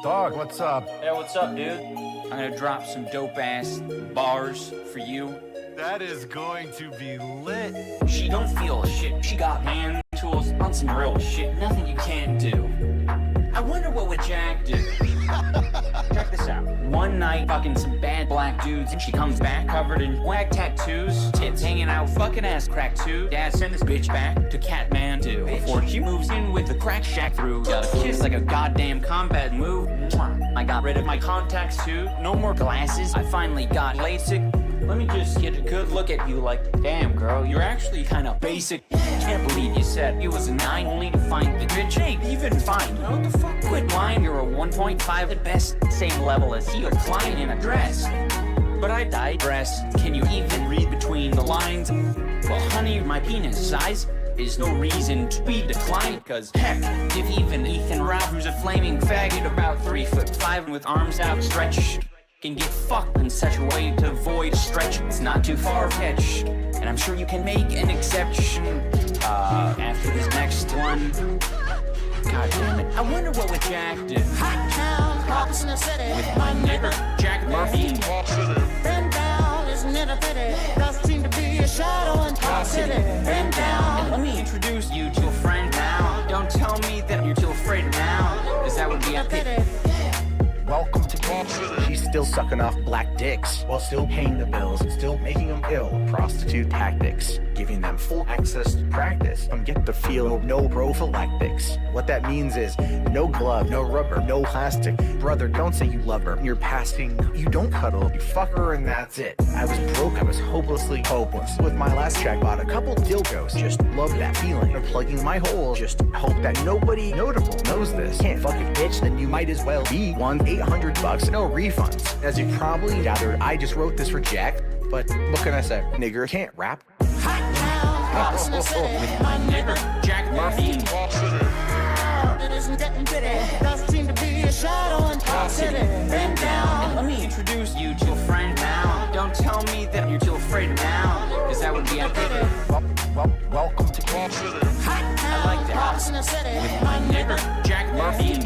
Dog, what's up? Hey, what's up, dude? I'm gonna drop some dope-ass bars for you. That is going to be lit. She don't feel shit. She got hand tools on some real shit. Nothing you can't do. I wonder what would Jack do? Check this out. One night, fucking some bad black dudes, and she comes back covered in whack tattoos, tits hanging out, fucking ass crack too. Dad sent this bitch back to Kathmandu before she moves in with the crack shack through. Got a kiss like a goddamn combat move. I got rid of my contacts too. No more glasses. I finally got LASIK. Let me just get a good look at you like, damn girl, you're actually kinda basic. Can't believe you said you was a 9 only to find the bitch ain't even fine. What the fuck? Quit lying, you're a 1.5 at best. Same level as he or Klein in a dress. But I digress. Can you even read between the lines? Well, honey, my penis size is no reason to be declined. Cause heck, if even Ethan Ralph, who's a flaming faggot about 3'5" with arms outstretched, can get fucked in such a way to avoid stretch, it's not too far-fetched. And I'm sure you can make an exception. After this next one, god damn it, I wonder what would Jack do? Hot town, Hawks in the city. With my nigger, Jack Murphy. Bend down, isn't it a pity? Doesn't seem to be a shadow in Talk City. Bend down. Let me introduce you to a friend now. Don't tell me that you're too afraid now, cause that would be a pity. Welcome to Camp. She's still sucking off black dicks while still paying the bills and still making them ill. Prostitute tactics, giving them full access to practice. Get the feel of no prophylactics. What that means is no glove, no rubber, no plastic. Brother, don't say you love her. You're passing, you don't cuddle, you fuck her and that's it. I was broke, I was hopelessly hopeless. With my last track, bought a couple dildos. Just love that feeling of plugging my holes. Just hope that nobody notable knows this. Can't fuck a bitch, then you might as well be one. $800, no refunds. As you probably gathered, I just wrote this for Jack, but what can I say? Nigger can't rap. Hot town, Hawks in the city. With my nigger, Jack Murphy. It isn't getting pretty. Doesn't seem to be a shadow in Talk City. Bend down. Let me introduce you to a friend now. Don't tell me that you're too afraid now, cause that would be a pity. Welcome to Camp. Hot town, I like that. Hawks in the city. With my nigger, Jack Murphy.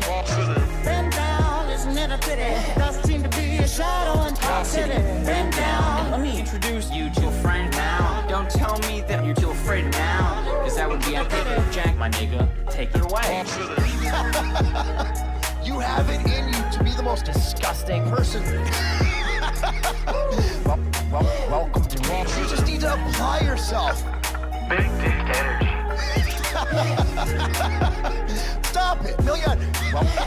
Bend down, isn't it a pity? Doesn't seem to be a shadow in Talk City. Bend down. Let me introduce you to a friend now. Don't tell me that you're too afraid now, cause that would be a pity. Jack, my nigga, take it away. You have it in you to be the most disgusting person. Welcome to Camp. You just need to apply yourself. Big dick energy. Stop it. No,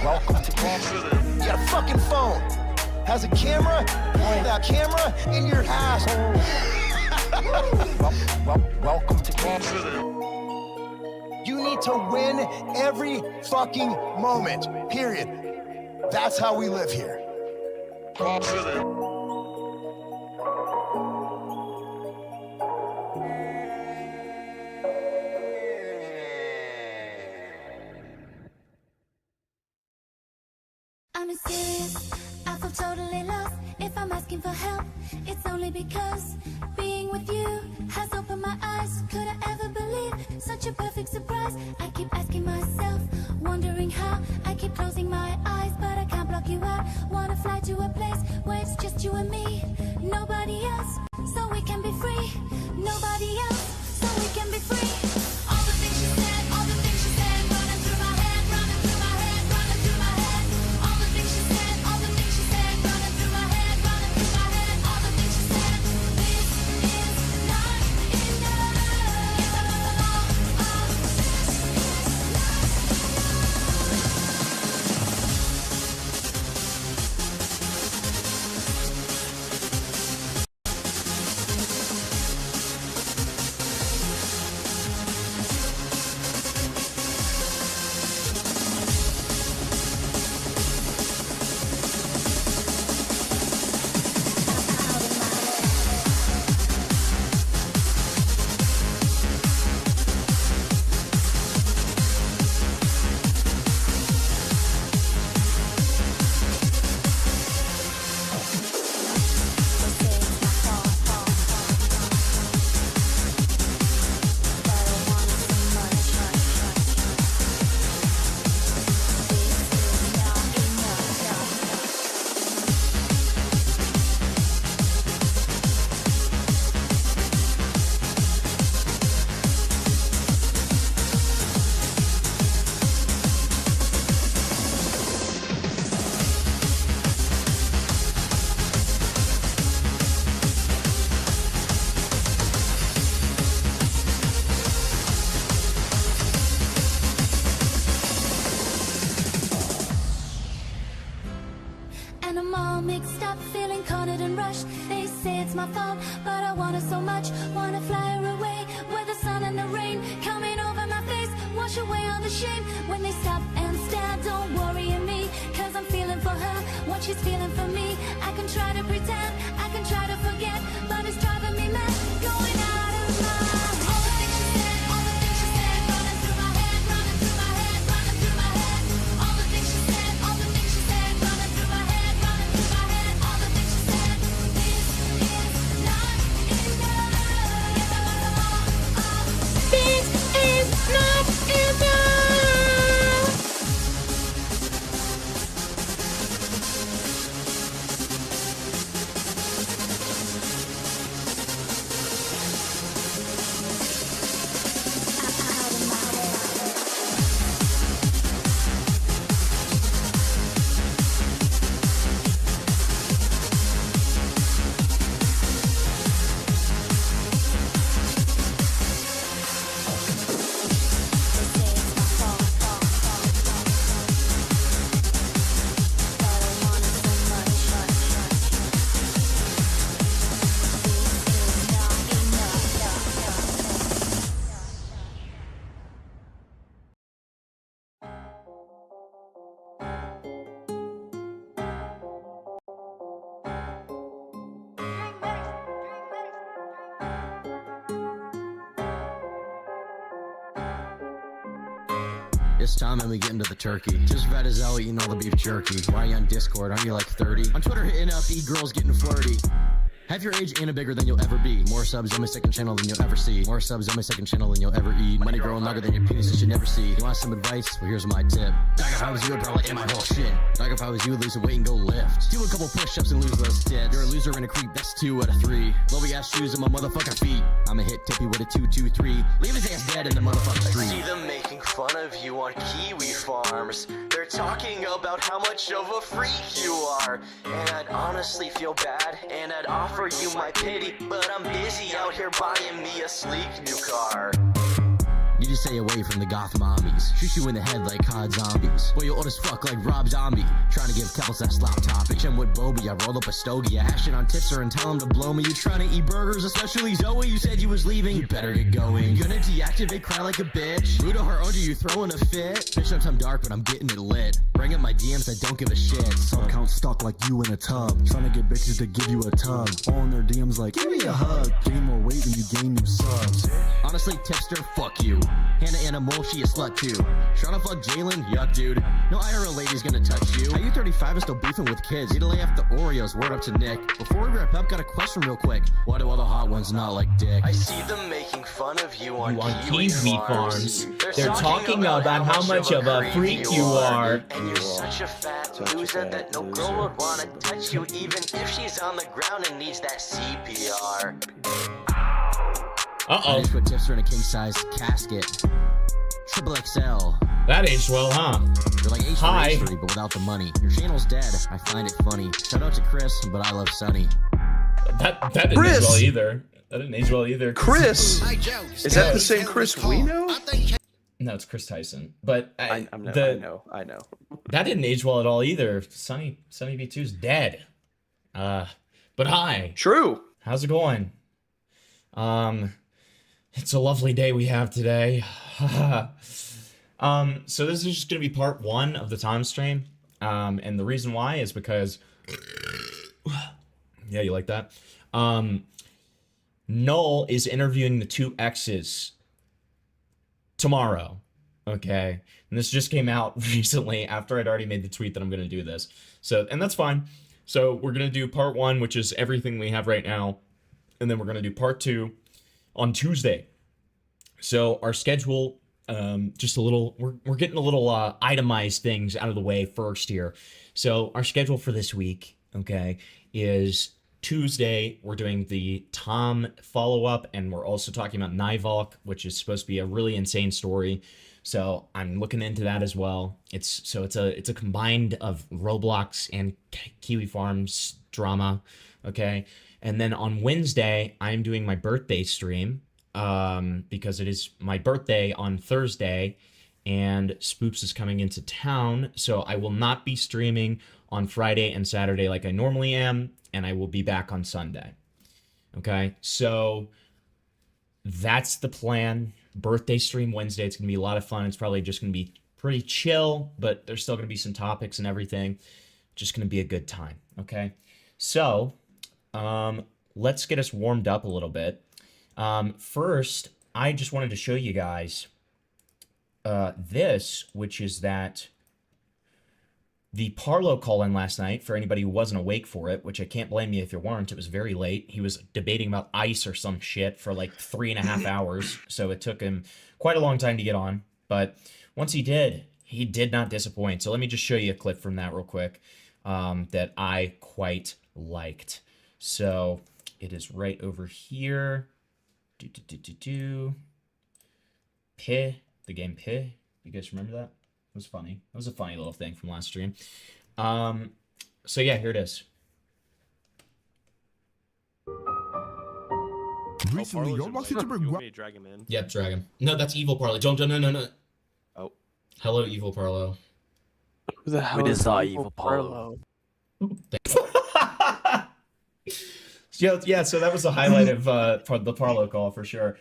Welcome to Camp. you got a fucking phone. Has a camera. Point that camera in your ass. Welcome to Camp. You need to win every fucking moment. Period. That's how we live here. I'm serious, I feel totally lost. If I'm asking for help, it's only because being with you has opened my eyes. Could I ever believe such a perfect surprise? I keep asking myself, wondering how. I keep closing my eyes, but I can't block you out. Wanna fly to a place where it's just you and me. Nobody else, so we can be free. Nobody else, so we can be free. All the things you said, all the things you said, running through my head, running through my head, running through my head. All the things you said, all the things you said, running through my head, running through my head. All the things you said, this is not enough. All of this is not enough. my fault, but I want her so much. Wanna fly her away, where the sun and the rain coming over my face, wash away all the shame. When they stop and stare, don't worry me, cause I'm feeling for her what she's feeling for me. I can try to pretend, I can try to forget, but it's driving me mad, going out of my head. All the things she said, all the things she said, running through my head, running through my head, running through my head. All the things she said, all the things she said, running through my head, running through my head. All the things she said, this is not enough. This is not enough. It's time and we get into the turkey. Just fat as hell eating all the beef jerky. Why are you on Discord? Aren't you like 30? On Twitter hitting up e-girls getting flirty. Half your age and a bigger than you'll ever be. More subs on my second channel than you'll ever see. More subs on my second channel than you'll ever eat. Money growing longer than your penis you should never see. You want some advice? Well, here's my tip. Dog, if I was you, I'd probably end my whole shit. Dog, if I was you, lose the weight and go lift. Do a couple push-ups and lose those tits. You're a loser and a creep, that's 2 out of 3. Lowy ass shoes on my motherfucking feet. I'ma hit Tippy with a 2-2-3. Leave his ass dead in the motherfucking street. See them making fun of you on Kiwi farms. They're talking about how much of a freak you are. And I'd honestly feel bad, and I'd offer you my pity, but I'm busy out here buying me a sleek new car. You just stay away from the goth mommies. Shoot you in the head like COD zombies. Boy, you old as fuck like Rob Zombie. Trying to give Kels that slop top. Bitch, I'm with Bobby, I rolled up a stogie. I hash it on tipster and tell him to blow me. You trying to eat burgers, especially Zoe. You said you was leaving, you better get going. Gonna deactivate, cry like a bitch. Rude to her under you throwing a fit. Bitch, sometimes I'm dark, but I'm getting it lit. Bring up my DMs, I don't give a shit. Sub count stuck like you in a tub. Trying to get bitches to give you a tug. All in their DMs like, give me a hug. Gain more weight than you gain new subs. Honestly, tipster, fuck you. Hannah Animal, she a slut too. Tryna fuck Jalen? Yuck, dude. No IRL lady's gonna touch you. How you 35 is still beefing with kids? Need to lay off the Oreos, word up to Nick. Before we wrap up, got a question real quick. Why do all the hot ones not like dick? I see them making fun of you on Kiwi farms. They're talking about how much of a freak you are. And you're such a fat loser that no girl would wanna touch you, even if she's on the ground and needs that CPR. I just put tipster in a king-size casket. Triple XL. That aged well, huh? You're like H3, but without the money. Your channel's dead. I find it funny. Shout out to Chris, but I love Sunny. That didn't age well either. That didn't age well either. Chris, is that the same Chris we know? No, it's Chris Tyson. But I know. That didn't age well at all either. Sunny B2's dead. But hi. True. How's it going? It's a lovely day we have today. So this is just gonna be part 1 of the time stream. And the reason why is because yeah, you like that? Null is interviewing the 2 exes tomorrow. Okay. And this just came out recently after I'd already made the tweet that I'm gonna do this. So, and that's fine. So we're gonna do part 1, which is everything we have right now, and then we're gonna do part 2 on Tuesday. So our schedule, just a little, we're getting a little itemized things out of the way first here. So our schedule for this week, okay, is Tuesday, we're doing the Tom follow-up, and we're also talking about Nivalk, which is supposed to be a really insane story. So I'm looking into that as well. It's a combined of Roblox and Kiwi Farms drama, okay? And then on Wednesday, I'm doing my birthday stream, because it is my birthday on Thursday, and Spoops is coming into town, so I will not be streaming on Friday and Saturday like I normally am, and I will be back on Sunday. Okay, so that's the plan. Birthday stream Wednesday. It's gonna be a lot of fun. It's probably just gonna be pretty chill, but there's still gonna be some topics and everything. Just gonna be a good time. Okay, so let's get us warmed up a little bit. First, I just wanted to show you guys this, which is that the Parlo call-in last night, for anybody who wasn't awake for it, which I can't blame you if you weren't, it was very late. He was debating about ice or some shit for like 3.5 hours, so it took him quite a long time to get on. But once he did not disappoint. So let me just show you a clip from that real quick that I quite liked. So it is right over here. Pih, the game Pih. You guys remember that? It was funny. It was a funny little thing from last stream. So yeah, here it is. Recently, Roblox YouTuber You want me to drag him in? Yep, drag him. No, that's Evil Parlo. Don't, no. Oh. Hello, Evil Parlo. Who the hell is Evil Parlo? Yeah, so that was the highlight of the Parlo call for sure.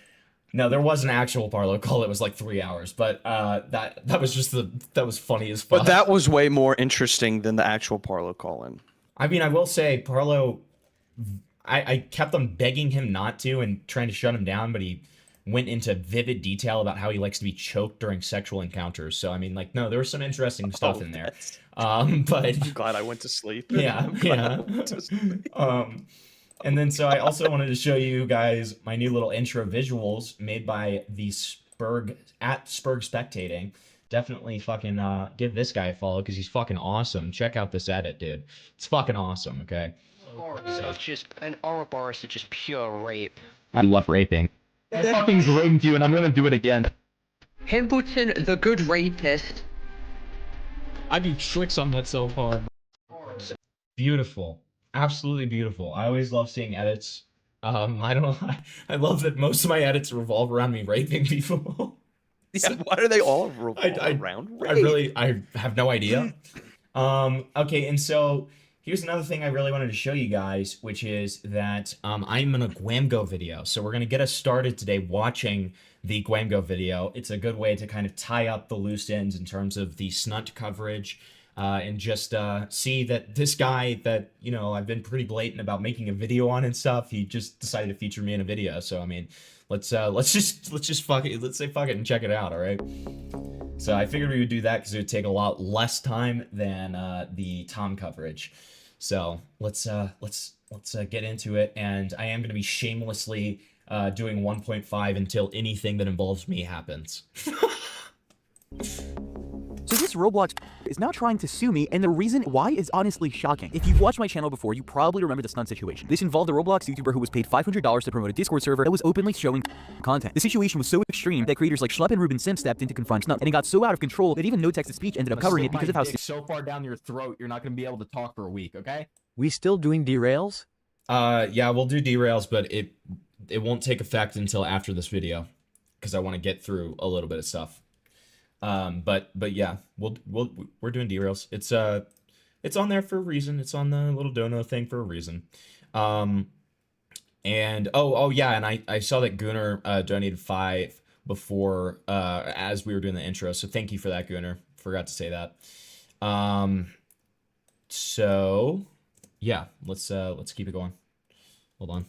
No, there was an actual Parlo call. It was like 3 hours, but that was just that was funny as fuck. But that was way more interesting than the actual Parlo call-in. I mean, I will say Parlo, I kept on begging him not to and trying to shut him down, but he went into vivid detail about how he likes to be choked during sexual encounters. So I mean, like, no, there was some interesting stuff in there. But I'm glad I went to sleep. Yeah. And then so I also wanted to show you guys my new little intro visuals made by the Spurg Spectating. Definitely fucking give this guy a follow because he's fucking awesome. Check out this edit, dude. It's fucking awesome, okay? It's just an Ouroboros is just pure rape. I love raping. I fucking groomed you and I'm gonna do it again. Himbleton, the good rapist. I do tricks on that so far. Beautiful. Absolutely beautiful. I always love seeing edits. I don't know. I love that most of my edits revolve around me raping people. Yeah, why are they all around rape? I have no idea. Okay, and so here's another thing I really wanted to show you guys, which is that I'm in a Gwamgo video. So we're gonna get us started today watching the Gwamgo video. It's a good way to kind of tie up the loose ends in terms of the snunt coverage. And just see that this guy that, you know, I've been pretty blatant about making a video on and stuff, he just decided to feature me in a video. So I mean, let's just fuck it. Let's say fuck it and check it out, all right? So I figured we would do that because it would take a lot less time than the Tom coverage. So let's get into it. And I am going to be shamelessly doing 1.5 until anything that involves me happens. So this Roblox is now trying to sue me, and the reason why is honestly shocking. If you've watched my channel before, you probably remember the stunt situation. This involved a Roblox YouTuber who was paid $500 to promote a Discord server that was openly showing content. The situation was so extreme that creators like Schlepp and Ruben Sim stepped in to confront Snunt, and it got so out of control that even no text-to-speech ended up covering it because of how so far down your throat, you're not going to be able to talk for a week, okay? We still doing derails? Yeah, we'll do derails, but it won't take effect until after this video because I want to get through a little bit of stuff. But yeah, we're doing derails. It's on there for a reason. It's on the little dono thing for a reason. And oh yeah, and I saw that Gunnar donated 5 before as we were doing the intro. So thank you for that, Gunnar. Forgot to say that. So yeah, let's keep it going. Hold on.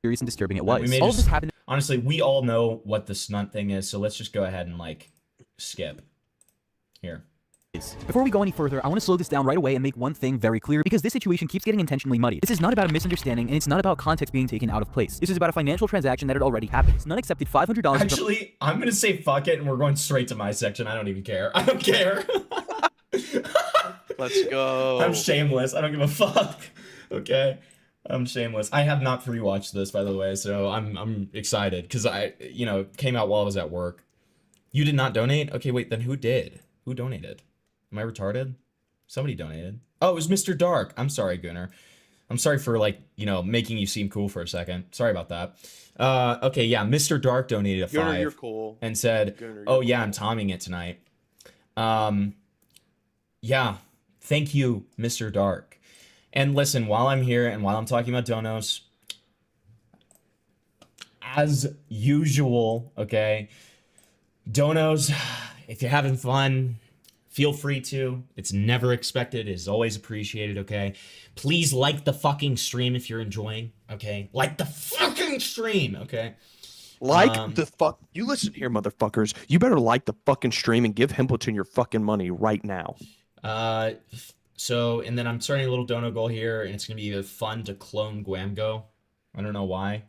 Serious and disturbing it was. All this happened. Honestly, we all know what the snunt thing is, so let's just go ahead and like skip. Here. Before we go any further, I want to slow this down right away and make one thing very clear, because this situation keeps getting intentionally muddied. This is not about a misunderstanding, and it's not about context being taken out of place. This is about a financial transaction that had already happened. Snunt accepted $500. Actually, I'm gonna say fuck it, and we're going straight to my section. I don't even care. I don't care. Let's go. I'm shameless. I don't give a fuck. Okay. I'm shameless. I have not rewatched this, by the way, so I'm excited because it came out while I was at work. You did not donate? Okay, wait, then who did? Who donated? Am I retarded? Somebody donated. Oh, it was Mr. Dark. I'm sorry, Gunnar. I'm sorry for making you seem cool for a second. Sorry about that. Okay, yeah, Mr. Dark donated a 5. Gunnar, you're cool. And said, Gunnar, "Oh yeah, I'm tomming it tonight." Yeah, thank you, Mr. Dark. And listen, while I'm here and while I'm talking about donos, as usual, okay? Donos, if you're having fun, feel free to. It's never expected. It's always appreciated, okay? Please like the fucking stream if you're enjoying, okay? Like the fucking stream, okay? Like the fuck. You listen here, motherfuckers. You better like the fucking stream and give Hempleton your fucking money right now. So, and then I'm starting a little dono goal here, and it's going to be fun to clone Gwamgo. I don't know why,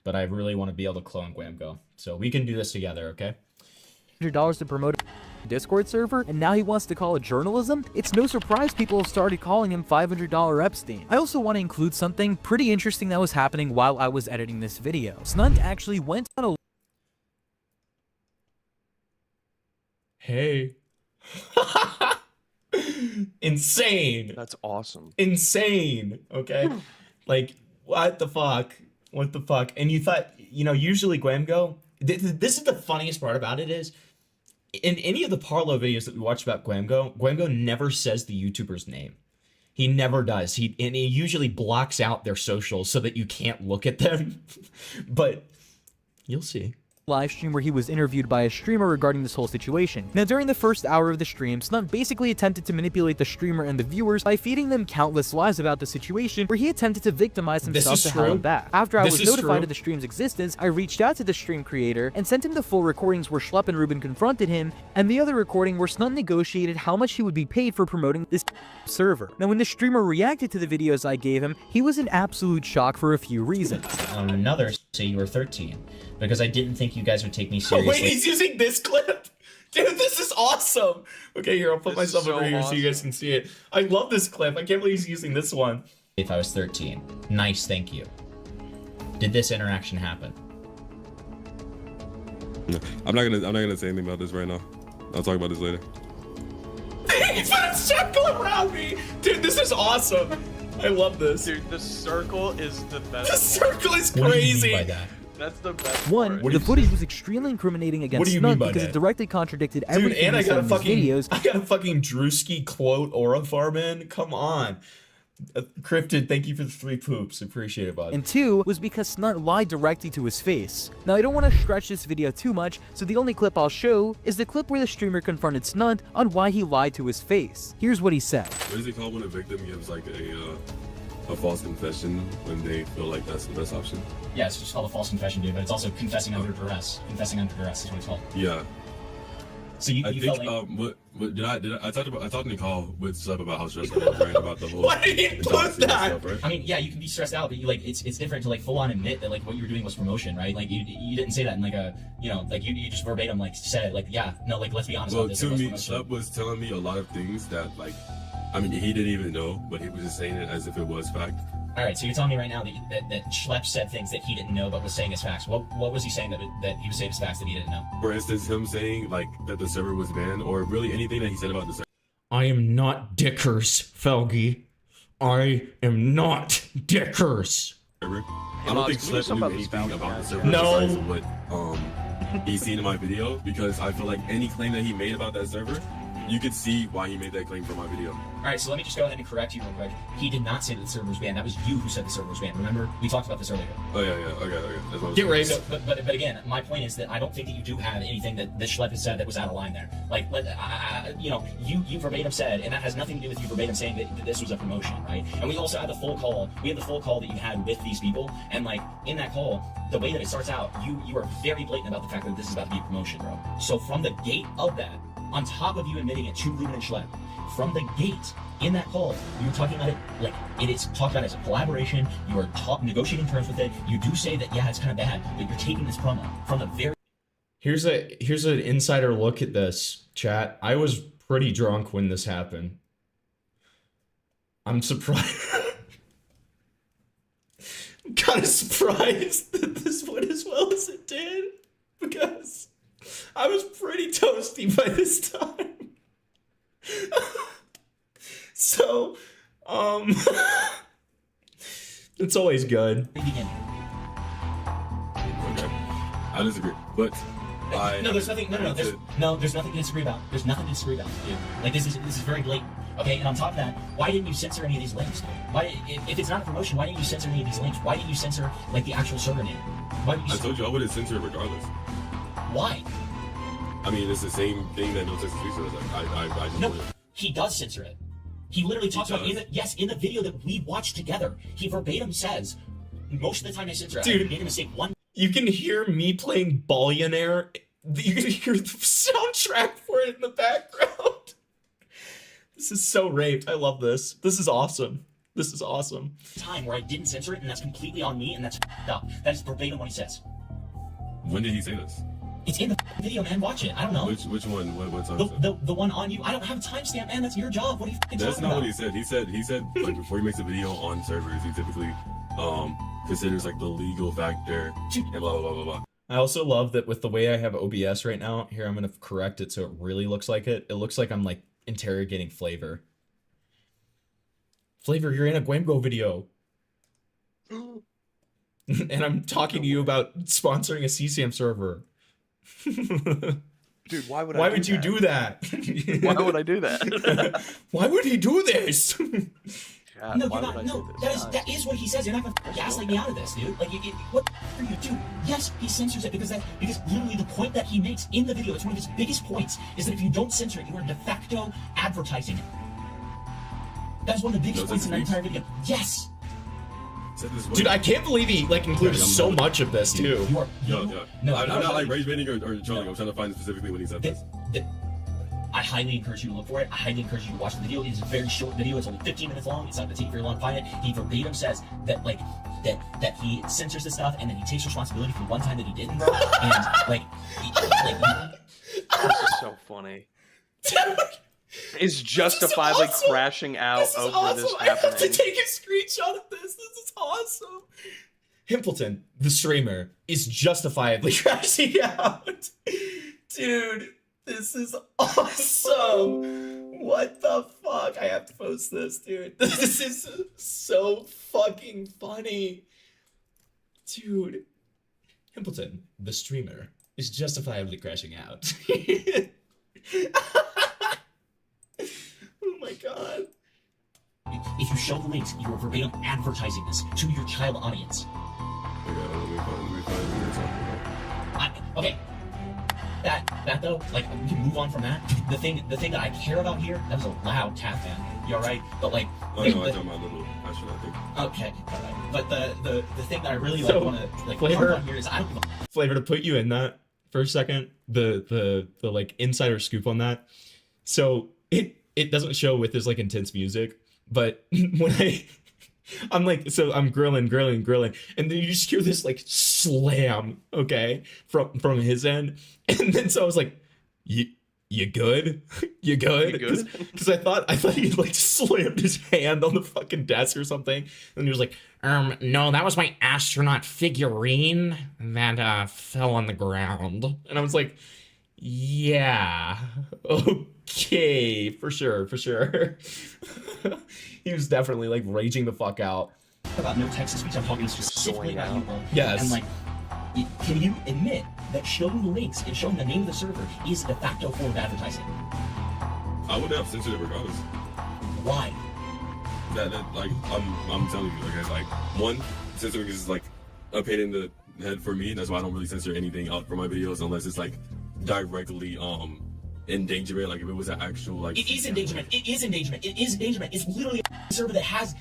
but I really want to be able to clone Gwamgo. So we can do this together, okay? $100 to promote a Discord server, and now he wants to call it journalism? It's no surprise people have started calling him $500 Epstein. I also want to include something pretty interesting that was happening while I was editing this video. Snunt actually went on a... Hey. Insane. That's awesome. Insane. Okay. Like, what the fuck? What the fuck? And you thought, you know, usually Gwamgo, this is the funniest part about it is, in any of the Parlo videos that we watch about Gwamgo, Gwamgo never says the YouTuber's name. He never does. He usually blocks out their socials so that you can't look at them. But you'll see. Live stream where he was interviewed by a streamer regarding this whole situation. Now, during the first hour of the stream, Snunt basically attempted to manipulate the streamer and the viewers by feeding them countless lies about the situation, where he attempted to victimize himself to have them back. After I was notified of the stream's existence, I reached out to the stream creator and sent him the full recordings where Schlepp and Ruben confronted him, and the other recording where Snunt negotiated how much he would be paid for promoting this server. Now, when the streamer reacted to the videos I gave him, he was in absolute shock for a few reasons. Another say you were 13. Because I didn't think you guys would take me seriously. Oh, wait, he's using this clip? Dude, this is awesome. Okay, here, I'll put myself over here so you guys can see it. I love this clip. I can't believe he's using this one. If I was 13. Nice, thank you. Did this interaction happen? No, I'm not gonna say anything about this right now. I'll talk about this later. He's put a circle around me! Dude, this is awesome. I love this. Dude, the circle is the best. The circle is crazy. What do you mean by that? That's the best. One, the footage was extremely incriminating against Snunt because it directly contradicted everything he said in his videos. I got a fucking Drewski quote aura farm in. Come on. Cryptid, thank you for the 3 poops. Appreciate it, bud. And 2 was because Snunt lied directly to his face. Now, I don't want to stretch this video too much, so the only clip I'll show is the clip where the streamer confronted Snunt on why he lied to his face. Here's what he said. What is it called when a victim gives like a false confession when they feel like that's the best option? Yeah, it's just called a false confession, dude, but it's also confessing under duress. Confessing under duress is what it's called. Yeah. So you I think, felt like... what I talked to Nicole with Slep about how stressed I was, right? About the whole... Why did he put that? Stuff, right? I mean, yeah, you can be stressed out, but you like it's different to like full on admit that like what you were doing was promotion, right? Like you didn't say that in like a, you know, like you just verbatim like said it, like, yeah, no, like let's be honest about this. Well, to me, Slep was telling me a lot of things that like, I mean, he didn't even know, but he was just saying it as if it was fact. All right, so you're telling me right now that Schlepp said things that he didn't know but was saying as facts. What was he saying that he was saying as facts that he didn't know? For instance, him saying like that the server was banned, or really anything that he said about the server. I am not Dickers, Felgy. I am not Dickers. I don't think Schlepp knew anything about the server besides what he's seen in my video, because I feel like any claim that he made about that server, you could see why he made that claim from my video. All right, so let me just go ahead and correct you real quick. He did not say that the server was banned. That was you who said the server was banned. Remember? We talked about this earlier. Oh, yeah. Okay. That's what Get ready. So, but again, my point is that I don't think that you do have anything that Schlepp has said that was out of line there. Like, you know, you verbatim said, and that has nothing to do with you verbatim saying that this was a promotion, right? And we also had the full call. We had the full call that you had with these people, and like in that call, the way that it starts out, you are very blatant about the fact that this is about to be a promotion, bro. So from the gate of that, on top of you admitting it to Ruben and Schlepp, from the gate in that call, you were talking about it like it is talked about as a collaboration. You are negotiating terms with it. You do say that, yeah, it's kind of bad, but you're taking this promo from the very... Here's an insider look at this, chat. I was pretty drunk when this happened. I'm surprised. I'm kind of surprised that this went as well as it did, because I was pretty toasty by this time. So, it's always good. Okay, I disagree, but no, there's nothing. No, there's nothing to disagree about. There's nothing to disagree about, dude. Like this is very blatant. Okay, and on top of that, why didn't you censor any of these links? Why, if it's not a promotion, why didn't you censor any of these links? Why didn't you censor like the actual server name? I told you I wouldn't censor it regardless. Why? I mean, it's the same thing that No Texas Speaks does. I just No, wouldn't. he does censor it. He literally talks about in the video that we watched together. He verbatim says, most of the time I censor it. Dude, I made a mistake one. You can hear me playing Billionaire. You can hear the soundtrack for it in the background. This is so raped. I love this. This is awesome. This is awesome. Time where I didn't censor it, and that's completely on me, and that's up. That's verbatim what he says. When did he say this? It's in the video, man. Watch it. I don't know. Which one? What time? The one on you. I don't have a timestamp, man. That's your job. What are you talking about? That's not what he said. He said like before he makes a video on servers, he typically considers like the legal factor and blah blah blah blah blah. I also love that with the way I have OBS right now. Here, I'm gonna correct it so it really looks like it. It looks like I'm like interrogating Flavor. Flavor, you're in a Gwamgo video. And I'm talking to you about sponsoring a CSAM server. Dude, why would you do that? Why would I do that? Why would he do this? God, no, you're not. No, that is what he says. You're not gonna gaslight me out of this, dude. Like, what are you doing? Yes, he censors it because literally the point that he makes in the video, it's one of his biggest points, is that if you don't censor it, you are de facto advertising it. That's one of the biggest points in the entire video. Yes. Dude, I can't believe he like included so much of this too. No, I'm not like rage baiting or trolling. I'm trying to find specifically when he said this. I highly encourage you to look for it. I highly encourage you to watch the video. It is a very short video. It's only 15 minutes long. It's not going to take you very long to find it. He verbatim says that like that he censors this stuff and then he takes responsibility for one time that he didn't. And like this is so funny. Is justifiably crashing out over this happening. I have to take a screenshot of this. This is awesome. Himpleton, the streamer, is justifiably crashing out. Dude, this is awesome. What the fuck? I have to post this, dude. This is so fucking funny. Dude, Himpleton, the streamer, is justifiably crashing out. Oh my god. If you show the links, you are verbatim advertising this to your child audience. Okay. That though, like we can move on from that. The thing that I care about here, that was a loud tap, man. You alright? But like I talking about a little action, I think. Okay, alright. But the thing that I really wanna like Flavor on here is I don't give a Flavor, to put you in that for a second, the like insider scoop on that. So it doesn't show with this like intense music, but when I'm like, so I'm grilling, and then you just hear this like slam, okay, from his end, and then so I was like, you good? You good? Because I thought he like slammed his hand on the fucking desk or something, and he was like, no, that was my astronaut figurine that fell on the ground, and I was like, yeah, okay, for sure. He was definitely like raging the fuck out. about No Texas Speech. I'm talking specifically about you, bro. Yes. And like, can you admit that showing the links and showing the name of the server is a de facto form of advertising? I would have censored it regardless. Why? That like I'm telling you, okay, like one, censoring is like a pain in the head for me. That's why I don't really censor anything out for my videos unless it's like directly endangerment. Like if it was an actual like. It is endangerment. It's literally a server that has.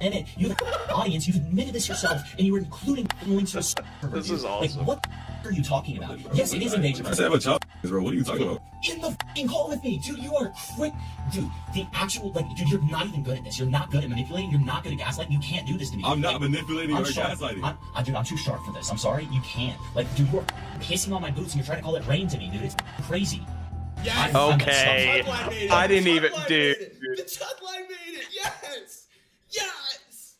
And it, you have an audience, you've admitted this yourself, and you were including links to a server. This is awesome. Like, what are you talking about? Yes, it is endangerment. I said I have a child, bro. What are you talking about? In the f***ing call with me, dude. You are quick, dude. The actual, like, dude, you're not even good at this. You're not good at manipulating. You're not good at gaslighting. You can't do this to me. I'm not manipulating or gaslighting. Dude, I'm too sharp for this. I'm sorry, you can't. Like, dude, you're pissing on my boots, and you're trying to call it rain to me, dude. It's crazy. Yes. Okay. I didn't even, dude. The Chudline made it. Yes.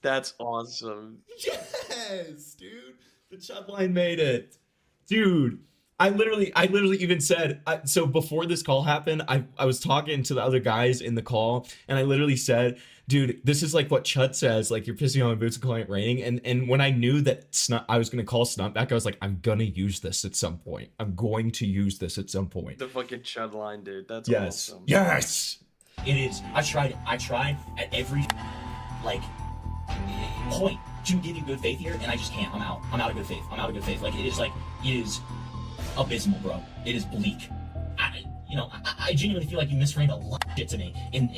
That's awesome. Yes, dude. The Chudline made it. Dude, I literally even said, so before this call happened, I was talking to the other guys in the call, and I literally said, dude, this is like what Chud says, like you're pissing on my boots and calling it raining. And when I knew that I was going to call Snunt back, I was like, I'm going to use this at some point. I'm going to use this at some point. The fucking Chudline, dude. That's awesome. Yes. It is. I tried at every, like, point to give you good faith here, and I just can't. I'm out. I'm out of good faith. I'm out of good faith. Like, it is abysmal, bro. It is bleak. I genuinely feel like you misframed a lot of shit to me. And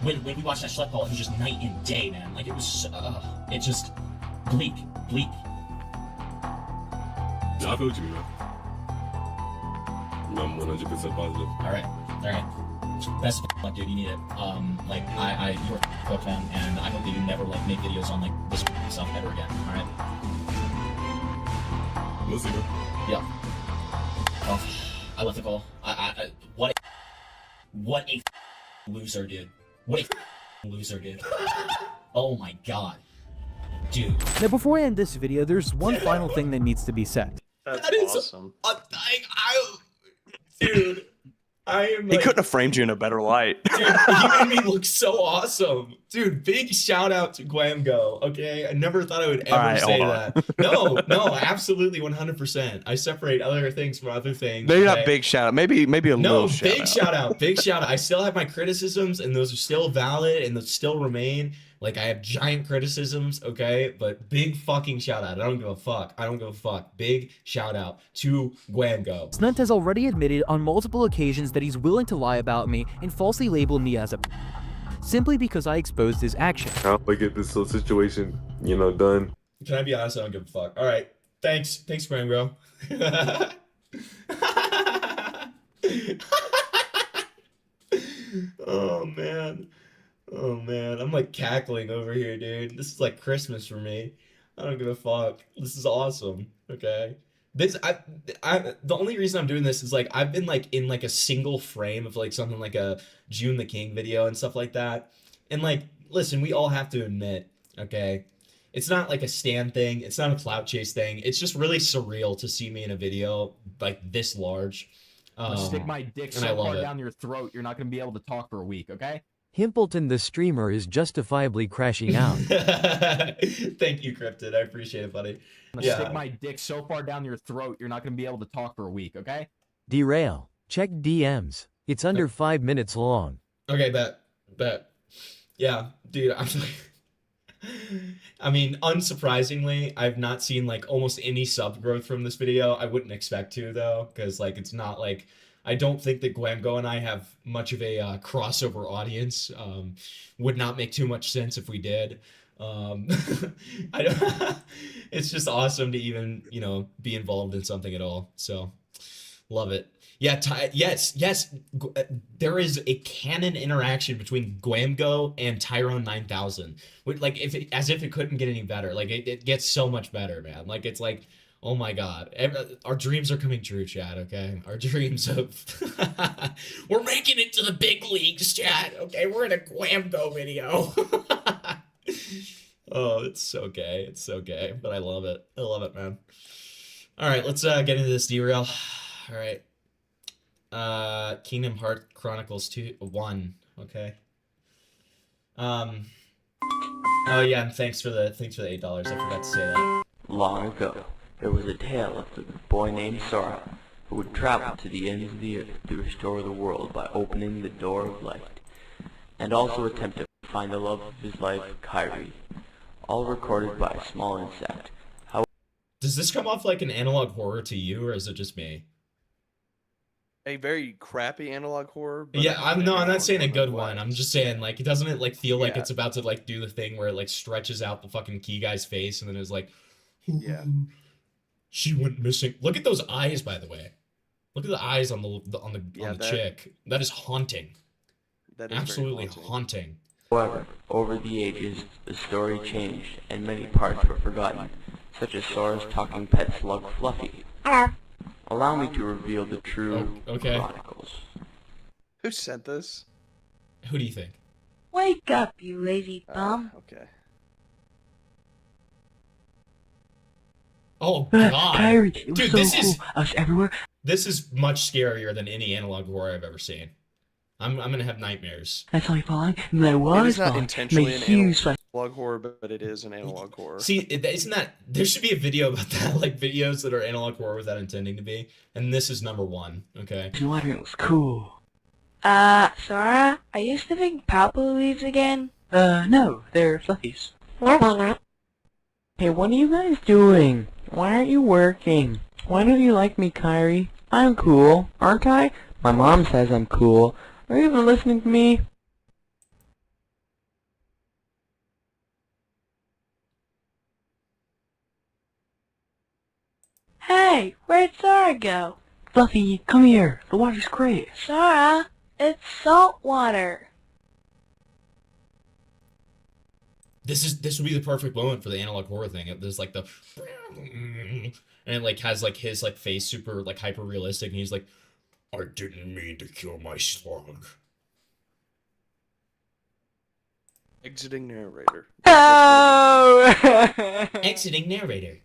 when we watched that Schleck call, it was just night and day, man. Like, it was, it's just bleak. I feel what you mean, man. I'm 100% positive. Alright. Best of luck, dude. You need it. You're a cook, man, and I hope that you never, make videos on, this stuff ever again. Alright? We'll see, bro. Yeah. Oh, I left the call. What a loser, dude. What a loser, dude. Oh my god. Dude. Now, before I end this video, there's one final thing that needs to be said. That's awesome. Dude, I am. He couldn't have framed you in a better light. Dude, he made me look so awesome. Dude, big shout out to Gwamgo, okay? I never thought I would ever say that. No, absolutely 100%. I separate other things from other things. Maybe not big shout out. Maybe a little shout out. No, big shout out. Big shout out. I still have my criticisms, and those are still valid, and those still remain. I have giant criticisms, okay? But big fucking shout out. I don't give a fuck. Big shout out to Gwamgo. Snunt has already admitted on multiple occasions that he's willing to lie about me and falsely label me as a simply because I exposed his action. I'll get this whole situation, done. Can I be honest? I don't give a fuck. All right. Thanks, Gwamgo. Oh man, I'm cackling over here, dude. This is like Christmas for me. I don't give a fuck. This is awesome. Okay. The only reason I'm doing this is I've been in a single frame of something like a June the King video and stuff like that. And listen, we all have to admit, okay, it's not a stand thing. It's not a clout chase thing. It's just really surreal to see me in a video this large. I'm gonna stick my dick so far down your throat, you're not gonna be able to talk for a week, okay? Himpleton the streamer is justifiably crashing out. Thank you, Cryptid. I appreciate it, buddy. I'm gonna stick my dick so far down your throat, you're not gonna be able to talk for a week, okay? Derail. Check DMs. It's under 5 minutes long. Okay, bet. Yeah, dude, I mean, unsurprisingly, I've not seen almost any sub growth from this video. I wouldn't expect to, though, because it's not I don't think that Gwamgo and I have much of a crossover audience. Would not make too much sense if we did. It's just awesome to even, be involved in something at all. So, love it. Yeah, yes. There is a canon interaction between Gwamgo and Tyrone 9000. As if it couldn't get any better. It gets so much better, man. It's oh my god. Our dreams are coming true, Chad, okay? Our dreams of... We're making it to the big leagues, Chad, okay? We're in a Gwamgo video. Oh, it's so gay. It's so gay, but I love it. I love it, man. All right, let's get into this derail. All right. Kingdom Hearts Chronicles 1, okay? Oh yeah, and thanks for the $8. I forgot to say that. Long ago, there was a tale of a boy named Sora who would travel to the ends of the earth to restore the world by opening the door of light, and also attempt to find the love of his life, Kyrie, all recorded by a small insect. Does this come off like an analog horror to you, or is it just me? A very crappy analog horror. But yeah, I'm not saying a good one. I'm just saying doesn't it feel like it's about to do the thing where it stretches out the fucking key guy's face and then it's yeah. She went missing. Look at those eyes, by the way. Look at the eyes on the chick. That is haunting. That is absolutely haunting. However, over the ages, the story changed and many parts were forgotten, such as Sora's talking pet slug Fluffy. Allow me to reveal the true chronicles. Who sent this? Who do you think? Wake up, you lazy bum. Okay. Oh god. Kyrie, dude, so this cool. is Us everywhere. This is much scarier than any analog horror I've ever seen. I'm gonna have nightmares. I saw you falling, and then I was It is not falling. intentionally Made an huge analog horror, but it is an analog horror. See, isn't that... There should be a video about that, videos that are analog horror without intending to be. And this is number one, okay? Water, it was cool. Sora, are you sniffing purple leaves again? No, they're fluffies. Hey, what are you guys doing? Why aren't you working? Why don't you like me, Kyrie? I'm cool, aren't I? My mom says I'm cool. Are you even listening to me? Hey, where'd Sora go? Fluffy, come here. The water's great. Sora, it's salt water. This would be the perfect moment for the analog horror thing. There's like the and it like has like his like face super like hyper realistic, and he's like, I didn't mean to kill my slug. Exiting narrator. Oh! Exiting narrator.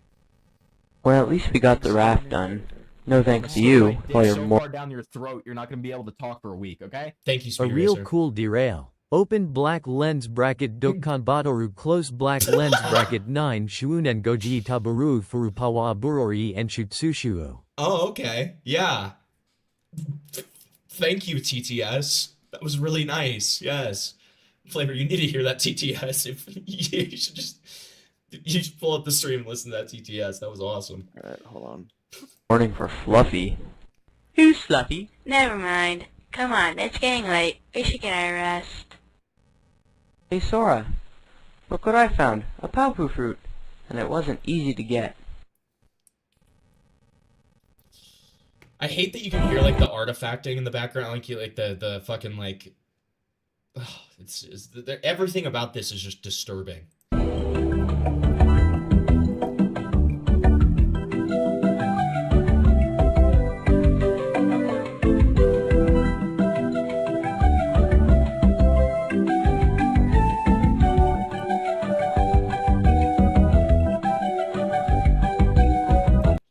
Well, at least we got the raft done. No thanks to you, while you're so more. far down your throat, you're not gonna be able to talk for a week. Okay? Thank you, A Speed real Racer. cool derail. Open black lens bracket Dokkan Batoru close black lens bracket 9 Shuunen Goji Tabaru Furupawa Burori and Shutsushuo. Oh, okay. Yeah. Thank you, TTS. That was really nice. Yes. Flavor, you need to hear that TTS. If you should pull up the stream and listen to that TTS. That was awesome. Alright, hold on. Morning for Fluffy. Who's Fluffy? Never mind. Come on, it's getting late. We should get our rest. Hey Sora, look what I found. A Paopu fruit. And it wasn't easy to get. I hate that you can hear like the artifacting in the background, like you like the fucking like. Oh, everything about this is just disturbing.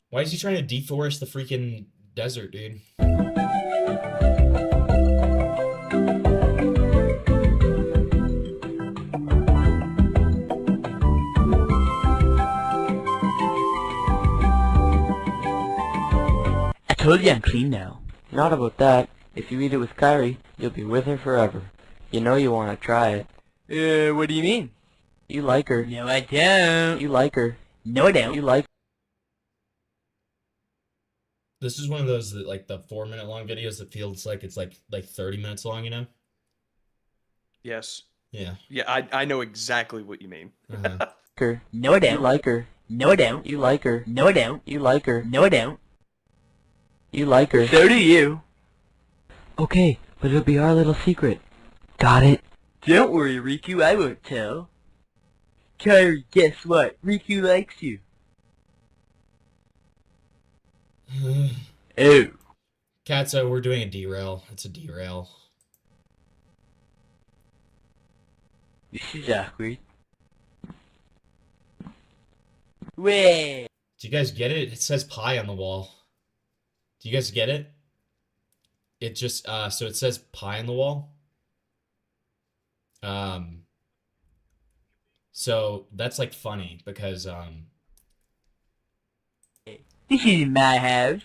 Why is he trying to deforest the freaking desert, dude? I told you I'm clean now. Not about that. If you eat it with Kyrie, you'll be with her forever. You know you want to try it. What do you mean? You like her. No, I don't. You like her. No, I don't. You like This is one of those that like the 4-minute long videos that feels like it's like 30 minutes long, you know? Yes. Yeah. Yeah, I know exactly what you mean. her. No, I don't. You like her. No, I don't. You like her. No, I don't. You like her. No, I don't. You like her. So do you. Okay, but it'll be our little secret. Got it? Don't worry, Riku, I won't tell. Kyrie, guess what? Riku likes you. Oh. Katso, we're doing a derail. It's a derail. This is awkward. Wait. Do you guys get it? It says pie on the wall. Do you guys get it? It just, so it says pie on the wall. So that's like funny because, This is my house.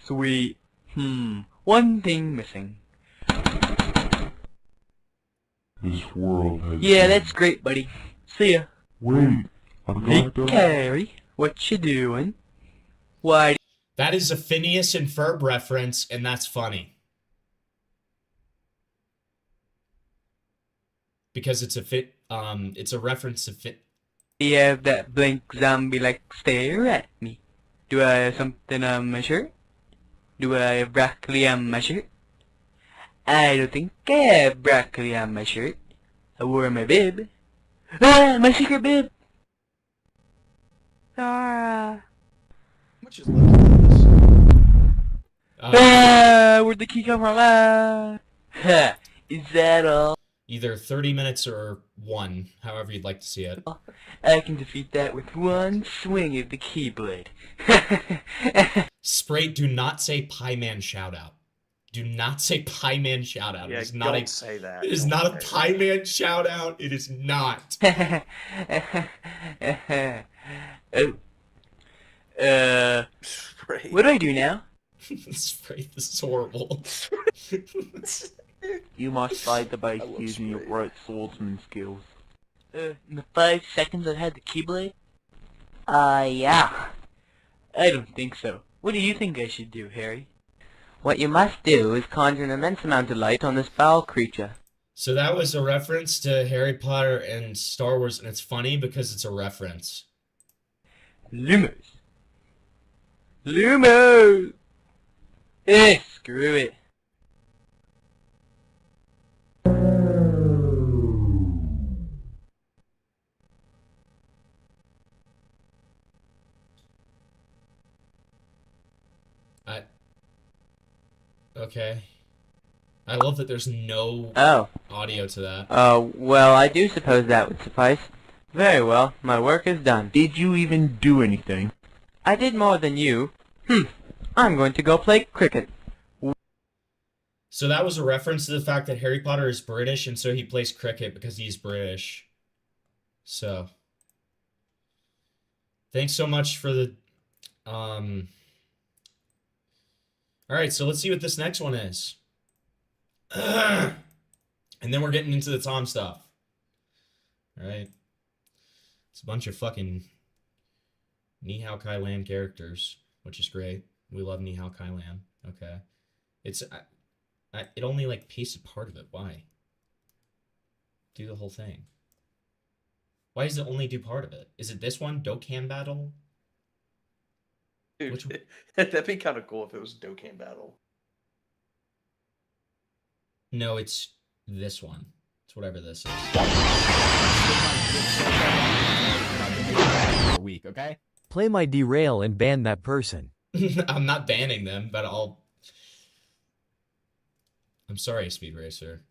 Sweet. One thing missing. This world has... Yeah, that's great, buddy. See ya. Wait, I'm Hey, not done. Carrie, what you doing? Why? that is a Phineas and Ferb reference, and that's funny. Because it's a reference to fit. You have that blank zombie-like stare at me. Do I have something on my shirt? Do I have broccoli on my shirt? I don't think I have broccoli on my shirt. I wore my bib. Ah, my secret bib! Sarah. Much is left of this? Where'd the key come from? Ha! Is that all? Either 30 minutes or 1, however you'd like to see it. I can defeat that with one swing of the keyblade. Spray, do not say Pie Man shoutout. Do not say Pie Man shoutout. Yeah, it is not don't say that. It is Don't not a say Pie Man shoutout. It is not. Spray. What do I do now? Spray, this is horrible. You must fight the base using your bright swordsman skills. In the 5 seconds I had the Keyblade? Yeah. I don't think so. What do you think I should do, Harry? What you must do is conjure an immense amount of light on this foul creature. So that was a reference to Harry Potter and Star Wars, and it's funny because it's a reference. Lumos. Lumos! Screw it. Okay. I love that there's no audio to that. Well, I do suppose that would suffice. Very well, my work is done. Did you even do anything? I did more than you. I'm going to go play cricket. So that was a reference to the fact that Harry Potter is British, and so he plays cricket because he's British. So. Thanks so much for the... Alright, so let's see what this next one is. And then we're getting into the Tom stuff. Alright. It's a bunch of fucking Ni Hao Kai Lan characters, which is great. We love Ni Hao Kai Lan. Okay. It's... it only, like, pastes a part of it. Why? Do the whole thing. Why does it only do part of it? Is it this one? Dokkan Battle? Dude, that'd be kind of cool if it was Dokkan Battle. No, it's this one. It's whatever this is. A week, okay? Play my derail and ban that person. I'm not banning them, but I'm sorry, Speed Racer.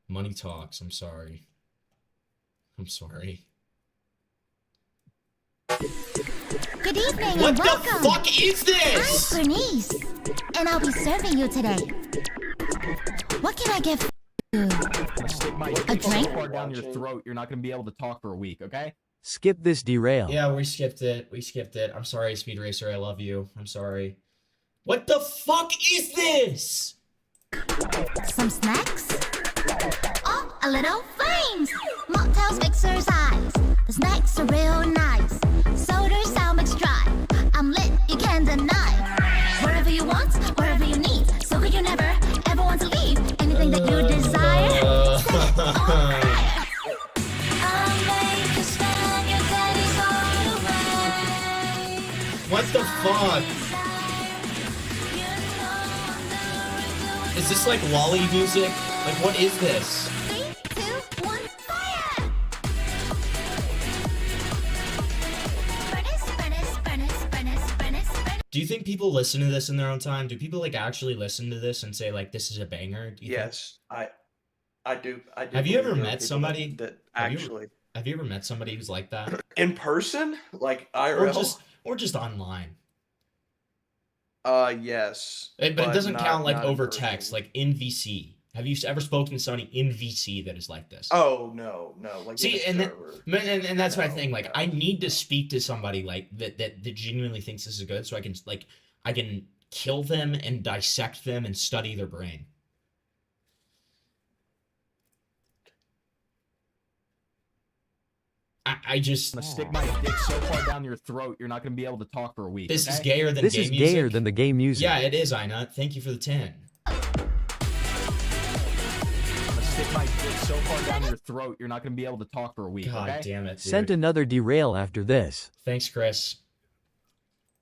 Money talks. I'm sorry. I'm sorry. Good evening What and the welcome. fuck is this? I'm Bernice, and I'll be serving you today. What can I get you? Stick my A drink? so far down your throat, you're not going to be able to talk for a week, okay? Skip this derail. Yeah, we skipped it. We skipped it. I'm sorry, Speed Racer. I love you. I'm sorry. What the fuck is this? Some snacks? Oh, a little flames! Mocktails mix your size. The snacks are real nice. Soda sound mix dry. I'm lit, you can't deny. Wherever you want, wherever you need. So good you never, ever want to leave. Anything that you desire, set on fire. I'll make a stand, your daddy's all away. What the fuck? Is this like lolly music? Like, what is this? 3, 2, 1, fire! Do you think people listen to this in their own time? Do people like actually listen to this and say like this is a banger? Do you Yes, think? I do. Have you ever believe there are met people somebody that have actually you ever met somebody who's like that? in person, like IRL? Or just online? Yes. But it but doesn't count like not in over person. text, like in VC. Have you ever spoken to somebody in VC that is like this? Oh no. Like See, in a and server. and that's my thing. Like, I need to speak to somebody like that genuinely thinks this is good, so I can kill them and dissect them and study their brain. I just I'm gonna stick my dick so far down your throat, you're not gonna be able to talk for a week. This okay? is gayer than This gay is music. gayer than the gay music. Yeah, it is, Ina. Thank you for the 10. I'm gonna stick my dick so far down your throat, you're not gonna be able to talk for a week. God okay? damn it, dude. Sent another derail after this. Thanks, Chris.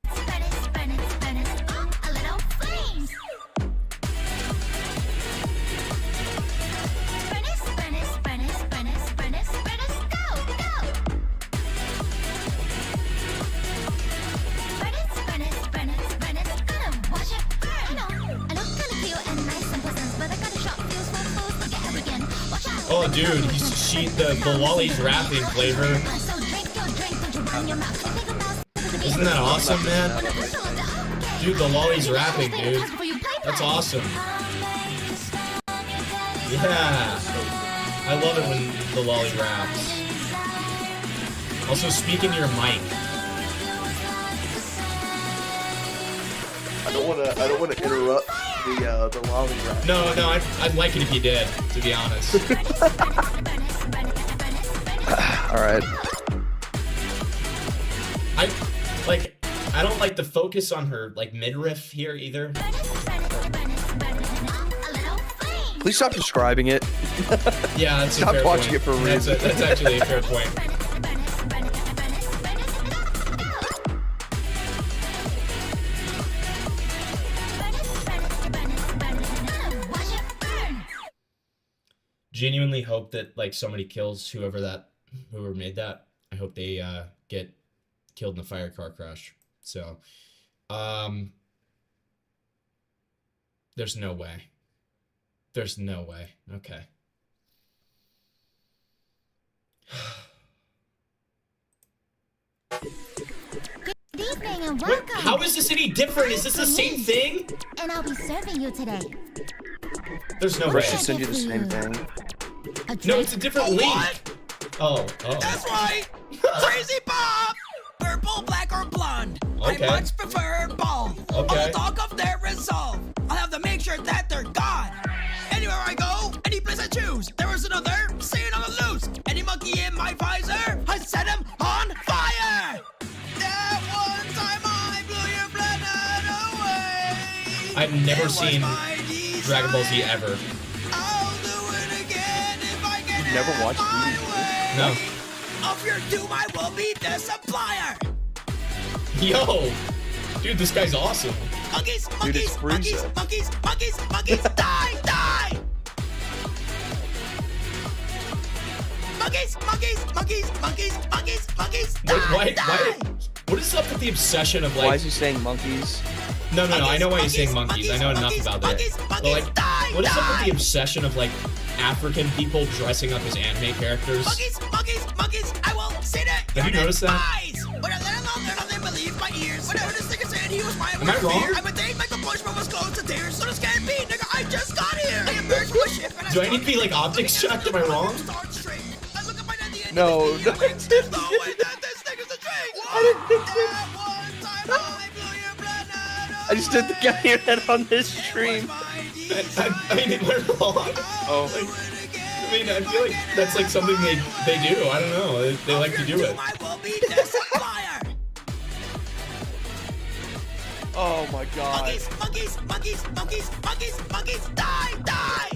A little flames! Oh, dude, the lolly's rapping flavor. Isn't that awesome, man? Dude, the lolly's rapping, dude. That's awesome. Yeah. I love it when the lolly raps. Also, speak in your mic. I don't wanna interrupt the lolly rap. No, I'd like it if you did, to be honest. All right. I don't like the focus on her like midriff here either. Please stop describing it. Yeah, that's stop a fair watching point. it for a reason. That's actually a fair point. Genuinely hope that like somebody kills whoever made that. I hope they get killed in a fire car crash. So, there's no way. There's no way. Okay. Good evening and Wait, welcome. how is this any different? Is this the same thing? And I'll be serving you today. There's no way. Rush should send you the same thing. No, it's a different link. Oh. That's right! Crazy Bob! Purple, black, or blonde. Okay. I much prefer bald. Okay. All talk of their resolve. I'll have to make sure that they're gone. Anywhere I go, any place I choose, there is another saying on the loose. Any monkey in my visor, I set him on fire! That one time I blew your planet away. I've never seen Dragon Ball Z ever. I'll do it again if I get You've never watched No. Of your doom, I will be the supplier. Yo, dude, this guy's awesome. Monkeys, Dude, it's monkeys, Frieza. monkeys, monkeys, monkeys, monkeys, die, die! Monkeys, monkeys, monkeys, monkeys, monkeys, monkeys, die, Why? die! What is up with the obsession of like? Why is he saying monkeys? No. I know why he's saying monkeys. I know enough about that. But like, what is up with the obsession of like African people dressing up as anime characters? Monkeys, monkeys, monkeys, I will sit it. Have you noticed that? Eyes. When I let alone, they're not they believe my ears. When I heard this nigga saying he was my Am I worst wrong? fear, I would think Michael Bushman was close to tears. So this can't be, nigga, I just got here. I emerged from a ship and Do I need to be like optics checked? Am I wrong? No. I didn't think so. I just did the guy your head on this stream. I mean, am I wrong? Oh. I mean, I feel like that's like something they do. I don't know. They like to do it. Oh my god. Monkeys, monkeys, monkeys, monkeys, monkeys, monkeys, die, die!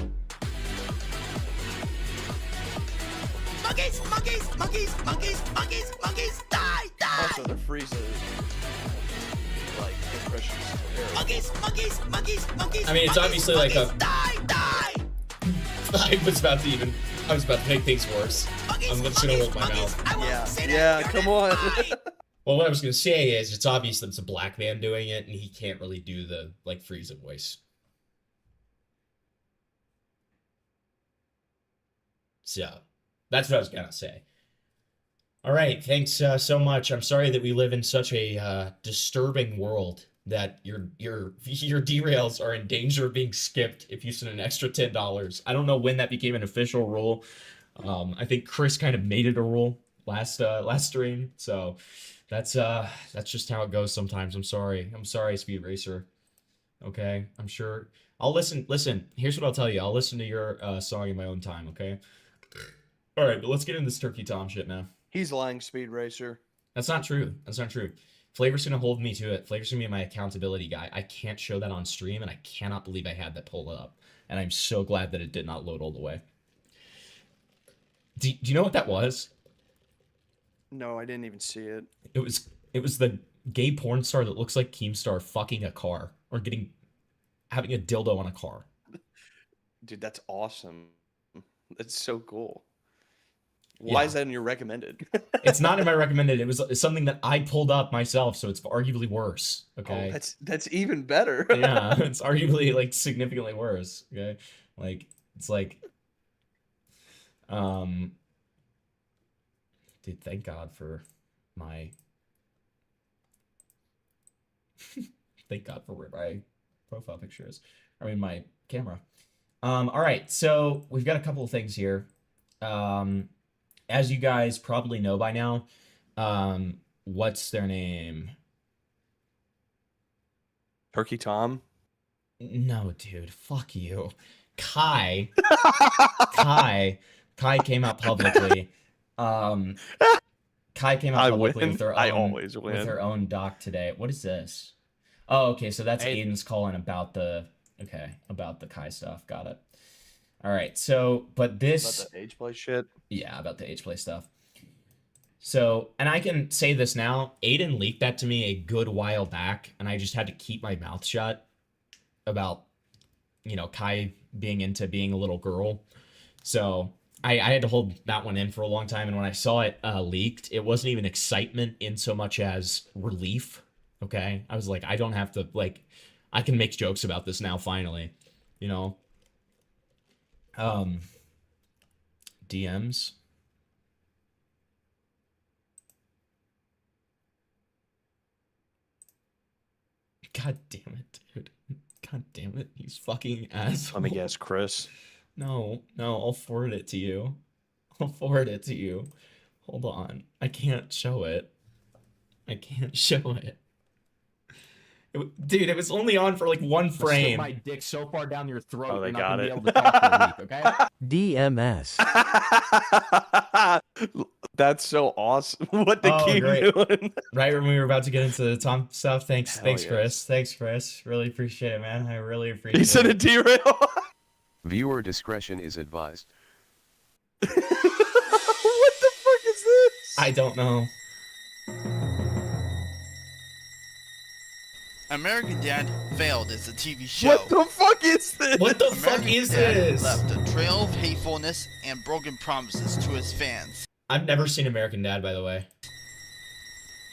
Monkeys, monkeys, monkeys, monkeys, monkeys, monkeys, die, die! Also, the Frieza like impressions. Monkeys, monkeys, monkeys, monkeys. I mean, it's obviously like a. Die, die! I was about to make things worse. I'm just gonna hold my mouth. Yeah, come on. Well, what I was gonna say is, it's obvious that it's a black man doing it, and he can't really do the like Frieza voice. So, that's what I was gonna say. All right, thanks so much. I'm sorry that we live in such a disturbing world that your derails are in danger of being skipped if you send an extra $10. I don't know when that became an official rule. I think Chris kind of made it a rule last stream, so that's just how it goes sometimes. I'm sorry, Speed Racer. Okay, I'm sure I'll listen. Here's what I'll tell you. I'll listen to your song in my own time. Okay. All right, but let's get into this Turkey Tom shit now. He's lying, Speed Racer. That's not true. Flavor's gonna hold me to it. Flavor's gonna be my accountability guy. I can't show that on stream, and I cannot believe I had that pulled up. And I'm so glad that it did not load all the way. Do you know what that was? No, I didn't even see it. It was the gay porn star that looks like Keemstar fucking a car or having a dildo on a car. Dude, that's awesome. That's so cool. Why is that in your recommended? It's not in my recommended. It's something that I pulled up myself, so it's arguably worse. Okay. Oh, that's even better. Yeah, it's arguably like significantly worse. Okay. Like it's like dude, thank God for my thank God for where my profile picture is. I mean my camera. All right, so we've got a couple of things here. As you guys probably know by now, what's their name? Turkey Tom? No, dude, fuck you. Kai, Kai came out publicly. Kai came out I publicly win. with her I own always win. with her own doc today. What is this? Oh, okay, so that's Hey. Aiden's calling about the about the Kai stuff. Got it. All right, so but this About the age play shit. yeah, about the age play stuff. So, and I can say this now, Aiden leaked that to me a good while back, and I just had to keep my mouth shut about, you know, Kai being into being a little girl. So I had to hold that one in for a long time, and when I saw it leaked, it wasn't even excitement in so much as relief. Okay, I was like, I don't have to, like, I can make jokes about this now finally, you know. DMs. God damn it, dude. God damn it, he's fucking asshole. Let me guess, Chris. No, I'll forward it to you. I'll forward it to you. Hold on. I can't show it. I can't show it. Dude, it was only on for like one frame. My dick so far down your throat, Oh, they you're not got gonna it. be able to talk for a week, okay? DMS. That's so awesome. What they keep doing. Right when we were about to get into the Tom stuff. Thanks, Hell thanks, yes. Chris. Thanks, Chris. Really appreciate it, man. I really appreciate it. He said a derail. Viewer discretion is advised. What the fuck is this? I don't know. American Dad failed as a TV show. What the fuck is this? What the fuck is this? Left a trail of hatefulness and broken promises to his fans. I've never seen American Dad, by the way.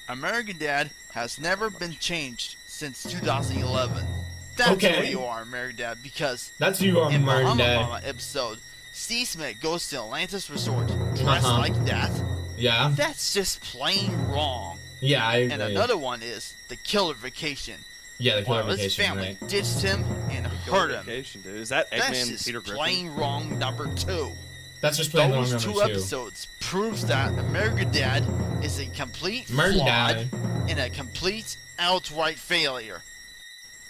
American Dad has never been changed since 2011. That's Okay. who you are, American Dad, because That's who you are, in American Bahama Dad. Mama episode, Steve Smith goes to Atlantis Resort dressed like that. Yeah. That's just plain wrong. Yeah, I agree. And another one is the Killer Vacation. Yeah, the Killer While his Vacation, family right. ditched him and hurt him. Vacation, dude. Is that That's Eggman just Peter Griffin? plain wrong number 2. That's just plain wrong Those number two 2. episodes proves that American Dad is a complete American flawed Dad. and a complete outright failure.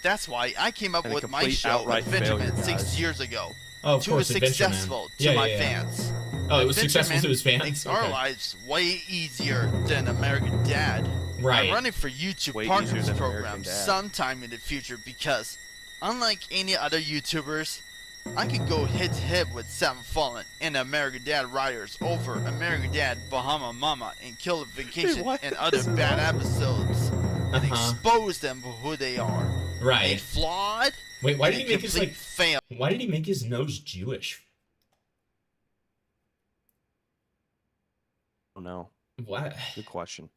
That's why I came up And a with my complete show, outright Adventureman, failure, 6 guys. years ago. Oh, of to course, was Adventureman. successful to Yeah, my yeah, yeah. fans. Oh, it was successful to Adventureman his fans? makes Okay. our lives way easier than American Dad. Right. I'm running for YouTube Way Partners easier than program American Dad. sometime in the future because, unlike any other YouTubers, I could go head to head with Seven Fallen and American Dad writers over American Dad, Bahama Mama, and Killer Vacation what and other is bad that? episodes and expose them for who they are. A Right. flawed. Wait, why and did he a make his complete like fail. Why did he make his nose Jewish? Oh no. What? Good question.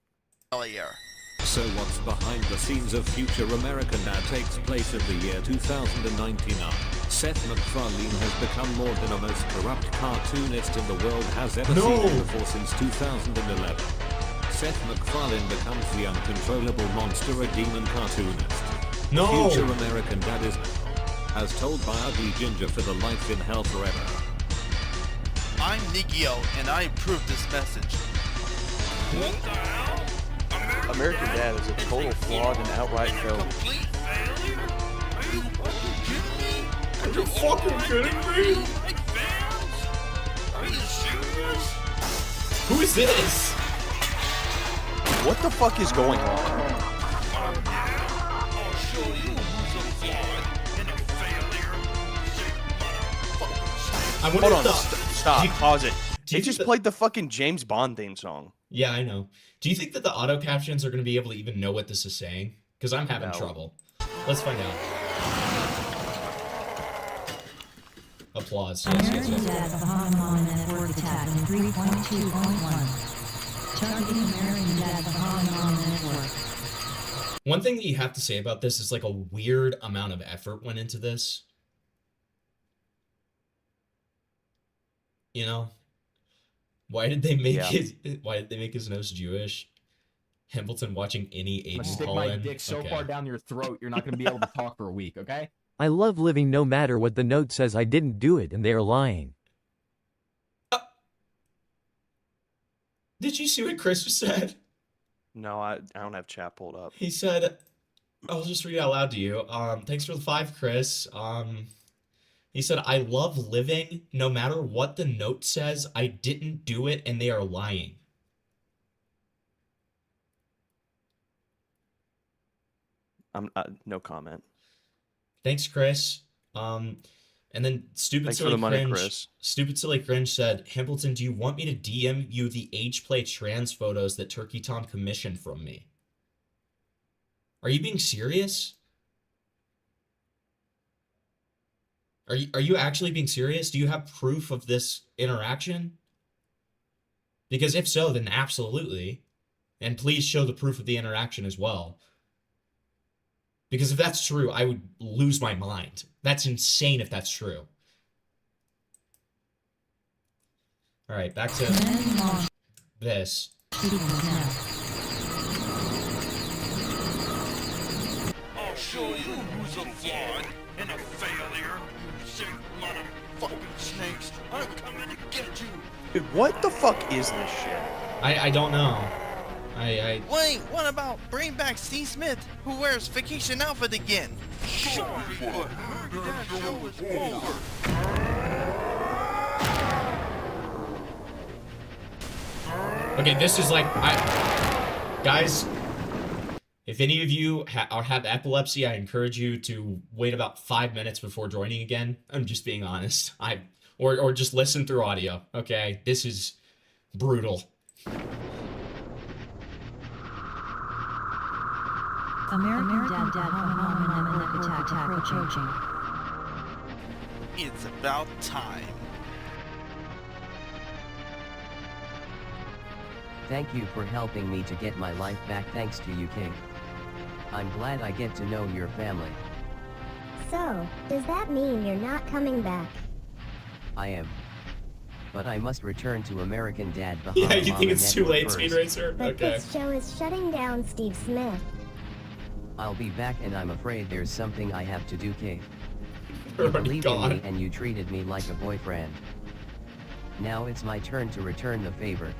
failure. So what's behind the scenes of future American Dad takes place in the year 2099. Seth MacFarlane has become more than the most corrupt cartoonist in the world has ever seen before since 2011. Seth MacFarlane becomes the uncontrollable monster, a demon cartoonist. No. Future American Dad is as told by Ugly Ginger for the Life in Hell Forever. I'm Nigio, and I approve this message. American Dad is a total flawed and outright failure. Are you fucking kidding me? Who is this? What the fuck is going on? I wonder Hold if on, the- stop, do you- pause it. do you They just think played the fucking James Bond theme song. Yeah, I know. Do you think that the auto captions are going to be able to even know what this is saying? Because I'm having No. trouble. Let's find out. Applause. Yes, yes, American yes. Dad Bahama Mama Network attack in 3.2.1. Targeting American Dad Bahama Mama Network. One thing that you have to say about this is like a weird amount of effort went into this. You know? Why did they make Yeah. why did they make his nose Jewish? Hamilton watching any I'm gonna Aiden stick call my in. dick so Okay. far down your throat, you're not gonna be able to talk for a week, okay? I love living no matter what the note says. I didn't do it and they are lying. Did you see what Chris just said? No, I don't have chat pulled up. He said, I'll just read it out loud to you. Thanks for the 5, Chris. He said, I love living no matter what the note says. I didn't do it and they are lying. No comment. Thanks, Chris. And then Stupid Thanks for Silly the money, Cringe. Chris. Stupid Silly Cringe said, Hamilton, do you want me to DM you the age play trans photos that Turkey Tom commissioned from me? Are you being serious? Are you actually being serious? Do you have proof of this interaction? Because if so, then absolutely. And please show the proof of the interaction as well. Because if that's true, I would lose my mind. That's insane if that's true. All right, back to this. I'll show you who's a fraud and a failure. You sick motherfucking snakes. I'm coming to get you. Dude, what the fuck is this shit? I don't know. Wait, what about bring back Steve Smith, who wears vacation outfit again? Sorry, but that show is over. Okay, this is like, guys, if any of you have epilepsy, I encourage you to wait about 5 minutes before joining again. I'm just being honest. Or just listen through audio. Okay, this is brutal. American Dad home attack approaching. It's about time. Thank you for helping me to get my life back. Thanks to you, King. I'm glad I get to know your family. So, does that mean you're not coming back? I am. But I must return to American Dad Bahama Yeah, you think it's too Network late, Speed first. Racer? But Okay. this show is shutting down Steve Smith. I'll be back and I'm afraid there's something I have to do, King. Oh You my believed in God. me and you treated me like a boyfriend. Now it's my turn to return the favor.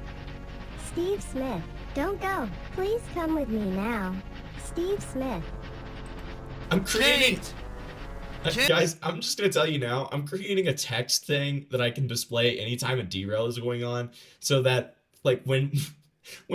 Steve Smith, don't go. Please come with me now. Steve Smith. I'm creating... Guys, I'm just gonna tell you now, I'm creating a text thing that I can display anytime a derail is going on, so that, like, when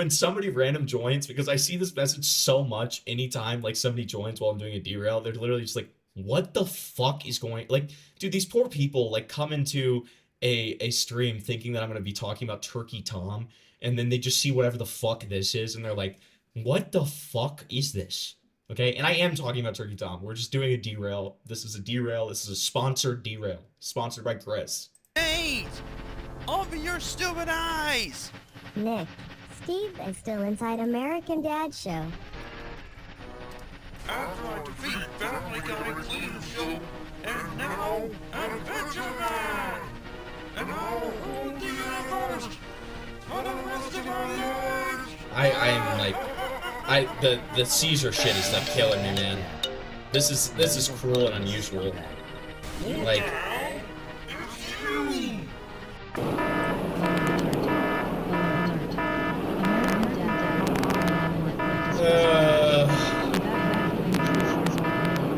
somebody random joins, because I see this message so much anytime, like, somebody joins while I'm doing a derail, they're literally just like, what the fuck is going... Like, dude, these poor people, like, come into a stream thinking that I'm gonna be talking about Turkey Tom, and then they just see whatever the fuck this is, and they're like, what the fuck is this? Okay, and I am talking about Turkey Tom. We're just doing a derail. This is a derail. This is a sponsored derail. Sponsored by Chris. Hey! Open your stupid eyes! Nick, Steve is still inside American Dad Show. After I defeat Family Guy Clean Show, and now Adventure Man! And now rule the universe for the rest of our lives! I am like... The seizure shit is like killing me, man. This is cruel and unusual. Like...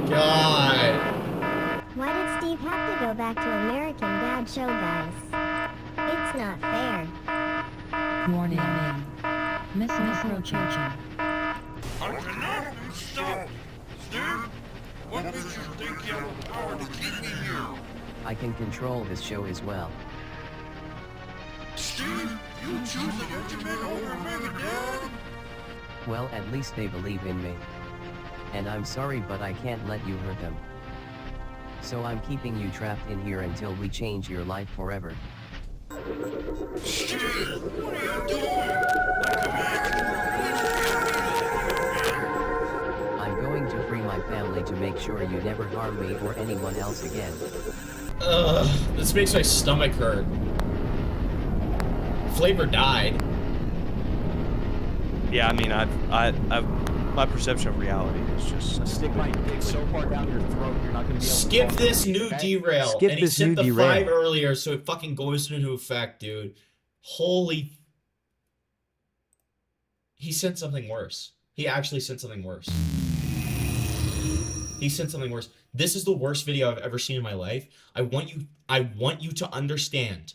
God. Why did Steve have to go back to American Dad Show, guys? It's not fair. Warning. Missile approaching. I cannot be stopped! Steve, what makes you think you have the power to keep me here? I can control this show as well. Steve, you choose the Ultimate over Mega Dad? Well, at least they believe in me. And I'm sorry, but I can't let you hurt them. So I'm keeping you trapped in here until we change your life forever. Steve, what are you doing? I'm going to free my family to make sure you never harm me or anyone else again. This makes my stomach hurt. Flavor died. Yeah, I mean, I've my perception of reality is just... Stick my dick so far down your throat, you're not gonna be able to... Skip this new derail. Skip and he this sent new the derail. 5 earlier, so it fucking goes into effect, dude. Holy... He sent something worse. He actually sent something worse. He sent something worse. This is the worst video I've ever seen in my life. I want you to understand.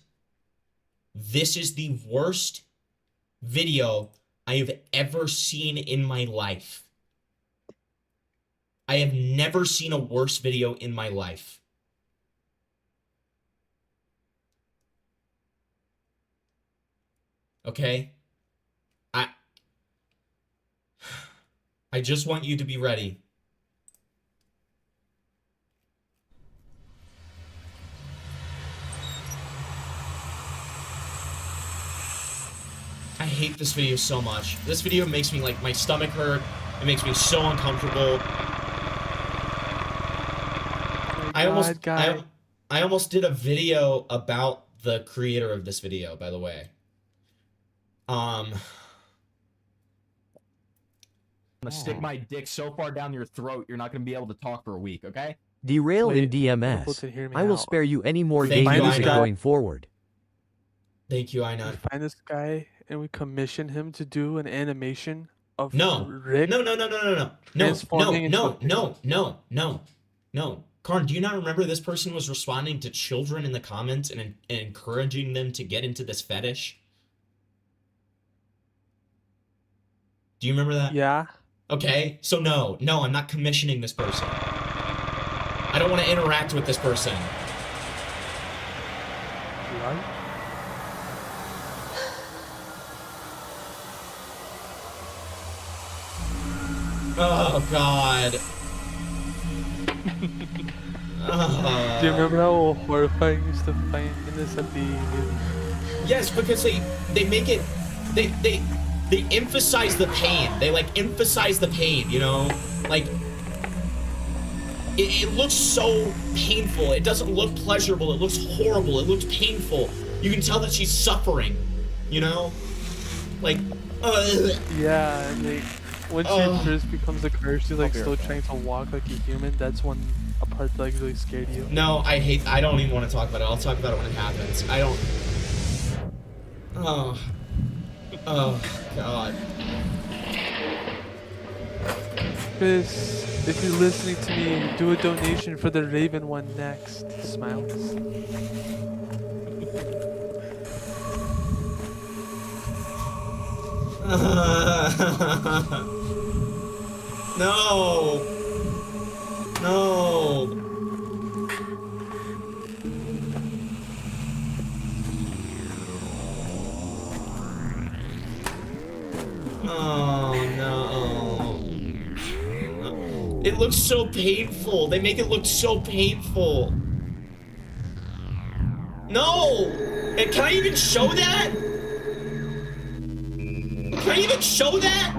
This is the worst video I have ever seen in my life. I have never seen a worse video in my life. Okay? I just want you to be ready. I hate this video so much. This video makes me, like, my stomach hurt. It makes me so uncomfortable. I almost did a video about the creator of this video, by the way. I'm gonna stick my dick so far down your throat, you're not gonna be able to talk for a week, okay? Derail in DMS. I will spare you any more gay music going forward. Thank you, Ina. We find this guy and we commission him to do an animation of No. Rick. No. Karn, do you not remember this person was responding to children in the comments and encouraging them to get into this fetish? Do you remember that? Yeah. Okay, so no, I'm not commissioning this person. I don't want to interact with this person. What? Oh, God. Do you remember how horrifying you used to find this at the... Yes, because they make it... They emphasize the pain. They, like, emphasize the pain, you know? Like, it looks so painful. It doesn't look pleasurable. It looks horrible. It looks painful. You can tell that she's suffering, you know? Like, yeah, and like, once she first becomes a curse, she's like still trying to walk like a human. That's when a part that like really scared you. No, I don't even want to talk about it. I'll talk about it when it happens. I don't... Oh, God. Chris, if you're listening to me, do a donation for the Raven one next. Smiles. No. Oh, no. It looks so painful. They make it look so painful. No! And can I even show that? Can I even show that?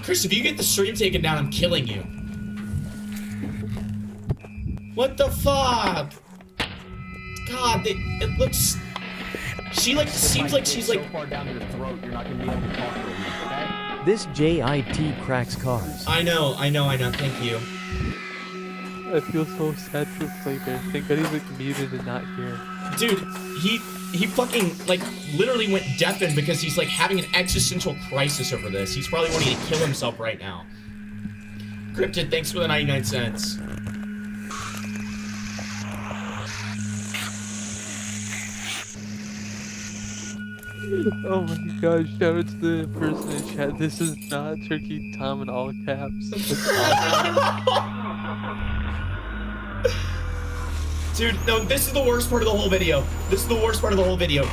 Chris, if you get the stream taken down, I'm killing you. What the fuck? God, it looks... She, like, seems like she's, like... so far down your throat, you're not gonna be able to talk for a week, okay? This JIT cracks cars. I know, thank you. I feel so sad for Flavor. Thank God he's, like, muted and not here. Dude, he fucking, like, literally went deafened because he's, like, having an existential crisis over this. He's probably wanting to kill himself right now. Cryptid, thanks for the 99 cents. Oh my gosh, shout out to the person in chat. This is not Turkey Tom in all caps. Dude, no, this is the worst part of the whole video. This is the worst part of the whole video.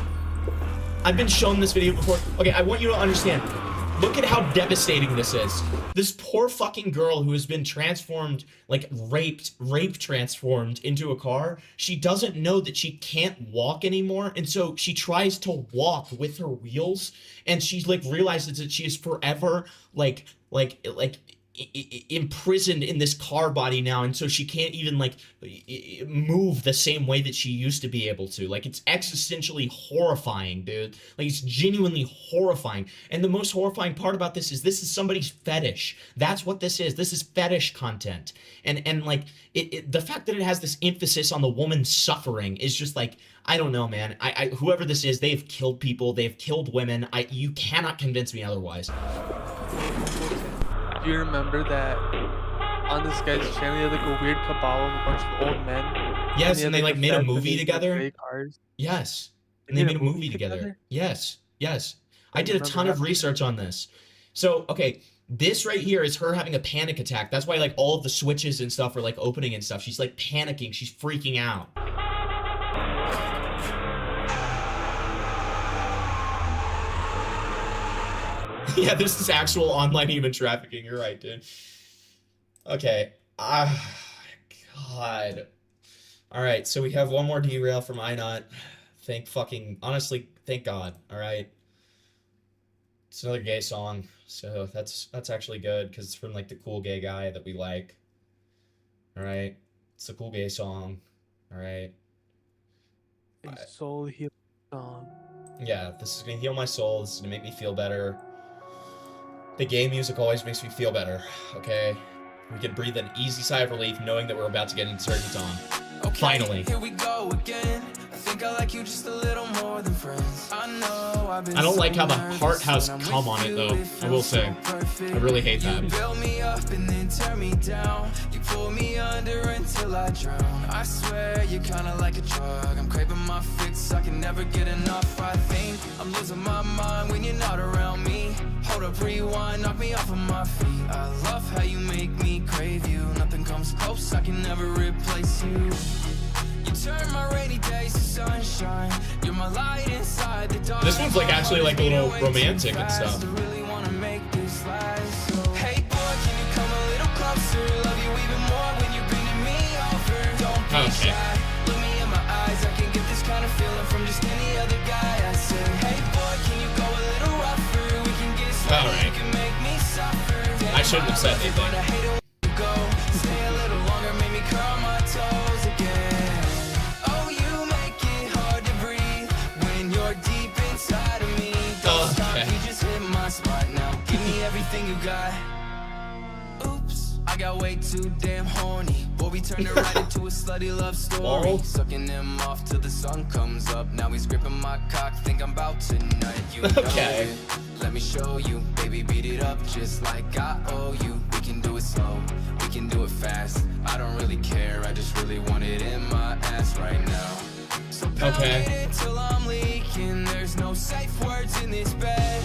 I've been shown this video before. Okay, I want you to understand. Look at how devastating this is. This poor fucking girl who has been transformed, like rape transformed into a car. She doesn't know that she can't walk anymore. And so she tries to walk with her wheels. And she's like realizes that she is forever like imprisoned in this car body now, and so she can't even like move the same way that she used to be able to. Like, it's existentially horrifying, dude. Like, it's genuinely horrifying. And the most horrifying part about this is somebody's fetish. That's what this is. This is fetish content. And like the fact that it has this emphasis on the woman suffering is just like, I don't know, man. Whoever this is, they've killed people, they've killed women. You cannot convince me otherwise. Do you remember that on this guy's channel he had like a weird cabal of a bunch of old men? Yes, and they like made a movie together. Fake cars? Yes, and they made a movie together. Yes, yes. I did a ton of research on this. So, okay, this right here is her having a panic attack. That's why like all of the switches and stuff are like opening and stuff. She's like panicking. She's freaking out. Yeah, this is actual online human trafficking. You're right, dude. Okay. God. All right, so we have one more derail from iNot. Honestly, thank God. All right. It's another gay song, so that's actually good because it's from like the cool gay guy that we like. All right, it's a cool gay song. All right. A soul healing song. Yeah, this is gonna heal my soul. This is gonna make me feel better. The gay music always makes me feel better. Okay, we can breathe an easy sigh of relief knowing that we're about to get inserted on. Okay, Finally. Here we go again. I think I like you just a little more than friends. I know I've been I don't like how the nervous heart has when I'm come with on it you, though. I will feels say. so perfect. I really hate that. You build me up and then tear me down. You pull me under until I drown. I swear you're kinda like a drug. I'm craving my fix, I can never get enough. I think I'm losing my mind when you're not around me. Hold up, rewind, knock me off of my feet. I love how you make me crave you. Nothing comes close, I can never replace you. You turn my rainy days to sunshine. You're my light inside the dark. This one's like actually like a little romantic and stuff. I really wanna make this last. So, hey boy, can you come a little closer? Love you even more when you're bending me over. Don't be shy. Look me in my eyes. I can get this kind of feeling from just any other guy. I said, hey boy, can you go a little rougher? We can get sweaty. You can make me suffer. I shouldn't have said anything. But I hate it when you go. Stay a little longer, make me curl my toes again. Oh, you make it hard to breathe when you're deep inside of me. Don't stop, you just hit my spot now. Give me everything you got. Oops, I got way too damn horny. Boy, we turned it right into a slutty love story. Sucking him off till the sun comes up. Now he's gripping my cock, think I'm about to nut. You know it. Let me show you, baby, beat it up just like I owe you. We can do it slow, we can do it fast. I don't really care, I just really want it in my ass right now. So pound it until I'm leaking. There's no safe words in this bed.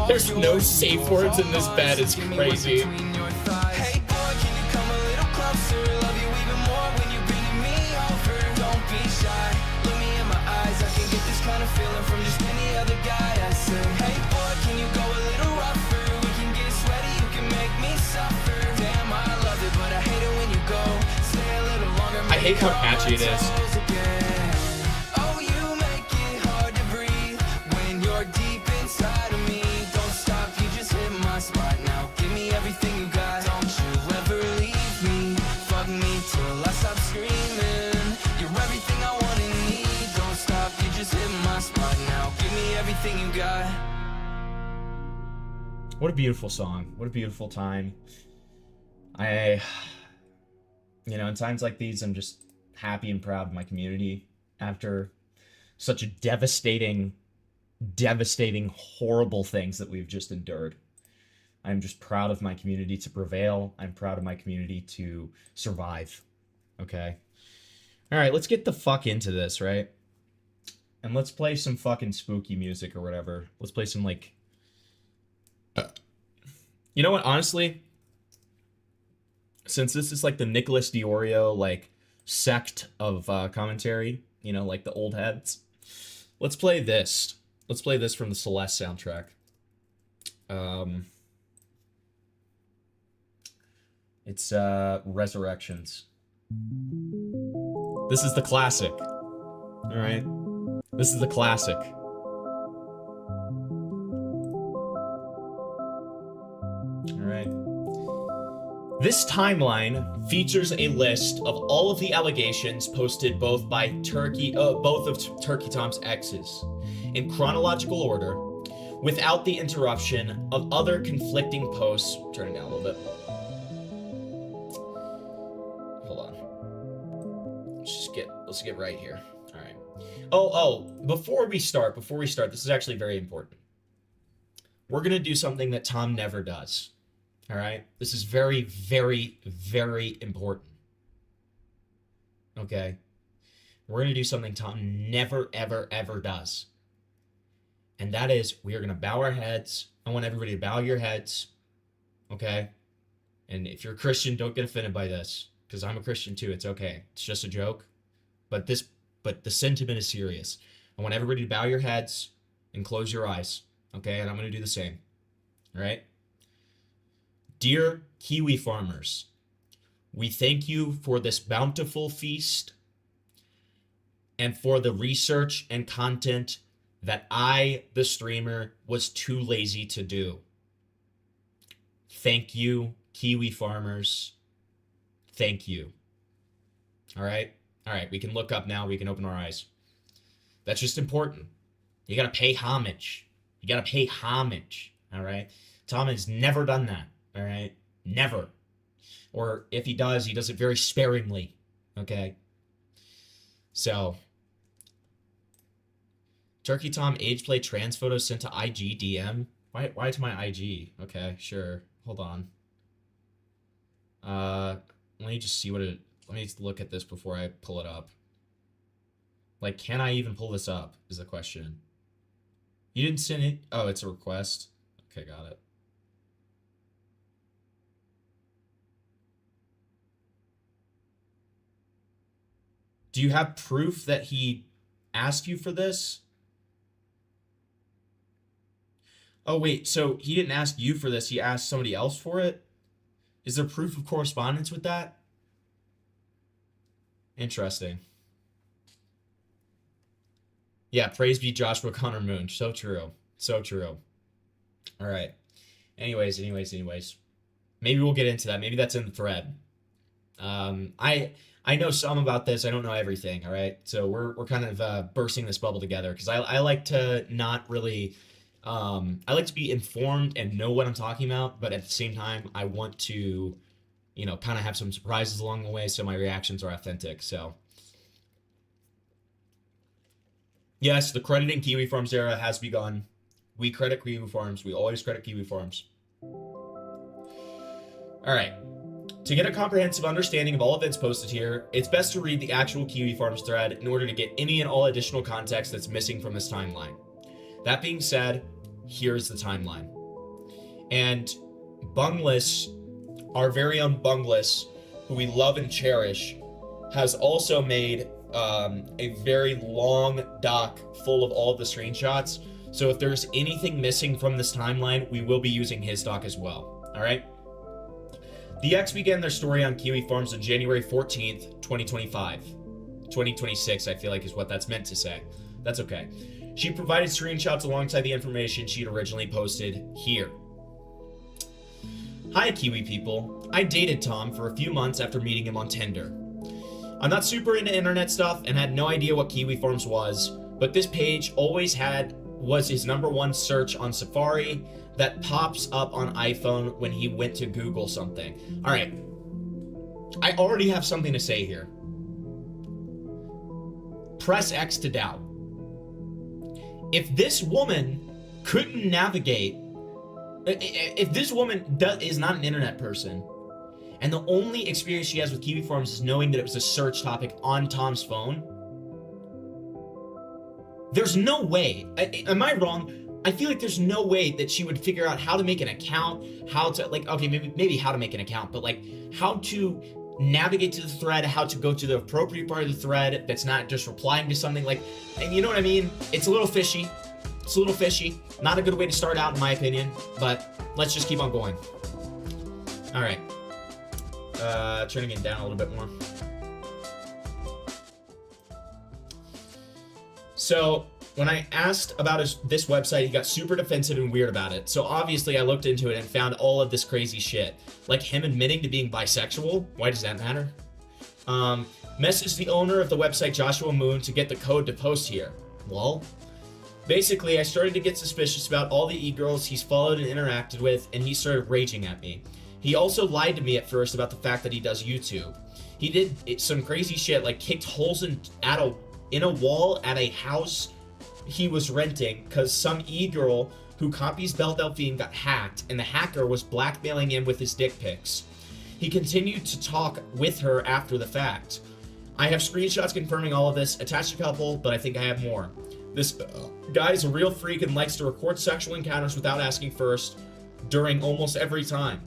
There's no safe words in this bed. It's crazy. Hey boy, can you come a little closer? Love you even more when you're bending me over. Don't be shy, look me in my eyes. I can get this kind of feeling from just any other guy. I said, hey boy, can you go a little rougher? We can get sweaty, you can make me suffer. Damn, I love it, but I hate it when you go. Stay a little longer. I hate how catchy it is. Oh, you make it hard to breathe when you're deep inside of me. Don't stop, you just hit my spot now. Give me everything you got. Don't you ever leave me. Fuck me till I stop screaming. You're everything I want and need. Don't stop, you just hit my spot now. Give me everything you got. What a beautiful song. What a beautiful time. You know, in times like these, I'm just happy and proud of my community after such a devastating, horrible things that we've just endured. I'm just proud of my community to prevail. I'm proud of my community to survive. Okay? All right, let's get the fuck into this, right? And let's play some fucking spooky music or whatever. Let's play some, like... You know what, honestly... Since this is like the Nicholas Diorio like sect of commentary, you know, like the old heads, let's play this. Let's play this from the Celeste soundtrack. It's Resurrections. This is the classic. All right, this is the classic. All right. This timeline features a list of all of the allegations posted both by both of Turkey Tom's exes in chronological order, without the interruption of other conflicting posts. Turn it down a little bit. Hold on. Let's get right here. All right. Oh, before we start, this is actually very important. We're gonna do something that Tom never does. All right? This is very, very, very important. Okay? We're going to do something Tom never, ever, ever does. And that is, we are going to bow our heads. I want everybody to bow your heads. Okay? And if you're a Christian, don't get offended by this. Because I'm a Christian too. It's okay. It's just a joke. But the sentiment is serious. I want everybody to bow your heads and close your eyes. Okay? And I'm going to do the same. All right? Dear Kiwi farmers, we thank you for this bountiful feast and for the research and content that I, the streamer, was too lazy to do. Thank you, Kiwi farmers. Thank you. All right? All right, we can look up now. We can open our eyes. That's just important. You got to pay homage. You got to pay homage. All right? Tom has never done that. All right? Never. Or if he does it very sparingly. Okay? So, Turkey Tom age play trans photos sent to IG DM. Why to my IG? Okay, sure. Hold on. Let me just see what it. Let me just look at this before I pull it up. Like, can I even pull this up? Is the question. You didn't send it. Oh, it's a request. Okay, got it. Do you have proof that he asked you for this? Oh, wait, so he didn't ask you for this, he asked somebody else for it? Is there proof of correspondence with that? Interesting. Yeah, praise be Joshua Connor Moon. So true. So true. All right. Anyways. Maybe we'll get into that. Maybe that's in the thread. I know some about this. I don't know everything, all right? So we're kind of bursting this bubble together because I like to not really... I like to be informed and know what I'm talking about, but at the same time, I want to, you know, kind of have some surprises along the way so my reactions are authentic, so... Yes, the crediting Kiwi Farms era has begun. We credit Kiwi Farms. We always credit Kiwi Farms. All right. To get a comprehensive understanding of all events posted here, it's best to read the actual Kiwi Farms thread in order to get any and all additional context that's missing from this timeline. That being said, here's the timeline. And Bungless, our very own Bungless, who we love and cherish, has also made a very long doc full of all of the screenshots. So if there's anything missing from this timeline, we will be using his doc as well. All right? The X began their story on Kiwi Farms on January 14th, 2025. 2026, I feel like is what that's meant to say. That's okay. She provided screenshots alongside the information she'd originally posted here. Hi, Kiwi people. I dated Tom for a few months after meeting him on Tinder. I'm not super into internet stuff and had no idea what Kiwi Farms was, but this page always was his #1 search on Safari that pops up on iPhone when he went to Google something. All right. I already have something to say here. Press X to doubt. If this woman couldn't navigate, if this woman is not an internet person, and the only experience she has with Kiwi Farms is knowing that it was a search topic on Tom's phone, there's no way, am I wrong? I feel like there's no way that she would figure out how to make an account, how to, like, okay, maybe how to make an account, but like how to navigate to the thread, how to go to the appropriate part of the thread that's not just replying to something, like, and you know what I mean? It's a little fishy. It's a little fishy. Not a good way to start out, in my opinion, but let's just keep on going. All right. Turning it down a little bit more. So, when I asked about this website, he got super defensive and weird about it. So obviously I looked into it and found all of this crazy shit. Like him admitting to being bisexual. Why does that matter? Messaged the owner of the website, Joshua Moon, to get the code to post here. Lol. Basically, I started to get suspicious about all the e-girls he's followed and interacted with, and he started raging at me. He also lied to me at first about the fact that he does YouTube. He did some crazy shit, like kicked holes in a wall at a house he was renting because some e-girl who copies Belle Delphine got hacked, and the hacker was blackmailing him with his dick pics. He continued to talk with her after the fact. I have screenshots confirming all of this, attached a couple, but I think I have more. This guy's a real freak and likes to record sexual encounters without asking first during almost every time.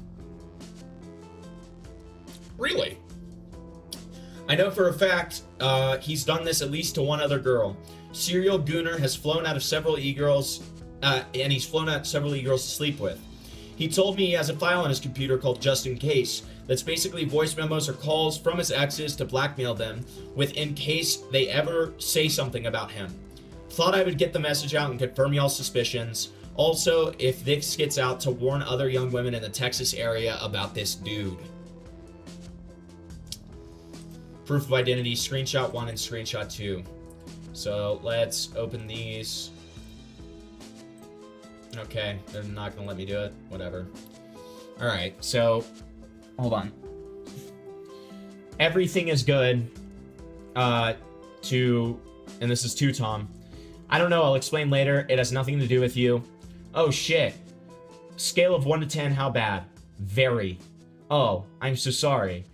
Really? I know for a fact he's done this at least to one other girl. Serial Gooner has flown out of several e-girls, and he's flown out several e-girls to sleep with. He told me he has a file on his computer called Just In Case that's basically voice memos or calls from his exes to blackmail them with in case they ever say something about him. Thought I would get the message out and confirm y'all's suspicions. Also, if this gets out, to warn other young women in the Texas area about this dude. Proof of identity, screenshot 1 and screenshot 2. So let's open these. Okay, they're not gonna let me do it. Whatever. Alright, so hold on. Everything is good. And this is to Tom. I don't know, I'll explain later. It has nothing to do with you. Oh shit. Scale of 1 to 10, how bad? Very. Oh, I'm so sorry.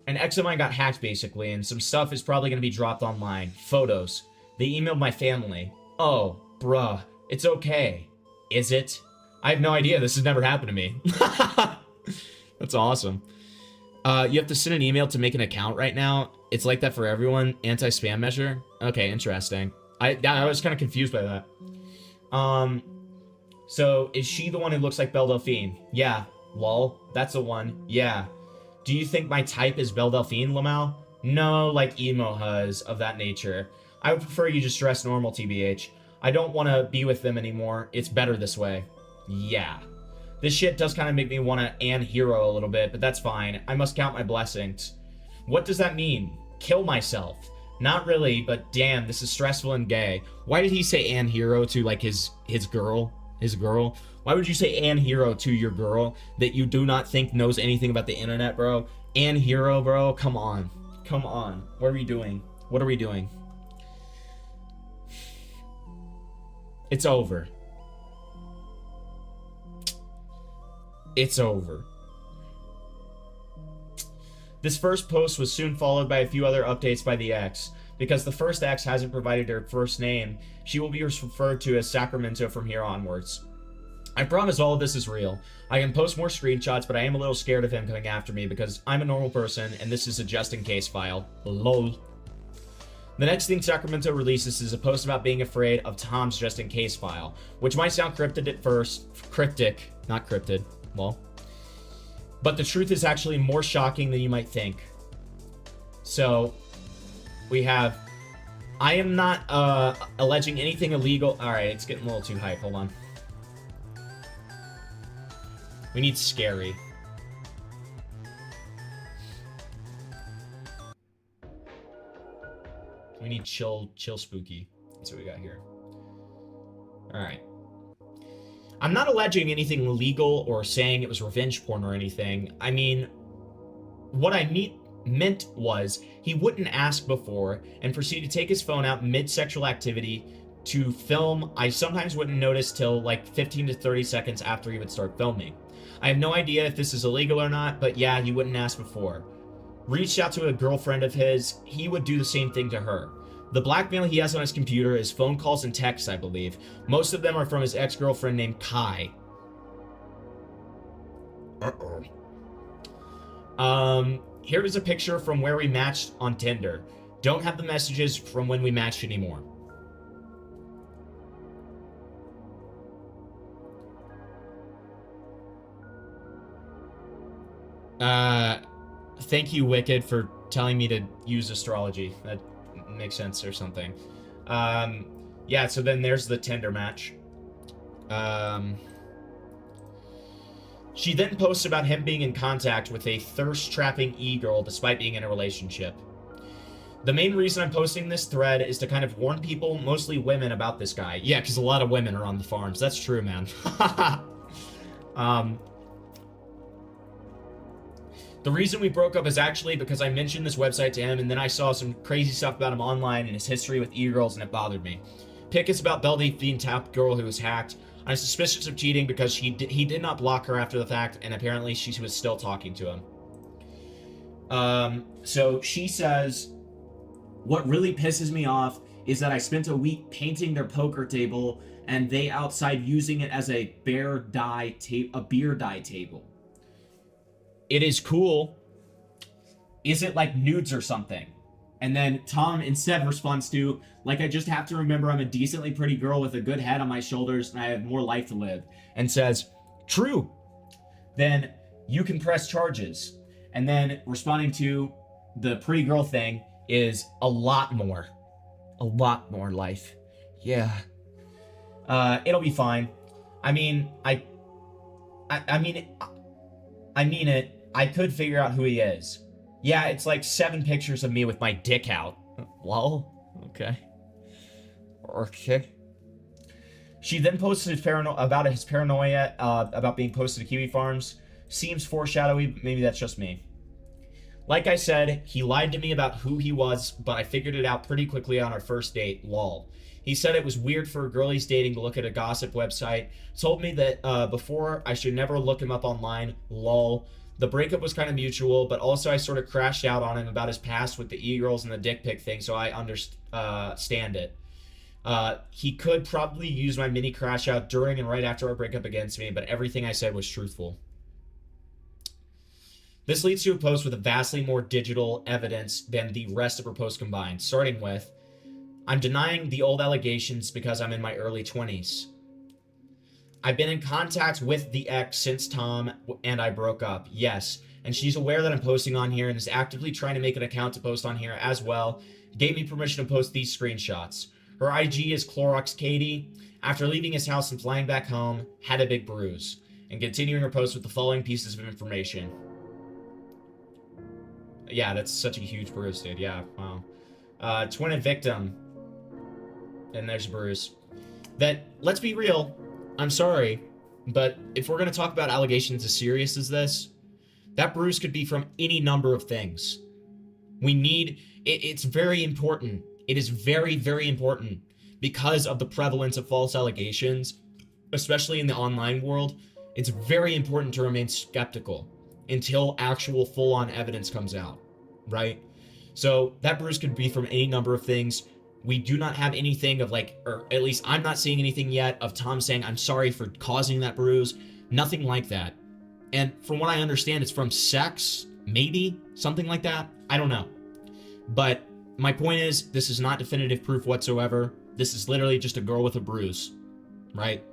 An ex of mine got hacked basically, and some stuff is probably gonna be dropped online. Photos. They emailed my family. Oh, bruh. It's okay. Is it? I have no idea. This has never happened to me. That's awesome. You have to send an email to make an account right now. It's like that for everyone. Anti-spam measure. Okay, interesting. I was kind of confused by that. So is she the one who looks like Belle Delphine? Yeah. Lol. That's the one. Yeah. Do you think my type is Belle Delphine, Lamau? No, like emo huzz of that nature. I would prefer you just dress normal, TBH. I don't want to be with them anymore. It's better this way. Yeah. This shit does kind of make me want to Ann Hero a little bit, but that's fine. I must count my blessings. What does that mean? Kill myself. Not really, but damn, this is stressful and gay. Why did he say Ann Hero to, like, his girl? His girl? Why would you say Ann Hero to your girl that you do not think knows anything about the internet, bro? Ann Hero, bro? Come on. Come on. What are we doing? What are we doing? It's over. It's over. This first post was soon followed by a few other updates by the ex. Because the first ex hasn't provided her first name, she will be referred to as Sacramento from here onwards. I promise all of this is real. I can post more screenshots, but I am a little scared of him coming after me because I'm a normal person and this is a just-in-case file. LOL. The next thing Sacramento releases is a post about being afraid of Tom's just-in-case file, which might sound cryptic at first. Cryptic, not cryptid. Well, but the truth is actually more shocking than you might think. So, we have... I am not alleging anything illegal. Alright, it's getting a little too hype. Hold on. We need scary. We need chill spooky. That's what we got here. Alright. I'm not alleging anything illegal or saying it was revenge porn or anything. I mean, what I meant was he wouldn't ask before and proceed to take his phone out mid-sexual activity to film. I sometimes wouldn't notice till like 15 to 30 seconds after he would start filming. I have no idea if this is illegal or not, but yeah, he wouldn't ask before. Reached out to a girlfriend of his, he would do the same thing to her. The blackmail he has on his computer is phone calls and texts, I believe. Most of them are from his ex-girlfriend named Kai. Here is a picture from where we matched on Tinder. Don't have the messages from when we matched anymore. Thank you, Wicked, for telling me to use astrology. That makes sense or something. Yeah, so then there's the Tinder match. She then posts about him being in contact with a thirst-trapping e-girl despite being in a relationship. The main reason I'm posting this thread is to kind of warn people, mostly women, about this guy. Yeah, because a lot of women are on the farms. That's true, man. The reason we broke up is actually because I mentioned this website to him, and then I saw some crazy stuff about him online and his history with e-girls, and it bothered me. Pick is about Belle Delphine Tap girl who was hacked. I'm suspicious of cheating because he did not block her after the fact, and apparently she was still talking to him. So she says, what really pisses me off is that I spent a week painting their poker table, and they outside using it as a beer dye table. It is cool. Is it like nudes or something? And then Tom instead responds to, like, I just have to remember I'm a decently pretty girl with a good head on my shoulders and I have more life to live. And says, true. Then you can press charges. And then responding to the pretty girl thing is a lot more life. Yeah. It'll be fine. I mean it. I could figure out who he is. Yeah, it's like 7 pictures of me with my dick out. Lol. Okay. She then posted about his paranoia about being posted to Kiwi Farms. Seems foreshadowy, but maybe that's just me. Like I said, he lied to me about who he was, but I figured it out pretty quickly on our first date, lol. He said it was weird for a girl he's dating to look at a gossip website. Told me that before I should never look him up online, lol. The breakup was kind of mutual, but also I sort of crashed out on him about his past with the e-girls and the dick pic thing, so I understand it. He could probably use my mini crash out during and right after our breakup against me, but everything I said was truthful. This leads to a post with a vastly more digital evidence than the rest of her posts combined, starting with, I'm denying the old allegations because I'm in my early 20s. I've been in contact with the ex since Tom and I broke up, yes, and she's aware that I'm posting on here and is actively trying to make an account to post on here as well. Gave me permission to post these screenshots. Her IG is Clorox Katie. After leaving his house and flying back home, had a big bruise. And continuing her post with the following pieces of information. Yeah, that's such a huge bruise, dude. Yeah, wow. Twin victim. And there's a bruise. That, let's be real, I'm sorry, but if we're going to talk about allegations as serious as this, that bruise could be from any number of things. It's very important. It is very, very important because of the prevalence of false allegations, especially in the online world. It's very important to remain skeptical until actual full-on evidence comes out, right? So that bruise could be from any number of things. We do not have anything of like, or at least I'm not seeing anything yet of Tom saying, I'm sorry for causing that bruise. Nothing like that. And from what I understand, it's from sex, maybe, something like that. I don't know. But my point is, this is not definitive proof whatsoever. This is literally just a girl with a bruise, right?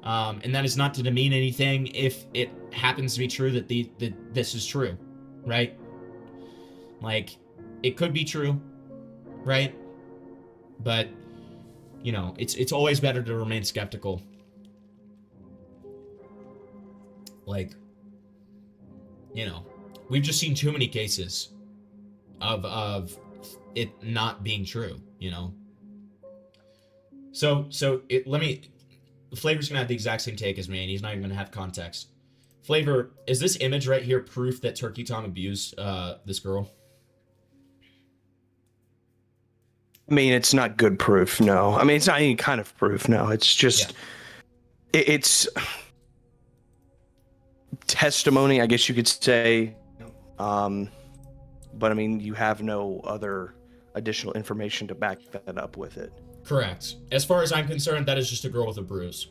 And that is not to demean anything if it happens to be true that this is true, right? Like, it could be true, right? But, you know, it's always better to remain skeptical. Like, you know, we've just seen too many cases of it not being true, you know? So Flavor's gonna have the exact same take as me, and he's not even gonna have context. Flavor, is this image right here proof that Turkey Tom abused this girl? I mean, it's not good proof, no. I mean, it's not any kind of proof, no. It's just, it's testimony, I guess you could say. But I mean, you have no other additional information to back that up with it. Correct. As far as I'm concerned, that is just a girl with a bruise.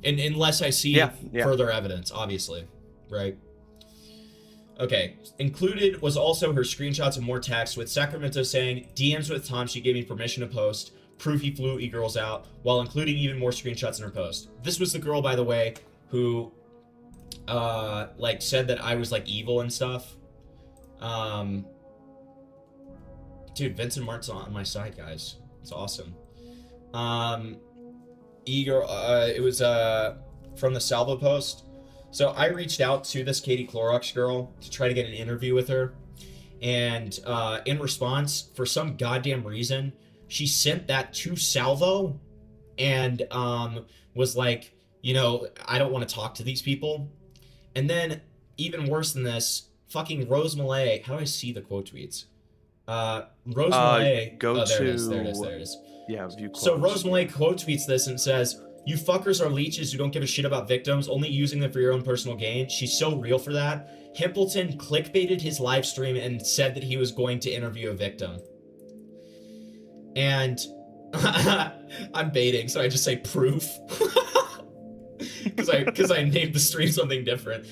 And unless I see further evidence, obviously, right? Okay, included was also her screenshots and more text with Sacramento saying, DMs with Tom, she gave me permission to post, proof he flew e-girls out, while including even more screenshots in her post. This was the girl, by the way, who, like, said that I was, like, evil and stuff. Dude, Vincent Mart's on my side, guys. It's awesome. Igor, it was from the Salvo post. So I reached out to this Katie Clorox girl to try to get an interview with her. And in response, for some goddamn reason, she sent that to Salvo and was like, you know, I don't want to talk to these people. And then, even worse than this, fucking Rose Malay. How do I see the quote tweets? Rose Malay. Go there to. it is. There it is. There it is. Yeah, view quotes. So Rose Malay quote tweets this and says, "You fuckers are leeches who don't give a shit about victims, only using them for your own personal gain. She's so real for that." Himpleton clickbaited his live stream and said that he was going to interview a victim. And I'm baiting, so I just say proof. Because I named the stream something different.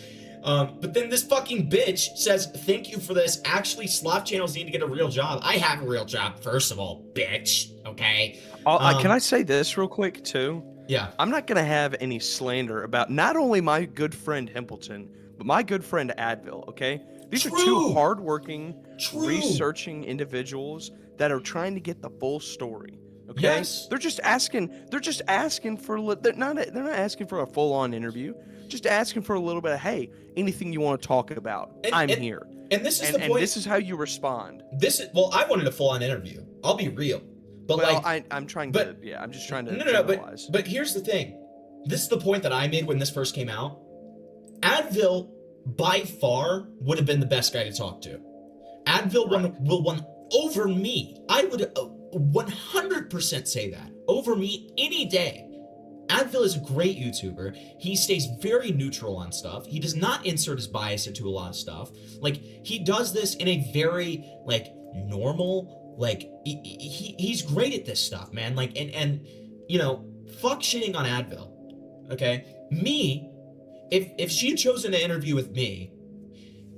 But then this fucking bitch says, "Thank you for this. Actually, sloth channels need to get a real job." I have a real job, first of all, bitch. Okay? Can I say this real quick, too? Yeah. I'm not going to have any slander about not only my good friend Himpleton, but my good friend Advil, okay? These are two hardworking, researching individuals that are trying to get the full story. Okay? Yes. They're just asking for they're not asking for a full-on interview. Just asking for a little bit of, hey, anything you want to talk about, I'm here. And this is the point. And this is how you respond. I wanted a full-on interview. I'll be real. But I'm trying to, I'm just trying to generalize. But here's the thing. This is the point that I made when this first came out. Advil, by far, would have been the best guy to talk to. Advil will won over me. I would 100% say that. Over me any day. Advil is a great YouTuber. He stays very neutral on stuff. He does not insert his bias into a lot of stuff. Like, he does this in a very, like, normal, like, he's great at this stuff, man. Like, and you know, fuck shitting on Advil. Okay? Me, if she had chosen to interview with me,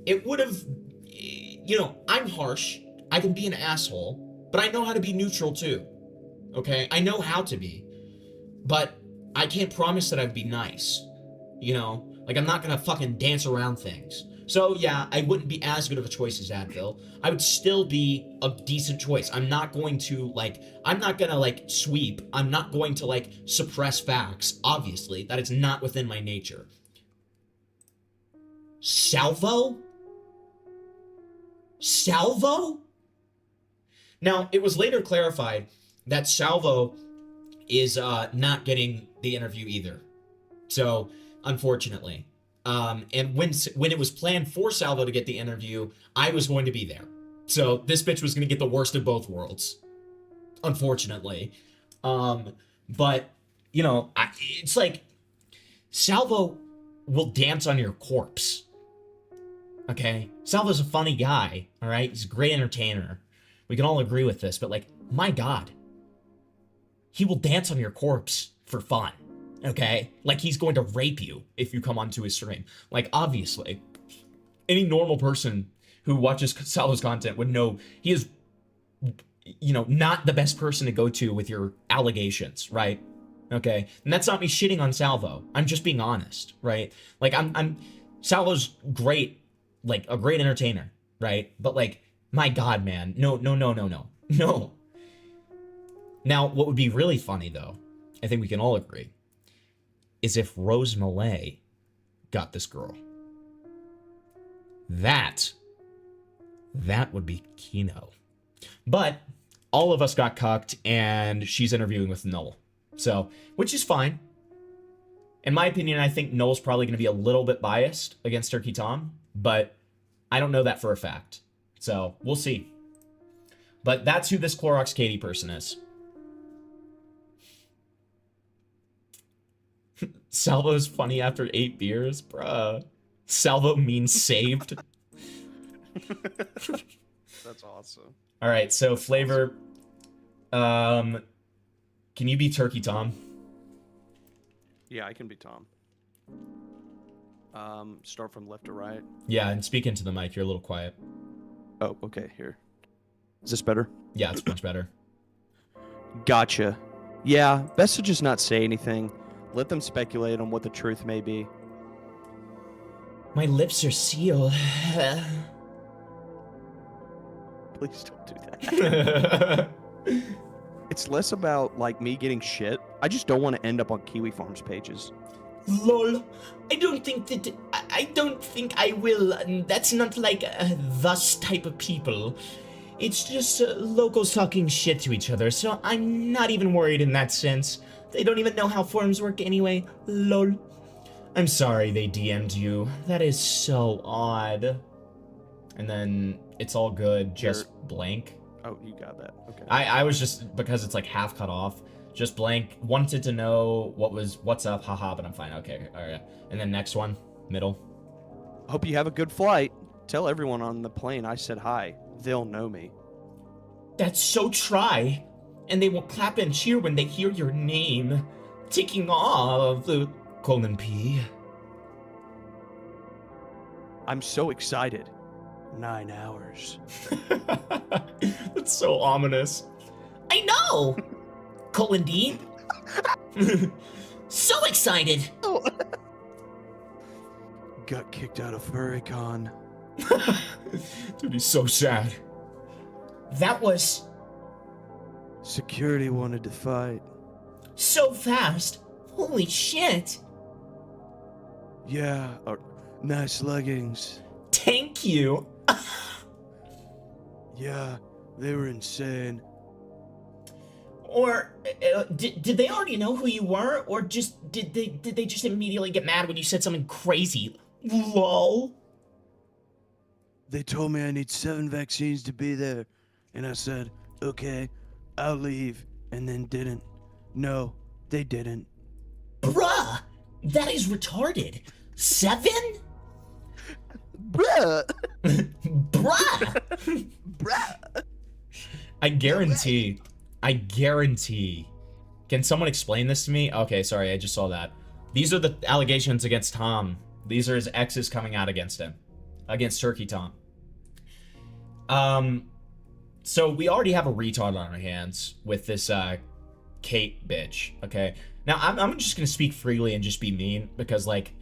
it would have, you know, I'm harsh. I can be an asshole, but I know how to be neutral too. Okay? I know how to be. But I can't promise that I'd be nice. You know? Like, I'm not gonna fucking dance around things. So, yeah, I wouldn't be as good of a choice as Advil. I would still be a decent choice. I'm not going to, I'm not gonna, sweep. I'm not going to, suppress facts. Obviously, that is not within my nature. Salvo? Salvo? Now, it was later clarified that Salvo is not getting the interview either. So, unfortunately. And when it was planned for Salvo to get the interview, I was going to be there. So this bitch was going to get the worst of both worlds. Unfortunately. But, you know, it's like, Salvo will dance on your corpse. Okay? Salvo's a funny guy, alright? He's a great entertainer. We can all agree with this, but my God. He will dance on your corpse for fun. Okay? Like, he's going to rape you if you come onto his stream. Obviously. Any normal person who watches Salvo's content would know he is, you know, not the best person to go to with your allegations, right? Okay? And that's not me shitting on Salvo. I'm just being honest, right? Salvo's great, a great entertainer, right? But, my God, man. No. No. Now, what would be really funny, though, I think we can all agree, is if Rose Malay got this girl. That would be Kino. But all of us got cucked, and she's interviewing with Noel. So, which is fine. In my opinion, I think Noel's probably going to be a little bit biased against Turkey Tom, but I don't know that for a fact. So, we'll see. But that's who this Clorox Katie person is. Salvo's funny after 8 beers? Bruh. Salvo means saved. That's awesome. Alright, so Flavor. Can you be Turkey Tom? Yeah, I can be Tom. Start from left to right. Yeah, and speak into the mic. You're a little quiet. Oh, okay, here. Is this better? Yeah, it's much better. Gotcha. Yeah, best to just not say anything. Let them speculate on what the truth may be. My lips are sealed. Please don't do that. It's less about like me getting shit. I just don't want to end up on Kiwi Farms pages. Lol. I don't think I will. That's not like thus type of people. It's just locals talking shit to each other, so I'm not even worried in that sense. They don't even know how forums work anyway. Lol. I'm sorry they DM'd you. That is so odd. And then it's all good, just blank. Oh, you got that. Okay. I was just, because it's like half cut off, just blank. Wanted to know what's up, haha, but I'm fine. Okay, alright. And then next one, middle. Hope you have a good flight. Tell everyone on the plane I said hi. They'll know me. That's so try. And they will clap and cheer when they hear your name. Taking off the colon P. I'm so excited. 9 hours. That's so ominous. I know! Colon D. So excited! Got kicked out of FurryCon. Dude, he's so sad. That was... Security wanted to fight. So fast. Holy shit. Yeah, nice leggings. Thank you. Yeah, they were insane. Or did they already know who you were, or just did they just immediately get mad when you said something crazy? Lol. They told me I need 7 vaccines to be there, and I said, okay, I'll leave, and then didn't. No, they didn't. Bruh, that is retarded. 7? Bruh. Bruh. Bruh. I guarantee. Can someone explain this to me? Okay, sorry, I just saw that. These are the allegations against Tom. These are his exes coming out against him. Against Turkey Tom. So we already have a retard on our hands with this, Kate bitch, okay? Now, I'm just gonna speak freely and just be mean, because, like,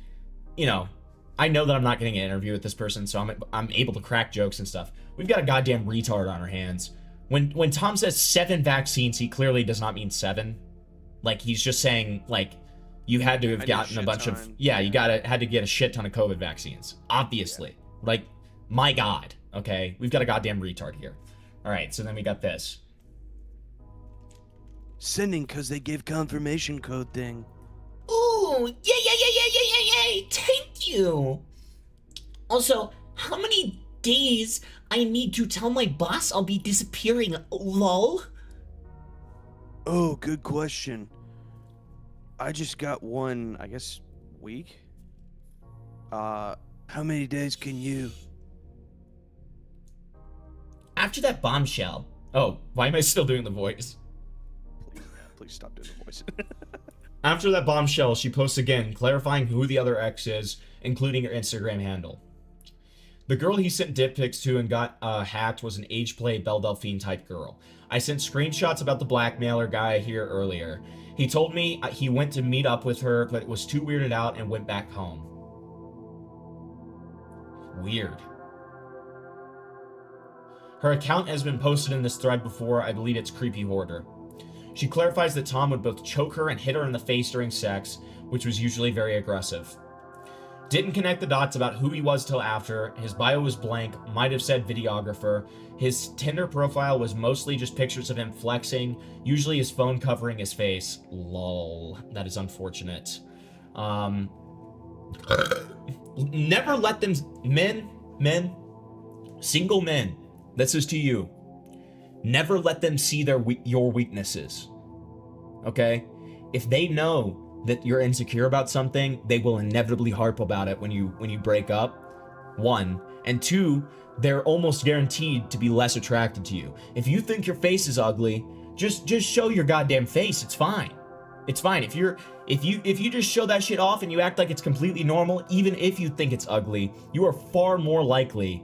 you know, I know that I'm not getting an interview with this person, so I'm able to crack jokes and stuff. We've got a goddamn retard on our hands. When Tom says 7 vaccines, he clearly does not mean 7. Like, he's just saying, like, you had to have gotten a bunch of... Yeah, you had to get a shit ton of COVID vaccines. Obviously. Yeah. Like, my God, okay? We've got a goddamn retard here. Alright, so then we got this. Sending because they gave confirmation code thing. Ooh, yay, thank you. Also, how many days I need to tell my boss I'll be disappearing, lol? Oh, good question. I just got one, I guess, week? How many days can you? After that bombshell. Oh, why am I still doing the voice? Please stop doing the voice. After that bombshell, she posts again, clarifying who the other ex is, including her Instagram handle. The girl he sent dick pics to and got hacked was an age play Belle Delphine type girl. I sent screenshots about the blackmailer guy here earlier. He told me he went to meet up with her, but was too weirded out and went back home. Weird. Her account has been posted in this thread before. I believe it's Creepy Hoarder. She clarifies that Tom would both choke her and hit her in the face during sex, which was usually very aggressive. Didn't connect the dots about who he was till after. His bio was blank, might have said videographer. His Tinder profile was mostly just pictures of him flexing, usually his phone covering his face. Lol. That is unfortunate. Never let them... Men, single men, this is to you. Never let them see your weaknesses. Okay? If they know that you're insecure about something, they will inevitably harp about it when you break up. 1. And 2, they're almost guaranteed to be less attracted to you. If you think your face is ugly, just show your goddamn face. It's fine. It's fine. If you just show that shit off and you act like it's completely normal, even if you think it's ugly, you are far more likely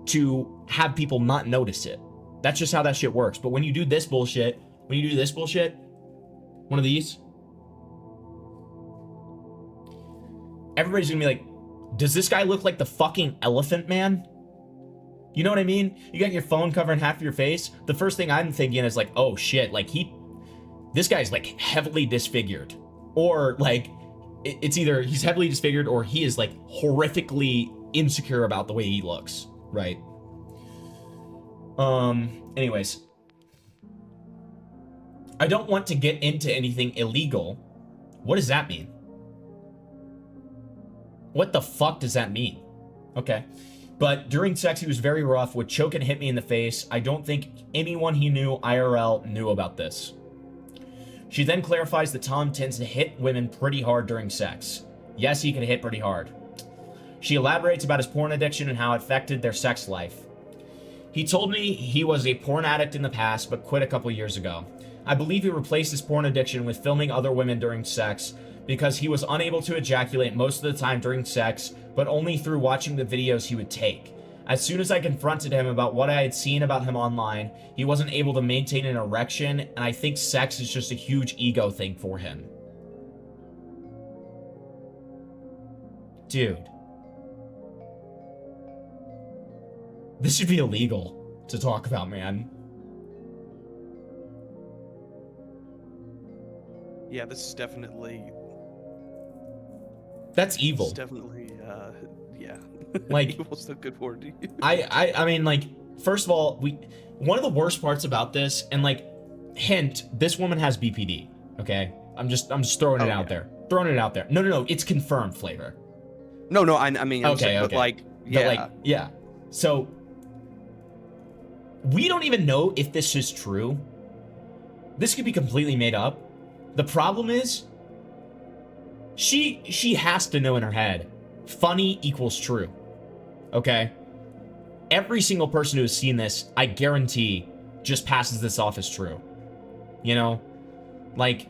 to have people not notice it. That's just how that shit works. But when you do this bullshit, one of these, everybody's gonna be like, does this guy look like the fucking Elephant Man? You know what I mean? You got your phone covering half of your face. The first thing I'm thinking is like, oh shit, like this guy's like heavily disfigured. Or like, it's either he's heavily disfigured or he is like horrifically insecure about the way he looks, right? Anyways. I don't want to get into anything illegal. What does that mean? What the fuck does that mean? Okay. But during sex, he was very rough, would choke and hit me in the face. I don't think anyone he knew IRL knew about this. She then clarifies that Tom tends to hit women pretty hard during sex. Yes, he can hit pretty hard. She elaborates about his porn addiction and how it affected their sex life. He told me he was a porn addict in the past, but quit a couple years ago. I believe he replaced his porn addiction with filming other women during sex because he was unable to ejaculate most of the time during sex, but only through watching the videos he would take. As soon as I confronted him about what I had seen about him online, he wasn't able to maintain an erection, and I think sex is just a huge ego thing for him. Dude. This should be illegal to talk about, man. Yeah, this is definitely... That's evil. It's definitely, yeah. Like, evil's the good word. I mean, like, first of all, one of the worst parts about this, and like, hint, this woman has BPD, okay? I'm just throwing it out there. Throwing it out there. No, it's confirmed, Flavor. No, I mean, okay. But like, yeah. But like, yeah. So, we don't even know if this is true. This could be completely made up. The problem is, she has to know in her head, funny equals true. Okay? Every single person who has seen this, I guarantee, just passes this off as true. You know? Like,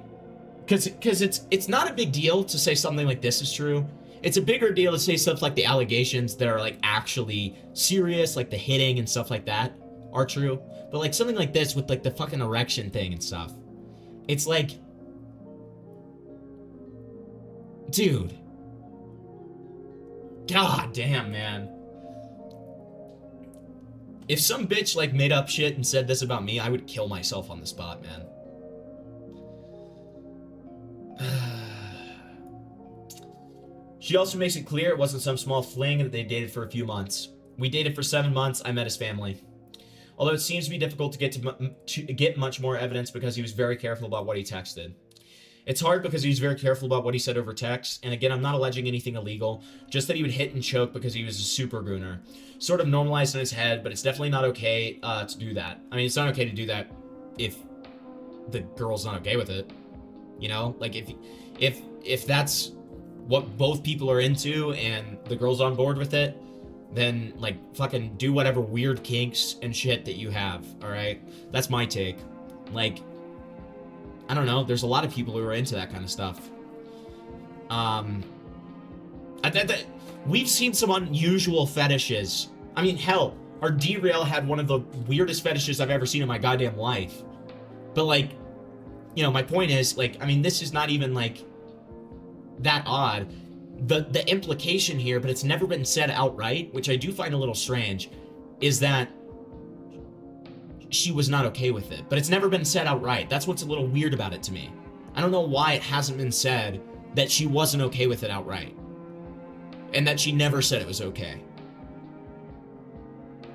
because it's not a big deal to say something like this is true. It's a bigger deal to say stuff like the allegations that are like actually serious, like the hitting and stuff like that are true. But like something like this with like the fucking erection thing and stuff. It's like, dude. God damn, man. If some bitch like made up shit and said this about me, I would kill myself on the spot, man. She also makes it clear it wasn't some small fling and that they dated for a few months. We dated for 7 months. I met his family. Although it seems to be difficult to get much more evidence because he was very careful about what he texted. It's hard because he was very careful about what he said over text, and again, I'm not alleging anything illegal, just that he would hit and choke because he was a super gooner. Sort of normalized in his head, but it's definitely not okay to do that. I mean, it's not okay to do that if the girl's not okay with it. You know? Like, if that's what both people are into and the girl's on board with it, then, like, fucking do whatever weird kinks and shit that you have, alright? That's my take. Like, I don't know, there's a lot of people who are into that kind of stuff. We've seen some unusual fetishes. I mean, hell, our derail had one of the weirdest fetishes I've ever seen in my goddamn life. But, like, you know, my point is, like, I mean, this is not even, like, that odd. The implication here, but it's never been said outright, which I do find a little strange, is that she was not okay with it. But it's never been said outright. That's what's a little weird about it to me. I don't know why it hasn't been said that she wasn't okay with it outright. And that she never said it was okay.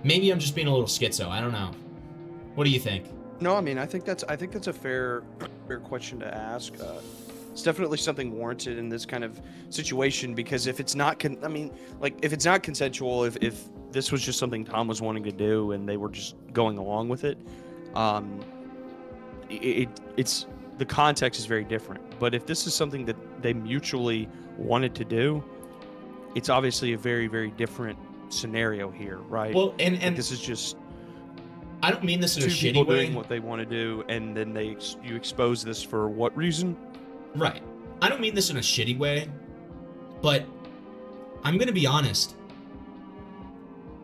Maybe I'm just being a little schizo. I don't know. What do you think? No, I mean, I think that's a fair question to ask. It's definitely something warranted in this kind of situation, because if it's not, if it's not consensual, if this was just something Tom was wanting to do and they were just going along with it, it's the context is very different. But if this is something that they mutually wanted to do, it's obviously a very, very different scenario here, right? Well, and this is just, I don't mean this in a two shitty people way. doing what they want to do, and then you expose this for what reason? Right. I don't mean this in a shitty way, but I'm gonna be honest.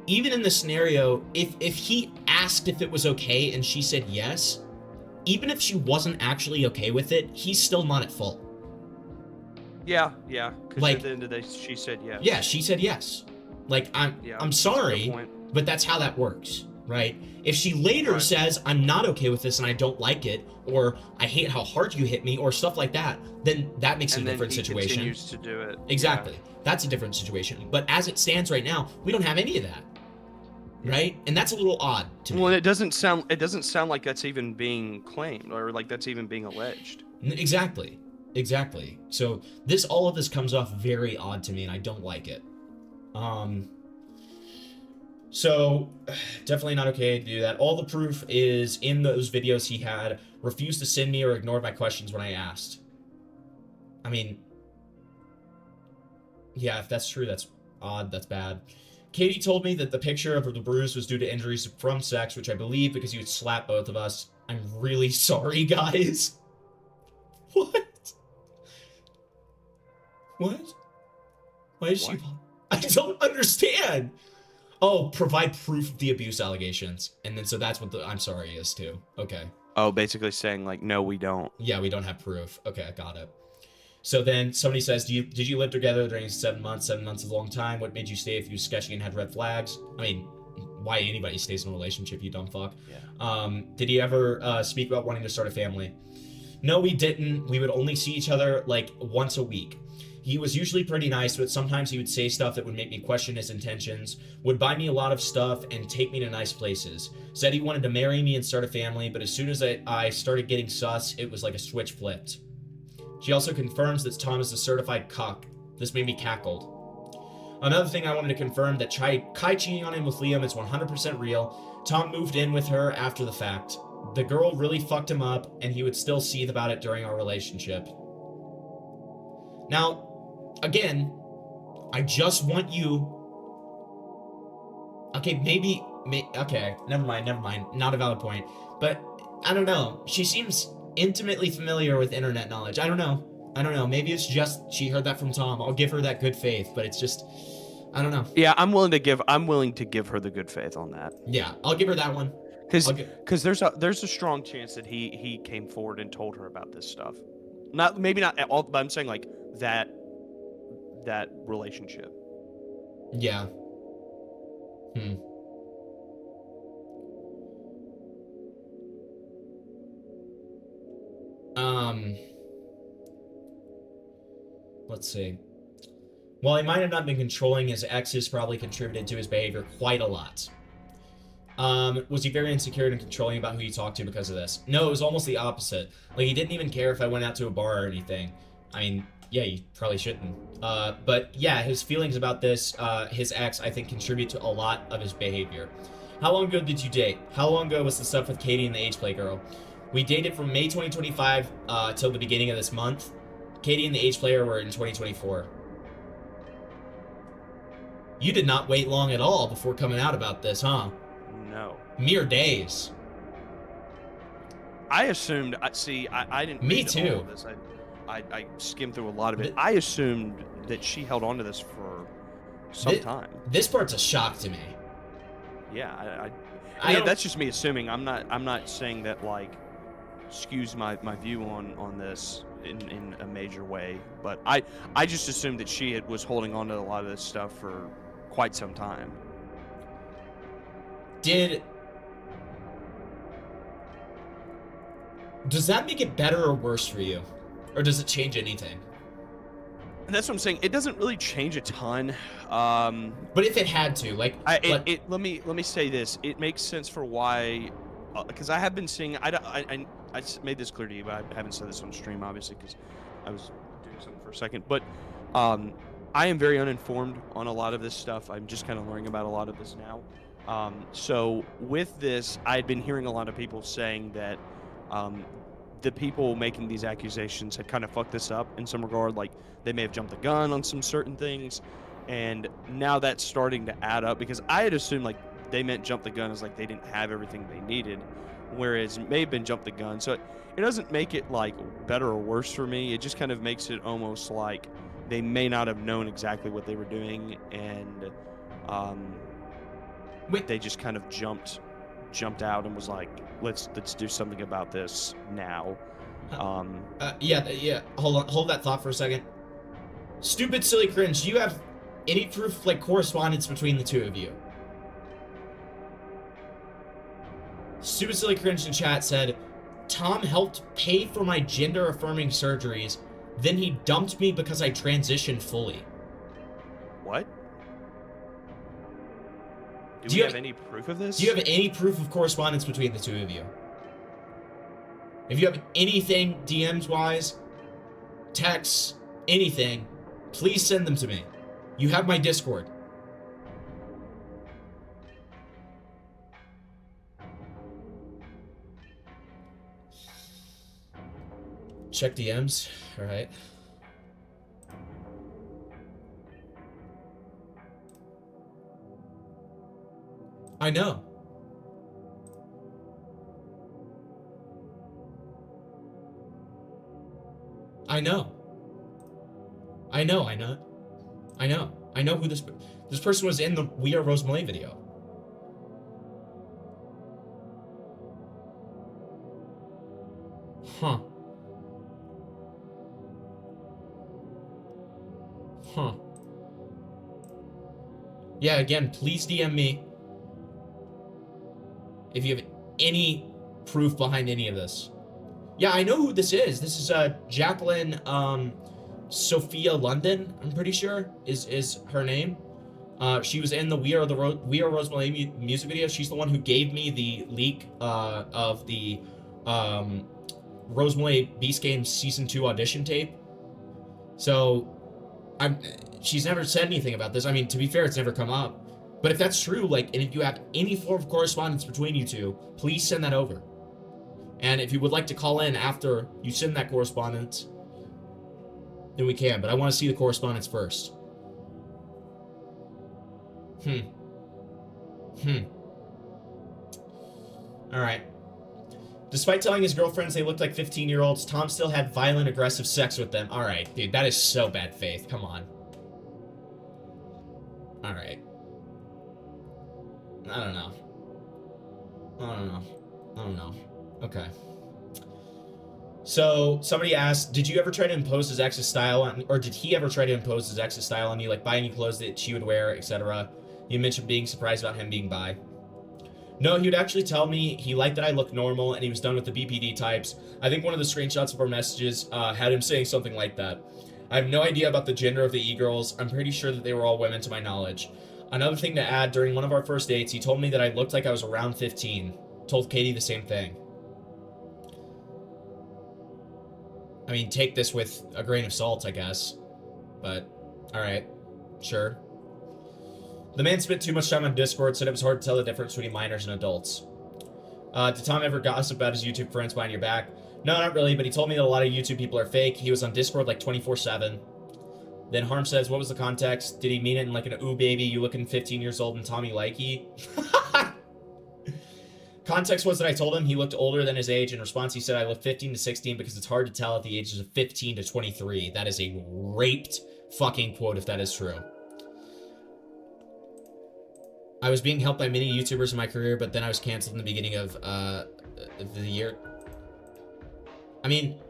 Even in the scenario, if he asked if it was okay and she said yes, even if she wasn't actually okay with it, he's still not at fault. Yeah, because like, at the end of the day, she said yes. Yeah, she said yes. Like, I'm sorry, But that's how that works, right? If she later says, I'm not okay with this and I don't like it, or I hate how hard you hit me, or stuff like that, then that makes it a different situation. Continues to do it. Exactly. Yeah. That's a different situation. But as it stands right now, we don't have any of that. Right? And that's a little odd to me. Well, it doesn't sound like that's even being claimed, or like that's even being alleged. Exactly. Exactly. So all of this comes off very odd to me, and I don't like it. So definitely not okay to do that. All the proof is in those videos he had. Refused to send me or ignored my questions when I asked. I mean, yeah, if that's true, that's odd. That's bad. Katie told me that the picture of the bruise was due to injuries from sex, which I believe because you would slap both of us. I'm really sorry, guys. What? What? Why is she... I don't understand. Oh, provide proof of the abuse allegations. And then so that's what the I'm sorry is too. Okay. Oh, basically saying like, no, we don't. Yeah, we don't have proof. Okay, I got it. So then somebody says, did you live together during 7 months? 7 months is a long time. What made you stay if you were sketchy and had red flags? I mean, why anybody stays in a relationship, you dumb fuck. Yeah. Did he ever speak about wanting to start a family? No, we didn't. We would only see each other like once a week. He was usually pretty nice, but sometimes he would say stuff that would make me question his intentions, would buy me a lot of stuff, and take me to nice places. Said he wanted to marry me and start a family, but as soon as I started getting sus, it was like a switch flipped. She also confirms that Tom is a certified cock. This made me cackled. Another thing I wanted to confirm, that Kai cheating on him with Liam is 100% real. Tom moved in with her after the fact. The girl really fucked him up, and he would still seethe about it during our relationship. Now, again, I just want you... Okay, okay, never mind. Not a valid point. But, I don't know. She seems intimately familiar with internet knowledge. I don't know. Maybe it's just she heard that from Tom. I'll give her that good faith, but it's just... I don't know. Yeah, I'm willing to give her the good faith on that. Yeah, I'll give her that one. Because there's a strong chance that he came forward and told her about this stuff. Maybe not at all, but I'm saying like that relationship. Yeah. Let's see. While he might have not been controlling, his exes probably contributed to his behavior quite a lot. Was he very insecure and controlling about who he talked to because of this? No, it was almost the opposite. Like, he didn't even care if I went out to a bar or anything. I mean, yeah, you probably shouldn't. But yeah, his feelings about this, his ex, I think, contribute to a lot of his behavior. How long ago did you date? How long ago was the stuff with Katie and the H-Play girl? We dated from May 2025 till the beginning of this month. Katie and the H-Player were in 2024. You did not wait long at all before coming out about this, huh? No. Mere days. I assumed. I didn't. Me read too. All of this. I skimmed through a lot of it. I assumed that she held on to this for some time. This part's a shock to me. Yeah, I that's just me assuming. I'm not saying that like skews my view on this in a major way, but I just assumed that she was holding on to a lot of this stuff for quite some time. Does that make it better or worse for you? Or does it change anything? And that's what I'm saying. It doesn't really change a ton. But if it had to, like... let me say this. It makes sense for why... Because I have been seeing... I made this clear to you, but I haven't said this on stream, obviously, because I was doing something for a second. But I am very uninformed on a lot of this stuff. I'm just kind of learning about a lot of this now. So with this, I'd been hearing a lot of people saying that the people making these accusations had kind of fucked this up in some regard. Like, they may have jumped the gun on some certain things. And now that's starting to add up, because I had assumed, like, they meant jump the gun as, like, they didn't have everything they needed, whereas it may have been jump the gun. So it doesn't make it, like, better or worse for me. It just kind of makes it almost like they may not have known exactly what they were doing, and they just kind of jumped out and was like, let's do something about this now. Yeah. Hold that thought for a second. Stupid, silly cringe. Do you have any proof, like, correspondence between the two of you? Stupid Silly Cringe in chat said, Tom helped pay for my gender-affirming surgeries, then he dumped me because I transitioned fully. What? Do you have any proof of this? Do you have any proof of correspondence between the two of you? If you have anything DMs-wise, texts, anything, please send them to me. You have my Discord. Check DMs. All right. I know. I know. I know. I know who this person was in the We Are Rose Malay video. Huh. Huh. Yeah, again, please DM me if you have any proof behind any of this. Yeah, I know who this is. This is Jacqueline Sophia London, I'm pretty sure is her name. She was in the We Are Rose Malay music video. She's the one who gave me the leak of the Rose Malay Beast Games Season 2 audition tape. So she's never said anything about this. I mean, to be fair, it's never come up. But if that's true, like, and if you have any form of correspondence between you two, please send that over. And if you would like to call in after you send that correspondence, then we can. But I want to see the correspondence first. Alright. Despite telling his girlfriends they looked like 15-year-olds, Tom still had violent, aggressive sex with them. Alright, dude, that is so bad faith. Come on. Alright. I don't know. Okay. So, somebody asked, did you ever try to impose his ex's style on, or did he ever try to impose his ex's style on you, like buy any clothes that she would wear, etc.? You mentioned being surprised about him being bi. No, he would actually tell me he liked that I looked normal and he was done with the BPD types. I think one of the screenshots of our messages had him saying something like that. I have no idea about the gender of the e-girls. I'm pretty sure that they were all women to my knowledge. Another thing to add, during one of our first dates, he told me that I looked like I was around 15. Told Katie the same thing. I mean, take this with a grain of salt, I guess. But, alright. Sure. The man spent too much time on Discord, said it was hard to tell the difference between minors and adults. Did Tom ever gossip about his YouTube friends behind your back? No, not really, but he told me that a lot of YouTube people are fake. He was on Discord like 24/7. Then Harm says, what was the context? Did he mean it in like an ooh baby, you looking 15 years old and Tommy likey? Context was that I told him he looked older than his age. In response, he said I look 15 to 16 because it's hard to tell at the ages of 15 to 23. That is a raped fucking quote if that is true. I was being helped by many YouTubers in my career, but then I was canceled in the beginning of the year. I mean,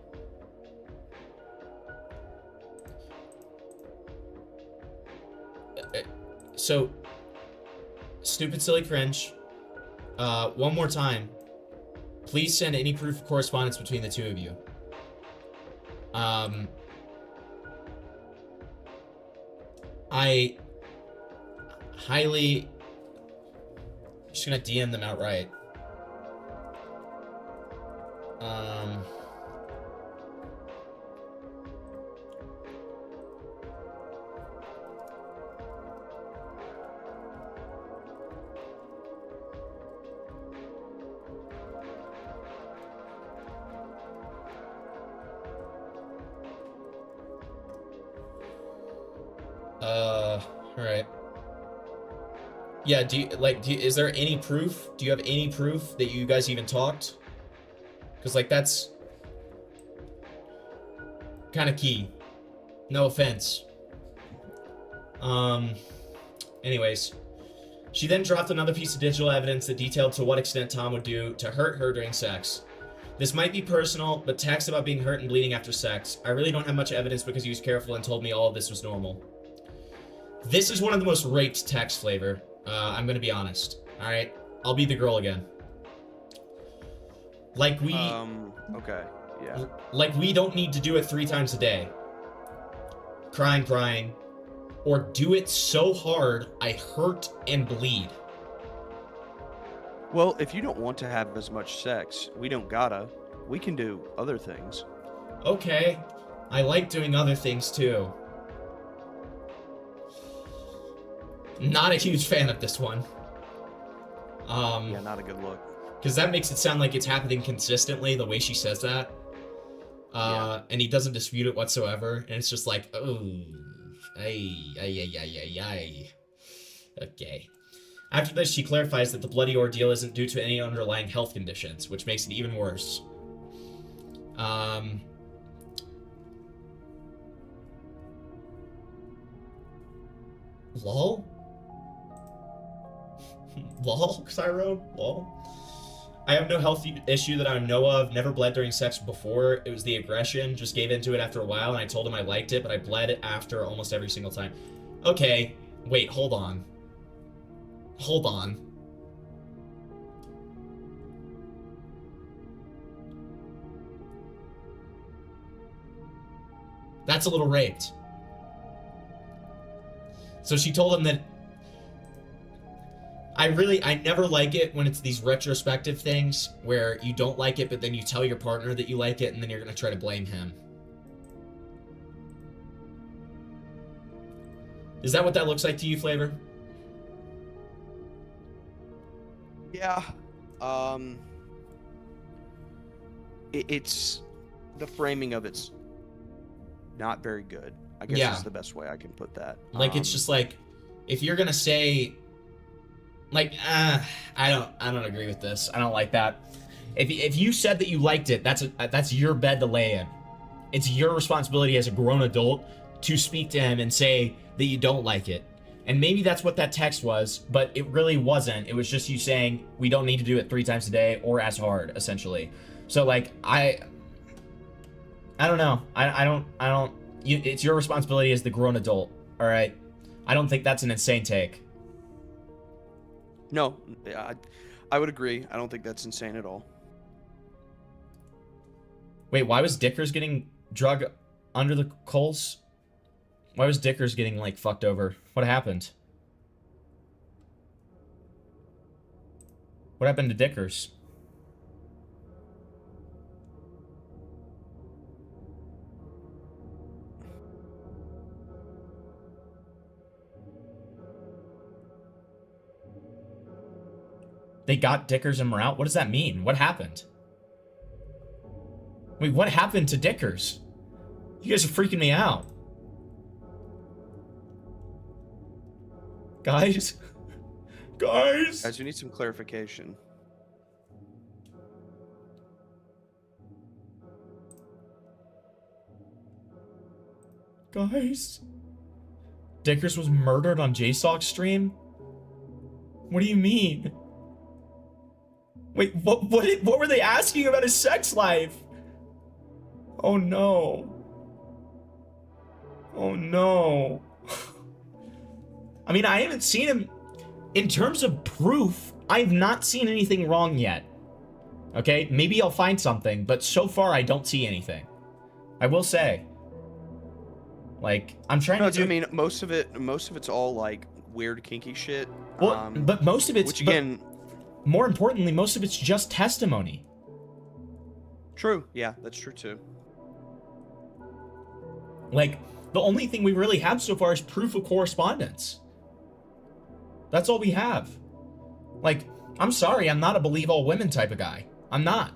so, Stupid Silly Cringe, one more time, please send any proof of correspondence between the two of you. I highly, just gonna DM them outright. Alright. Yeah, is there any proof? Do you have any proof that you guys even talked? Because, like, that's kind of key. No offense. Anyways. She then dropped another piece of digital evidence that detailed to what extent Tom would do to hurt her during sex. This might be personal, but text about being hurt and bleeding after sex. I really don't have much evidence because he was careful and told me all of this was normal. This is one of the most raped text flavor. I'm gonna be honest. Alright? I'll be the girl again. Like we... Okay, yeah. Like we don't need to do it 3 times a day. Crying. Or do it so hard I hurt and bleed. Well, if you don't want to have as much sex, we don't gotta. We can do other things. Okay. I like doing other things too. Not a huge fan of this one. Yeah, not a good look. Because that makes it sound like it's happening consistently, the way she says that. And he doesn't dispute it whatsoever. And it's just like, oh, ay. Okay. After this, she clarifies that the bloody ordeal isn't due to any underlying health conditions, which makes it even worse. Lol? Lol, Cyro? Lol? I have no health issue that I know of, never bled during sex before. It was the aggression, just gave into it after a while, and I told him I liked it, but I bled after almost every single time. Okay, wait, hold on. Hold on. That's a little raped. So she told him that I never like it when it's these retrospective things where you don't like it, but then you tell your partner that you like it, and then you're going to try to blame him. Is that what that looks like to you, Flavor? Yeah. It's the framing of it's not very good. I guess that's the best way I can put that. Like, it's just like, if you're gonna say, like, I don't agree with this. I don't like that. If you said that you liked it, that's your bed to lay in. It's your responsibility as a grown adult to speak to him and say that you don't like it. And maybe that's what that text was, but it really wasn't. It was just you saying we don't need to do it 3 times a day or as hard, essentially. So like I don't know. I don't. It's your responsibility as the grown adult. All right. I don't think that's an insane take. No, I would agree. I don't think that's insane at all. Wait, why was Dickers getting drug under the coals? Why was Dickers getting, like, fucked over? What happened? What happened to Dickers? They got Dickers and Morale? What does that mean? What happened? Wait, what happened to Dickers? You guys are freaking me out. Guys? Guys, we need some clarification. Guys? Dickers was murdered on JSOC's stream? What do you mean? Wait, what were they asking about his sex life? Oh no. Oh no. I mean, I haven't seen him... In terms of proof, I've not seen anything wrong yet. Okay? Maybe I'll find something, but so far I don't see anything. I will say. Like, I'm trying to do... I mean, most of it's all, like, weird, kinky shit. Well, but most of it's... Which, again... More importantly, most of it's just testimony. True. Yeah, that's true, too. Like, the only thing we really have so far is proof of correspondence. That's all we have. Like, I'm sorry, I'm not a believe all women type of guy. I'm not.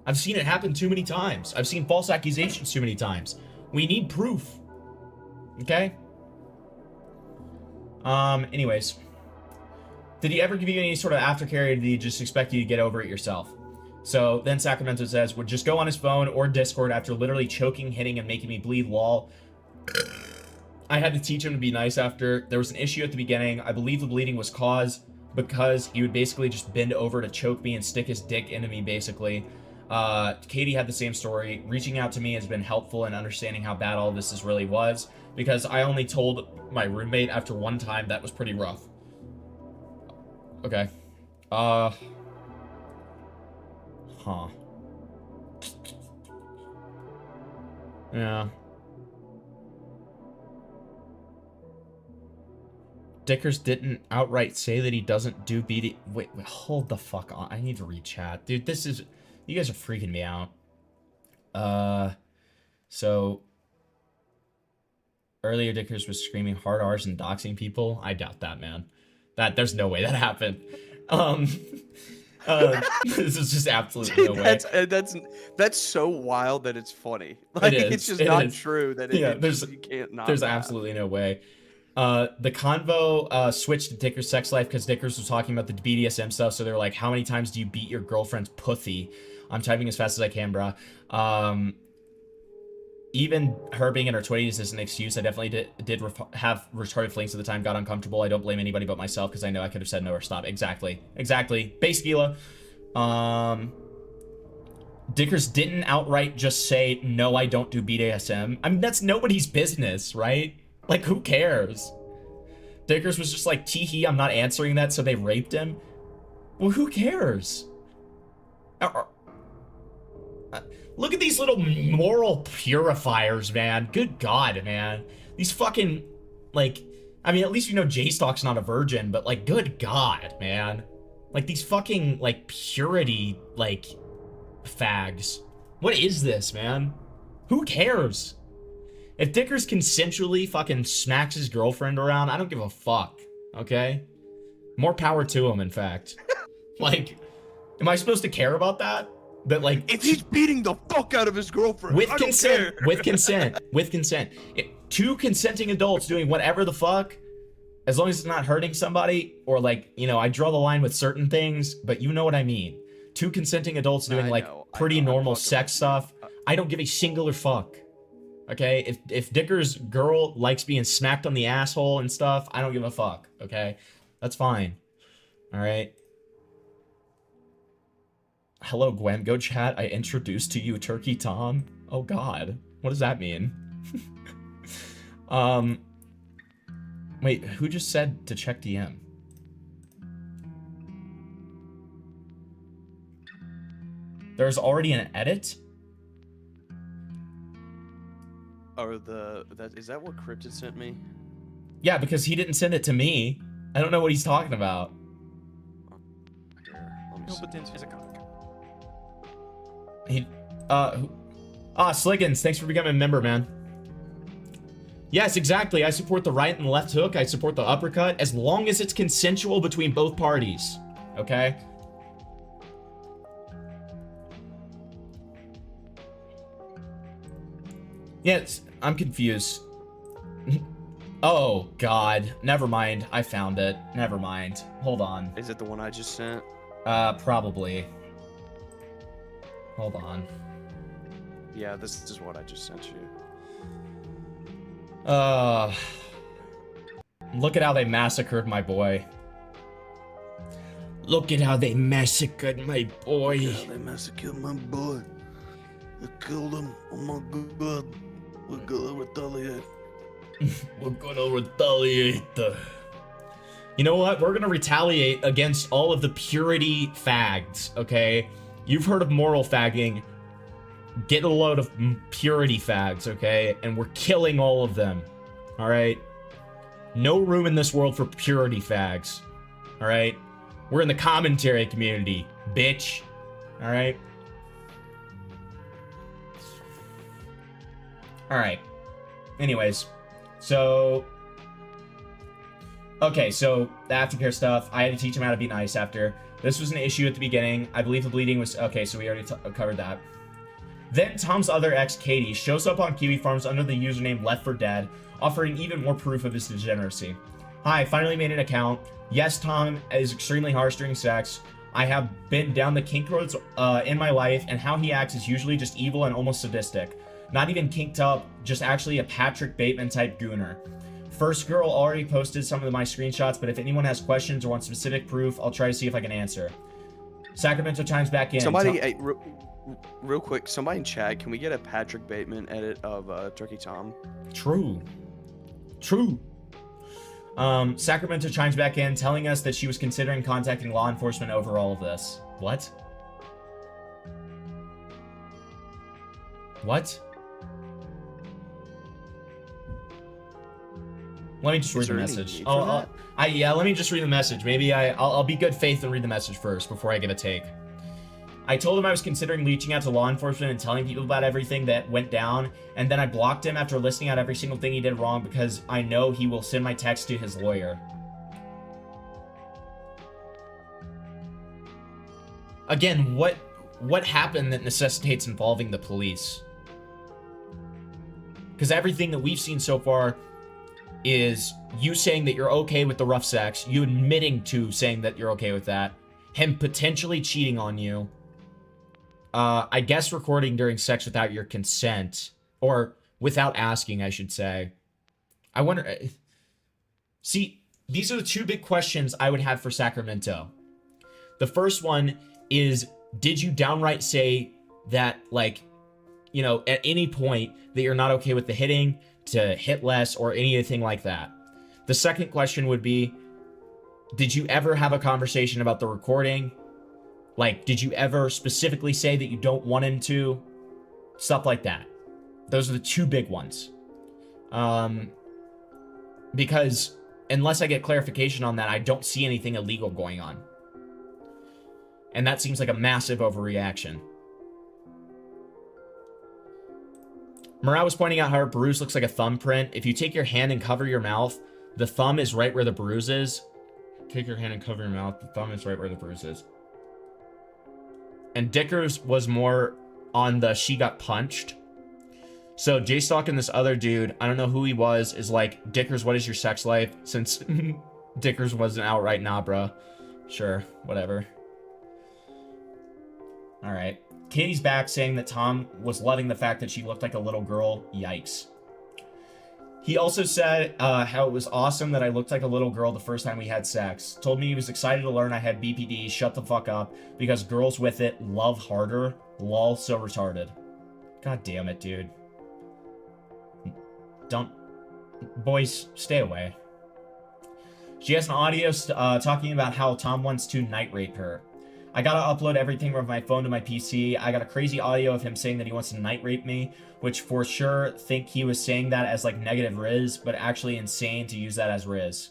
I've seen it happen too many times. I've seen false accusations too many times. We need proof. Okay? Anyways. Did he ever give you any sort of aftercare, or did he just expect you to get over it yourself? So then Sacramento says, would just go on his phone or Discord after literally choking, hitting, and making me bleed, lol. I had to teach him to be nice after. There was an issue at the beginning. I believe the bleeding was caused because he would basically just bend over to choke me and stick his dick into me, basically. Katie had the same story. Reaching out to me has been helpful in understanding how bad all this really was, because I only told my roommate after one time. That was pretty rough. Okay. Huh. Yeah. Dickers didn't outright say that he doesn't do BD. Wait, hold the fuck on. I need to read chat. Dude, this is... You guys are freaking me out. So... Earlier, Dickers was screaming hard R's and doxing people. I doubt that, man. There's no way that happened. This is just absolutely no way. That's so wild that it's funny. Like, it's just not true that you can't not. There's laugh. absolutely no way. The convo switched to Dicker's sex life because Dickers was talking about the BDSM stuff. So they were like, "How many times do you beat your girlfriend's pussy?" I'm typing as fast as I can, bruh. Even her being in her 20s is an excuse. I definitely did have retarded flings at the time. Got uncomfortable. I don't blame anybody but myself because I know I could have said no or stop. Exactly. Base Gila. Dickers didn't outright just say, "No, I don't do BDSM." I mean, that's nobody's business, right? Like, who cares? Dickers was just like, "Tee-hee, I'm not answering that, so they raped him." Well, who cares? Look at these little moral purifiers, man. Good God, man. These fucking, like, I mean, at least you know J-Stock's not a virgin, but, like, good God, man. Like, these fucking, like, purity, like, fags. What is this, man? Who cares? If Dickers consensually fucking smacks his girlfriend around, I don't give a fuck, okay? More power to him, in fact. Like, am I supposed to care about that? That, like, if he's beating the fuck out of his girlfriend, with I consent, don't care. with consent. Two consenting adults doing whatever the fuck, as long as it's not hurting somebody, or, like, you know, I draw the line with certain things, but you know what I mean. Two consenting adults doing, like, pretty normal sex stuff. I don't give a singular fuck. Okay? If Dicker's girl likes being smacked on the asshole and stuff, I don't give a fuck. Okay? That's fine. Alright? Hello, Gwamgo chat. I introduced to you Turkey Tom. Oh God. What does that mean? Wait, who just said to check DM? There's already an edit? Or is that what Cryptid sent me? Yeah, because he didn't send it to me. I don't know what he's talking about. Here, let me see. Sliggins, thanks for becoming a member, man. Yes, exactly. I support the right and left hook. I support the uppercut, as long as it's consensual between both parties. Okay? Yes, I'm confused. Oh, God. Never mind. I found it. Never mind. Hold on. Is it the one I just sent? Probably. Hold on. Yeah, this is what I just sent you. Look at how they massacred my boy. Look at how they massacred my boy. Look at how they massacred my boy. They killed him. Oh my God. We're gonna retaliate. We're gonna retaliate. You know what? We're gonna retaliate against all of the purity fags, okay? You've heard of moral fagging. Get a load of purity fags, okay? And we're killing all of them, alright? No room in this world for purity fags, alright? We're in the commentary community, bitch, alright? Alright. Anyways, so... Okay, so the aftercare stuff, I had to teach him how to be nice after. This was an issue at the beginning. I believe the bleeding was... Okay, so we already covered that. Then Tom's other ex, Katie, shows up on Kiwi Farms under the username Left4Dead, offering even more proof of his degeneracy. Hi, finally made an account. Yes, Tom is extremely harsh during sex. I have been down the kink roads in my life, and how he acts is usually just evil and almost sadistic. Not even kinked up, just actually a Patrick Bateman type gooner. First Girl already posted some of my screenshots, but if anyone has questions or wants specific proof, I'll try to see if I can answer. Sacramento chimes back in. Somebody, hey, real quick, somebody in chat, can we get a Patrick Bateman edit of Turkey Tom? True. Sacramento chimes back in, telling us that she was considering contacting law enforcement over all of this. What? What? Let me just read the there any message. need for that? Yeah, let me just read the message. Maybe I'll be good faith and read the message first before I give a take. I told him I was considering reaching out to law enforcement and telling people about everything that went down, and then I blocked him after listing out every single thing he did wrong because I know he will send my text to his lawyer. Again, what happened that necessitates involving the police? Because everything that we've seen so far is you saying that you're okay with the rough sex, you admitting to saying that you're okay with that, him potentially cheating on you, I guess recording during sex without your consent, or without asking, I should say. I wonder... See, these are the two big questions I would have for Sacramento. The first one is, did you downright say that, like, you know, at any point that you're not okay with the hitting, to hit less, or anything like that? The second question would be, did you ever have a conversation about the recording? Like, did you ever specifically say that you don't want him to? Stuff like that. Those are the two big ones. Because unless I get clarification on that, I don't see anything illegal going on. And that seems like a massive overreaction. Morale was pointing out how her bruise looks like a thumbprint. If you take your hand and cover your mouth, the thumb is right where the bruise is. Take your hand and cover your mouth. The thumb is right where the bruise is. And Dickers was more on the she got punched. So J-Stock and this other dude, I don't know who he was, is like, Dickers, what is your sex life? Since Dickers wasn't outright nah, bruh. Sure, whatever. Alright. Katie's back saying that Tom was loving the fact that she looked like a little girl. Yikes. He also said how it was awesome that I looked like a little girl the first time we had sex. Told me he was excited to learn I had BPD. Shut the fuck up. Because girls with it love harder. Lol, so retarded. God damn it, dude. Don't... Boys, stay away. She has an audio talking about how Tom wants to night rape her. I gotta upload everything from my phone to my PC. I got a crazy audio of him saying that he wants to night rape me, which for sure think he was saying that as like negative Riz, but actually insane to use that as Riz.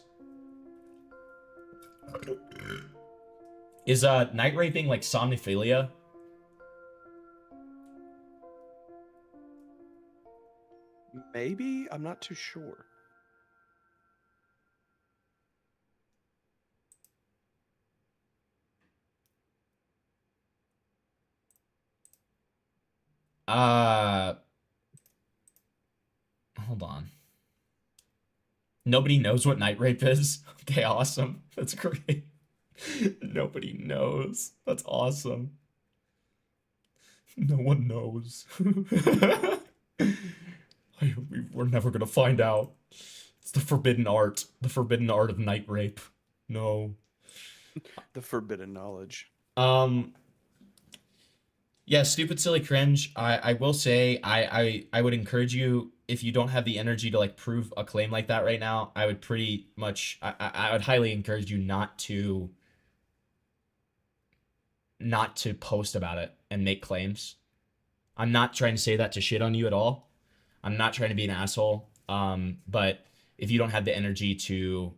Is night raping like somnophilia? Maybe? I'm not too sure. Hold on. Nobody knows what night rape is? Okay, awesome. That's great. Nobody knows. That's awesome. No one knows. We're never gonna find out. It's the forbidden art. The forbidden art of night rape. No. The forbidden knowledge. Yeah, stupid, silly, cringe. I will say, I would encourage you, if you don't have the energy to like prove a claim like that right now, I would pretty much, I would highly encourage you not to post about it and make claims. I'm not trying to say that to shit on you at all. I'm not trying to be an asshole. But if you don't have the energy to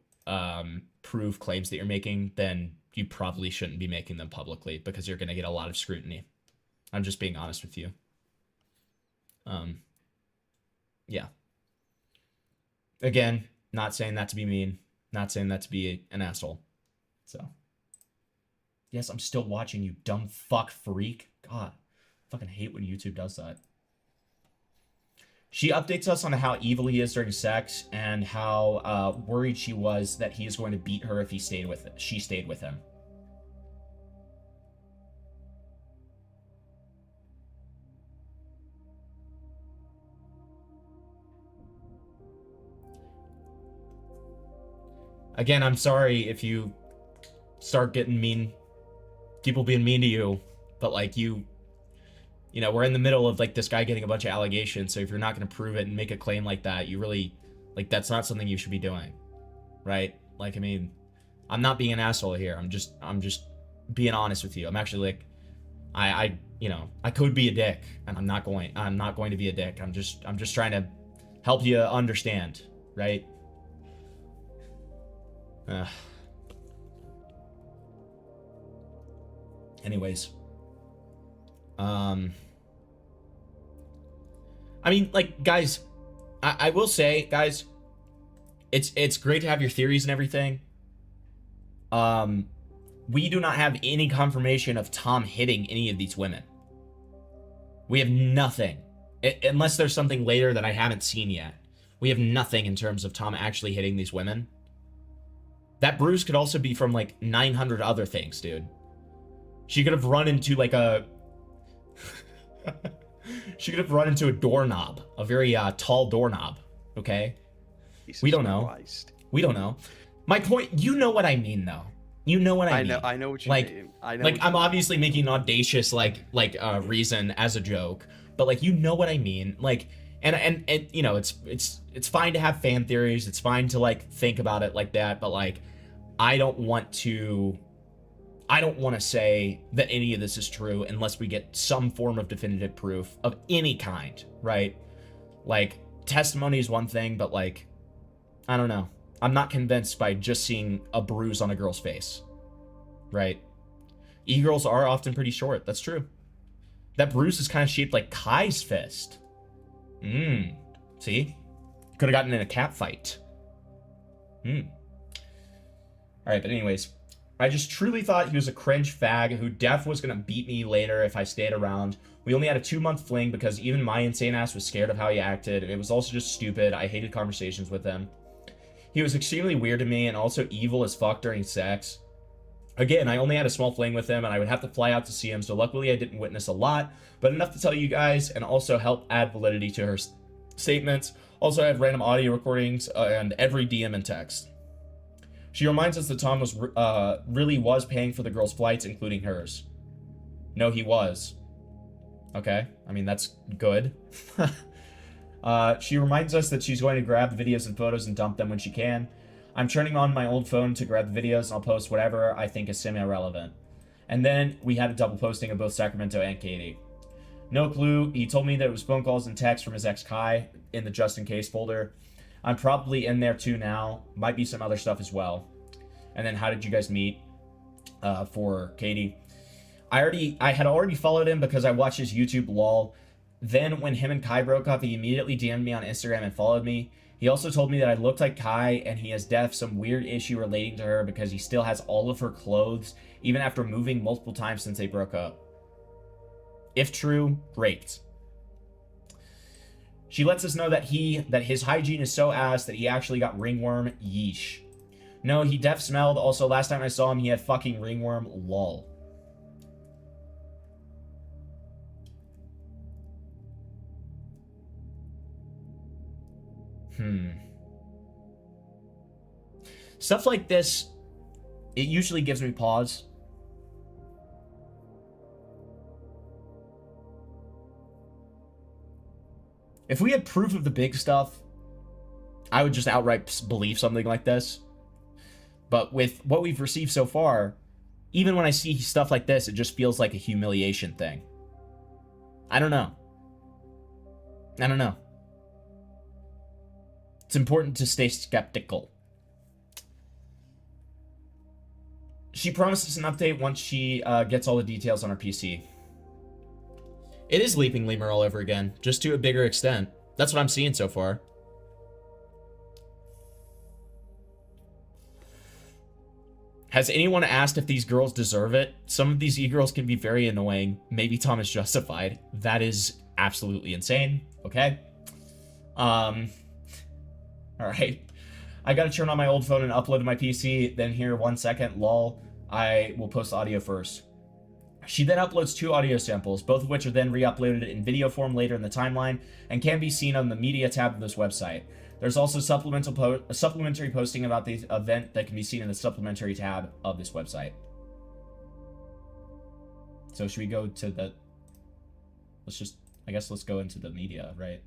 prove claims that you're making, then you probably shouldn't be making them publicly because you're going to get a lot of scrutiny. I'm just being honest with you. Yeah. Again, not saying that to be mean, not saying that to be an asshole. So, yes, I'm still watching, you dumb fuck freak. God, I fucking hate when YouTube does that. She updates us on how evil he is during sex and how worried she was that he is going to beat her if she stayed with him. Again, I'm sorry if you start getting mean, people being mean to you, but like you know, we're in the middle of like this guy getting a bunch of allegations, so if you're not going to prove it and make a claim like that, you really, like, that's not something you should be doing, right? Like, I mean, I'm not being an asshole here, I'm just being honest with you. I'm actually like, I you know, I could be a dick, and I'm not going to be a dick. I'm just trying to help you understand, right? Anyways. I mean, like, guys, I will say, guys, it's great to have your theories and everything. We do not have any confirmation of Tom hitting any of these women. We have nothing. Unless there's something later that I haven't seen yet. We have nothing in terms of Tom actually hitting these women. That bruise could also be from, like, 900 other things, dude. She could have run into, like, a... She could have run into a doorknob. A very, tall doorknob. Okay? We don't know. We don't know. My point... You know what I mean, though. You know what I mean. I know what you mean. I know like, what I'm you mean. obviously making an audacious, reason as a joke. But, like, you know what I mean. Like... And you know, it's fine to have fan theories. It's fine to, like, think about it like that. But, like, I don't want to say that any of this is true unless we get some form of definitive proof of any kind, right? Like, testimony is one thing, but, like, I don't know. I'm not convinced by just seeing a bruise on a girl's face, right? E-girls are often pretty short. That's true. That bruise is kind of shaped like Kai's fist. See? Could have gotten in a cat fight. Alright, but anyways. I just truly thought he was a cringe fag who def was gonna beat me later if I stayed around. We only had a 2-month fling because even my insane ass was scared of how he acted. It was also just stupid. I hated conversations with him. He was extremely weird to me and also evil as fuck during sex. Again, I only had a small fling with him and I would have to fly out to see him, so luckily I didn't witness a lot, but enough to tell you guys and also help add validity to her statements. Also, I have random audio recordings and every DM and text. She reminds us that Tom was really was paying for the girls' flights, including hers. No, he was. Okay, I mean, that's good. She reminds us that she's going to grab the videos and photos and dump them when she can. I'm turning on my old phone to grab the videos and I'll post whatever I think is semi-relevant. And then we had a double posting of both Sacramento and Katie. No clue. He told me that it was phone calls and texts from his ex Kai in the just in case folder. I'm probably in there too now. Might be some other stuff as well. And then how did you guys meet? For Katie. I had already followed him because I watched his YouTube lol. Then when him and Kai broke up, he immediately DM'd me on Instagram and followed me. He also told me that I looked like Kai and he has def some weird issue relating to her because he still has all of her clothes, even after moving multiple times since they broke up. If true, great. She lets us know that his hygiene is so ass that he actually got ringworm. Yeesh. No, he def smelled. Also, last time I saw him, he had fucking ringworm. Lol. Stuff like this, it usually gives me pause. If we had proof of the big stuff, I would just outright believe something like this. But with what we've received so far, even when I see stuff like this, it just feels like a humiliation thing. I don't know. It's important to stay skeptical. She promises an update once she gets all the details on her PC. It is Leaping Lemur all over again, just to a bigger extent. That's what I'm seeing so far. Has anyone asked if these girls deserve it? Some of these e-girls can be very annoying. Maybe Tom is justified. That is absolutely insane. Okay. Alright. I gotta turn on my old phone and upload to my PC. Then here, 1 second, lol. I will post the audio first. She then uploads 2 audio samples, both of which are then re-uploaded in video form later in the timeline and can be seen on the media tab of this website. There's also a supplementary posting about the event that can be seen in the supplementary tab of this website. So should we go to the... let's go into the media, right?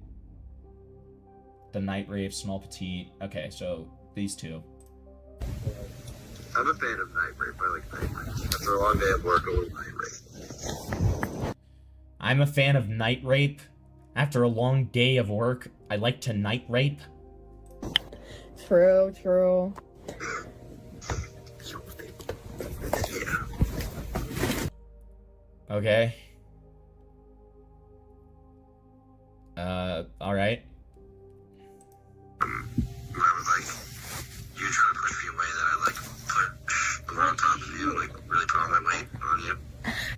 The night rape, small petite. Okay, so these 2. I'm a fan of night rape. I like night rape. After a long day at work, a little night rape. I'm a fan of night rape. After a long day of work, I like to night rape. True. Okay. Alright. I was like, you trying to push me away that I like put more on top of you, like really put all my weight on you.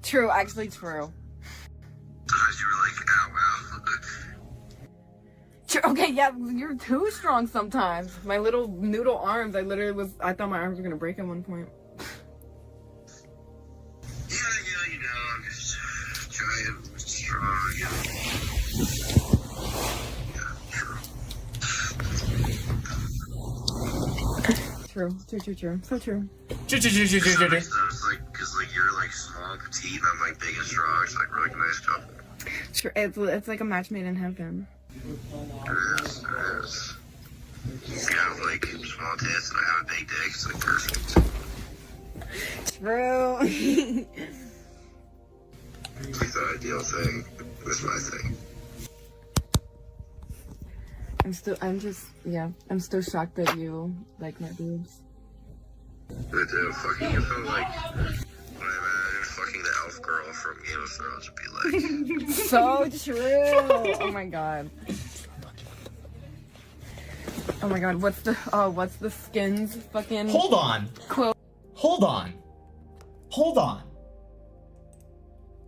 True, actually true. Sometimes you were like, ow, wow. True. Okay, yeah, you're too strong sometimes. My little noodle arms, I thought my arms were gonna break at one point. Yeah, you know, I'm just giant, strong, you know. True. So true. So it's like, cause like you're like small, petite, and I'm like big and strong. It's like really nice couple. True. It's like a match made in heaven. It is. You have like small tits and I have a big dick. It's like perfect. True. It's like the ideal thing. It's my thing. I'm still shocked that you like my boobs. I do. Fucking, you feel like when I imagine fucking the elf girl from Game of Thrones would be like. So true. Oh my god. Oh my god. What's the skins fucking? Hold on. Quote. Hold on.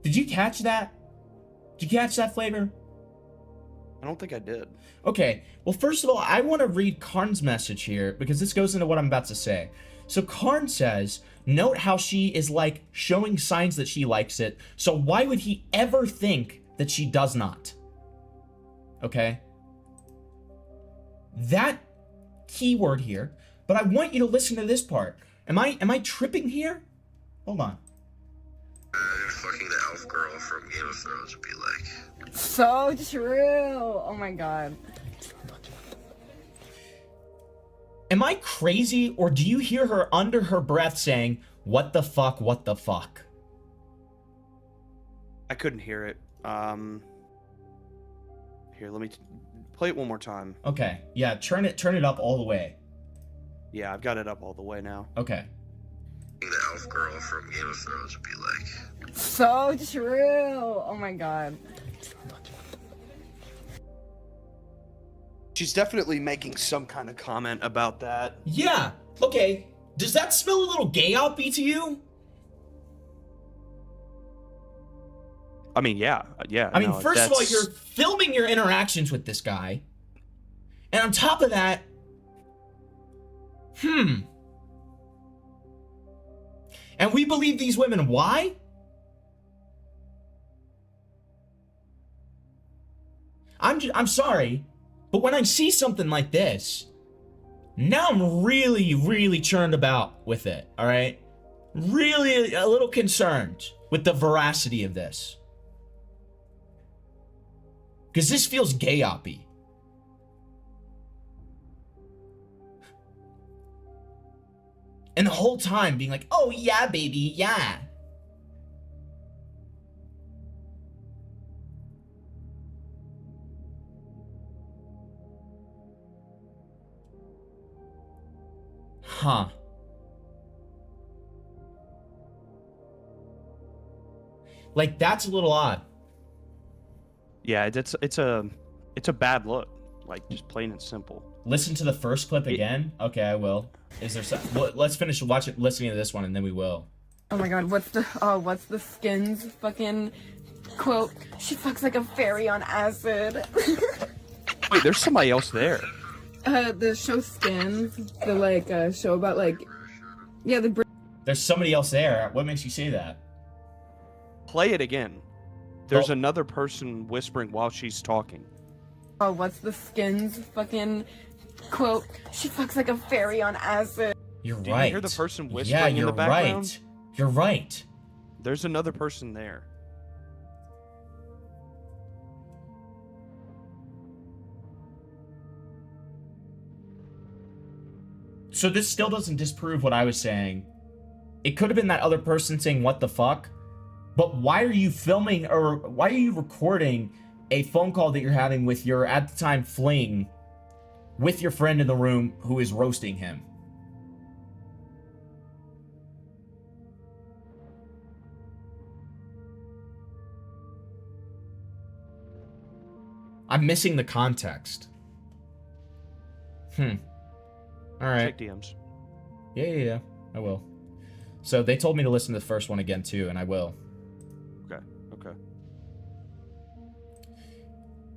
Did you catch that? Did you catch that, Flavor? I don't think I did. Okay, well, first of all, I want to read Karn's message here because this goes into what I'm about to say. So Karn says, note how she is like showing signs that she likes it. So why would he ever think that she does not? Okay. That keyword here, but I want you to listen to this part. Am I tripping here? Hold on. Fucking the elf girl from Game of Thrones would be like. So true. Oh my god. Am I crazy, or do you hear her under her breath saying, what the fuck, what the fuck? I couldn't hear it. Here, let me play it one more time. Okay, yeah, turn it up all the way. Yeah, I've got it up all the way now. Okay. The elf girl from Game of Thrones would be like. So true. Oh my god. She's definitely making some kind of comment about that. Yeah, okay. Does that smell a little gay-oppy to you? I mean, yeah. I mean, first of all, you're filming your interactions with this guy. And on top of that... And we believe these women. Why? I'm sorry, but when I see something like this, now I'm really, really churned about with it, all right? Really a little concerned with the veracity of this. Because this feels gay-oppy. And the whole time being like, oh yeah, baby, yeah. Huh. Like, that's a little odd. Yeah, it's a bad look. Like, just plain and simple. Listen to the first clip again? Okay, I will. Is there some... Well, let's finish listening to this one, and then we will. Oh my god, what's the skins fucking quote? She fucks like a fairy on acid. Wait, there's somebody else there. The show Skins, the show about yeah, There's somebody else there. What makes you say that? Play it again. There's another person whispering while she's talking. Oh, what's the Skins fucking quote? She fucks like a fairy on acid. You're right. Do you hear the person whispering in the background? Right. You're right. There's another person there. So this still doesn't disprove what I was saying. It could have been that other person saying, what the fuck? But why are you filming, or why are you recording a phone call that you're having with your, at the time, fling, with your friend in the room who is roasting him? I'm missing the context. All right. Check DMs. Yeah. I will. So they told me to listen to the first one again too, and I will. Okay.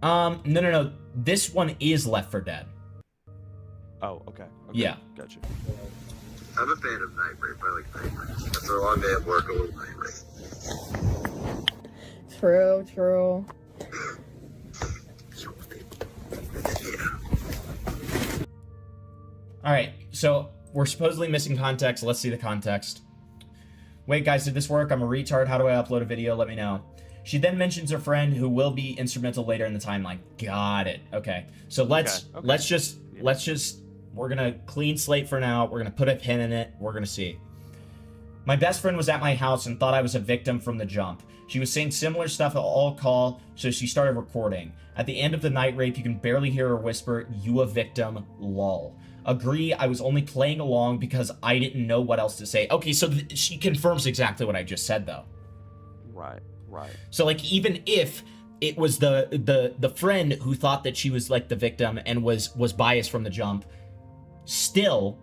No. This one is Left 4 Dead. Oh, okay. Yeah. Gotcha. I'm a fan of Night Rape. I like Night Rape. After a long day at work, a little Night Rape. True. Alright, so we're supposedly missing context. Let's see the context. Wait, guys, did this work? I'm a retard. How do I upload a video? Let me know. She then mentions her friend who will be instrumental later in the timeline. Got it. Okay. So let's just we're gonna clean slate for now. We're gonna put a pin in it. We're gonna see. My best friend was at my house and thought I was a victim from the jump. She was saying similar stuff at all call, so she started recording. At the end of the night rape, you can barely hear her whisper, "You a victim, lol." Agree, I was only playing along because I didn't know what else to say. Okay, so she confirms exactly what I just said, though. Right. So, like, even if it was the friend who thought that she was, like, the victim and was biased from the jump, still,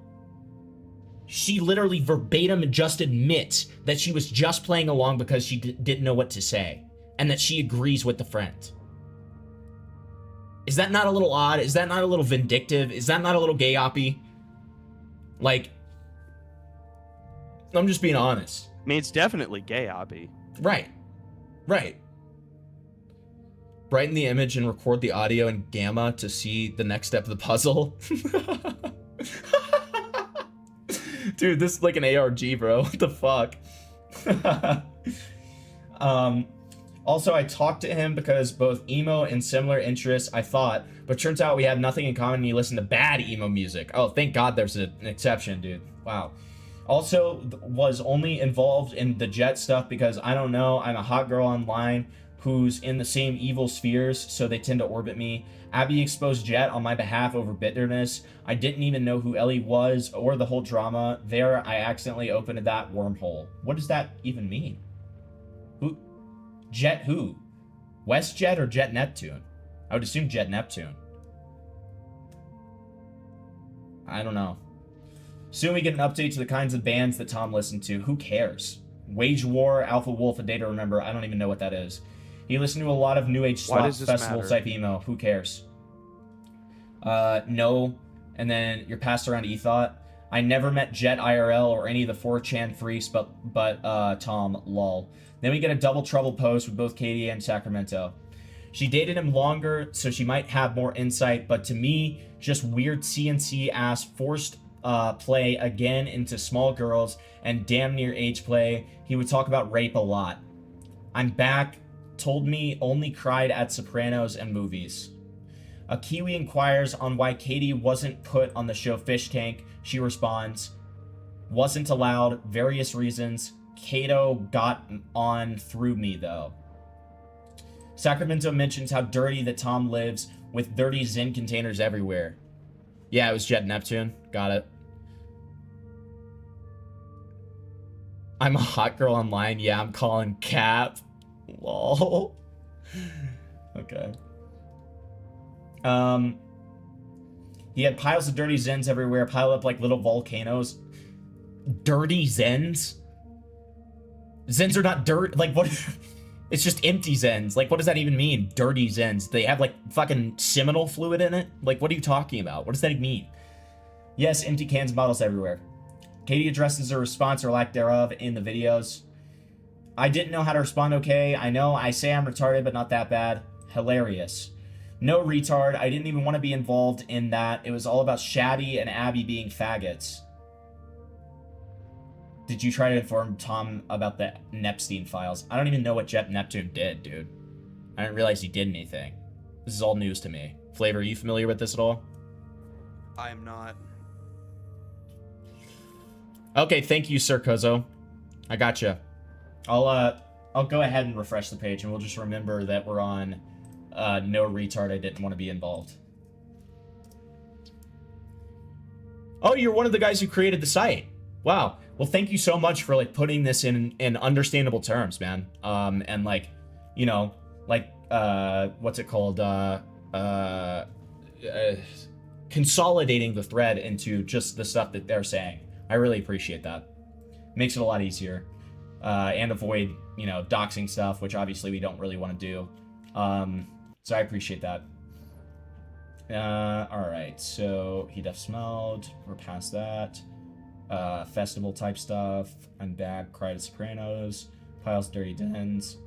she literally verbatim just admits that she was just playing along because she didn't know what to say, and that she agrees with the friend. Is that not a little odd? Is that not a little vindictive? Is that not a little gay-oppy? Like, I'm just being honest. I mean, it's definitely gay-oppy. Right. Brighten the image and record the audio in gamma to see the next step of the puzzle. Dude, this is like an ARG, bro. What the fuck? Also, I talked to him because both emo and similar interests, I thought, but turns out we had nothing in common and he listened to bad emo music. Oh, thank God there's an exception, dude. Wow. Also, was only involved in the Jet stuff because, I don't know, I'm a hot girl online who's in the same evil spheres, so they tend to orbit me. Abby exposed Jet on my behalf over bitterness. I didn't even know who Ellie was or the whole drama. There, I accidentally opened that wormhole. What does that even mean? Who? Jet who? WestJet or Jet Neptune? I would assume Jet Neptune. I don't know. Soon we get an update to the kinds of bands that Tom listened to. Who cares? Wage War, Alpha Wolf, A Day to Remember. I don't even know what that is. He listened to a lot of New Age swap festival type emo. Who cares? No. And then you're passed around Ethot. I never met Jet IRL or any of the 4chan freaks, but Tom, lol. Then we get a Double Trouble post with both Katie and Sacramento. She dated him longer, so she might have more insight, but to me, just weird CNC ass forced play again into small girls and damn near age play. He would talk about rape a lot. I'm back. Told me only cried at Sopranos and movies. A Kiwi inquires on why Katie wasn't put on the show Fish Tank. She responds, wasn't allowed, various reasons. Kato got on through me though. Sacramento mentions how dirty that Tom lives with dirty Zen containers everywhere. Yeah, it was Jet Neptune. Got it. I'm a hot girl online. Yeah, I'm calling Cap. Lol. Okay. He had piles of dirty Zens everywhere, piled up like little volcanoes. Dirty Zens? Zens are not dirt. Like, what? It's just empty Zens. Like, what does that even mean? Dirty Zens. They have, like, fucking seminal fluid in it? Like, what are you talking about? What does that even mean? Yes, empty cans and bottles everywhere. Katie addresses her response or lack thereof in the videos. I didn't know how to respond okay. I know I say I'm retarded, but not that bad. Hilarious. No retard. I didn't even want to be involved in that. It was all about Shaddy and Abby being faggots. Did you try to inform Tom about the Nepstein files? I don't even know what Jet Neptune did, dude. I didn't realize he did anything. This is all news to me. Flavor, are you familiar with this at all? I am not. Okay, thank you, Sir Kozo. I gotcha. I'll go ahead and refresh the page, and we'll just remember that we're on no retard. I didn't want to be involved. Oh, you're one of the guys who created the site. Wow. Well, thank you so much for like putting this in understandable terms, man. And like, you know, like what's it called? consolidating the thread into just the stuff that they're saying. I really appreciate that. Makes it a lot easier. And avoid, you know, doxing stuff, which obviously we don't really want to do. So I appreciate that. Alright, so he def smelled. We're past that. Festival type stuff. I'm back. Cry to Sopranos. Piles dirty dens.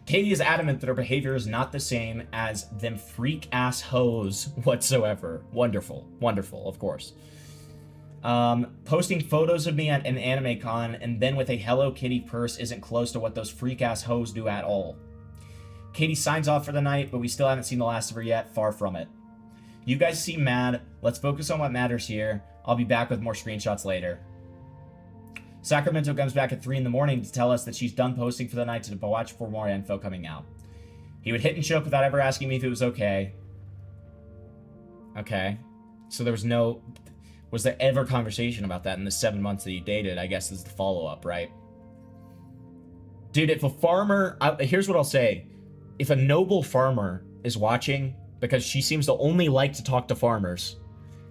Katie is adamant that her behavior is not the same as them freak ass hoes whatsoever. Wonderful. Wonderful, of course. Posting photos of me at an anime con and then with a Hello Kitty purse isn't close to what those freak ass hoes do at all. Katie signs off for the night, but we still haven't seen the last of her yet. Far from it. You guys seem mad. Let's focus on what matters here. I'll be back with more screenshots later. Sacramento comes back at 3 in the morning to tell us that she's done posting for the night to watch for more info coming out. He would hit and choke without ever asking me if it was okay. Okay. So there was no... Was there ever conversation about that in the 7 months that you dated? I guess is the follow-up, right? Dude, if a farmer... here's what I'll say. If a noble farmer is watching, because she seems to only like to talk to farmers,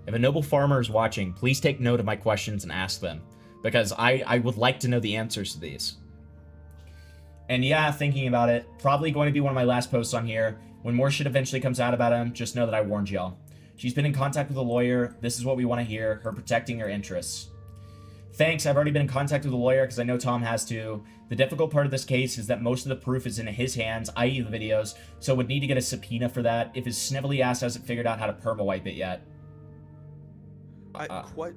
if a noble farmer is watching, please take note of my questions and ask them. Because I would like to know the answers to these. And yeah, thinking about it, probably going to be one of my last posts on here. When more shit eventually comes out about him, just know that I warned y'all. She's been in contact with a lawyer. This is what we want to hear. Her protecting her interests. Thanks, I've already been in contact with a lawyer because I know Tom has to. The difficult part of this case is that most of the proof is in his hands, i.e. the videos, so would need to get a subpoena for that if his snivelly ass hasn't figured out how to perma-wipe it yet.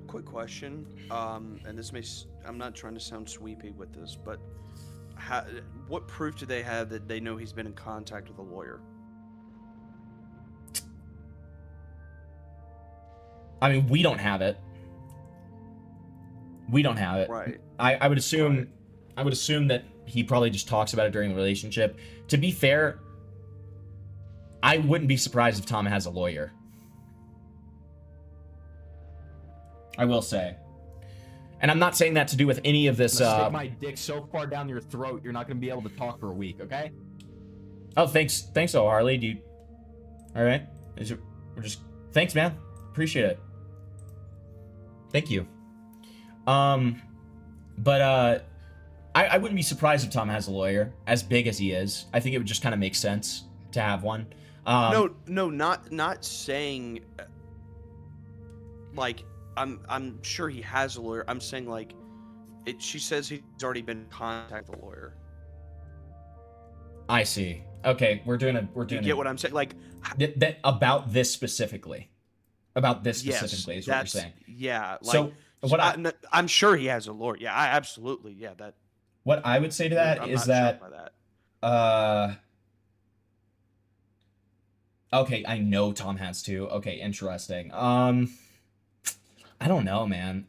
Quick question, and this may... I'm not trying to sound sweepy with this, but what proof do they have that they know he's been in contact with a lawyer? I mean, we don't have it. We don't have it. Right. I would assume... Right. I would assume that he probably just talks about it during the relationship. To be fair, I wouldn't be surprised if Tom has a lawyer. I will say. And I'm not saying that to do with any of this... Stick my dick so far down your throat, you're not going to be able to talk for a week, okay? Oh, thanks. Thanks, oh, Harley. Do you... Alright. We're just... Thanks, man. Appreciate it. Thank you. But, I wouldn't be surprised if Tom has a lawyer, as big as he is. I think it would just kind of make sense to have one. No, not saying... Like... I'm sure he has a lawyer. I'm saying, like, she says he's already been in contact with a lawyer. I see. Okay, we're doing. You get what I'm saying? Like about this specifically. About this specifically is what you're saying. Yeah. Like, so what I'm sure he has a lawyer. Yeah, I absolutely. Yeah, that. What I would say to that is that. Okay, I know Tom has to. Okay, interesting. I don't know, man.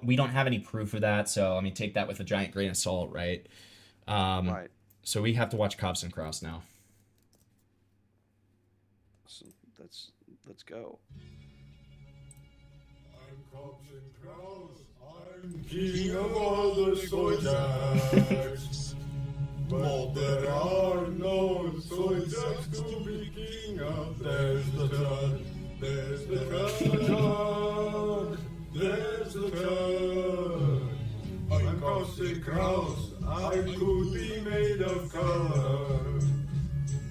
We don't have any proof of that, so I mean, take that with a giant grain of salt, right? Right. So we have to watch Cops and Cross now. So let's go. I'm Cops and Cross. I'm king of all the Sojaks. But there are no Sojaks to be king of. There's the judge. There's the judge, there's the judge. I'm Cosy Kraus, I could be made of color.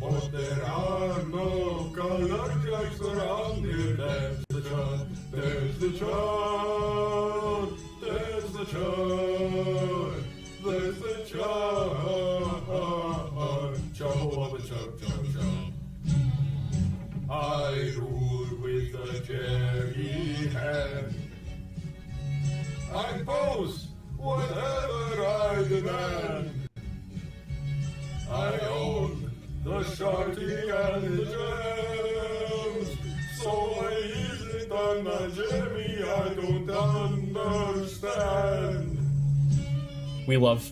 But there are no color judges around here. There's the judge, there's the judge, there's the judge, there's the judge. Chubba chub chub chub. I rule with a jerry hand. I pose whatever I demand. I own the Sharky and the gems. So why is it on my Jimmy? I don't understand. We love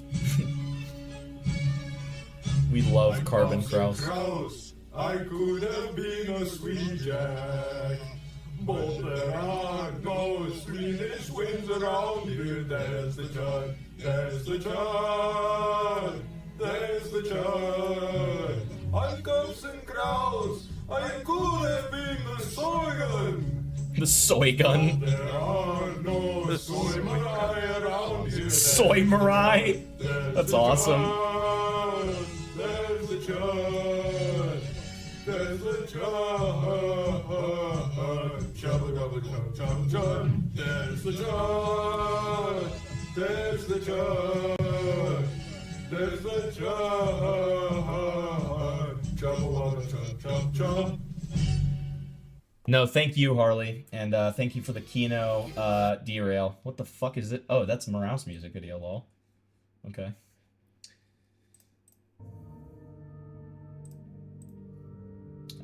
Carbon Kraus. I could have been a sweet jack, but there are no Swedish winds around here. There's the judge, there's the judge, there's the church. I'm Cops and Kraus. I am cool at being the soy gun. The soy gun. There are no soy Marai around here. Soy Marai. That's awesome. There's the church. There's the church. Chubba dubba chub chub chub. There's the church. There's the church. There's the church. Chubba wubba chub chub chub. No, thank you, Harley, and thank you for the Kino derail. What the fuck is it? Oh, that's Morales music video, lol. Okay.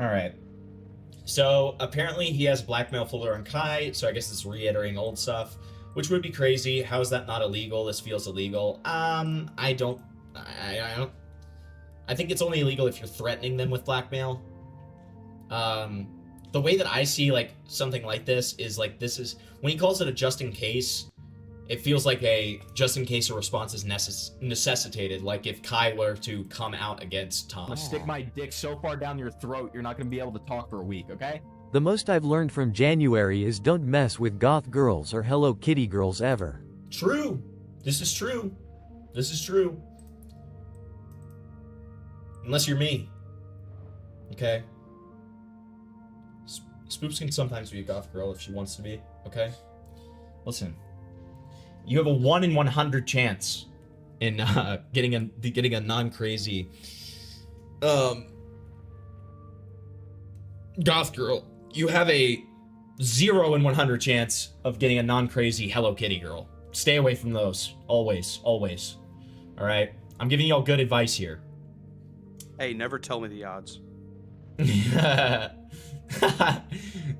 Alright. So, apparently he has blackmail folder on Kai, so I guess it's reiterating old stuff, which would be crazy. How is that not illegal? This feels illegal. I don't... I think it's only illegal if you're threatening them with blackmail. The way that I see, like, something like this is, like, this is... When he calls it a just in case, it feels like a just in case a response is necessitated. Like, if Kai were to come out against Tom. I'm gonna stick my dick so far down your throat, you're not gonna be able to talk for a week, okay? The most I've learned from January is don't mess with goth girls or Hello Kitty girls ever. True. This is true. This is true. Unless you're me. Okay? Spoops can sometimes be a goth girl if she wants to be, okay? Listen. You have a 1 in 100 chance in getting a non-crazy goth girl. You have a 0 in 100 chance of getting a non-crazy Hello Kitty girl. Stay away from those. Always. Always. Alright? I'm giving y'all good advice here. Hey, never tell me the odds.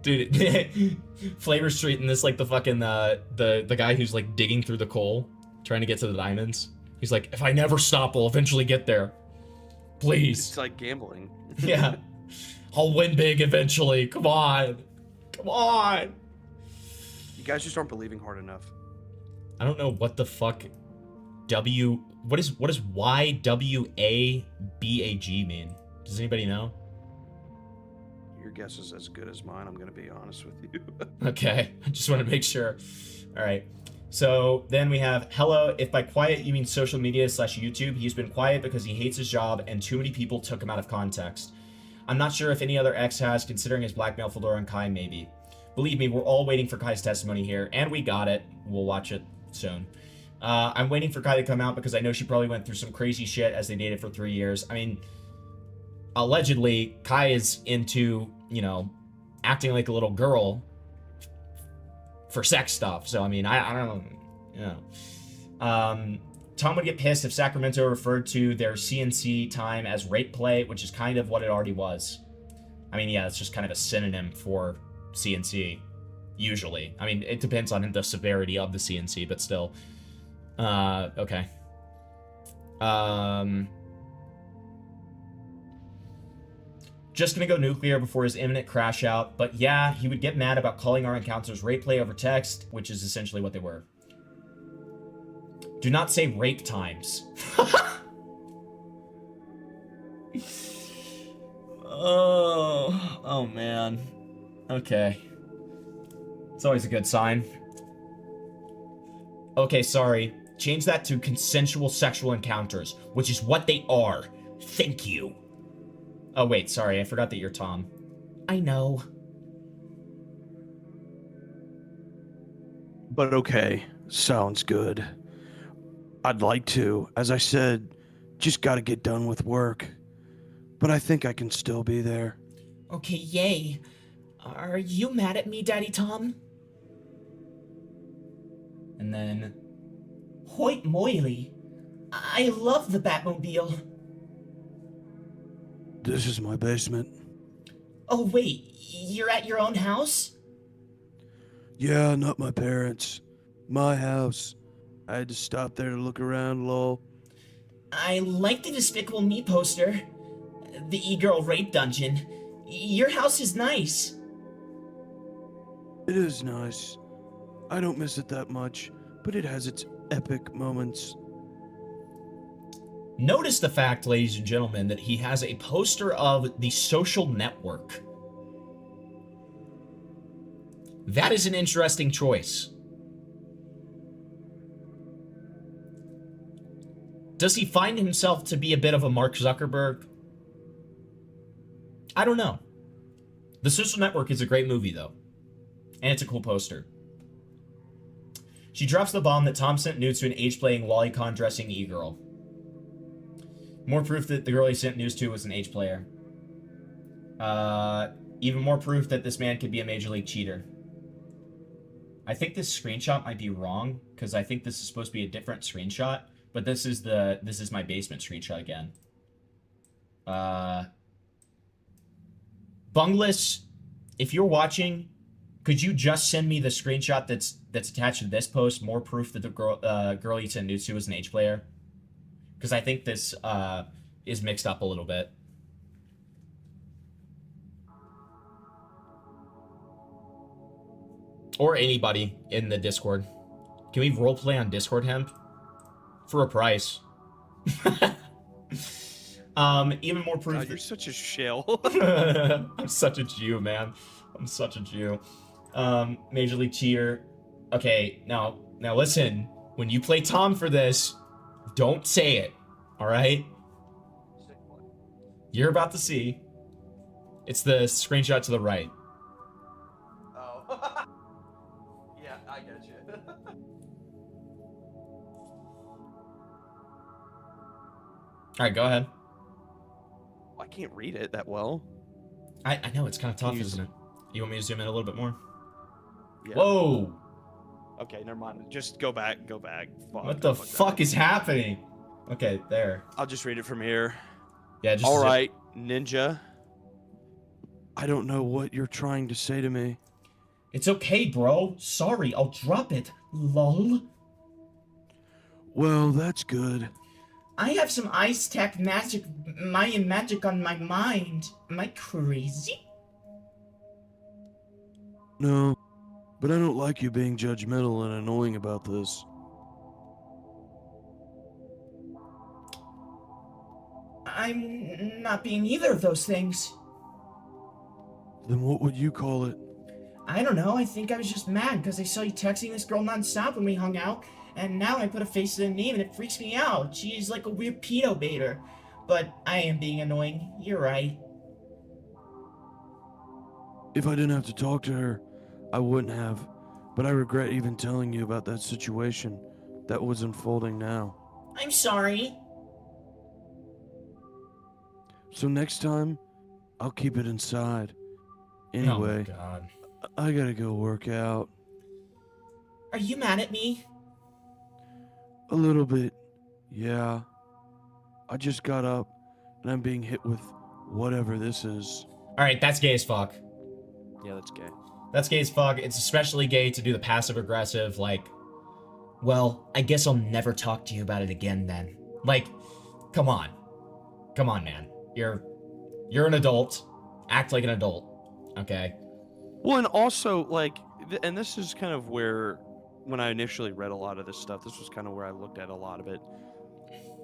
Dude, Flavor Street and this, like, the fucking, the guy who's, like, digging through the coal, trying to get to the diamonds. He's like, if I never stop, I'll eventually get there. Please. It's like gambling. Yeah. I'll win big eventually. Come on. Come on. You guys just aren't believing hard enough. I don't know what the fuck what is YWABAG mean? Does anybody know? Your guess is as good as mine, I'm gonna be honest with you. Okay, I just want to make sure. All right. So then we have, hello, if by quiet you mean social media / YouTube, he's been quiet because he hates his job and too many people took him out of context. I'm not sure if any other ex has, considering his blackmail folder on Kai maybe. Believe me, we're all waiting for Kai's testimony here, and we got it. We'll watch it soon. I'm waiting for Kai to come out because I know she probably went through some crazy shit as they dated for 3 years. I mean, allegedly, Kai is into, you know, acting like a little girl for sex stuff. So, I mean, I don't know. Tom would get pissed if Sacramento referred to their CNC time as rape play, which is kind of what it already was. I mean, yeah, it's just kind of a synonym for CNC, usually. I mean, it depends on the severity of the CNC, but still. Okay. Just gonna go nuclear before his imminent crash out, but yeah, he would get mad about calling our encounters rape play over text, which is essentially what they were. Do not say rape times. Oh man. Okay. It's always a good sign. Okay, sorry. Change that to consensual sexual encounters, which is what they are. Thank you. Oh, wait, sorry. I forgot that you're Tom. I know. But okay, sounds good. I'd like to. As I said, just gotta get done with work. But I think I can still be there. Okay, yay. Are you mad at me, Daddy Tom? And then... Hoyt moily. I love the Batmobile. This is my basement. Oh, wait. You're at your own house? Yeah, not my parents'. My house. I had to stop there to look around, lol. I like the Despicable Me poster. The e-girl rape dungeon. Your house is nice. It is nice. I don't miss it that much, but it has its epic moments. Notice the fact, ladies and gentlemen, that he has a poster of The Social Network. That is an interesting choice. Does he find himself to be a bit of a Mark Zuckerberg? I don't know. The Social Network is a great movie, though. And it's a cool poster. She drops the bomb that Tom sent nudes to an age-playing lolicon dressing e-girl. More proof that the girl he sent news to was an H player. Even more proof that this man could be a major league cheater. I think this screenshot might be wrong, because I think this is supposed to be a different screenshot, but this is my basement screenshot again. Bungless, if you're watching, could you just send me the screenshot that's attached to this post? More proof that the girl he sent news to was an H player. Because I think this is mixed up a little bit. Or anybody in the Discord. Can we roleplay on Discord, Hemp? For a price. Even more proof. God, you're such a shill. I'm such a Jew, man. I'm such a Jew. Major League Cheater. Okay, now listen. When you play Tom for this, don't say it, all right? You're about to see. It's the screenshot to the right. Oh. Yeah, I get you. All right, go ahead. I can't read it that well. I know, it's kind of tough, isn't it? You want me to zoom in a little bit more? Yeah. Whoa! Okay, never mind. Just go back. Fuck, What the fuck is happening? Okay, there. I'll just read it from here. Yeah, just all right, Ninja. I don't know what you're trying to say to me. It's okay, bro. Sorry, I'll drop it. Lol. Well, that's good. I have some ice tech magic, Mayan magic on my mind. Am I crazy? No, but I don't like you being judgmental and annoying about this. I'm not being either of those things. Then what would you call it? I don't know. I think I was just mad because I saw you texting this girl nonstop when we hung out, and now I put a face to the name and it freaks me out. She's like a weird pedo baiter. But I am being annoying. You're right. If I didn't have to talk to her, I wouldn't have. But I regret even telling you about that situation that was unfolding now. I'm sorry. So next time, I'll keep it inside. Anyway, oh my God. I gotta go work out. Are you mad at me? A little bit, yeah. I just got up, and I'm being hit with whatever this is. Alright, that's gay as fuck. Yeah, that's gay. That's gay as fuck. It's especially gay to do the passive-aggressive, like, well, I guess I'll never talk to you about it again then. Like, come on. Come on, man. You're an adult. Act like an adult. Okay? Well, and also, like, and this is kind of where, when I initially read a lot of this stuff, this was kind of where I looked at a lot of it.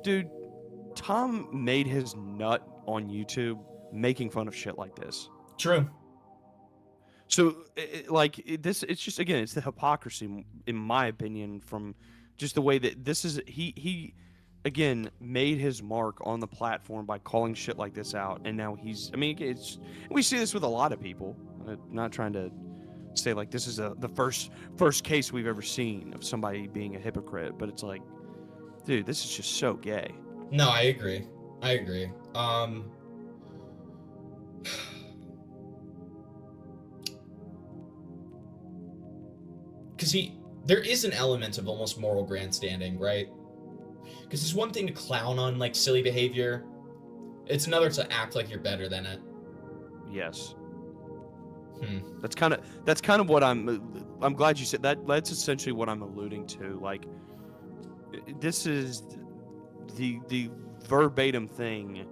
Dude, Tom made his nut on YouTube making fun of shit like this. True. So, it's just, again, it's the hypocrisy, in my opinion, from just the way that this is, he again, made his mark on the platform by calling shit like this out, and now he's, I mean, we see this with a lot of people. I'm not trying to say, like, this is the first case we've ever seen of somebody being a hypocrite, but it's like, dude, this is just so gay. No, I agree. Because there is an element of almost moral grandstanding, right? Because it's one thing to clown on, like, silly behavior. It's another to act like you're better than it. Yes. That's kind of what I'm glad you said that. That's essentially what I'm alluding to. Like, this is the verbatim thing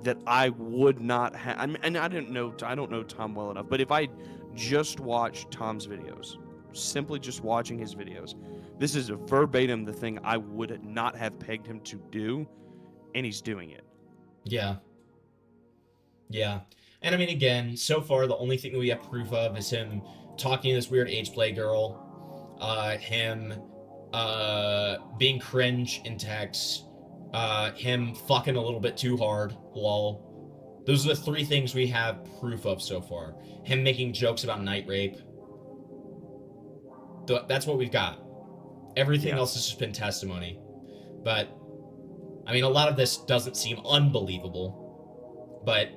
that I would not have. And I don't know Tom well enough, but if I just watched Tom's videos, simply just watching his videos, this is verbatim the thing I would not have pegged him to do and he's doing it. Yeah. Yeah. And I mean, again, so far, the only thing we have proof of is him talking to this weird age play girl, him being cringe in text, him fucking a little bit too hard, lol. Those are the 3 things we have proof of so far. Him making jokes about night rape. That's what we've got. Everything else has just been testimony. But, I mean, a lot of this doesn't seem unbelievable. But,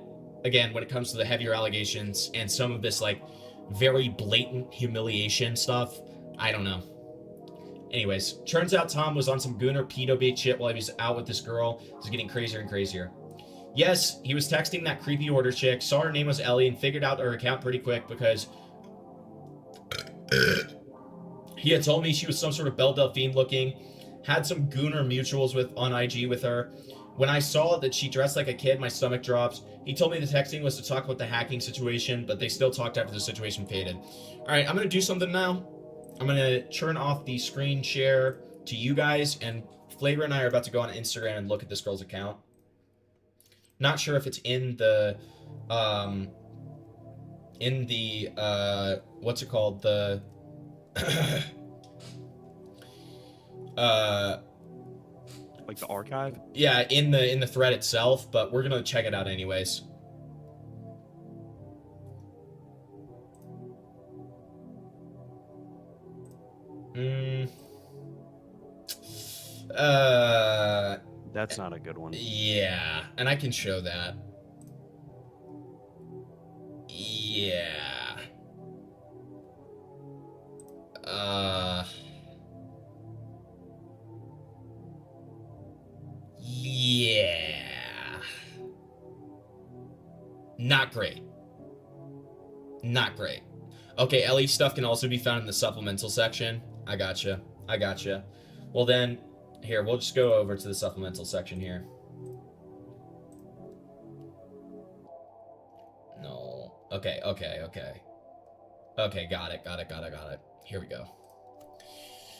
again, when it comes to the heavier allegations and some of this, like, very blatant humiliation stuff, I don't know. Anyways, turns out Tom was on some gooner pedo bait shit while he was out with this girl. It was getting crazier and crazier. Yes, he was texting that creepy order chick, saw her name was Ellie, and figured out her account pretty quick because he had told me she was some sort of Belle Delphine looking, had some gooner mutuals on IG with her. When I saw that she dressed like a kid, my stomach dropped. He told me the texting was to talk about the hacking situation, but they still talked after the situation faded. Alright, I'm going to do something now. I'm going to turn off the screen share to you guys, and Flavor and I are about to go on Instagram and look at this girl's account. Not sure if it's in the, what's it called? The, like the archive? Yeah, in the thread itself, but we're gonna check it out anyways. That's not a good one. Yeah, and I can show that. Yeah. Yeah. Not great. Not great. Okay, Ellie stuff can also be found in the supplemental section. I gotcha. I gotcha. Well then, here, we'll just go over to the supplemental section here. No. Okay. Okay, got it. Here we go.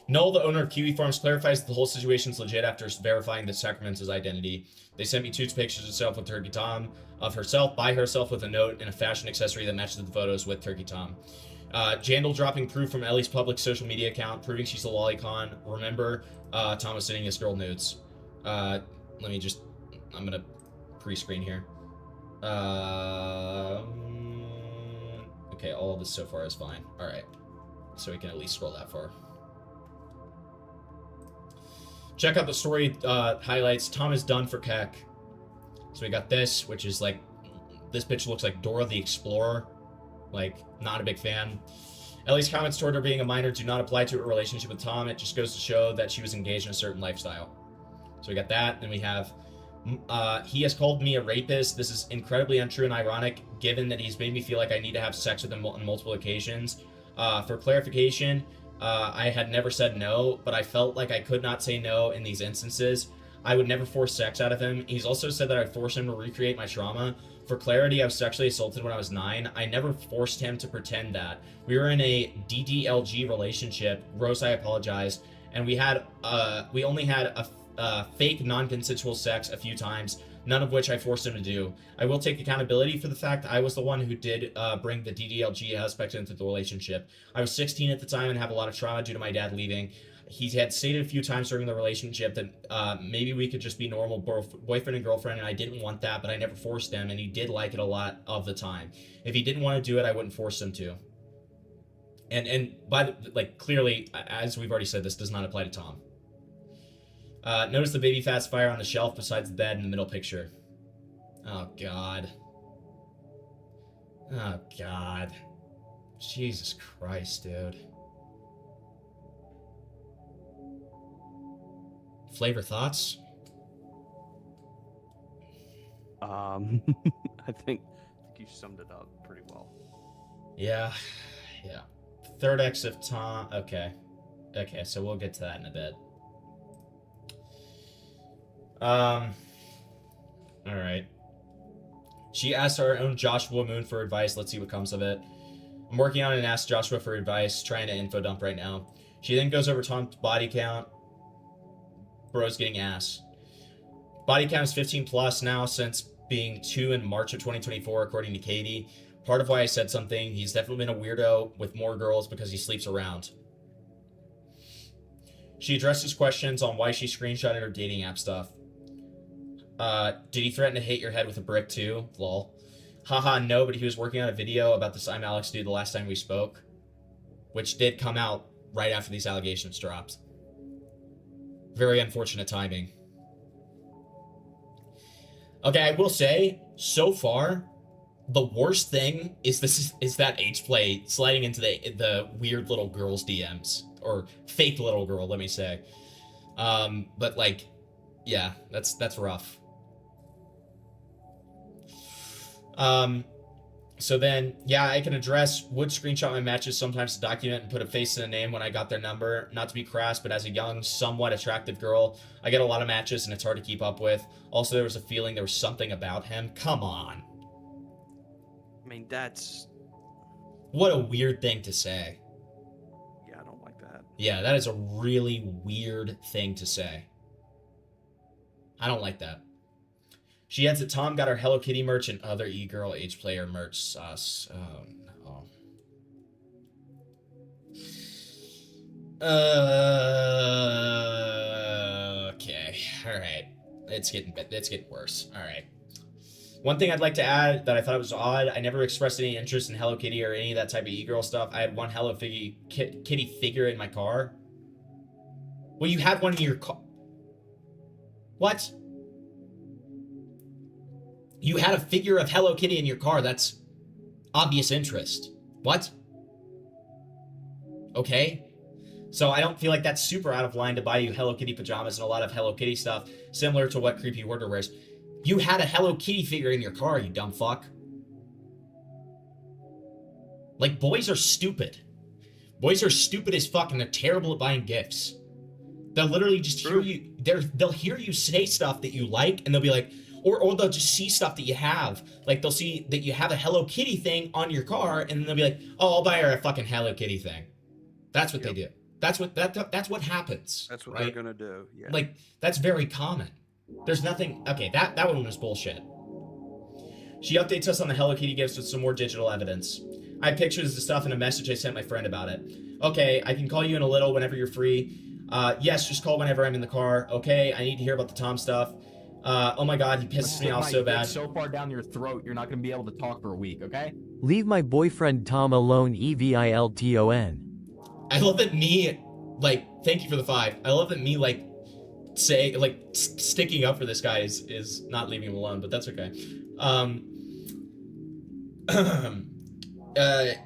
Noel, the owner of Kiwi Farms, clarifies that the whole situation's legit after verifying the Sacramento's identity. They sent me 2 pictures of herself with Turkey Tom, of herself by herself with a note and a fashion accessory that matches the photos with Turkey Tom. Jandal dropping proof from Ellie's public social media account, proving she's a lolicon. Remember, Tom was sending his girl nudes. I'm gonna pre-screen here. Okay, all of this so far is fine. Alright. So we can at least scroll that far. Check out the story highlights. Tom is done for Keck. So we got this, which is like, this picture looks like Dora the Explorer. Like, not a big fan. Ellie's comments toward her being a minor do not apply to her relationship with Tom. It just goes to show that she was engaged in a certain lifestyle. So we got that. Then we have, he has called me a rapist. This is incredibly untrue and ironic, given that he's made me feel like I need to have sex with him on multiple occasions. For clarification, I had never said no, but I felt like I could not say no in these instances. I would never force sex out of him. He's also said that I forced him to recreate my trauma. For clarity, I was sexually assaulted when I was 9. I never forced him to pretend that. We were in a DDLG relationship. Gross, I apologize. And we only had a fake non-consensual sex a few times, none of which I forced him to do. I will take accountability for the fact that I was the one who did bring the DDLG aspect into the relationship. I was 16 at the time and have a lot of trauma due to my dad leaving. He had stated a few times during the relationship that maybe we could just be normal boyfriend and girlfriend, and I didn't want that, but I never forced him, and he did like it a lot of the time. If he didn't want to do it, I wouldn't force him to. And clearly, as we've already said, this does not apply to Tom. Notice the baby fast fire on the shelf besides the bed in the middle picture. Oh, God. Oh, God. Jesus Christ, dude. Flavor thoughts? I think you summed it up pretty well. Yeah. Third X of Tom. Okay, so we'll get to that in a bit. Alright. She asked our own Joshua Moon for advice. Let's see what comes of it. I'm working on it and asked Joshua for advice, trying to info dump right now. She then goes over Tom's body count. Bro's getting ass. Body count is 15 plus now since being 2 in March of 2024, according to Katie. Part of why I said something, he's definitely been a weirdo with more girls because he sleeps around. She addressed his questions on why she screenshotted her dating app stuff. Did he threaten to hit your head with a brick too? Lol. Haha, no, but he was working on a video about this I'm Alex dude the last time we spoke, which did come out right after these allegations dropped. Very unfortunate timing. Okay, I will say, so far, the worst thing is that H-Play sliding into the weird little girl's DMs. Or fake little girl, let me say. But like, yeah, that's rough. So then, yeah, I can address, would screenshot my matches sometimes to document and put a face and a name when I got their number. Not to be crass, but as a young, somewhat attractive girl, I get a lot of matches and it's hard to keep up with. Also, there was a feeling there was something about him. Come on. I mean, that's... What a weird thing to say. Yeah, I don't like that. Yeah, that is a really weird thing to say. I don't like that. She adds that Tom got her Hello Kitty merch and other e-girl H-player merch sus. Oh, no. Okay. Alright. It's getting worse. Alright. One thing I'd like to add that I thought was odd, I never expressed any interest in Hello Kitty or any of that type of e-girl stuff. I had one Hello Kitty figure in my car. Well, you had one in your car. What? You had a figure of Hello Kitty in your car. That's obvious interest. What? Okay. So I don't feel like that's super out of line to buy you Hello Kitty pajamas and a lot of Hello Kitty stuff, similar to what Creepy Worder wears. You had a Hello Kitty figure in your car, you dumb fuck. Like, boys are stupid. Boys are stupid as fuck, and they're terrible at buying gifts. They'll literally just hear you. They'll hear you say stuff that you like, and they'll be like, or they'll just see stuff that you have. Like, they'll see that you have a Hello Kitty thing on your car, and then they'll be like, oh, I'll buy her a fucking Hello Kitty thing. That's what they do. That's what happens. That's what right? they're gonna do. Yeah. Like, that's very common. There's nothing. Okay, that one was bullshit. She updates us on the Hello Kitty gifts with some more digital evidence. I have pictures of the stuff in a message I sent my friend about it. Okay, I can call you in a little whenever you're free. Yes, just call whenever I'm in the car. Okay, I need to hear about the Tom stuff. Oh my god, he pisses me off so bad. So far down your throat, you're not gonna be able to talk for a week, okay? Leave my boyfriend Tom alone, EVILTON. I love that me, like, thank you for the 5. I love that me, like, sticking up for this guy is not leaving him alone, but that's okay.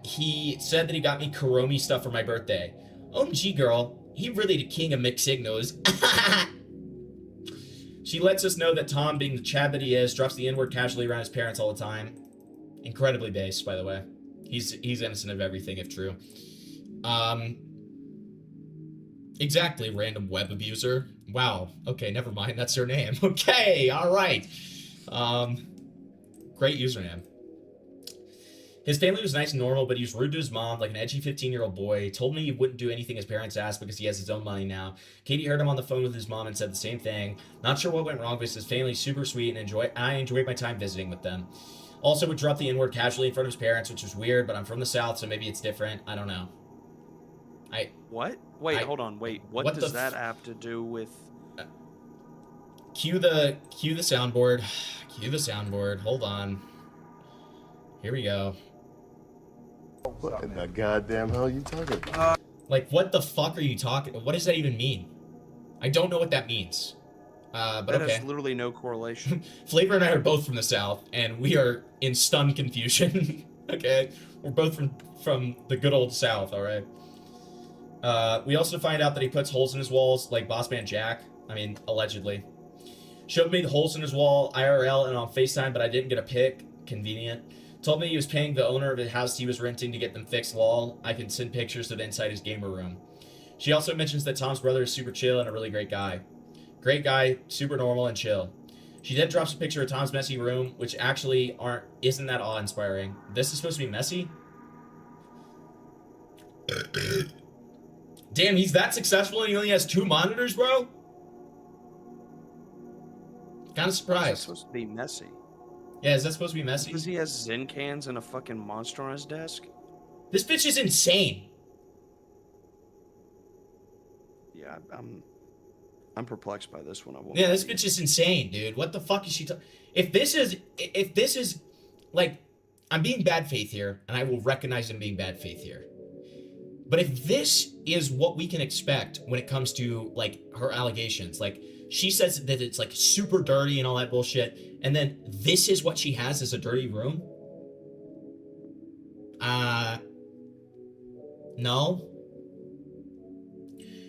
He said that he got me Kuromi stuff for my birthday. OMG girl, he really the king of mixed signals. She lets us know that Tom, being the Chad that he is, drops the N-word casually around his parents all the time. Incredibly based, by the way. He's innocent of everything, if true. Exactly, random web abuser. Wow. Okay, never mind. That's her name. Okay, alright. Great username. His family was nice and normal, but he was rude to his mom, like an edgy 15-year-old boy. Told me he wouldn't do anything his parents asked because he has his own money now. Katie heard him on the phone with his mom and said the same thing. Not sure what went wrong, but his family's super sweet, and I enjoyed my time visiting with them. Also would drop the N-word casually in front of his parents, which was weird, but I'm from the South, so maybe it's different. I don't know. What? Wait, hold on. Wait, what does that have to do with... Cue the soundboard. Cue the soundboard. Hold on. Here we go. What in the goddamn hell are you talking about? Like, what the fuck are you talking? What does that even mean? I don't know what that means. But that okay. has literally no correlation. Flavor and I are both from the South, and we are in stunned confusion. Okay? We're both from the good old South, alright? We also find out that he puts holes in his walls, like Boss Man Jack. I mean, allegedly. Showed me the holes in his wall, IRL, and on FaceTime, but I didn't get a pic. Convenient. Told me he was paying the owner of the house he was renting to get them fixed. Lol. I can send pictures of inside his gamer room. She also mentions that Tom's brother is super chill and a really great guy. Great guy, super normal and chill. She then drops a picture of Tom's messy room, which actually isn't that awe-inspiring. This is supposed to be messy? Damn, he's that successful and he only has 2 monitors, bro? Kind of surprised. That's supposed to be messy. Yeah, is that supposed to be messy? Because he has Zen cans and a fucking monster on his desk. This bitch is insane. Yeah, I'm perplexed by this one. I won't. Yeah, this bitch is insane, dude. What the fuck is she talking? If this is like, I'm being bad faith here, and I will recognize I'm being bad faith here. But if this is what we can expect when it comes to like her allegations, like she says that it's like super dirty and all that bullshit, and then this is what she has as a dirty room. No.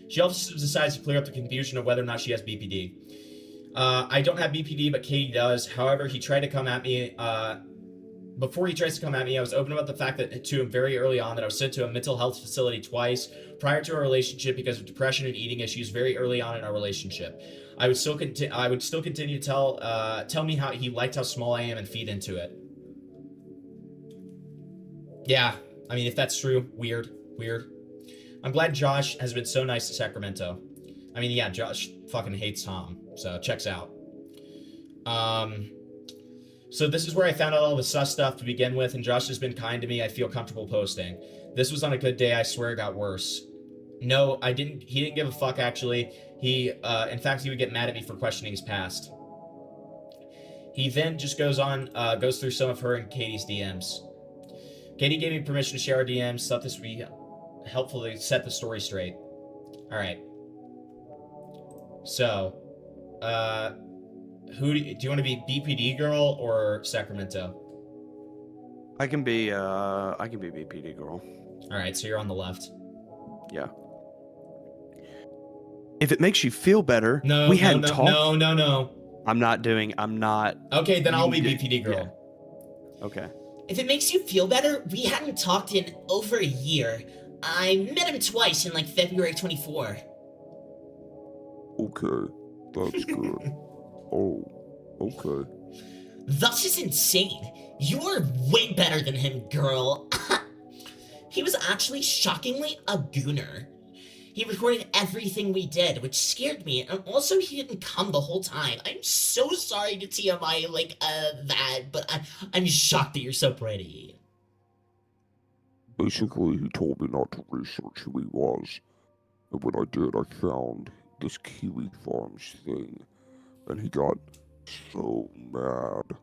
She also decides to clear up the confusion of whether or not she has BPD. I don't have BPD, but Katie does. However, he tried to come at me. Before he tries to come at me, I was open about the fact that to him very early on that I was sent to a mental health facility twice prior to our relationship because of depression and eating issues very early on in our relationship. I would still continue to tell me how he liked how small I am and feed into it. Yeah, I mean, if that's true, weird. I'm glad Josh has been so nice to Sacramento. I mean, yeah, Josh fucking hates Tom, so checks out. So this is where I found out all the sus stuff to begin with, and Josh has been kind to me. I feel comfortable posting. This was on a good day. I swear it got worse. No, he didn't give a fuck, actually. In fact, he would get mad at me for questioning his past. He then just goes through some of her and Katie's DMs. Katie gave me permission to share our DMs, thought this would be helpful to set the story straight. Alright. So, do you want to be BPD girl or Sacramento? I can be BPD girl. Alright, so you're on the left. Yeah. If it makes you feel better, No. I'm not. Okay, then I'll be BPD girl. Yeah. Okay. If it makes you feel better, we hadn't talked in over a year. I met him twice in like February 24. Okay, that's good. Oh, okay. This is insane. You're way better than him, girl. He was actually shockingly a gooner. He recorded everything we did, which scared me, and also he didn't come the whole time. I'm so sorry to TMI like that, but I'm shocked that you're so pretty. Basically, he told me not to research who he was, and when I did, I found this Kiwi Farms thing, and he got so mad.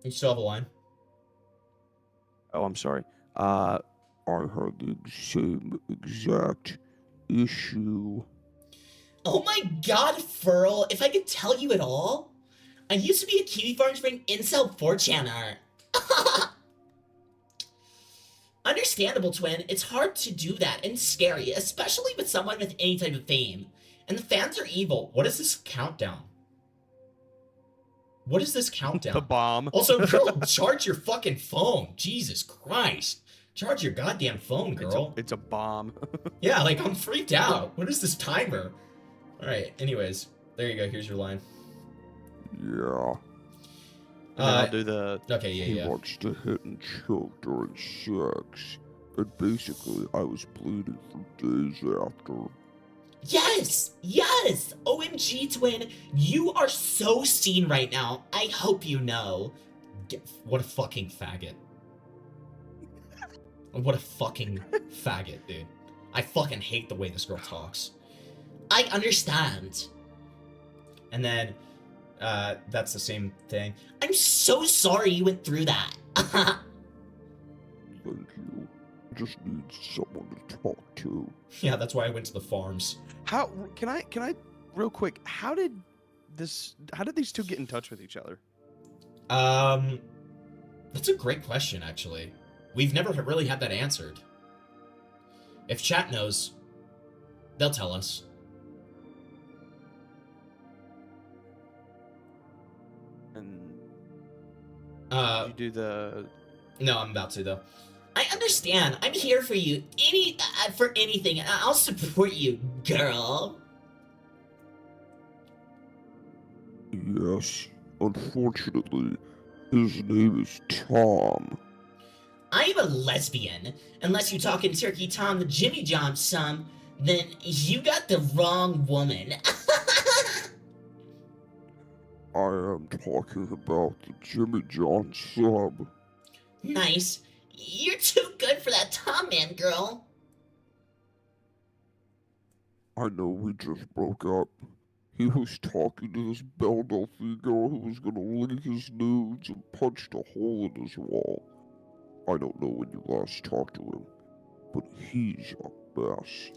You still have a line? Oh, I'm sorry. I had the same exact issue. Oh my god, Furl, if I could tell you it all. I used to be a Kiwi Farms for an incel 4chaner. Understandable, twin. It's hard to do that and scary, especially with someone with any type of fame. And the fans are evil. What is this countdown? What is this countdown? The bomb. Also, girl, charge your fucking phone. Jesus Christ. Charge your goddamn phone, girl. It's a bomb. Yeah, like, I'm freaked out. What is this timer? Alright, anyways. There you go. Here's your line. Yeah. I'll do the... Okay, yeah. He wants to hit and choke during sex. And basically, I was bleeding for days after. Yes! OMG, twin. You are so seen right now. I hope you know. What a fucking faggot. What a fucking faggot, dude. I fucking hate the way this girl talks. I understand. And then, that's the same thing. I'm so sorry you went through that. Thank you. I just need someone to talk to. Yeah, that's why I went to the farms. How can I real quick, how did these two get in touch with each other? That's a great question, actually. We've never really had that answered. If chat knows, they'll tell us. And you do the... No, I'm about to, though. I understand. I'm here for you. For anything. I'll support you, girl. Yes. Unfortunately, his name is Tom. I'm a lesbian. Unless you talking Turkey Tom the Jimmy John some. then you got the wrong woman. I am talking about the Jimmy John sub. Nice. You're too good for that Tom man, girl. I know we just broke up. He was talking to this Belle Delphine girl who was gonna leak his nudes and punched a hole in his wall. I don't know when you last talked to him, but he's a mess.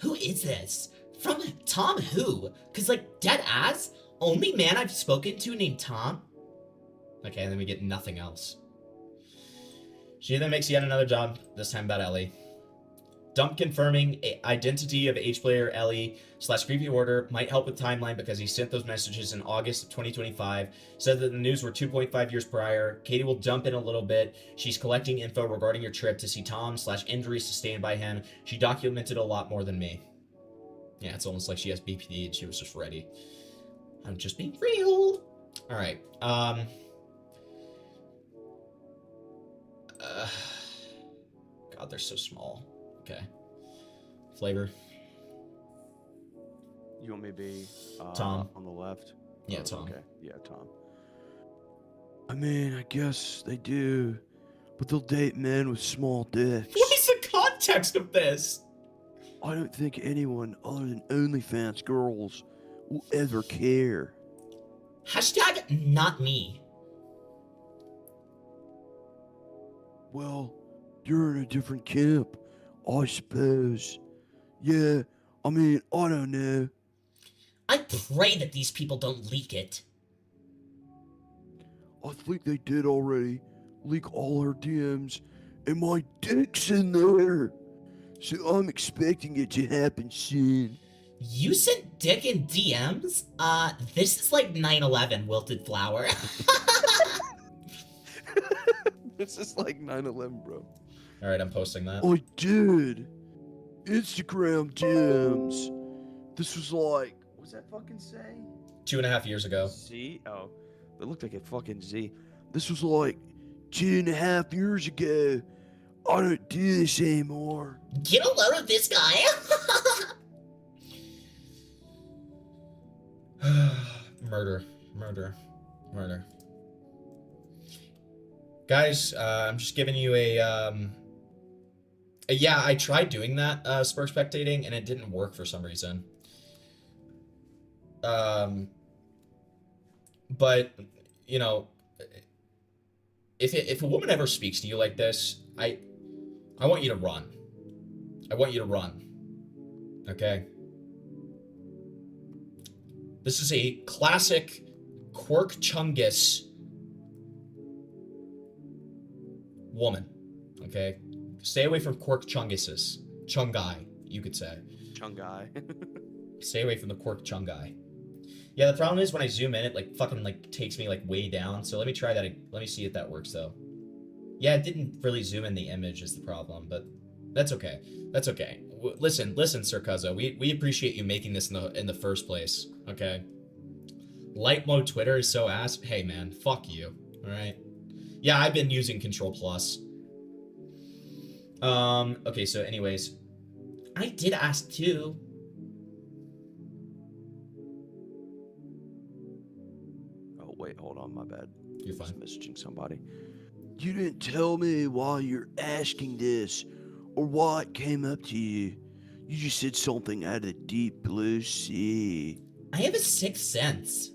Who is this? From Tom who? Cause like, dead ass? Only man I've spoken to named Tom? Okay, and then we get nothing else. She then makes yet another job, this time about Ellie. Dump confirming identity of H player Ellie / creepy order might help with timeline because he sent those messages in August of 2025. Said that the news were 2.5 years prior. Katie will jump in a little bit. She's collecting info regarding your trip to see Tom / injuries sustained by him. She documented a lot more than me. Yeah, it's almost like she has BPD and she was just ready. I'm just being real. All right. God, they're so small. Okay. Flavor. You want me to be Tom on the left? Yeah, Tom. Okay. Yeah, Tom. I mean, I guess they do, but they'll date men with small dicks. What is the context of this? I don't think anyone other than OnlyFans girls will ever care. Hashtag not me. Well, you're in a different camp, I suppose. Yeah, I mean, I don't know. I pray that these people don't leak it. I think they did already leak all her DMs, and my dick's in there. So I'm expecting it to happen soon. You sent dick in DMs? This is like 9/11 wilted flower. This is like 9/11, bro. All right, I'm posting that. I did. Instagram DMs. This was like, what's that fucking say? 2.5 years ago. Z? Oh, it looked like a fucking Z. This was like 2.5 years ago. I don't do this anymore. Get a load of this guy. Murder. Guys, I'm just giving you a, yeah, I tried doing that, spur spectating, and it didn't work for some reason. But, you know, if a woman ever speaks to you like this, I want you to run. I want you to run. Okay? This is a classic Quirk Chungus woman. Okay? Stay away from Quirk Chunguses. Chungai, you could say. Chungai. Stay away from the Quirk Chungai. Yeah, the problem is when I zoom in, it like fucking like takes me like way down. So let me try that. Let me see if that works though. Yeah, it didn't really zoom in the image is the problem, but that's okay. That's okay. Listen, Sir Cuzzo. We appreciate you making this in the first place. Okay. Light mode Twitter is so ass. Hey man, fuck you. All right. Yeah, I've been using Control Plus. Okay. So, anyways, I did ask too. Oh wait, hold on, my bad. You're fine. I was messaging somebody. You didn't tell me why you're asking this, or why it came up to you. You just said something out of the deep blue sea. I have a sixth sense.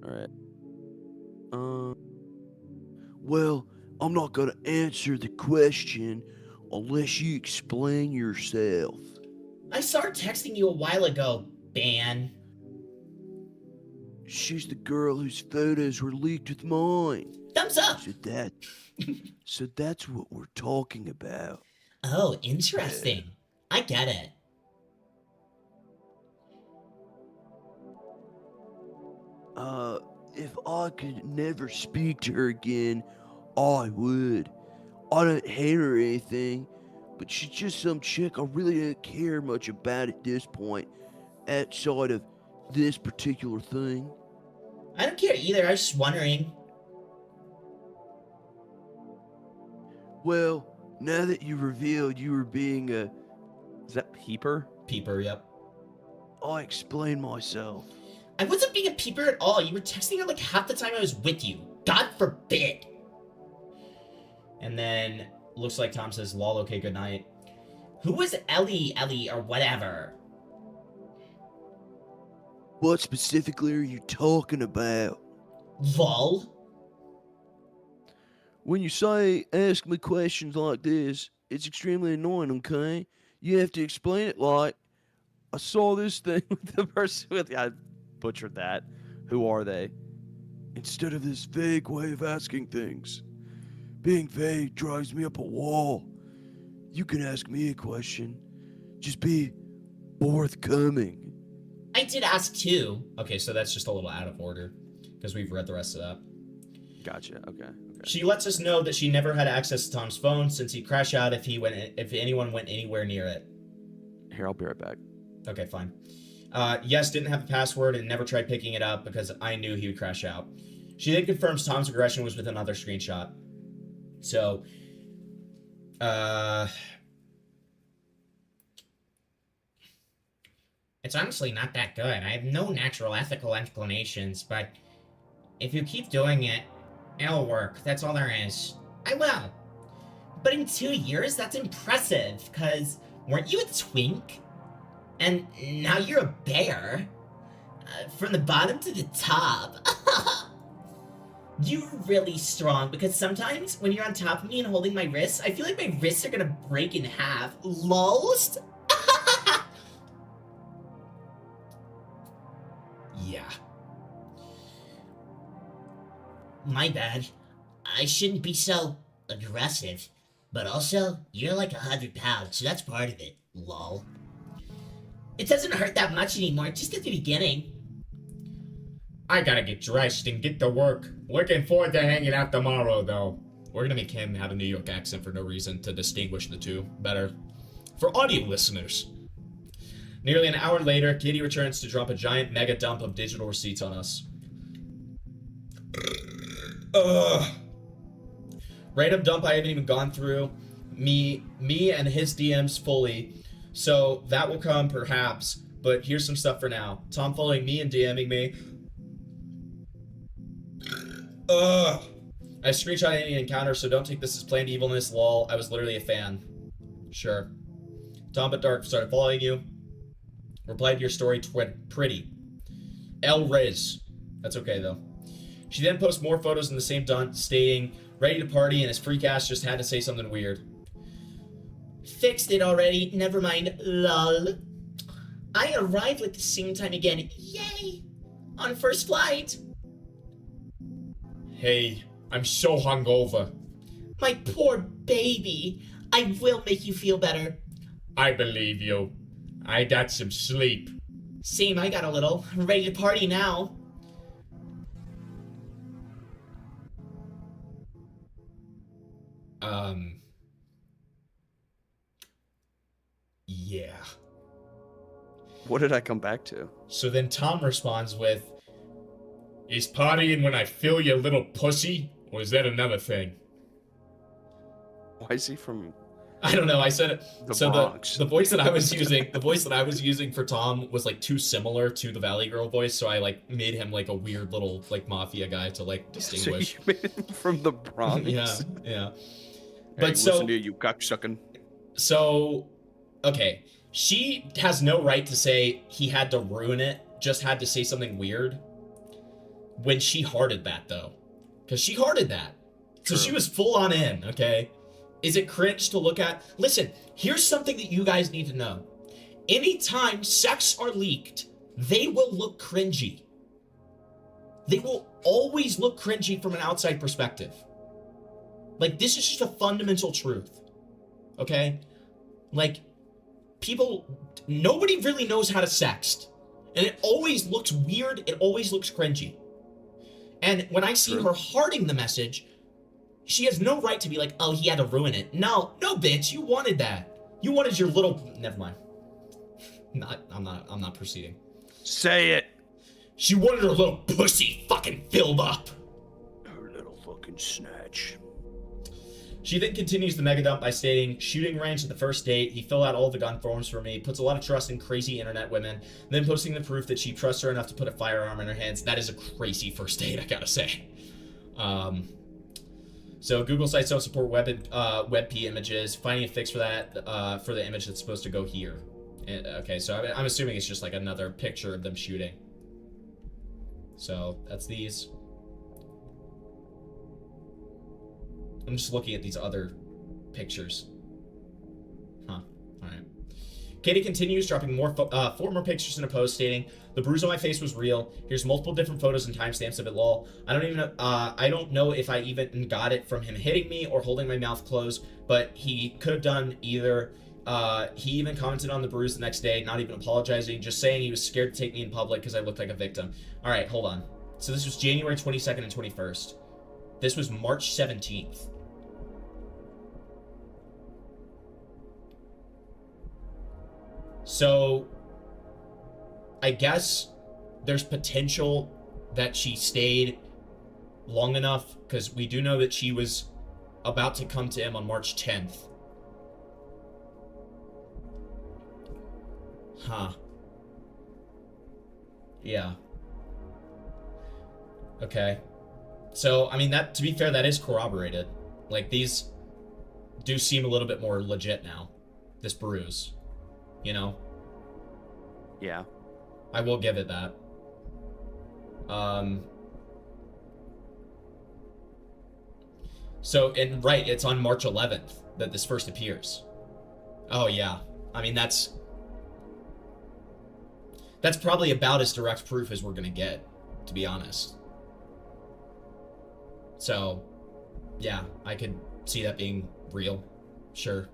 Alright. Well, I'm not gonna answer the question unless you explain yourself. I started texting you a while ago, Ban. She's the girl whose photos were leaked with mine. Thumbs up! So that's what we're talking about. Oh, interesting. I get it. If I could never speak to her again, I would. I don't hate her or anything, but she's just some chick I really don't care much about at this point, outside of this particular thing. I don't care either, I was just wondering. Well, now that you revealed you were being a... Is that peeper? Peeper, yep. I explain myself. I wasn't being a peeper at all. You were texting her like half the time I was with you. God forbid. And then, looks like Tom says, lol, okay, good night. Who was Ellie, or whatever? What specifically are you talking about? Lol? When you say, ask me questions like this, it's extremely annoying, okay? You have to explain it like, I saw this thing with the person with... I butchered that. Who are they? Instead of this vague way of asking things. Being vague drives me up a wall. You can ask me a question. Just be forthcoming. I did ask too. Okay, so that's just a little out of order, because we've read the rest of that. Gotcha, okay. She lets us know that she never had access to Tom's phone since he'd crash out if anyone went anywhere near it. Here, I'll be right back. Okay, fine. Yes, didn't have the password and never tried picking it up because I knew he would crash out. She then confirms Tom's aggression was with another screenshot. So, it's honestly not that good. I have no natural ethical inclinations, but if you keep doing it, it'll work. That's all there is. I will. But in 2 years, that's impressive, because weren't you a twink? And now you're a bear. From the bottom to the top. You're really strong, because sometimes when you're on top of me and holding my wrists, I feel like my wrists are gonna break in half. Lost? Yeah. My bad. I shouldn't be so aggressive. But also, you're like 100 pounds, so that's part of it. Lol. It doesn't hurt that much anymore, just at the beginning. I gotta get dressed and get to work. Looking forward to hanging out tomorrow, though. We're gonna make him have a New York accent for no reason to distinguish the two better. For audio listeners. Nearly an hour later, Katie returns to drop a giant mega dump of digital receipts on us. Random dump I haven't even gone through. Me and his DMs fully. So that will come perhaps. But here's some stuff for now. Tom following me and DMing me. I screenshot any encounter, so don't take this as planned evilness, lol. I was literally a fan. Sure. Tom but Dark started following you. Replied to your story pretty. L Riz. That's okay though. She then posts more photos in the same dump stating, ready to party and his freak ass just had to say something weird. Fixed it already, never mind, lol. I arrived at the same time again, yay! On first flight. Hey, I'm so hungover. My poor baby. I will make you feel better. I believe you. I got some sleep. Same, I got a little. Ready to party now. Yeah. What did I come back to? So then Tom responds with, is partying when I fill your little pussy? Or is that another thing? Why is he from... I don't know. I said it. The Bronx. The voice that I was using, for Tom was like too similar to the Valley Girl voice, so I like made him like a weird little like mafia guy to like distinguish. So you made him from the Bronx. Yeah. But But so listen to you cocksucking. So, okay, she has no right to say he had to ruin it. Just had to say something weird. When she hearted that though, because she hearted that, so she was full on in. Okay. Is it cringe to look at? Listen, here's something that you guys need to know. Anytime sex are leaked, they will look cringy. They will always look cringy from an outside perspective. Like, this is just a fundamental truth. Okay? Like, nobody really knows how to sext. And it always looks weird, it always looks cringy. And when I see her hearting the message, she has no right to be like, oh, he had to ruin it. No, bitch, you wanted that. You wanted your little... Never mind. I'm not proceeding. Say it. She wanted her little pussy fucking filled up. Her little fucking snatch. She then continues the mega dump by stating, shooting range at the first date, he filled out all the gun forms for me, puts a lot of trust in crazy internet women, then posting the proof that she trusts her enough to put a firearm in her hands. That is a crazy first date, I gotta say. So Google sites don't support WebP images, finding a fix for that, for the image that's supposed to go here. Okay, so I'm assuming it's just like another picture of them shooting. So that's these. I'm just looking at these other pictures. Huh. Alright. Katie continues, dropping four more pictures in a post stating, the bruise on my face was real. Here's multiple different photos and timestamps of it, lol. I don't know if I even got it from him hitting me or holding my mouth closed, but he could have done either. He even commented on the bruise the next day, not even apologizing, just saying he was scared to take me in public because I looked like a victim. Alright, hold on. So this was January 22nd and 21st. This was March 17th. So, I guess there's potential that she stayed long enough, because we do know that she was about to come to him on March 10th. Huh. Yeah. Okay. So, I mean, that, to be fair, that is corroborated. Like, these do seem a little bit more legit now. This bruise. You know? Yeah. I will give it that. So, and right, it's on March 11th that this first appears. Oh, yeah. I mean, that's probably about as direct proof as we're gonna get, to be honest. So, yeah, I could see that being real. Sure.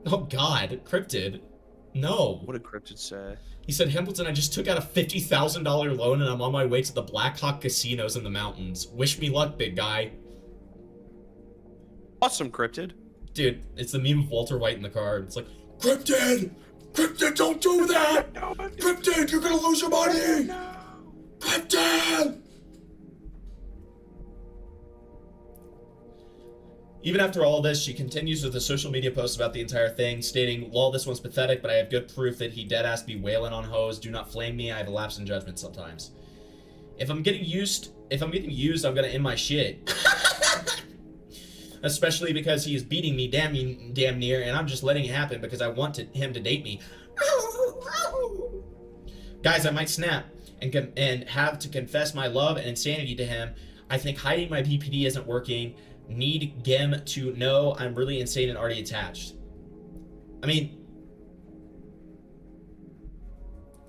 Oh God, Cryptid. No. What did Cryptid say? He said, Hempleton, I just took out a $50,000 loan and I'm on my way to the Black Hawk casinos in the mountains. Wish me luck, big guy. Awesome, Cryptid. Dude, it's the meme of Walter White in the car. It's like, Cryptid! Cryptid, don't do that! Cryptid, you're gonna lose your money! Cryptid! Even after all this, she continues with a social media post about the entire thing, stating, lol, this one's pathetic, but I have good proof that he deadass be wailing on hoes. Do not flame me, I have a lapse in judgment sometimes. If I'm getting used, I'm gonna end my shit. Especially because he is beating me damn near, and I'm just letting it happen because I want him to date me. Guys, I might snap and have to confess my love and insanity to him. I think hiding my BPD isn't working. Need Gem to know I'm really insane and already attached. I mean,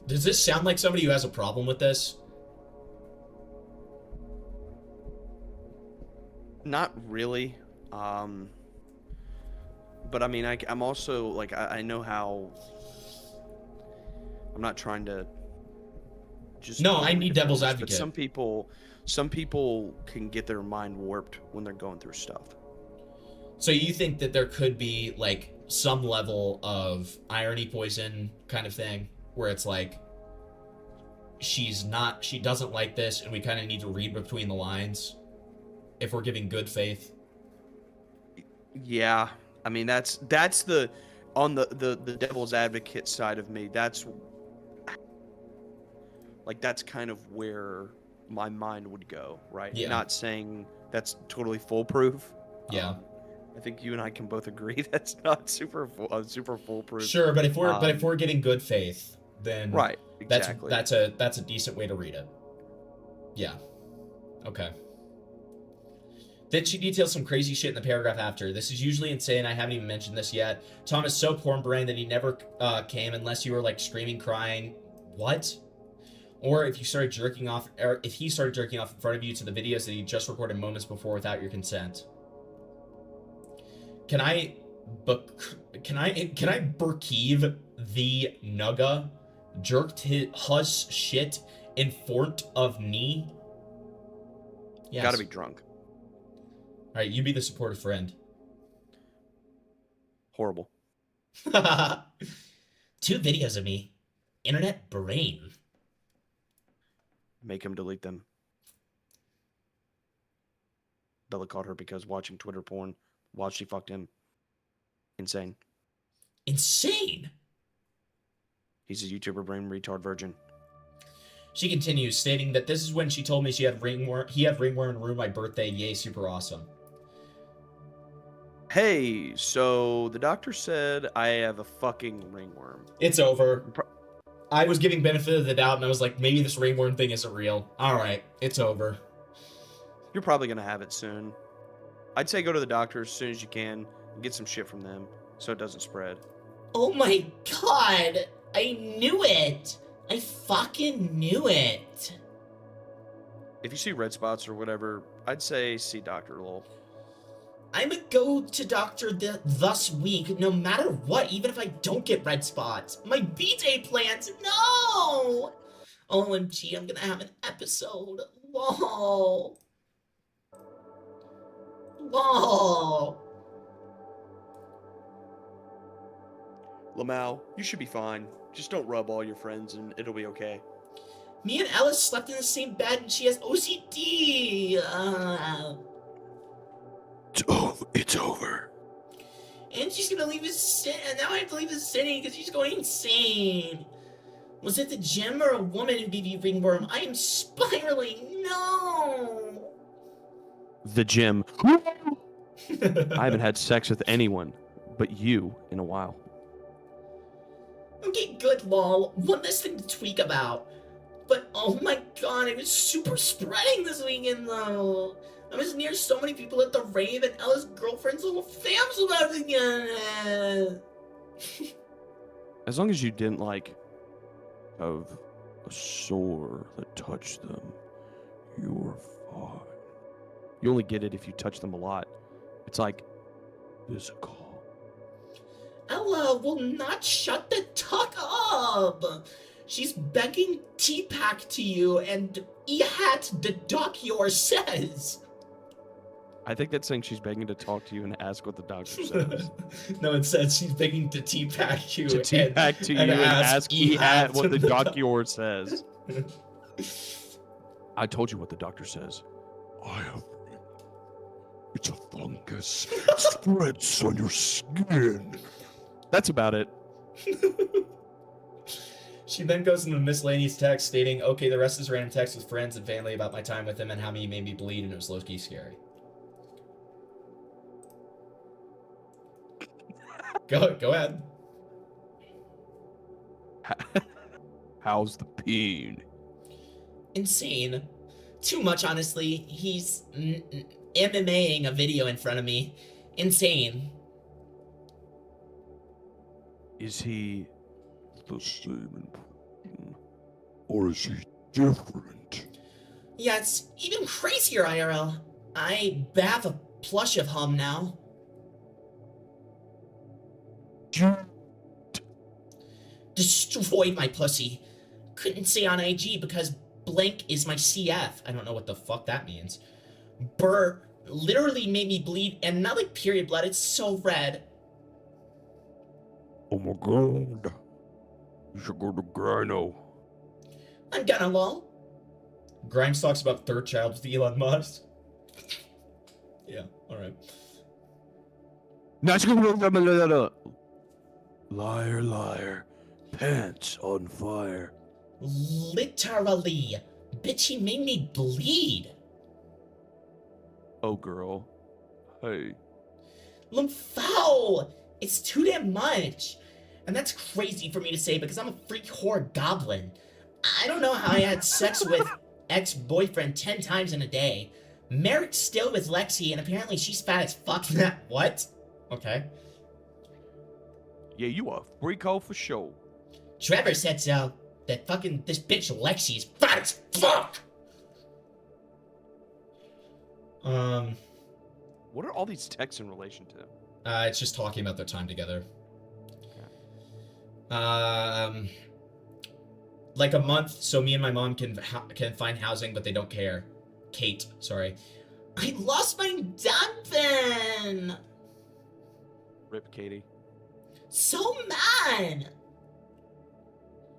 does this sound like somebody who has a problem with this? Not really. But I mean, I'm also, like, I know how... I'm not trying to just... No, I need devil's advocate. But some people can get their mind warped when they're going through stuff. So you think that there could be, like, some level of irony poison kind of thing, where it's like, she doesn't like this, and we kind of need to read between the lines, if we're giving good faith? Yeah, I mean, that's on the devil's advocate side of me, that's kind of where my mind would go, right? Yeah. Not saying that's totally foolproof. Yeah. I think you and I can both agree that's not super foolproof. Sure, but if we're giving good faith, then right, exactly. That's a decent way to read it. Yeah. Okay. Then she details some crazy shit in the paragraph after. This is usually insane. I haven't even mentioned this yet. Tom is so porn-brained that he never came unless you were like screaming, crying. What? Or if you started jerking off, or if he started jerking off in front of you to the videos that he just recorded moments before without your consent. Can I Berkeev the Nugga jerked his shit in front of me? Yes. Gotta be drunk. Alright, you be the supportive friend. Horrible. 2 videos of me. Internet brain. Make him delete them. Bella caught her because watching Twitter porn while she fucked him. Insane. Insane? He's a YouTuber brain retard virgin. She continues, stating that this is when she told me he had ringworm and ruined my birthday. Yay, super awesome. Hey, so the doctor said I have a fucking ringworm. It's over. I was giving benefit of the doubt, and I was like, maybe this ringworm thing isn't real. Alright, it's over. You're probably gonna have it soon. I'd say go to the doctor as soon as you can and get some shit from them so it doesn't spread. Oh my god! I knew it! I fucking knew it! If you see red spots or whatever, I'd say see Dr. Lowell. I'ma go to doctor thus week, no matter what, even if I don't get red spots. My B-Day plans, no! OMG, I'm gonna have an episode. Whoa. Whoa. Lamau, you should be fine. Just don't rub all your friends and it'll be okay. Me and Ellis slept in the same bed and she has OCD. It's over. And she's gonna leave us, and now I have to leave the city because she's going insane. Was it the gym or a woman who gave you ringworm? I am spiraling. No. The gym. I haven't had sex with anyone but you in a while. Okay, good, lol. One less thing to tweak about. But oh my god, it was super spreading this weekend though. I was near so many people at the rave, and Ella's girlfriend's little fam's about to get it. As long as you didn't, like, have a sore that touched them, you're fine. You only get it if you touch them a lot. It's like physical. Ella will not shut the tuck up. She's begging T-Pack to you, and E-Hat the Doctor says. I think that's saying she's begging to talk to you and ask what the doctor says. No, it says she's begging to T-Pack you. To T-Pack to you and ask E-Hat what the doctor says. I told you what the doctor says. It's a fungus. It spreads on your skin. That's about it. She then goes into miscellaneous text stating, okay, the rest is random text with friends and family about my time with him and how he made me bleed, and it was low-key scary. Go ahead. How's the peen? Insane. Too much, honestly. He's MMAing a video in front of me. Insane. Is he the same in person? Or is he different? Yeah, it's even crazier, IRL. I have a plush of him now. Destroyed my pussy. Couldn't say on IG because blank is my CF. I don't know what the fuck that means. Burr literally made me bleed, and not like period blood, it's so red. Oh my god. You should go to Grino. I'm gonna lol. Grimes talks about third child with Elon Musk. Yeah, alright. Liar, liar. Pants on fire. Literally. Bitch, he made me bleed. Oh, girl. Hey. Foul! It's too damn much. And that's crazy for me to say because I'm a freak whore goblin. I don't know how I had sex with ex-boyfriend 10 times in a day. Merrick's still with Lexi, and apparently she's fat as fuck. What? Okay. Yeah, you a freako for sure. Trevor said so. That fucking, this bitch Lexi is fat as fuck! What are all these texts in relation to? It's just talking about their time together. Like a month, so me and my mom can find housing, but they don't care. Kate, sorry. I lost my dad pen! Rip, Katie. So mad!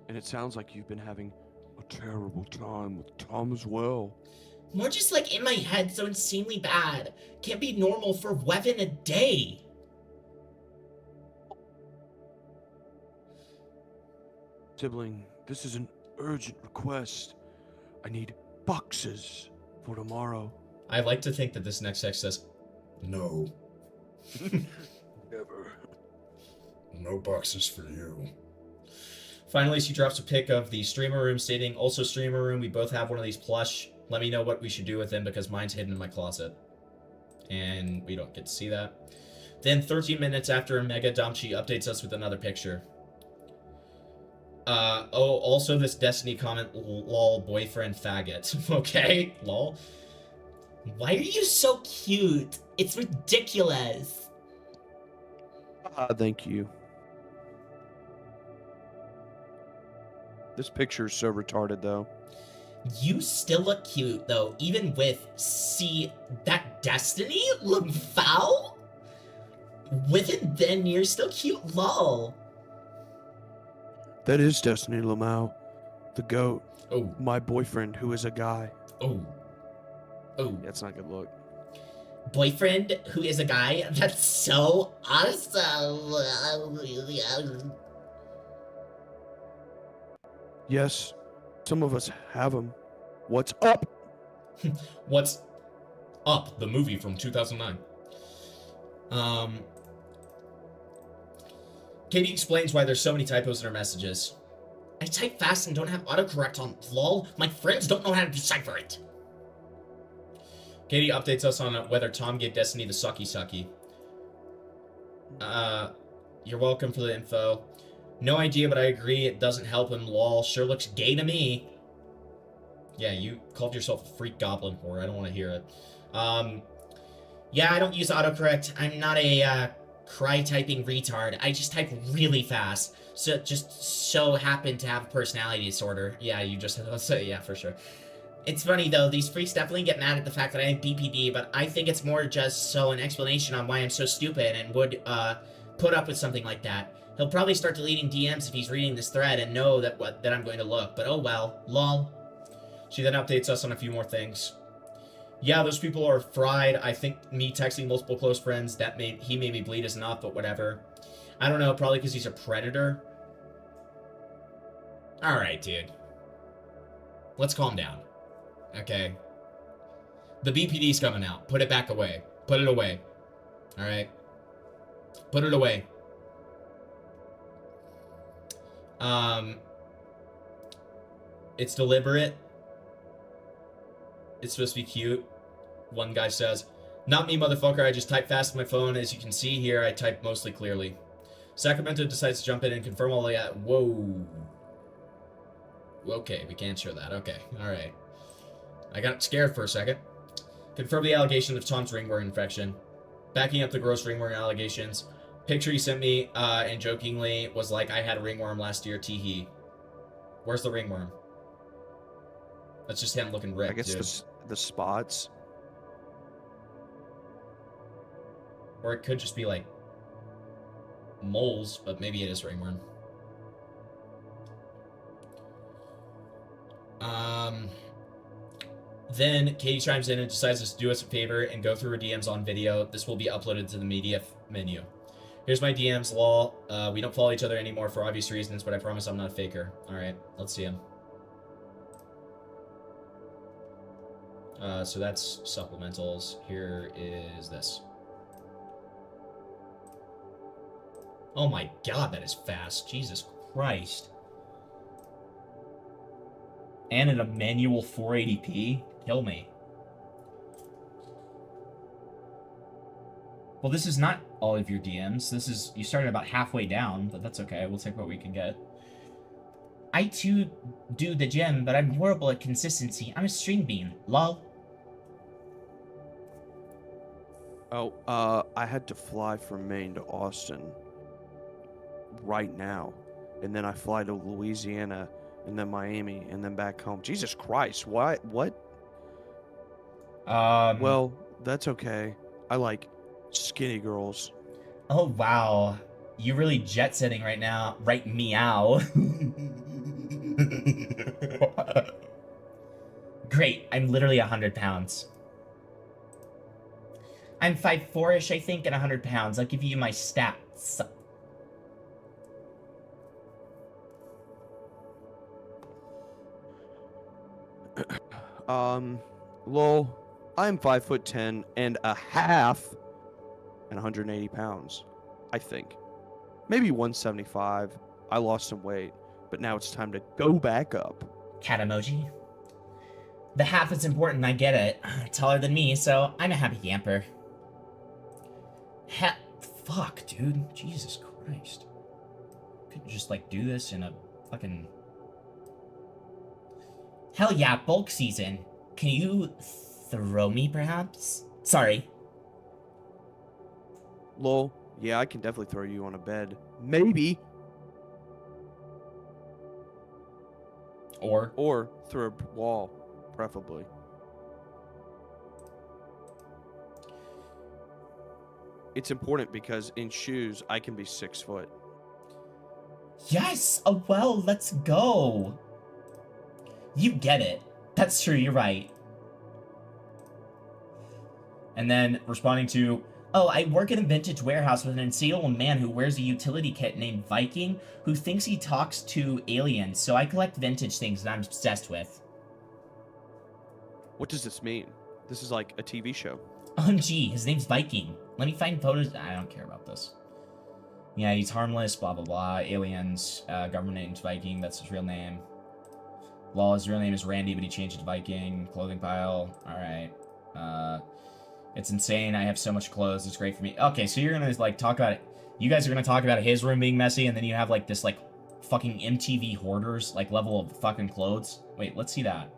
And it sounds like you've been having a terrible time with Tom as well. More just like in my head, so insanely bad. Can't be normal for 11 a day. Sibling, this is an urgent request. I need boxes for tomorrow. I like to think that this next text says, no. Never. No boxes for you. Finally, she drops a pic of the streamer room stating, also streamer room, we both have one of these plush. Let me know what we should do with them because mine's hidden in my closet. And we don't get to see that. Then 13 minutes after Mega Dump, she updates us with another picture. Oh, also this Destiny comment, lol, boyfriend faggot. Okay, lol. Why are you so cute? It's ridiculous. Thank you. This picture is so retarded, though. You still look cute, though, even with, that Destiny? Look foul? With it, then you're still cute, lol. That is Destiny Lamau, the GOAT. Oh. My boyfriend, who is a guy. Oh. Oh. That's not a good look. Boyfriend who is a guy? That's so awesome. Yes, some of us have them. What's up? What's Up, the movie from 2009. Katie explains why there's so many typos in her messages. I type fast and don't have autocorrect on. Lol, my friends don't know how to decipher it. Katie updates us on whether Tom gave Destiny the sucky sucky. You're welcome for the info. No idea, but I agree it doesn't help him, lol. Sure looks gay to me. Yeah, you called yourself a freak goblin whore. I don't want to hear it. Yeah, I don't use autocorrect. I'm not a, cry-typing retard. I just type really fast. So, just so happen to have a personality disorder. Yeah, you just say, yeah, for sure. It's funny, though. These freaks definitely get mad at the fact that I have BPD, but I think it's more just so an explanation on why I'm so stupid and would, put up with something like that. He'll probably start deleting DMs if he's reading this thread and know that I'm going to look, but oh well. Lol. She then updates us on a few more things. Yeah, those people are fried. I think me texting multiple close friends, he made me bleed is enough, but whatever. I don't know, probably because he's a predator. Alright, dude. Let's calm down. Okay? The BPD's coming out. Put it back away. Put it away. Alright? Put it away. It's deliberate. It's supposed to be cute. One guy says, not me, motherfucker. I just type fast on my phone. As you can see here, I type mostly clearly. Sacramento decides to jump in and confirm all that. Whoa. Okay, we can't show that. Okay, alright. I got scared for a second. Confirm the allegation of Tom's ringworm infection. Backing up the gross ringworm allegations. Picture he sent me, and jokingly was like, I had a ringworm last year, teehee. Where's the ringworm? That's just him looking ripped, I guess the spots. Or it could just be like moles, but maybe it is ringworm. Then Katie chimes in and decides to do us a favor and go through her DMs on video. This will be uploaded to the media menu. Here's my DMs, lol. We don't follow each other anymore for obvious reasons, but I promise I'm not a faker. Alright, let's see him. So that's supplementals. Here is this. Oh my god, that is fast. Jesus Christ. And in a manual 480p? Kill me. Well, this is not all of your DMs. This is, you started about halfway down, but that's okay. We'll take what we can get. I too do the gym, but I'm horrible at consistency. I'm a string bean. Lol. Oh, I had to fly from Maine to Austin right now. And then I fly to Louisiana, and then Miami, and then back home. Jesus Christ, what? Well, that's okay. I like skinny girls. Oh, wow. You're really jet-setting right now. Right, meow. Great, I'm literally 100 pounds. I'm 5'4"-ish, I think, and 100 pounds. I'll give you my stats. Lol, I'm 5'10" and a half and 180 pounds, I think. Maybe 175. I lost some weight, but now it's time to go back up. Cat emoji. The half is important, I get it. Taller than me, so I'm a happy camper. Fuck, dude. Jesus Christ. Couldn't just, like, do this in a fucking... Hell yeah, bulk season. Can you throw me, perhaps? Sorry. Lol, yeah, I can definitely throw you on a bed. Maybe. Or through a wall, preferably. It's important because in shoes, I can be 6 foot. Yes! Oh, well, let's go. You get it. That's true, you're right. And then responding to, oh, I work in a vintage warehouse with an insatiable man who wears a utility kit named Viking who thinks he talks to aliens, so I collect vintage things that I'm obsessed with. What does this mean? This is like a TV show. OMG, his name's Viking. Let me find photos. I don't care about this. Yeah, he's harmless, blah, blah, blah. Aliens, government named Viking, that's his real name. Lol, his real name is Randy, but he changed it to Viking. Clothing pile. Alright. It's insane. I have so much clothes. It's great for me. Okay, so you're gonna, like, talk about it. You guys are gonna talk about his room being messy, and then you have, like, this, like, fucking MTV hoarders, like, level of fucking clothes. Wait, let's see that.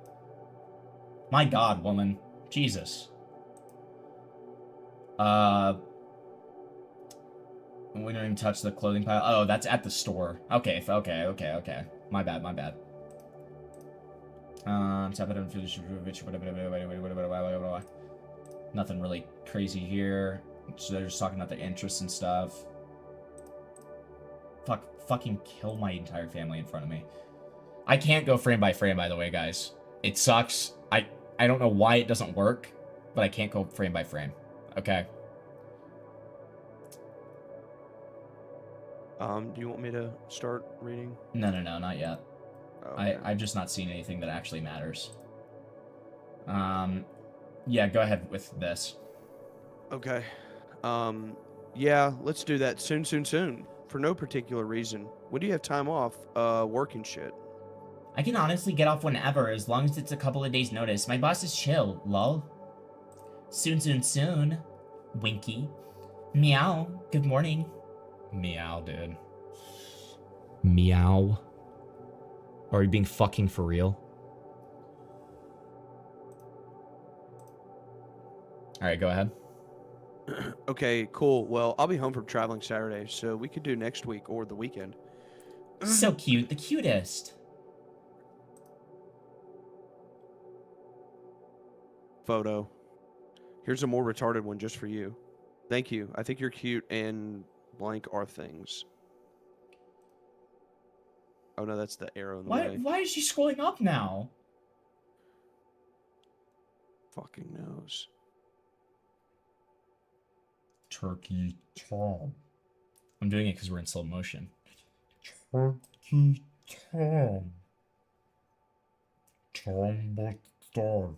My god, woman. Jesus. We don't even touch the clothing pile. Oh, that's at the store. Okay, okay. My bad. Nothing really crazy here. So they're just talking about their interests and stuff. Fucking kill my entire family in front of me. I can't go frame by frame, by the way, guys. It sucks. I don't know why it doesn't work, but I can't go frame by frame. Okay? Do you want me to start reading? No, not yet. Okay. I've just not seen anything that actually matters. Yeah, go ahead with this. Okay. Yeah, let's do that soon. For no particular reason. When do you have time off? Work and shit. I can honestly get off whenever, as long as it's a couple of days' notice. My boss is chill, lol. Soon. Winky. Meow. Good morning. Meow, dude. Meow. Are you being fucking for real? Alright, go ahead. Okay, cool. Well, I'll be home from traveling Saturday, so we could do next week or the weekend. So cute. The cutest. Photo. Here's a more retarded one just for you. Thank you. I think you're cute and blank are things. Oh no, that's the arrow in the way. Why is she scrolling up now? Fucking knows. Turkey Tom. I'm doing it because we're in slow motion. Turkey Tom. Tom but dog.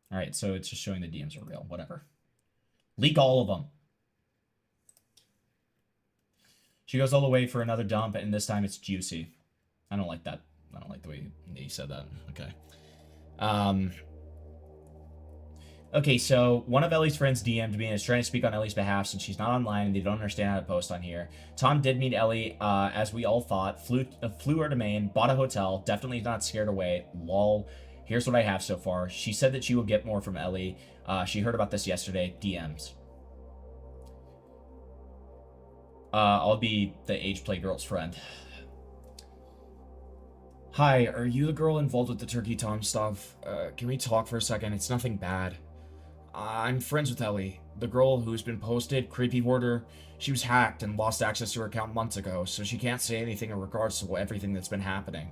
Alright, so it's just showing the DMs are real. Whatever. Leak all of them. She goes all the way for another dump, and this time it's juicy. I don't like that. I don't like the way you said that. Okay. Okay, so one of Ellie's friends DM'd me and is trying to speak on Ellie's behalf since she's not online and they don't understand how to post on here. Tom did meet Ellie, as we all thought, flew her to Maine, bought a hotel, definitely not scared away, lol. Here's what I have so far. She said that she will get more from Ellie. She heard about this yesterday. DMs. I'll be the age play girl's friend. Hi, are you the girl involved with the Turkey Tom stuff? Can we talk for a second? It's nothing bad. I'm friends with Ellie, the girl who's been posted, creepy hoarder. She was hacked and lost access to her account months ago, so she can't say anything in regards to everything that's been happening.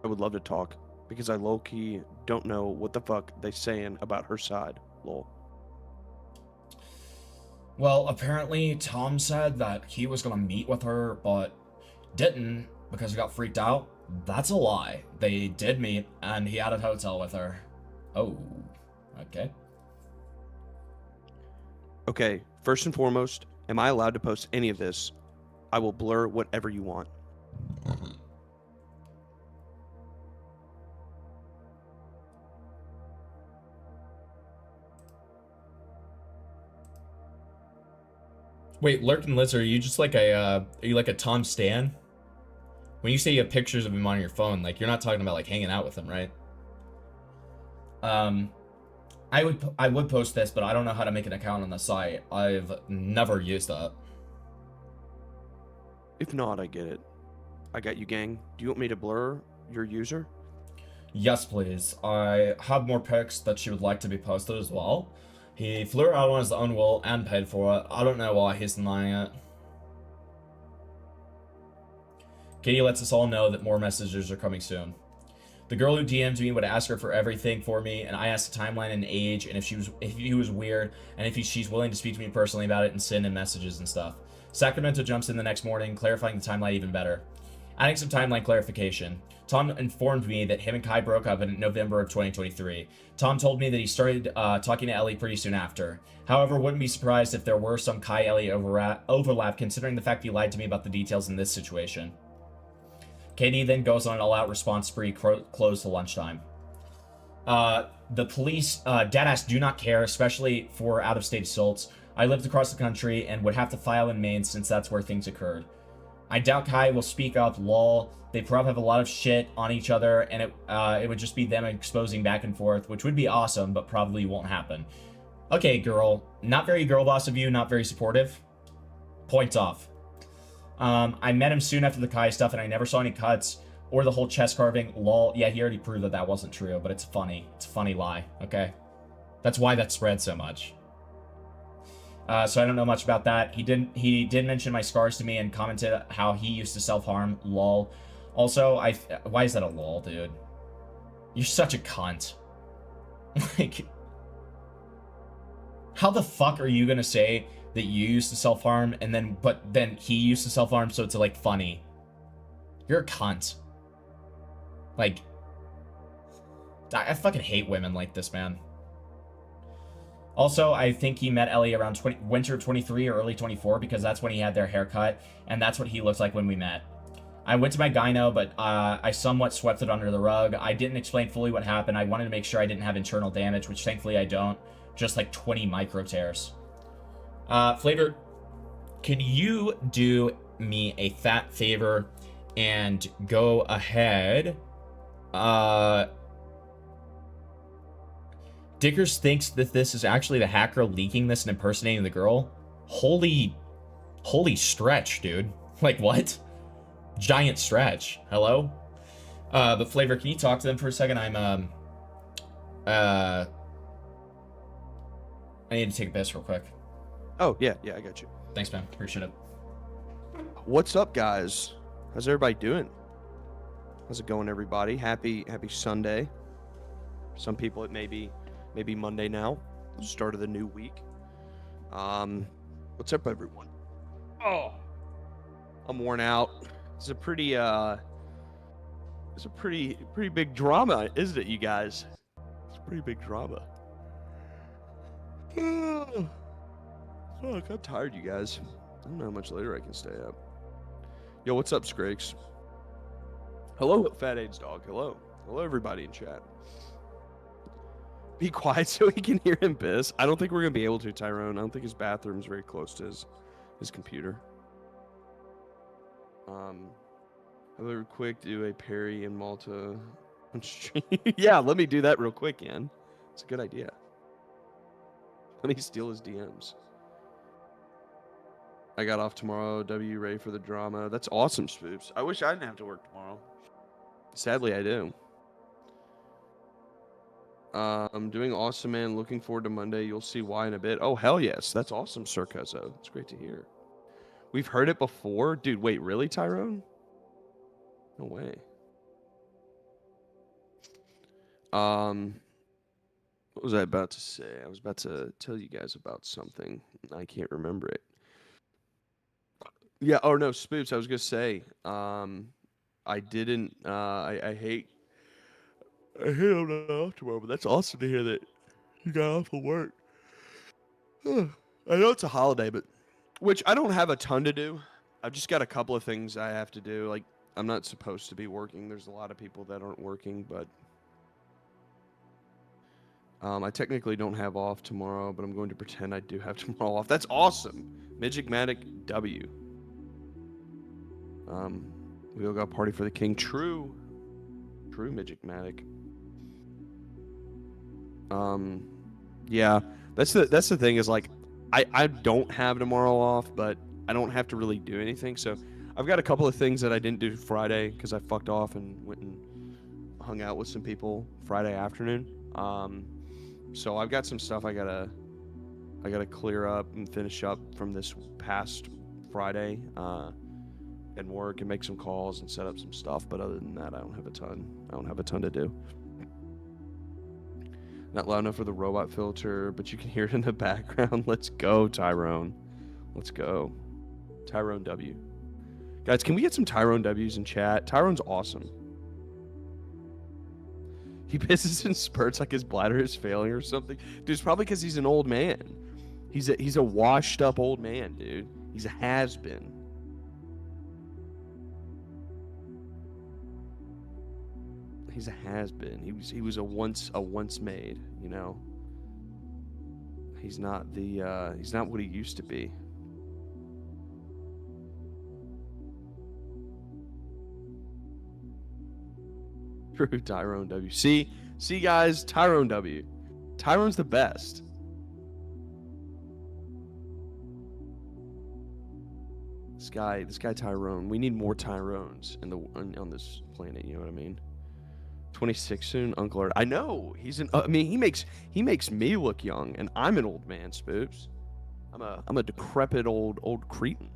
I would love to talk because I low-key don't know what the fuck they saying about her side. Lol. Well, apparently Tom said that he was gonna meet with her, but didn't because he got freaked out. That's a lie. They did meet, and he had a hotel with her. Oh, okay. Okay, first and foremost, am I allowed to post any of this? I will blur whatever you want. Wait, Lurkin Lizard, are you just like are you like a Tom Stan? When you say you have pictures of him on your phone, like you're not talking about like hanging out with him, right? I would post this, but I don't know how to make an account on the site. I've never used that. If not, I get it. I got you, gang. Do you want me to blur your user? Yes, please. I have more pics that she would like to be posted as well. He flew her out on his own will and paid for it. I don't know why he's denying it. Katie lets us all know that more messages are coming soon. The girl who DM'd me would ask her for everything for me, and I asked the timeline and age, and if he was weird, and if she's willing to speak to me personally about it and send him messages and stuff. Sacramento jumps in the next morning, clarifying the timeline even better. Adding some timeline clarification. Tom informed me that him and Kai broke up in November of 2023. Tom told me that he started talking to Ellie pretty soon after. However, wouldn't be surprised if there were some Kai-Ellie overlap considering the fact he lied to me about the details in this situation. Katie then goes on an all-out response spree close to lunchtime. The police, deadass do not care, especially for out-of-state assaults. I lived across the country and would have to file in Maine since that's where things occurred. I doubt Kai will speak up, lol. They probably have a lot of shit on each other, and it would just be them exposing back and forth, which would be awesome, but probably won't happen. Okay, girl. Not very girl boss of you, not very supportive. Points off. I met him soon after the Kai stuff, and I never saw any cuts or the whole chest carving. Lol. Yeah, he already proved that that wasn't true, but it's funny. It's a funny lie, okay? That's why that spread so much. So I don't know much about that. He did mention my scars to me and commented how he used to self-harm. Lol. Also, why is that a lol, dude? You're such a cunt. Like, how the fuck are you gonna say that you used to self-harm but then he used to self-harm, so it's like funny? You're a cunt. Like, I fucking hate women like this, man. Also, I think he met Ellie around winter 23 or early 24 because that's when he had their haircut, and that's what he looked like when we met. I went to my gyno, but I somewhat swept it under the rug. I didn't explain fully what happened. I wanted to make sure I didn't have internal damage, which thankfully I don't. Just like 20 micro tears. Flavor, can you do me a fat favor and go ahead? Dickers thinks that this is actually the hacker leaking this and impersonating the girl. Holy stretch, dude. Like, what? Giant stretch. Hello? But Flavor, can you talk to them for a second? I need to take a piss real quick. Oh, yeah, I got you. Thanks, man. Appreciate it. What's up, guys? How's everybody doing? How's it going, everybody? Happy Sunday. Some people it may be Monday now, start of the new week. What's up, everyone? Oh, I'm worn out. It's a pretty big drama, isn't it, you guys? It's a pretty big drama. Look, I'm tired, you guys. I don't know how much later I can stay up. Yo, what's up, Scrakes? Hello, Fat AIDS Dog. Hello, everybody in chat. Be quiet so he can hear him piss. I don't think we're gonna be able to, Tyrone. I don't think his bathroom's very close to his computer. I'll real quick do a Perry and Malta on stream. Yeah, let me do that real quick, Ian. It's a good idea. Let me steal his DMs. I got off tomorrow. W, ready for the drama. That's awesome, Spoops. I wish I didn't have to work tomorrow. Sadly, I do. I'm doing awesome, man. Looking forward to Monday. You'll see why in a bit. Oh, hell yes. That's awesome, Sir Cuzzo. It's great to hear. We've heard it before. Dude, wait, really, Tyrone? No way. What was I about to say? I was about to tell you guys about something. I can't remember it. Yeah. Oh no, Spoops. I was gonna say. I didn't. I hate. I hate I'm not off tomorrow, but that's awesome to hear that you got off of work. I know it's a holiday, but which I don't have a ton to do. I've just got a couple of things I have to do. Like I'm not supposed to be working. There's a lot of people that aren't working, but I technically don't have off tomorrow, but I'm going to pretend I do have tomorrow off. That's awesome. Midgicmatic W. We all got party for the king. True. True Midgicmatic. Yeah. That's the thing is like I don't have tomorrow off, but I don't have to really do anything. So I've got a couple of things that I didn't do Friday because I fucked off and went and hung out with some people Friday afternoon. So I've got some stuff I gotta clear up and finish up from this past Friday, and work and make some calls and set up some stuff. But other than that, I don't have a ton to do. Not loud enough for the robot filter, but you can hear it in the background. Let's go, Tyrone. Let's go. Tyrone W. Guys, can we get some Tyrone W's in chat? Tyrone's awesome. He pisses in spurts like his bladder is failing or something. Dude, it's probably because he's an old man. He's a washed up old man, dude. He's a has-been. He's a has-been. He was a once made, you know. He's not what he used to be. True, Tyrone W. See guys, Tyrone W. Tyrone's the best. This guy Tyrone. We need more Tyrones on this planet. You know what I mean? 26 soon, Uncle Art. I know he makes me look young, and I'm an old man, Spoops. I'm a decrepit old cretin.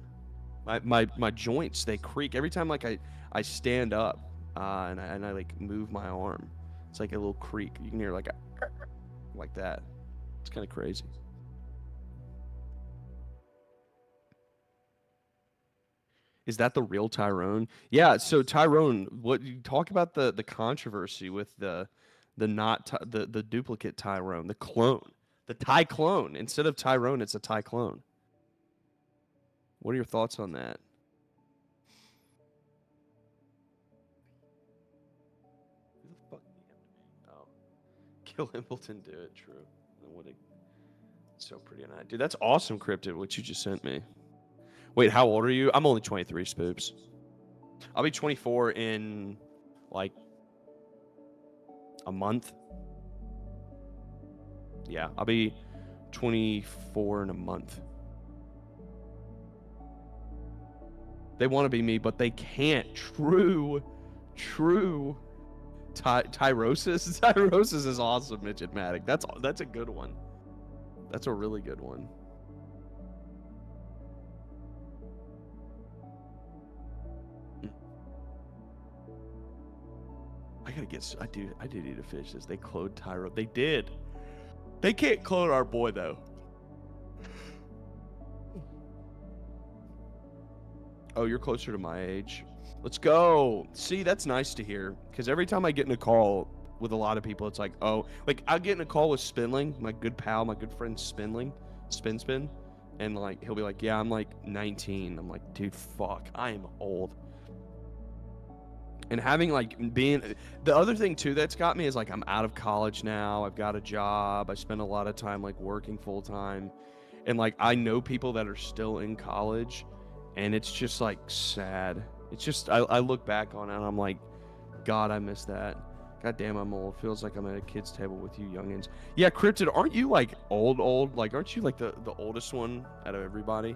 My joints, they creak every time like I stand up. And I like move my arm. It's like a little creak. You can hear like that. It's kind of crazy. Is that the real Tyrone? Yeah. So Tyrone, what you talk about the controversy with the duplicate Tyrone, the clone, the Ty clone. Instead of Tyrone, it's a Ty clone. What are your thoughts on that? Kill Impleton, do it. True. So pretty on that. Dude, that's awesome, Cryptid, what you just sent me. Wait, how old are you? I'm only 23, Spoops. I'll be 24 in, like, a month. Yeah, I'll be 24 in a month. They want to be me, but they can't. True. Tyrosis? Tyrosis is awesome, Midgetmatic. That's a good one. That's a really good one. I do need to finish this. They cloned Tyro. They did. They can't clone our boy though. Oh, you're closer to my age. Let's go. See, that's nice to hear. Because every time I get in a call with a lot of people, it's like, oh, like I'll get in a call with Spinling, my good pal, my good friend Spinling, Spin, and like he'll be like, yeah, I'm like 19. I'm like, dude, fuck, I am old. And having like being the other thing too that's got me is like I'm out of college now. I've got a job. I spend a lot of time like working full time, and like I know people that are still in college, and it's just like sad. It's just I look back on it and I'm like, God, I miss that. God damn, I'm old. Feels like I'm at a kid's table with you youngins. Yeah, Cryptid, aren't you like old? Like, aren't you like the oldest one out of everybody?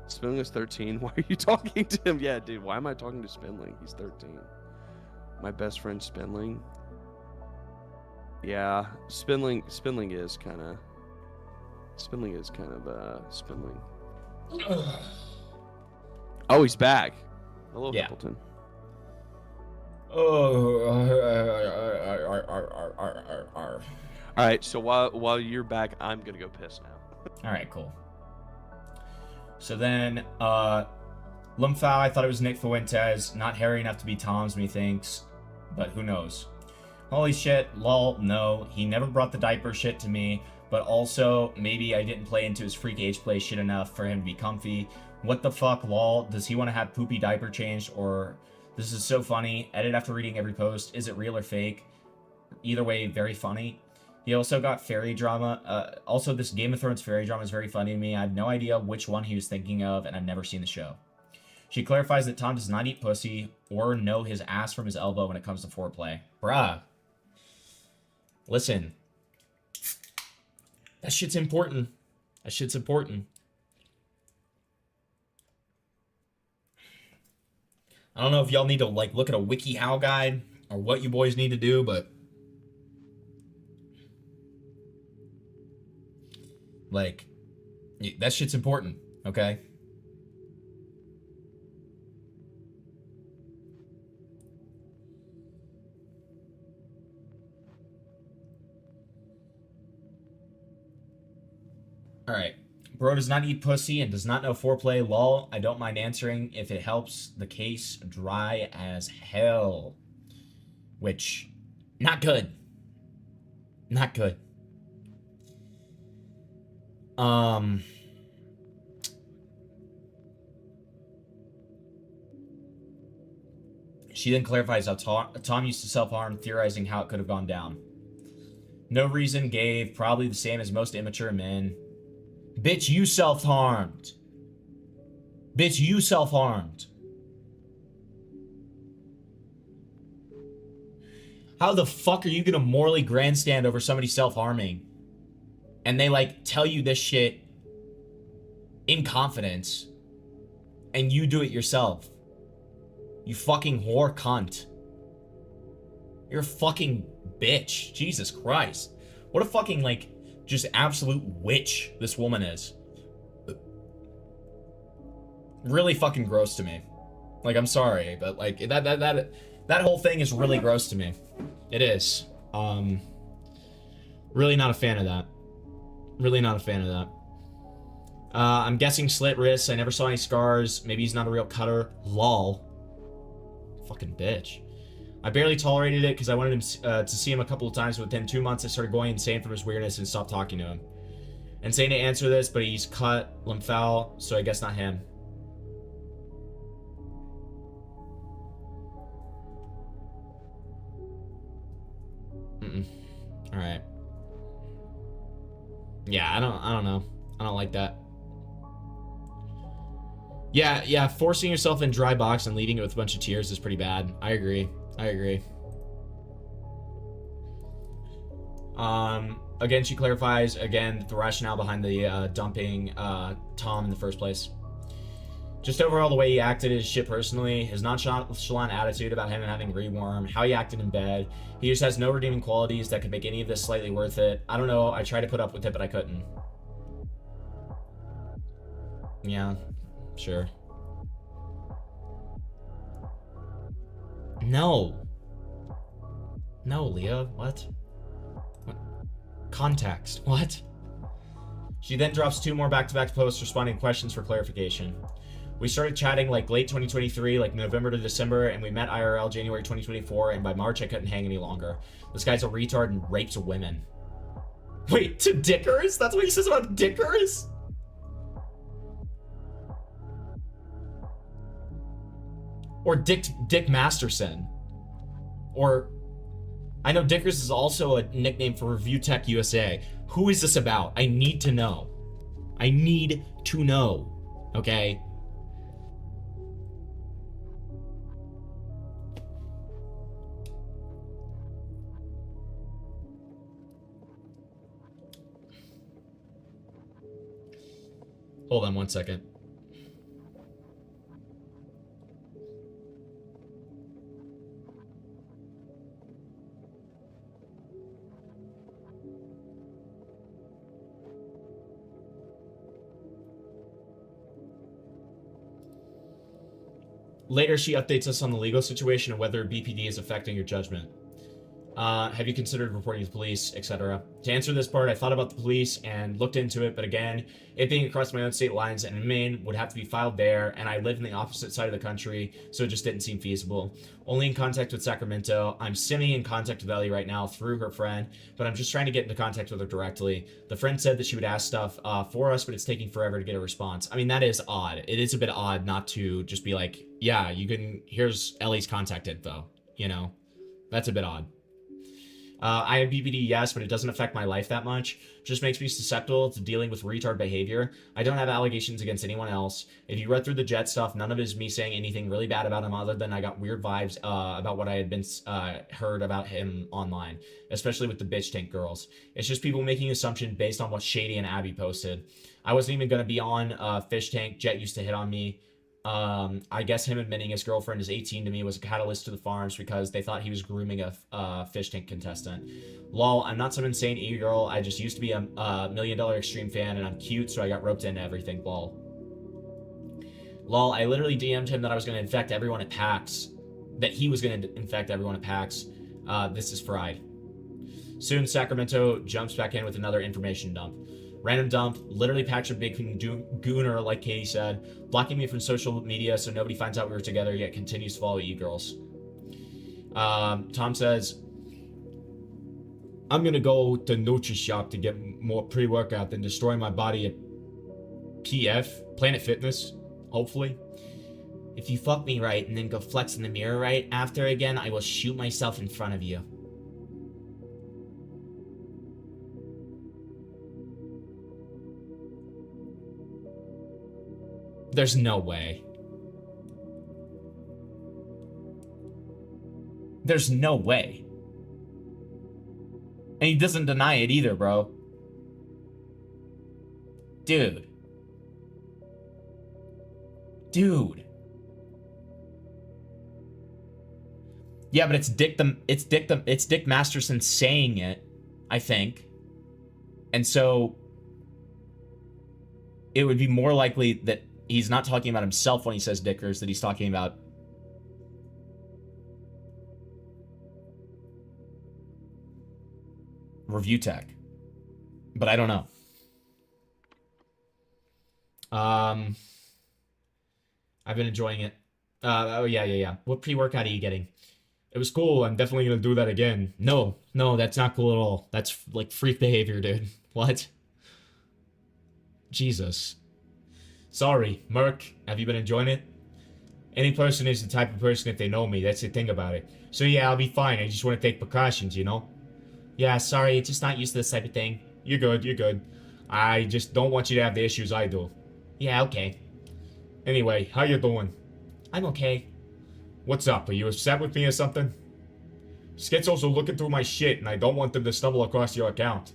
Spinling is 13. Why are you talking to him? Yeah, dude, why am I talking to Spinling? He's 13. My best friend Spinling. Yeah, Spinling is kind of Spinling. Oh, he's back. Hello, yeah. Appleton. All right, so while you're back, I'm gonna go piss now. All right, cool. So then, Lumfow, I thought it was Nick Fuentes. Not hairy enough to be Tom's, methinks, but who knows? Holy shit, lol, no. He never brought the diaper shit to me, but also, maybe I didn't play into his freak age play shit enough for him to be comfy. What the fuck, lol? Does he want to have poopy diaper changed, or... This is so funny. Edit after reading every post. Is it real or fake? Either way, very funny. He also got fairy drama. Also, this Game of Thrones fairy drama is very funny to me. I have no idea which one he was thinking of, and I've never seen the show. She clarifies that Tom does not eat pussy or know his ass from his elbow when it comes to foreplay. Bruh. Listen. That shit's important. That shit's important. I don't know if y'all need to, like, look at a WikiHow guide or what you boys need to do, but... Like, that shit's important, okay? Alright. Bro does not eat pussy and does not know foreplay. Lol. I don't mind answering if it helps the case dry as hell. Which, not good. Not good. She then clarifies how Tom used to self-harm, theorizing how it could have gone down. No reason gave, probably the same as most immature men. Bitch, you self-harmed. Bitch, you self-harmed. How the fuck are you gonna morally grandstand over somebody self-harming? And they, like, tell you this shit in confidence. And you do it yourself. You fucking whore cunt. You're a fucking bitch. Jesus Christ. What a fucking, like, just absolute witch this woman is. Really fucking gross to me. Like, I'm sorry, but, like, that whole thing is really gross to me. It is. Really not a fan of that. Really not a fan of that. I'm guessing slit wrists. I never saw any scars. Maybe he's not a real cutter. Lol. Fucking bitch. I barely tolerated it because I wanted him to see him a couple of times. Within 2 months, I started going insane from his weirdness and stopped talking to him. Insane to answer this, but he's cut Lumfowl, so I guess not him. All right. Yeah, I don't know. I don't like that. Yeah, forcing yourself in dry box and leaving it with a bunch of tears is pretty bad. I agree. Again, she clarifies, again, the rationale behind the dumping Tom in the first place. Just overall, the way he acted is shit personally. His nonchalant attitude about him having reworm, how he acted in bed. He just has no redeeming qualities that could make any of this slightly worth it. I don't know, I tried to put up with it, but I couldn't. Yeah, sure. No, Leah, what? Context, what? She then drops 2 more back-to-back posts responding to questions for clarification. We started chatting like late 2023, like November to December, and we met IRL January 2024, and by March I couldn't hang any longer. This guy's a retard and rapes women. Wait, to Dickers? That's what he says about Dickers? Or Dick Masterson. Or... I know Dickers is also a nickname for Review Tech USA. Who is this about? I need to know. I need to know. Okay? Hold on 1 second. Later, she updates us on the legal situation and whether BPD is affecting your judgment. Have you considered reporting to the police, etc.? To answer this part, I thought about the police and looked into it, but again, it being across my own state lines and in Maine would have to be filed there, and I live in the opposite side of the country, so it just didn't seem feasible. Only in contact with Sacramento. I'm semi in contact with Ellie right now through her friend, but I'm just trying to get into contact with her directly. The friend said that she would ask stuff for us, but it's taking forever to get a response. I mean, that is odd. It is a bit odd not to just be like, yeah, you can, here's Ellie's contact info, you know? That's a bit odd. I have BPD, yes, but it doesn't affect my life that much. It just makes me susceptible to dealing with retard behavior. I don't have allegations against anyone else. If you read through the Jet stuff, none of it is me saying anything really bad about him other than I got weird vibes about what I had been heard about him online, especially with the bitch tank girls. It's just people making assumptions based on what Shady and Abby posted. I wasn't even going to be on Fish Tank. Jet used to hit on me. I guess him admitting his girlfriend is 18 to me was a catalyst to the farms because they thought he was grooming a fish tank contestant. Lol, I'm not some insane e-girl. I just used to be a $1 Million Extreme fan and I'm cute, so I got roped into everything. Lol. Lol, I literally DM'd him that I was going to infect everyone at PAX. That he was going to infect everyone at PAX. This is fried. Soon, Sacramento jumps back in with another information dump. Random dump, literally packs a big gooner, like Katie said, blocking me from social media so nobody finds out we were together, yet continues to follow e-girls. Tom says, I'm gonna go to Nutri Shop to get more pre-workout than destroy my body at PF, Planet Fitness, hopefully. If you fuck me right and then go flex in the mirror right after again, I will shoot myself in front of you. There's no way. There's no way. And he doesn't deny it either, bro. Dude. Dude. Yeah, but it's Dick Masterson saying it, I think. And so it would be more likely that he's not talking about himself when he says Dickers, that he's talking about Review Tech. But I don't know. I've been enjoying it. Oh, yeah. What pre-workout are you getting? It was cool. I'm definitely going to do that again. No, that's not cool at all. That's like freak behavior, dude. What? Jesus. Sorry, Merc, have you been enjoying it? Any person is the type of person if they know me, that's the thing about it. So yeah, I'll be fine, I just want to take precautions, you know? Yeah, sorry, just not used to this type of thing. You're good. I just don't want you to have the issues I do. Yeah, okay. Anyway, how you doing? I'm okay. What's up, are you upset with me or something? Schizo's are looking through my shit and I don't want them to stumble across your account.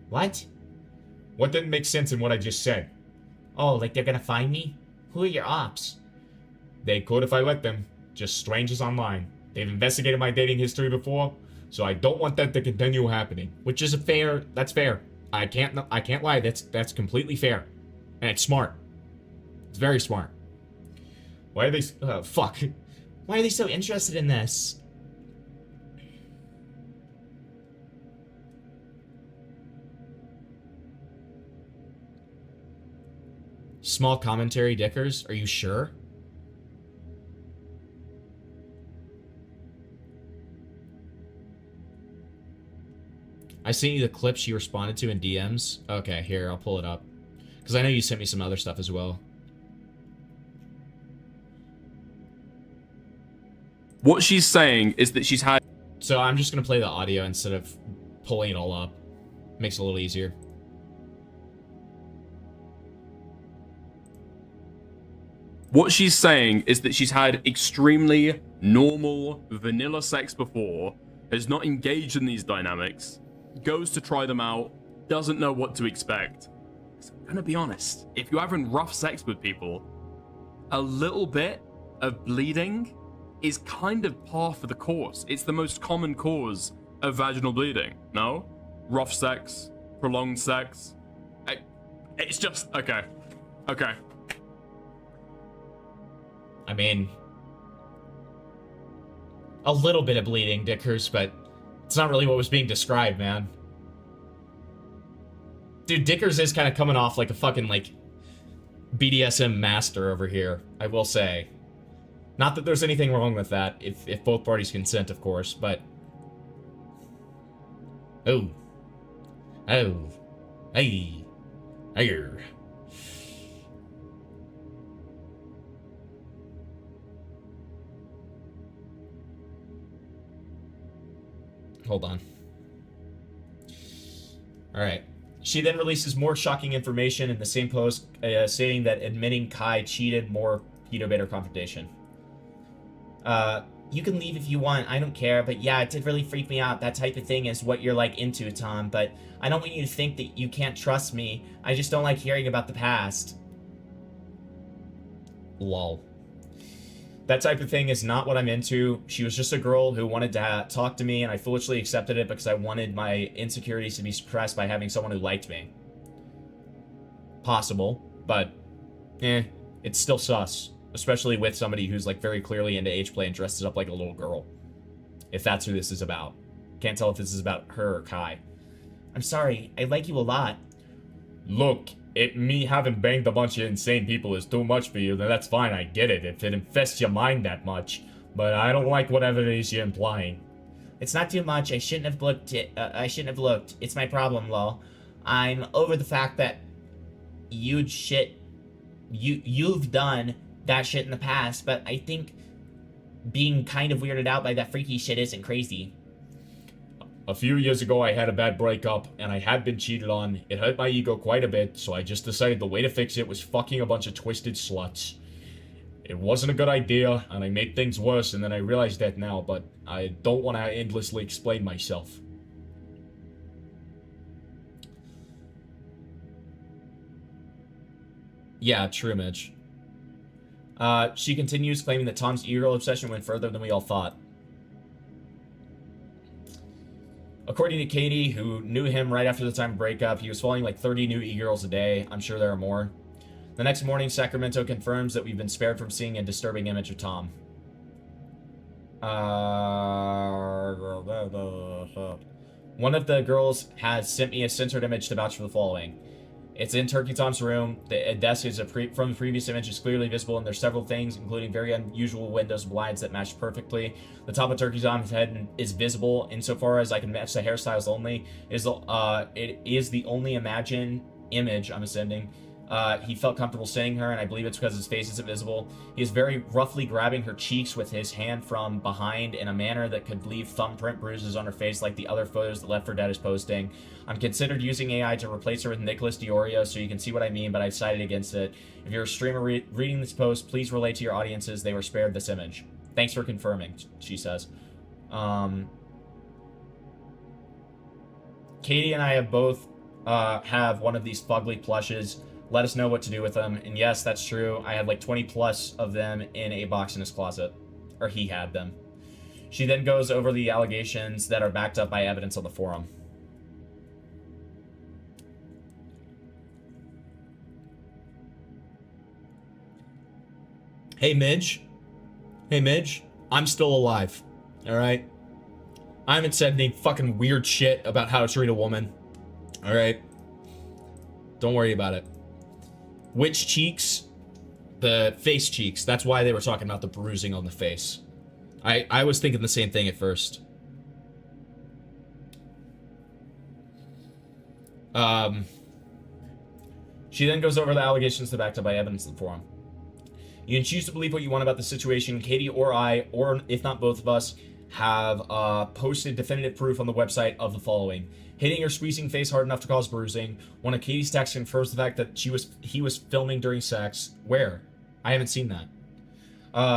What? What didn't make sense in what I just said? Oh, like they're gonna find me? Who are your ops? They could if I let them. Just strangers online. They've investigated my dating history before, so I don't want that to continue happening. Which is that's fair. I can't lie, that's completely fair. And it's smart. It's very smart. Why are they, fuck. Why are they so interested in this? Small commentary, Dickers? Are you sure? I sent you the clips you responded to in DMs. Okay, here, I'll pull it up. Because I know you sent me some other stuff as well. What she's saying is that she's had... So I'm just going to play the audio instead of pulling it all up. Makes it a little easier. What she's saying is that she's had extremely normal, vanilla sex before, has not engaged in these dynamics, goes to try them out, doesn't know what to expect. I'm gonna be honest, if you're having rough sex with people, a little bit of bleeding is kind of par for the course. It's the most common cause of vaginal bleeding, no? Rough sex, prolonged sex. It's just, okay. I mean, A little bit of bleeding, Dickers, but it's not really what was being described, man. Dude, Dickers is kind of coming off like a fucking, like, BDSM master over here, I will say. Not that there's anything wrong with that, if both parties consent, of course, but... Oh. Oh. Hey. Hey. Hold on. Alright. She then releases more shocking information in the same post, stating that admitting Kai cheated more pedo-baiter confrontation. You can leave if you want, I don't care, but yeah, it did really freak me out. That type of thing is what you're, like, into, Tom, but I don't want you to think that you can't trust me. I just don't like hearing about the past. Lol. That type of thing is not what I'm into. She was just a girl who wanted to talk to me, and I foolishly accepted it because I wanted my insecurities to be suppressed by having someone who liked me. Possible, but, it's still sus. Especially with somebody who's, like, very clearly into age play and dresses up like a little girl. If that's who this is about. Can't tell if this is about her or Kai. I'm sorry, I like you a lot. Look, me having banged a bunch of insane people is too much for you, then that's fine, I get it, if it infests your mind that much. But I don't like whatever it is you're implying. It's not too much, I shouldn't have looked. It's my problem, lol. I'm over the fact that you've done that shit in the past, but I think being kind of weirded out by that freaky shit isn't crazy. A few years ago, I had a bad breakup, and I had been cheated on. It hurt my ego quite a bit, so I just decided the way to fix it was fucking a bunch of twisted sluts. It wasn't a good idea, and I made things worse, and then I realized that now, but I don't want to endlessly explain myself. Yeah, true, Mitch. She continues, claiming that Tom's e-girl obsession went further than we all thought. According to Katie, who knew him right after the time of breakup, he was following like 30 new e-girls a day. I'm sure there are more. The next morning, Sacramento confirms that we've been spared from seeing a disturbing image of Tom. One of the girls has sent me a censored image to vouch for the following. It's in Turkey Tom's room. The desk is from the previous image is clearly visible, and there's several things, including very unusual windows and blinds that match perfectly. The top of Turkey Tom's head is visible, insofar as I can match the hairstyles only. It is the only image I'm sending. He felt comfortable sending her, and I believe it's because his face isn't visible. He is very roughly grabbing her cheeks with his hand from behind in a manner that could leave thumbprint bruises on her face like the other photos that Left 4 Dead is posting. I'm considered using AI to replace her with Nicholas Diorio so you can see what I mean, but I decided against it. If you're a streamer reading this post, please relay to your audiences they were spared this image. Thanks for confirming, she says. Katie and I have both have one of these fugly plushes. Let us know what to do with them. And yes, that's true. I had like 20 plus of them in a box in his closet. Or he had them. She then goes over the allegations that are backed up by evidence on the forum. Hey, Midge. Hey, Midge. I'm still alive. Alright? I haven't said any fucking weird shit about how to treat a woman. Alright? Don't worry about it. Which cheeks? The face cheeks. That's why they were talking about the bruising on the face. I was thinking the same thing at first. She then goes over the allegations that backed up by evidence in the forum. You can choose to believe what you want about the situation. Katie or I, or if not both of us, have posted definitive proof on the website of the following. Hitting or squeezing face hard enough to cause bruising. One of Katie's texts confirms the fact that he was filming during sex. Where? I haven't seen that.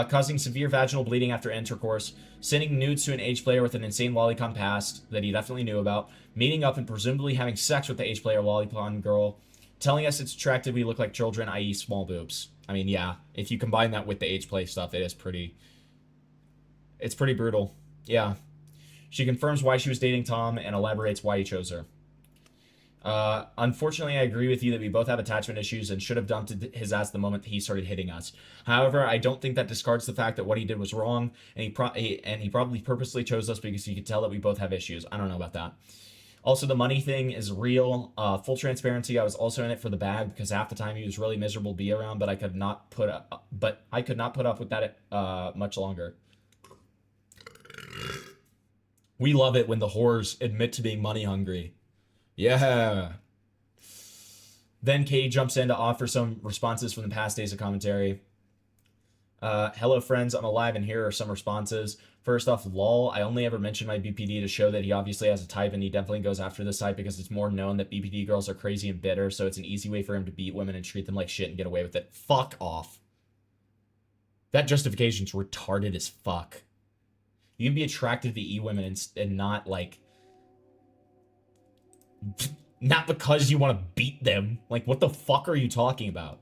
Causing severe vaginal bleeding after intercourse. Sending nudes to an age player with an insane lolicon past that he definitely knew about. Meeting up and presumably having sex with the age player lolicon girl. Telling us it's attractive we look like children, i.e. small boobs. I mean, yeah. If you combine that with the age play stuff, it's pretty brutal. Yeah. She confirms why she was dating Tom and elaborates why he chose her. Unfortunately, I agree with you that we both have attachment issues and should have dumped his ass the moment he started hitting us. However, I don't think that discards the fact that what he did was wrong, and he probably purposely chose us because he could tell that we both have issues. I don't know about that. Also, the money thing is real. Full transparency, I was also in it for the bag because half the time he was really miserable to be around, but I could not put up with that much longer. We love it when the whores admit to being money hungry. Yeah. Then Katie jumps in to offer some responses from the past days of commentary. Hello friends, I'm alive and here are some responses. First off, lol, I only ever mentioned my BPD to show that he obviously has a type and he definitely goes after this type because it's more known that BPD girls are crazy and bitter, so it's an easy way for him to beat women and treat them like shit and get away with it. Fuck off. That justification's retarded as fuck. You can be attracted to E-women and not, like... not because you want to beat them. Like, what the fuck are you talking about?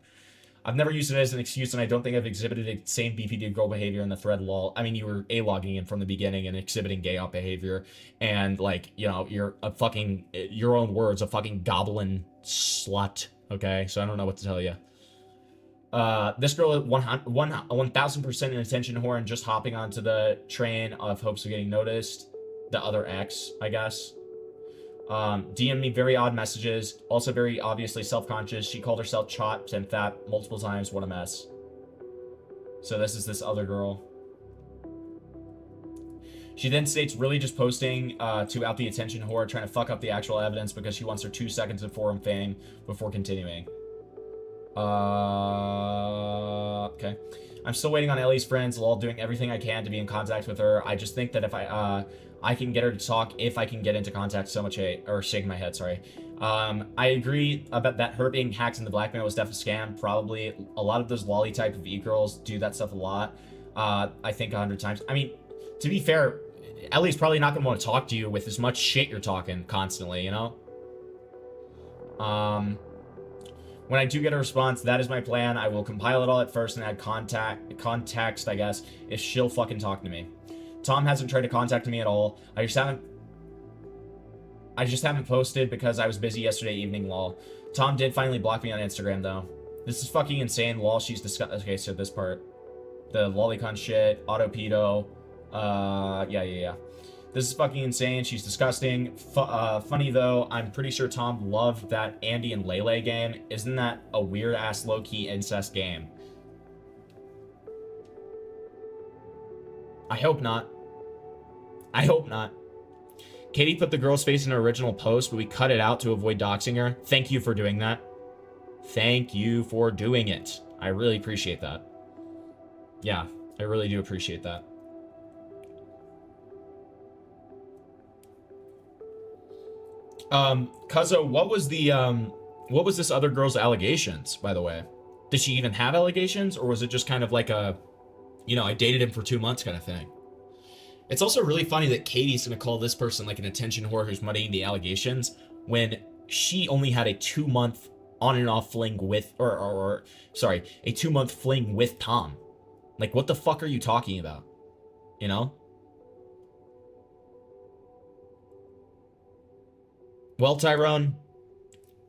I've never used it as an excuse, and I don't think I've exhibited the same BPD girl behavior in the thread lol. I mean, you were A-logging in from the beginning and exhibiting gay out behavior, and, like, you know, you're a fucking, your own words, a fucking goblin slut, okay? So I don't know what to tell you. This girl, 1,000% an attention whore and just hopping onto the train of hopes of getting noticed. The other ex, I guess. DM me very odd messages, also very obviously self-conscious. She called herself chopped and fat multiple times. What a mess. So this is this other girl. She then states really just posting to out the attention whore, trying to fuck up the actual evidence because she wants her 2 seconds of forum fame before continuing. Okay. I'm still waiting on Ellie's friends, lol, doing everything I can to be in contact with her. I just think that if I can get her to talk, if I can get into contact, so much hate, or shaking my head, sorry. I agree about that her being hacked in the blackmail was definitely a scam. Probably a lot of those lolly type of e-girls do that stuff a lot. I think 100 times. I mean, to be fair, Ellie's probably not gonna want to talk to you with as much shit you're talking constantly, you know? When I do get a response, that is my plan. I will compile it all at first and add context, I guess, if she'll fucking talk to me. Tom hasn't tried to contact me at all. I just haven't posted because I was busy yesterday evening, lol. Tom did finally block me on Instagram, though. This is fucking insane, lol. She's disgusting. Okay, so this part. The lolicon shit, auto pedo. Yeah. This is fucking insane. She's disgusting. Funny, though, I'm pretty sure Tom loved that Andy and Lele game. Isn't that a weird-ass low-key incest game? I hope not. I hope not. Katie put the girl's face in her original post, but we cut it out to avoid doxing her. Thank you for doing that. Thank you for doing it. I really appreciate that. Yeah, I really do appreciate that. Cuzzo, what was this other girl's allegations, by the way? Did she even have allegations, or was it just kind of like a, you know, I dated him for 2 months kind of thing? It's also really funny that Katie's gonna call this person like an attention whore who's muddying the allegations when she only had a 2-month on and off fling with, a 2-month fling with Tom. Like, what the fuck are you talking about? You know? Well, Tyrone,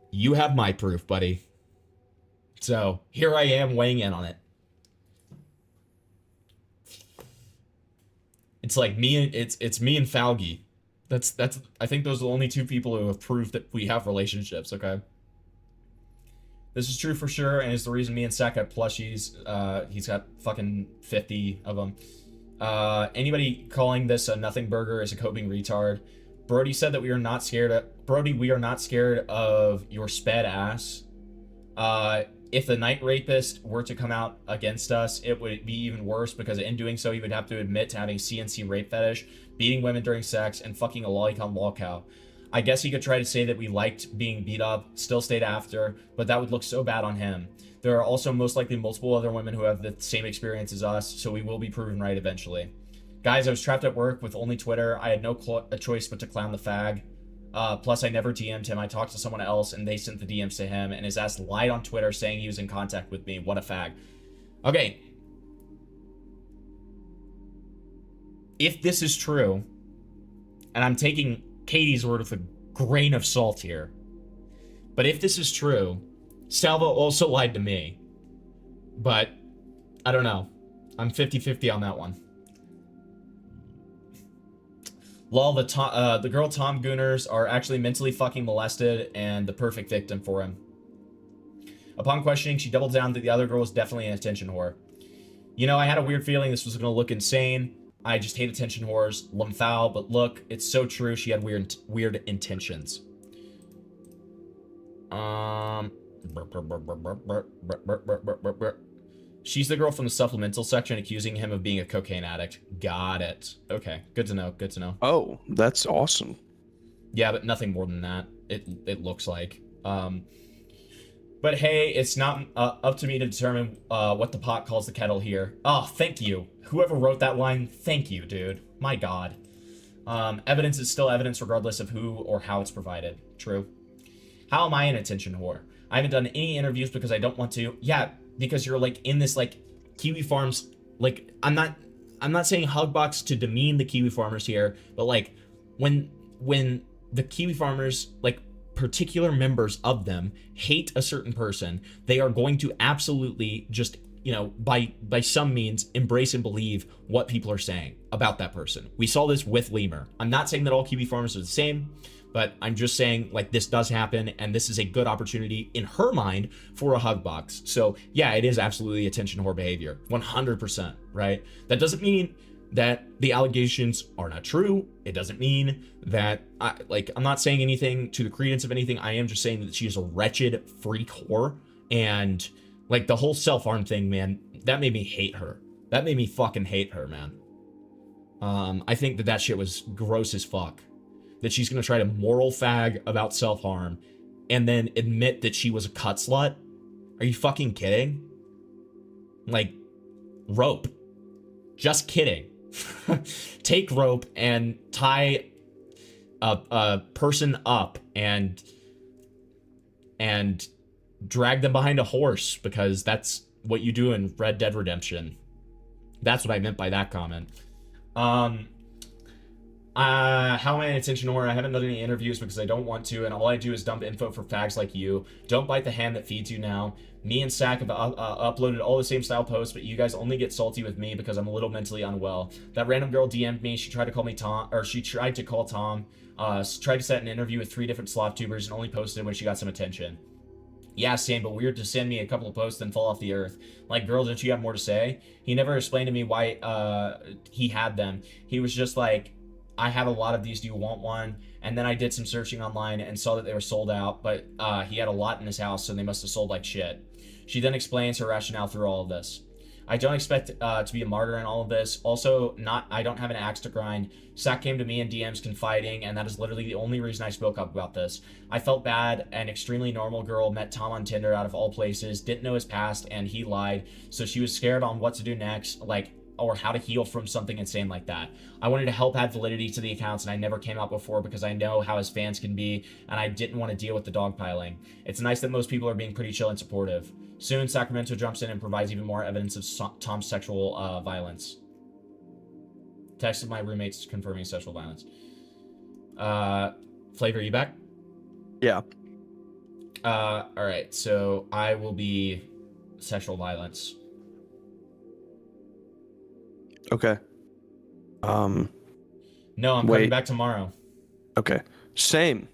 you have my proof, buddy. So, here I am weighing in on it. It's like me and it's me and Falgi. That's I think those are the only 2 people who have proved that we have relationships, okay? This is true for sure, and it's the reason me and Sek have plushies. He's got fucking 50 of them. Anybody calling this a nothing burger is a coping retard. Brody said that we are not scared of... Brody, we are not scared of your sped ass. If the night rapist were to come out against us, it would be even worse because in doing so, he would have to admit to having CNC rape fetish, beating women during sex, and fucking a lolicon lolcow. I guess he could try to say that we liked being beat up, still stayed after, but that would look so bad on him. There are also most likely multiple other women who have the same experience as us, so we will be proven right eventually. Guys, I was trapped at work with only Twitter. I had no choice but to clown the fag. Plus, I never DM'd him. I talked to someone else, and they sent the DMs to him, and his ass lied on Twitter saying he was in contact with me. What a fag. Okay. If this is true, and I'm taking Katie's word with a grain of salt here, But if this is true, Salvo also lied to me. But I don't know. I'm 50-50 on that one. Lol, the girl Tom Gooners are actually mentally fucking molested and the perfect victim for him. Upon questioning, she doubled down that the other girl was definitely an attention whore. You know, I had a weird feeling this was going to look insane. I just hate attention whores. Lum foul, but look, it's so true. She had weird intentions. She's the girl from the supplemental section accusing him of being a cocaine addict. Got it. Okay, good to know. Good to know. Oh, that's awesome. Yeah, but nothing more than that. It looks like. But hey, it's not up to me to determine what the pot calls the kettle here. Oh, thank you. Whoever wrote that line, thank you, dude. My God. Evidence is still evidence regardless of who or how it's provided. True. How am I an attention whore? I haven't done any interviews because I don't want to. Yeah, because you're like in this like Kiwi Farms. Like I'm not saying Hugbox to demean the Kiwi farmers here, but like when the Kiwi farmers, like particular members of them, hate a certain person, they are going to absolutely just, you know, by some means embrace and believe what people are saying about that person. We saw this with Lemur. I'm not saying that all Kiwi farmers are the same, but I'm just saying like this does happen, and this is a good opportunity in her mind for a hug box. So yeah, it is absolutely attention whore behavior, 100%, right? That doesn't mean that the allegations are not true. It doesn't mean that I'm not saying anything to the credence of anything. I am just saying that she is a wretched freak whore, and like the whole self-harm thing, man, that made me hate her. That made me fucking hate her, man. I think that shit was gross as fuck. That she's gonna try to moral fag about self-harm and then admit that she was a cut slut. Are you fucking kidding? Like, rope. Just kidding. Take rope and tie a person up and drag them behind a horse, because that's what you do in Red Dead Redemption. That's what I meant by that comment. How am I an attention whore? I haven't done any interviews because I don't want to, and all I do is dump info for fags like you. Don't bite the hand that feeds you now. Me and Sack have uploaded all the same style posts, but you guys only get salty with me because I'm a little mentally unwell. That random girl DM'd me. She tried to call me Tom, or she tried to call Tom. Tried to set an interview with 3 different sloth tubers and only posted when she got some attention. Yeah, same, but weird to send me a couple of posts and fall off the earth. Like, girl, didn't you have more to say? He never explained to me why he had them. He was just like, I have a lot of these, do you want one? And then I did some searching online and saw that they were sold out, but he had a lot in his house, so they must have sold like shit. She then explains her rationale through all of this. I don't expect to be a martyr in all of this. Also, I don't have an axe to grind. Sack came to me in DMs confiding, and that is literally the only reason I spoke up about this. I felt bad. An extremely normal girl met Tom on Tinder out of all places, didn't know his past, and he lied, so she was scared on what to do next, or how to heal from something insane like that. I wanted to help add validity to the accounts, and I never came out before because I know how his fans can be, and I didn't want to deal with the dogpiling. It's nice that most people are being pretty chill and supportive. Soon, Sacramento jumps in and provides even more evidence of Tom's sexual violence. Texted my roommates confirming sexual violence. Flavor, you back? Yeah. Alright, so I will be sexual violence. Okay. No, I'm coming back tomorrow. Okay. Same.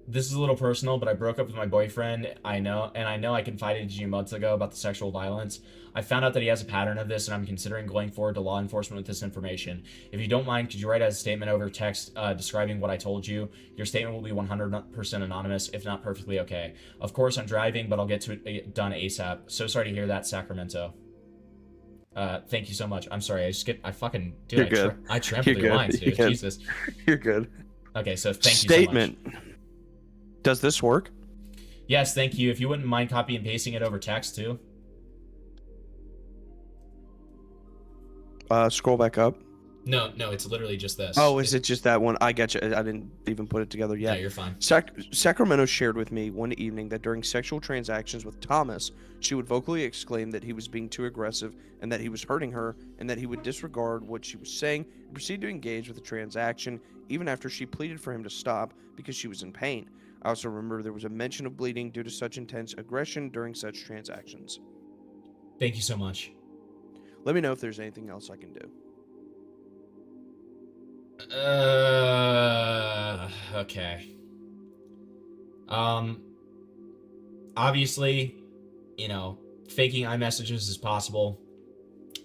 This is a little personal, but I broke up with my boyfriend. I know I confided in you months ago about the sexual violence. I found out that he has a pattern of this, and I'm considering going forward to law enforcement with this information. If you don't mind, could you write out a statement over text describing what I told you? Your statement will be 100% anonymous, if not perfectly okay. Of course, I'm driving, but I'll get to it done ASAP. So sorry to hear that, Sacramento. Thank you so much. I'm sorry, I fucking... Dude, You're good. I trampled your lines, dude. Jesus. You're good. Okay, so thank you so much. Statement. Does this work? Yes, thank you. If you wouldn't mind copy and pasting it over text, too. Scroll back up. No, it's literally just this. Oh, is it just that one? I get you. I didn't even put it together yet. Yeah, you're fine. Sacramento shared with me one evening that during sexual transactions with Thomas, she would vocally exclaim that he was being too aggressive and that he was hurting her, and that he would disregard what she was saying and proceed to engage with the transaction even after she pleaded for him to stop because she was in pain. I also remember there was a mention of bleeding due to such intense aggression during such transactions. Thank you so much. Let me know if there's anything else I can do. Okay. Obviously, you know, faking iMessages is possible.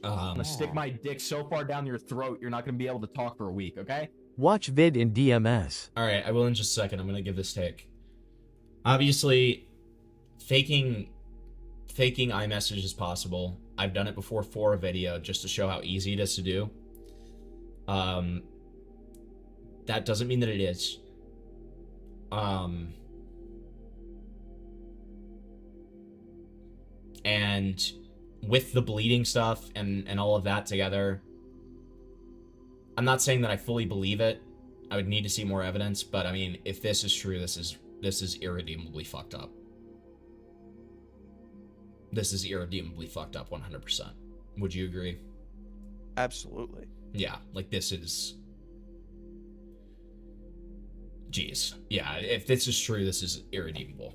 I'm gonna stick my dick so far down your throat, you're not gonna be able to talk for a week, okay? Watch vid in DMS. Alright, I will in just a second. I'm gonna give this take. Obviously, faking iMessage is possible. I've done it before for a video just to show how easy it is to do. That doesn't mean that it is. And with the bleeding stuff and all of that together, I'm not saying that I fully believe it. I would need to see more evidence, but I mean, if this is true, this is irredeemably fucked up. This is irredeemably fucked up 100%. Would you agree? Absolutely. Yeah, like this is... Jeez. Yeah, if this is true, this is irredeemable.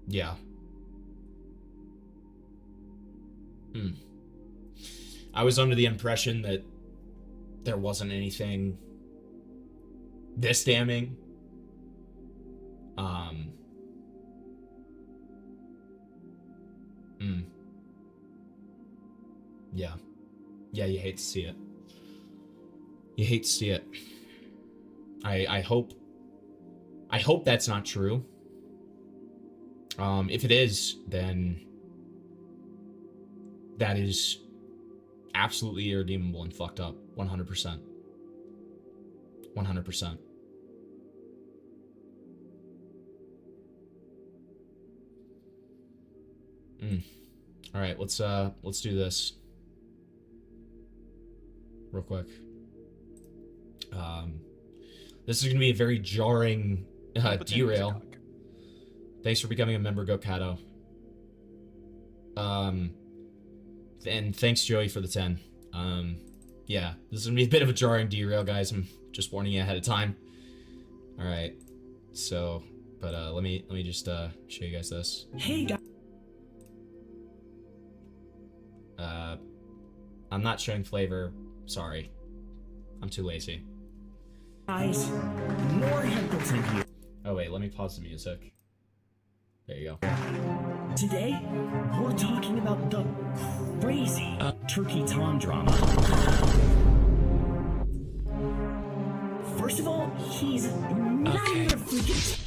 Yeah. I was under the impression that there wasn't anything this damning. Yeah. Yeah, you hate to see it. You hate to see it. I hope that's not true. If it is, then that is absolutely irredeemable and fucked up. 100%. 100%. All right, let's do this real quick. This is gonna be a very jarring derail. Thanks for becoming a member, Gokato. And thanks, Joey, for the 10. Yeah, this is gonna be a bit of a jarring derail, guys. I'm just warning you ahead of time. All right, so, but let me just show you guys this. Hey, guys. I'm not showing flavor. Sorry, I'm too lazy. Guys, more Hempleton here. Oh wait, let me pause the music. There you go. Today, we're talking about the crazy Turkey Tom drama. First of all, he's not even a freaking...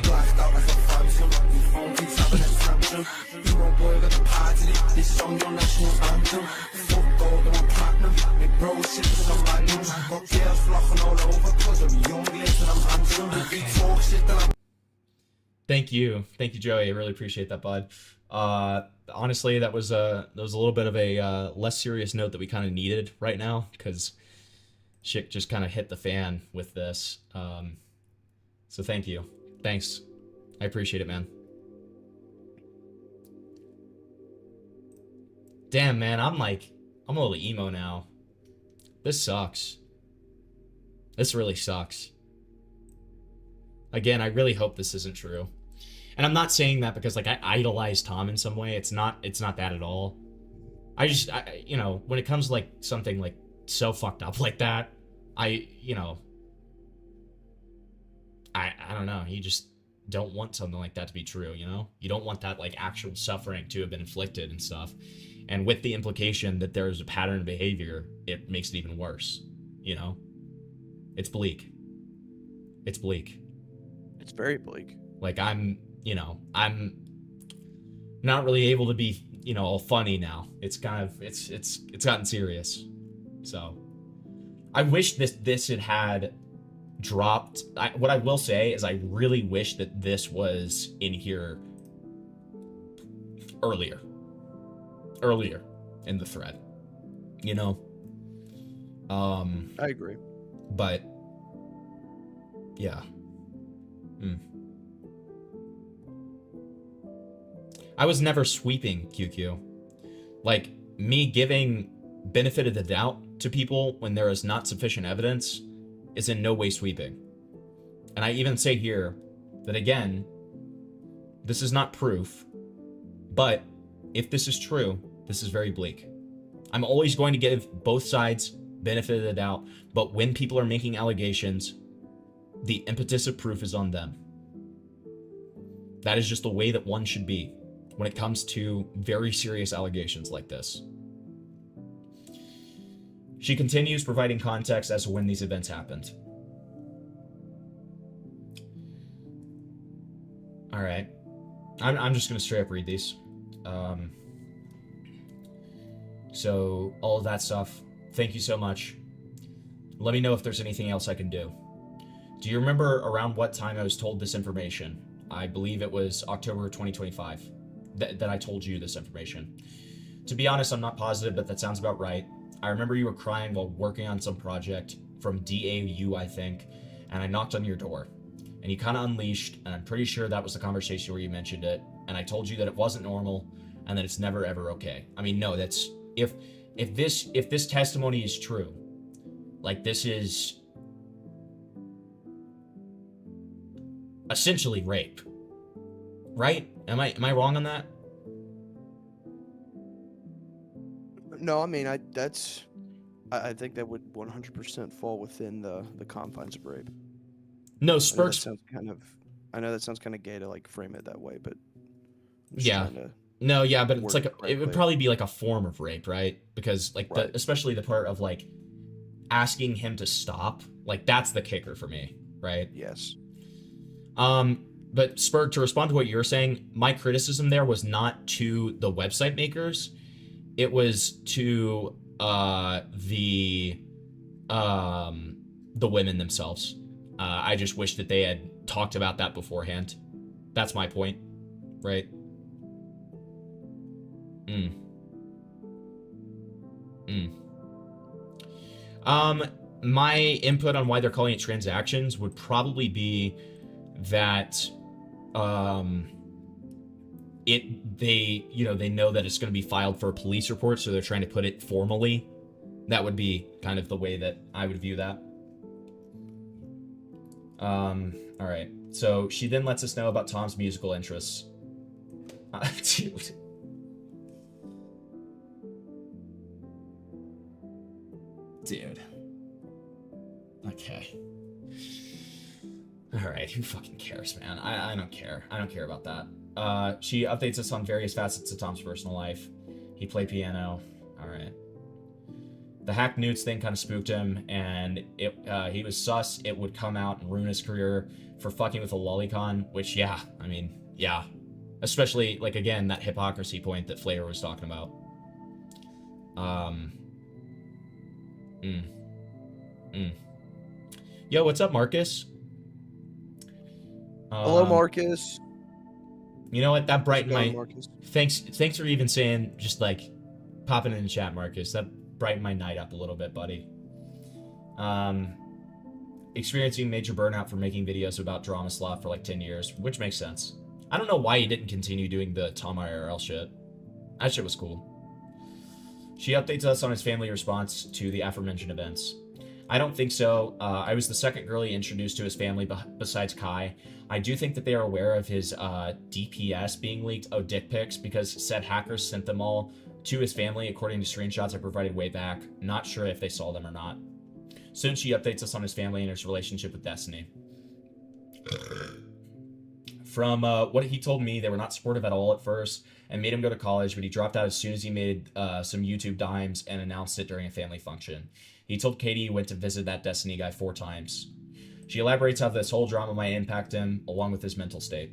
Blacked out like a phantom. Your phone keeps having a tantrum. Hero boy got the party. This song your national anthem. Fuck gold and I'm platinum. Make bro shit for some random. Got girls flocking all over cause I'm young, lit and I'm handsome. If we talk shit then I'm... Thank you, Joey. I really appreciate that, bud. Honestly, that was a little bit of a less serious note that we kind of needed right now because shit just kind of hit the fan with this. So thank you. Thanks. I appreciate it, man. Damn, man, I'm a little emo now. This sucks. This really sucks. Again, I really hope this isn't true. And I'm not saying that because, like, I idolize Tom in some way. It's not that at all. I you know, when it comes to, like, something, like, so fucked up like that, you know, I don't know. You just don't want something like that to be true, you know? You don't want that, like, actual suffering to have been inflicted and stuff. And with the implication that there's a pattern of behavior, it makes it even worse, you know? It's bleak. It's bleak. It's very bleak. Like, I'm not really able to be, you know, all funny now. It's kind of, it's gotten serious. So, I wish this had dropped. What I will say is I really wish that this was in here earlier in the thread, you know. I agree. But yeah. I was never sweeping, QQ. Like, me giving benefit of the doubt to people when there is not sufficient evidence is in no way sweeping. And I even say here that, again, this is not proof, but if this is true, this is very bleak. I'm always going to give both sides benefit of the doubt, but when people are making allegations, the impetus of proof is on them. That is just the way that one should be when it comes to very serious allegations like this. She continues providing context as to when these events happened. All right. I'm just going to straight up read these. So all of that stuff, thank you so much. Let me know if there's anything else I can do. Do you remember around what time I was told this information? I believe it was October 2025 that I told you this information. To be honest, I'm not positive, but that sounds about right. I remember you were crying while working on some project from DAU, I think, and I knocked on your door. And you kind of unleashed, and I'm pretty sure that was the conversation where you mentioned it, and I told you that it wasn't normal, and that it's never ever okay. I mean, no, that's... If this testimony is true, like, this is essentially rape, right? Am I wrong on that? No, I mean, I think that would 100% fall within the confines of rape. No, Spurks. I know that sounds kind of gay to like frame it that way, but I'm just Yeah. trying to No, yeah, but it's word like it would correctly. probably be like a form of rape, right? Because like especially the part of like asking him to stop, like that's the kicker for me, right? Yes. But Spurg, to respond to what you're saying, my criticism there was not to the website makers, it was to the women themselves. I just wish that they had talked about that beforehand. That's my point, right? My input on why they're calling it transactions would probably be that they know that it's going to be filed for a police report, so they're trying to put it formally. That would be kind of the way that I would view that. All right. So she then lets us know about Tom's musical interests. Dude. Dude. Okay. Alright, who fucking cares, man? I don't care. I don't care about that. She updates us on various facets of Tom's personal life. He played piano. Alright. The hack newts thing kind of spooked him, and he was sus it would come out and ruin his career for fucking with a lolicon, which, yeah, I mean, yeah. Especially, like, again, that hypocrisy point that Flavor was talking about. Yo, what's up, Marcus? Hello, Marcus. You know what? That brightened How's it my... going, Marcus? Thanks for even saying, just, like, popping in the chat, Marcus. That brightened my night up a little bit, buddy. Experiencing major burnout from making videos about drama slot for, like, 10 years, which makes sense. I don't know why he didn't continue doing the Tom IRL shit. That shit was cool. She updates us on his family response to the aforementioned events. I don't think so. I was the second girl he introduced to his family besides Kai. I do think that they are aware of his DPS being leaked, dick pics, because said hackers sent them all to his family according to screenshots I provided way back. Not sure if they saw them or not. Soon she updates us on his family and his relationship with Destiny. From what he told me, they were not supportive at all at first and made him go to college, but he dropped out as soon as he made some YouTube dimes and announced it during a family function. He told Katie he went to visit that Destiny guy 4 times. She elaborates how this whole drama might impact him, along with his mental state.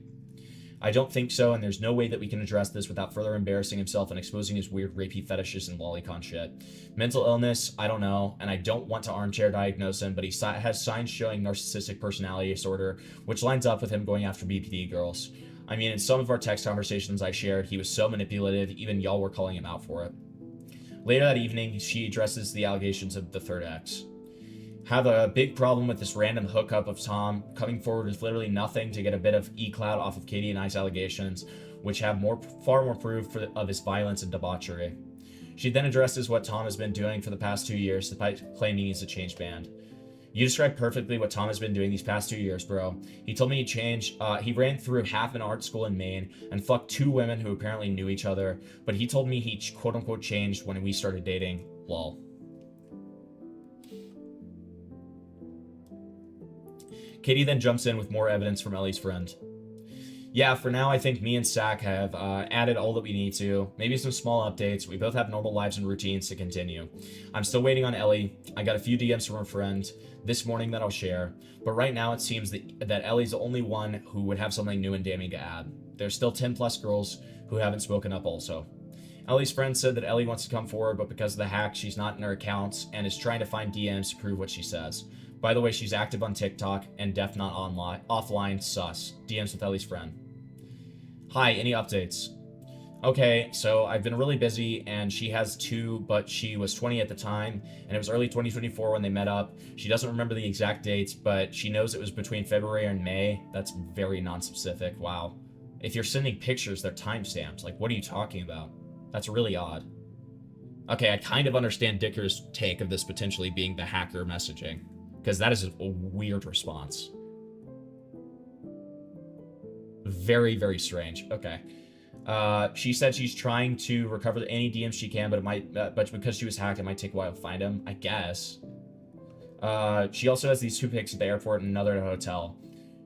I don't think so, and there's no way that we can address this without further embarrassing himself and exposing his weird rapey fetishes and lolicon shit. Mental illness, I don't know, and I don't want to armchair diagnose him, but he has signs showing narcissistic personality disorder, which lines up with him going after BPD girls. I mean, in some of our text conversations I shared, he was so manipulative, even y'all were calling him out for it. Later that evening, she addresses the allegations of the third ex. Have a big problem with this random hookup of Tom coming forward with literally nothing to get a bit of e-clout off of Katie and I's allegations, which have far more proof of his violence and debauchery. She then addresses what Tom has been doing for the past 2 years, despite claiming he's a changed man. You described perfectly what Tom has been doing these past 2 years, bro. He told me he changed. He ran through half an art school in Maine and fucked 2 women who apparently knew each other, but he told me he quote-unquote changed when we started dating. Lol. Katie then jumps in with more evidence from Ellie's friend. Yeah, for now, I think me and Sack have added all that we need to. Maybe some small updates. We both have normal lives and routines to continue. I'm still waiting on Ellie. I got a few DMs from her friend this morning that I'll share. But right now, it seems that Ellie's the only one who would have something new and damning to add. There's still 10 plus girls who haven't spoken up also. Ellie's friend said that Ellie wants to come forward, but because of the hack, she's not in her accounts and is trying to find DMs to prove what she says. By the way, she's active on TikTok and def not online, offline sus. DMs with Ellie's friend. Hi, any updates? Okay, so I've been really busy and she has 2, but she was 20 at the time and it was early 2024 when they met up. She doesn't remember the exact dates, but she knows it was between February and May. That's very non-specific. Wow. If you're sending pictures, they're timestamps. Like, what are you talking about? That's really odd. Okay, I kind of understand Dicker's take of this potentially being the hacker messaging, because that is a weird response. Very, very strange. Okay. She said she's trying to recover any DMs she can, but it might, but because she was hacked, it might take a while to find him, I guess. She also has these 2 pics at the airport and another at a hotel.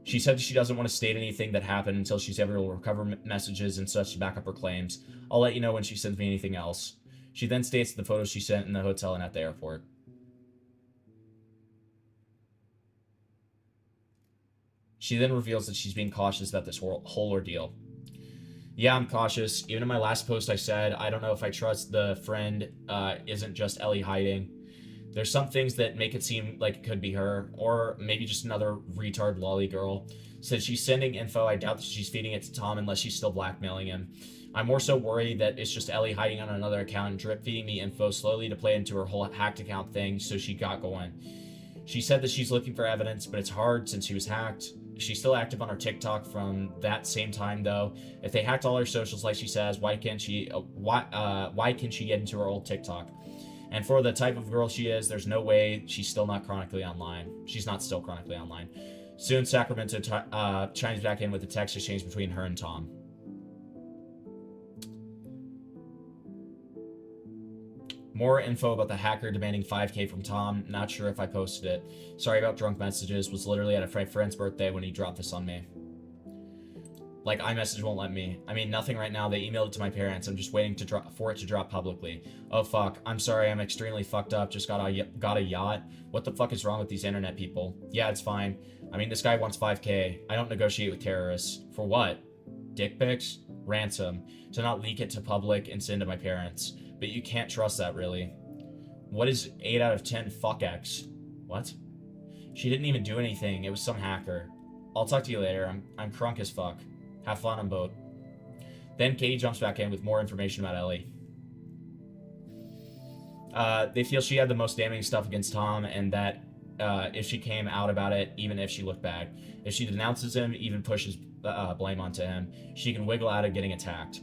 She said she doesn't want to state anything that happened until she's able to recover messages and such to back up her claims. I'll let you know when she sends me anything else. She then states the photos she sent in the hotel and at the airport. She then reveals that she's being cautious about this whole ordeal. Yeah, I'm cautious. Even in my last post I said, I don't know if I trust the friend isn't just Ellie hiding. There's some things that make it seem like it could be her, or maybe just another retard lolly girl. Said she's sending info, I doubt that she's feeding it to Tom unless she's still blackmailing him. I'm more so worried that it's just Ellie hiding on another account and drip feeding me info slowly to play into her whole hacked account thing, so she got going. She said that she's looking for evidence, but it's hard since she was hacked. She's still active on her TikTok from that same time though. If they hacked all her socials like she says, why can't she get into her old TikTok? And for the type of girl she is, there's no way she's still not chronically online. She's not still chronically online. Soon Sacramento chimes back in with the text exchange between her and Tom. More info about the hacker demanding $5K from Tom. Not sure if I posted it. Sorry about drunk messages. Was literally at a friend's birthday when he dropped this on me. Like, iMessage won't let me. I mean, nothing right now. They emailed it to my parents. I'm just waiting for it to drop publicly. Oh, fuck. I'm sorry. I'm extremely fucked up. Just got a yacht. What the fuck is wrong with these internet people? Yeah, it's fine. I mean, this guy wants $5K. I don't negotiate with terrorists. For what? Dick pics? Ransom. To not leak it to public and send to my parents. But you can't trust that, really. What is 8 out of 10 fuck X? What? She didn't even do anything. It was some hacker. I'll talk to you later. I'm crunk as fuck. Have fun on boat. Then Katie jumps back in with more information about Ellie. They feel she had the most damning stuff against Tom, and that if she came out about it, even if she looked bad, if she denounces him, even pushes blame onto him, she can wiggle out of getting attacked.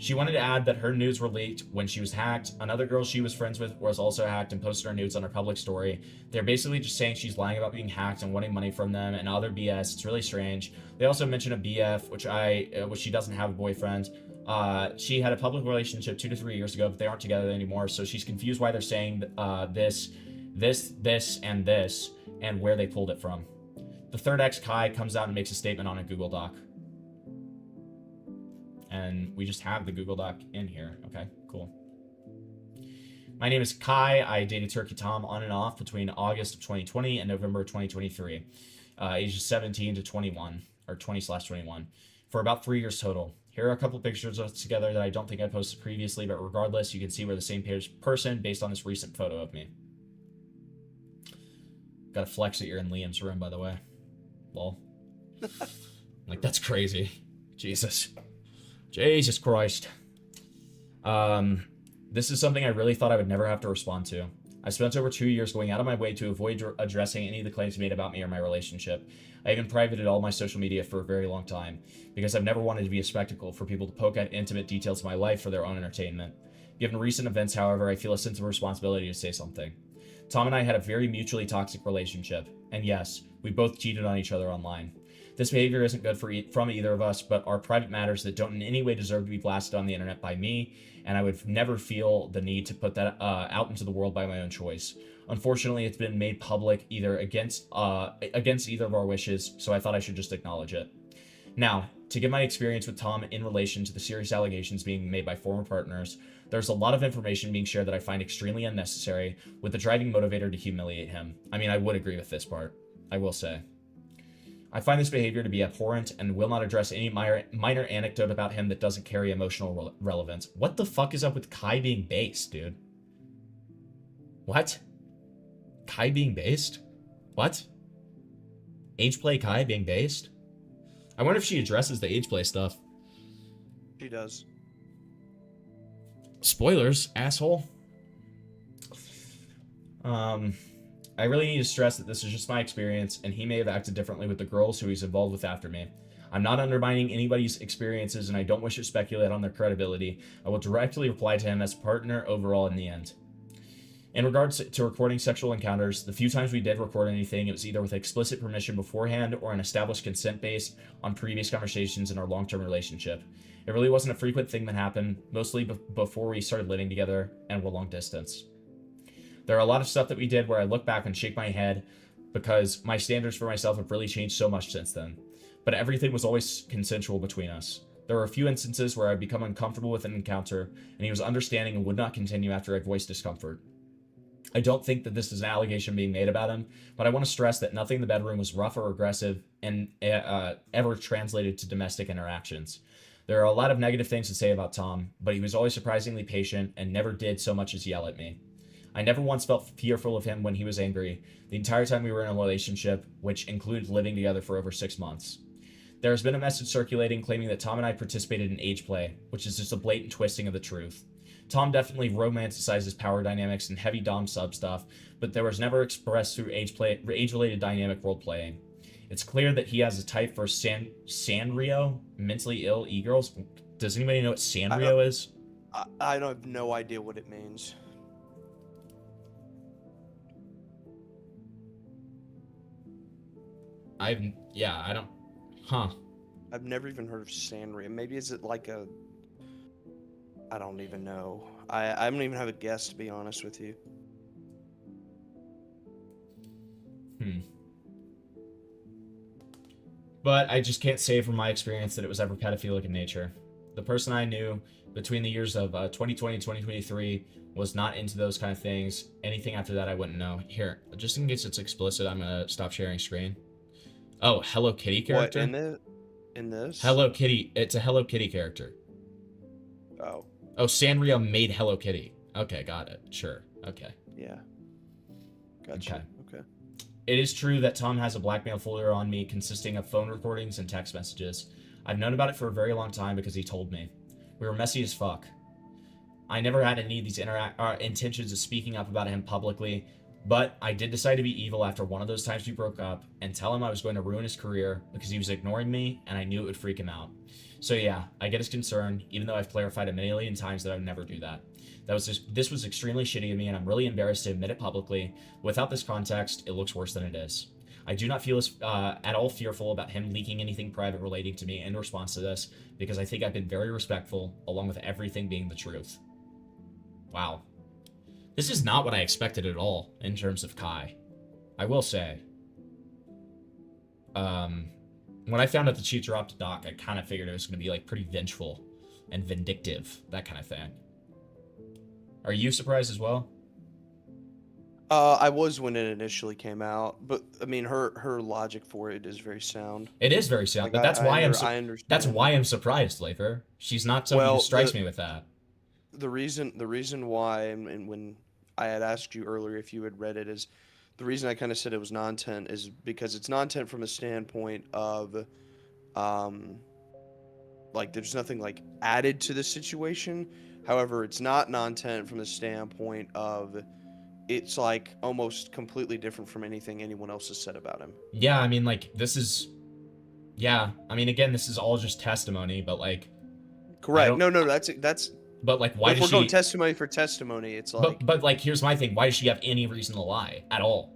She wanted to add that her nudes were leaked when she was hacked. Another girl she was friends with was also hacked and posted her nudes on her public story. They're basically just saying she's lying about being hacked and wanting money from them and other BS. It's really strange. They also mention a BF, which she doesn't have a boyfriend. She had a public relationship 2 to 3 years ago, but they aren't together anymore. So she's confused why they're saying this, and where they pulled it from. The third ex, Kai, comes out and makes a statement on a Google Doc. And we just have the Google Doc in here. Okay, cool. My name is Kai. I dated Turkey Tom on and off between August of 2020 and November of 2023. Ages 17 to 21, or 20/21, for about 3 years total. Here are a couple pictures of us together that I don't think I posted previously, but regardless, you can see we're the same person based on this recent photo of me. Gotta flex that you're in Liam's room, by the way. Lol. Like, that's crazy. Jesus Christ. This is something I really thought I would never have to respond to. I spent over 2 years going out of my way to avoid addressing any of the claims made about me or my relationship. I even privated all my social media for a very long time, because I've never wanted to be a spectacle for people to poke at intimate details of my life for their own entertainment. Given recent events, however, I feel a sense of responsibility to say something. Tom and I had a very mutually toxic relationship, and yes, we both cheated on each other online. This behavior isn't good from either of us, but are private matters that don't in any way deserve to be blasted on the internet by me, and I would never feel the need to put that out into the world by my own choice. Unfortunately, it's been made public either against either of our wishes, so I thought I should just acknowledge it. Now, to give my experience with Tom in relation to the serious allegations being made by former partners, there's a lot of information being shared that I find extremely unnecessary, with the driving motivator to humiliate him. I mean, I would agree with this part, I will say. I find this behavior to be abhorrent and will not address any minor anecdote about him that doesn't carry emotional relevance. What the fuck is up with Kai being based, dude? What? Kai being based? What? Age play Kai being based? I wonder if she addresses the age play stuff. She does. Spoilers, asshole. I really need to stress that this is just my experience, and he may have acted differently with the girls who he's involved with after me. I'm not undermining anybody's experiences, and I don't wish to speculate on their credibility. I will directly reply to him as partner overall in the end. In regards to recording sexual encounters, the few times we did record anything, it was either with explicit permission beforehand or an established consent based on previous conversations in our long-term relationship. It really wasn't a frequent thing that happened, mostly before we started living together and were long distance. There are a lot of stuff that we did where I look back and shake my head because my standards for myself have really changed so much since then. But everything was always consensual between us. There were a few instances where I'd become uncomfortable with an encounter, and he was understanding and would not continue after I voiced discomfort. I don't think that this is an allegation being made about him, but I want to stress that nothing in the bedroom was rough or aggressive and ever translated to domestic interactions. There are a lot of negative things to say about Tom, but he was always surprisingly patient and never did so much as yell at me. I never once felt fearful of him when he was angry, the entire time we were in a relationship, which included living together for over 6 months. There has been a message circulating claiming that Tom and I participated in age play, which is just a blatant twisting of the truth. Tom definitely romanticizes power dynamics and heavy dom sub stuff, but there was never expressed through age-related dynamic role-playing. It's clear that he has a type for Sanrio, mentally ill e-girls. Does anybody know what Sanrio is? I have no idea what it means. I don't. Huh. I've never even heard of Sanrio. Maybe is it like a... I don't even know. I don't even have a guess, to be honest with you. But I just can't say from my experience that it was ever pedophilic in nature. The person I knew between the years of 2020 and 2023 was not into those kind of things. Anything after that I wouldn't know. Here, just in case it's explicit, I'm gonna stop sharing screen. Oh, Hello Kitty character? What, in this? Hello Kitty. It's a Hello Kitty character. Oh. Oh, Sanrio made Hello Kitty. Okay, got it. Sure. Okay. Yeah. Gotcha. Okay. It is true that Tom has a blackmail folder on me consisting of phone recordings and text messages. I've known about it for a very long time because he told me. We were messy as fuck. I never had any of these intentions of speaking up about him publicly, but I did decide to be evil after one of those times we broke up and tell him I was going to ruin his career because he was ignoring me and I knew it would freak him out. So yeah, I get his concern, even though I've clarified a million times that I would never do that. This was extremely shitty of me, and I'm really embarrassed to admit it publicly. Without this context, it looks worse than it is. I do not feel at all fearful about him leaking anything private relating to me in response to this, because I think I've been very respectful, along with everything being the truth. Wow. This is not what I expected at all, in terms of Kai. I will say. When I found out that she dropped a doc, I kind of figured it was going to be like pretty vengeful and vindictive, that kind of thing. Are you surprised as well? I was when it initially came out, but I mean, her logic for it is very sound. It is very sound, but that's why I'm surprised, Lafer. She's not somebody who strikes me with that. The reason why, and when I had asked you earlier if you had read it, is the reason I kind of said it was non-tent is because it's non-tent from a standpoint of, like there's nothing like added to the situation. However, it's not non-tenant from the standpoint of it's like almost completely different from anything anyone else has said about him. Yeah, I mean, like, this is... Yeah, I mean, again, this is all just testimony, but, like... Correct. No, that's... But, like, why if does we're she... going testimony for testimony, it's like... But, like, here's my thing. Why does she have any reason to lie at all?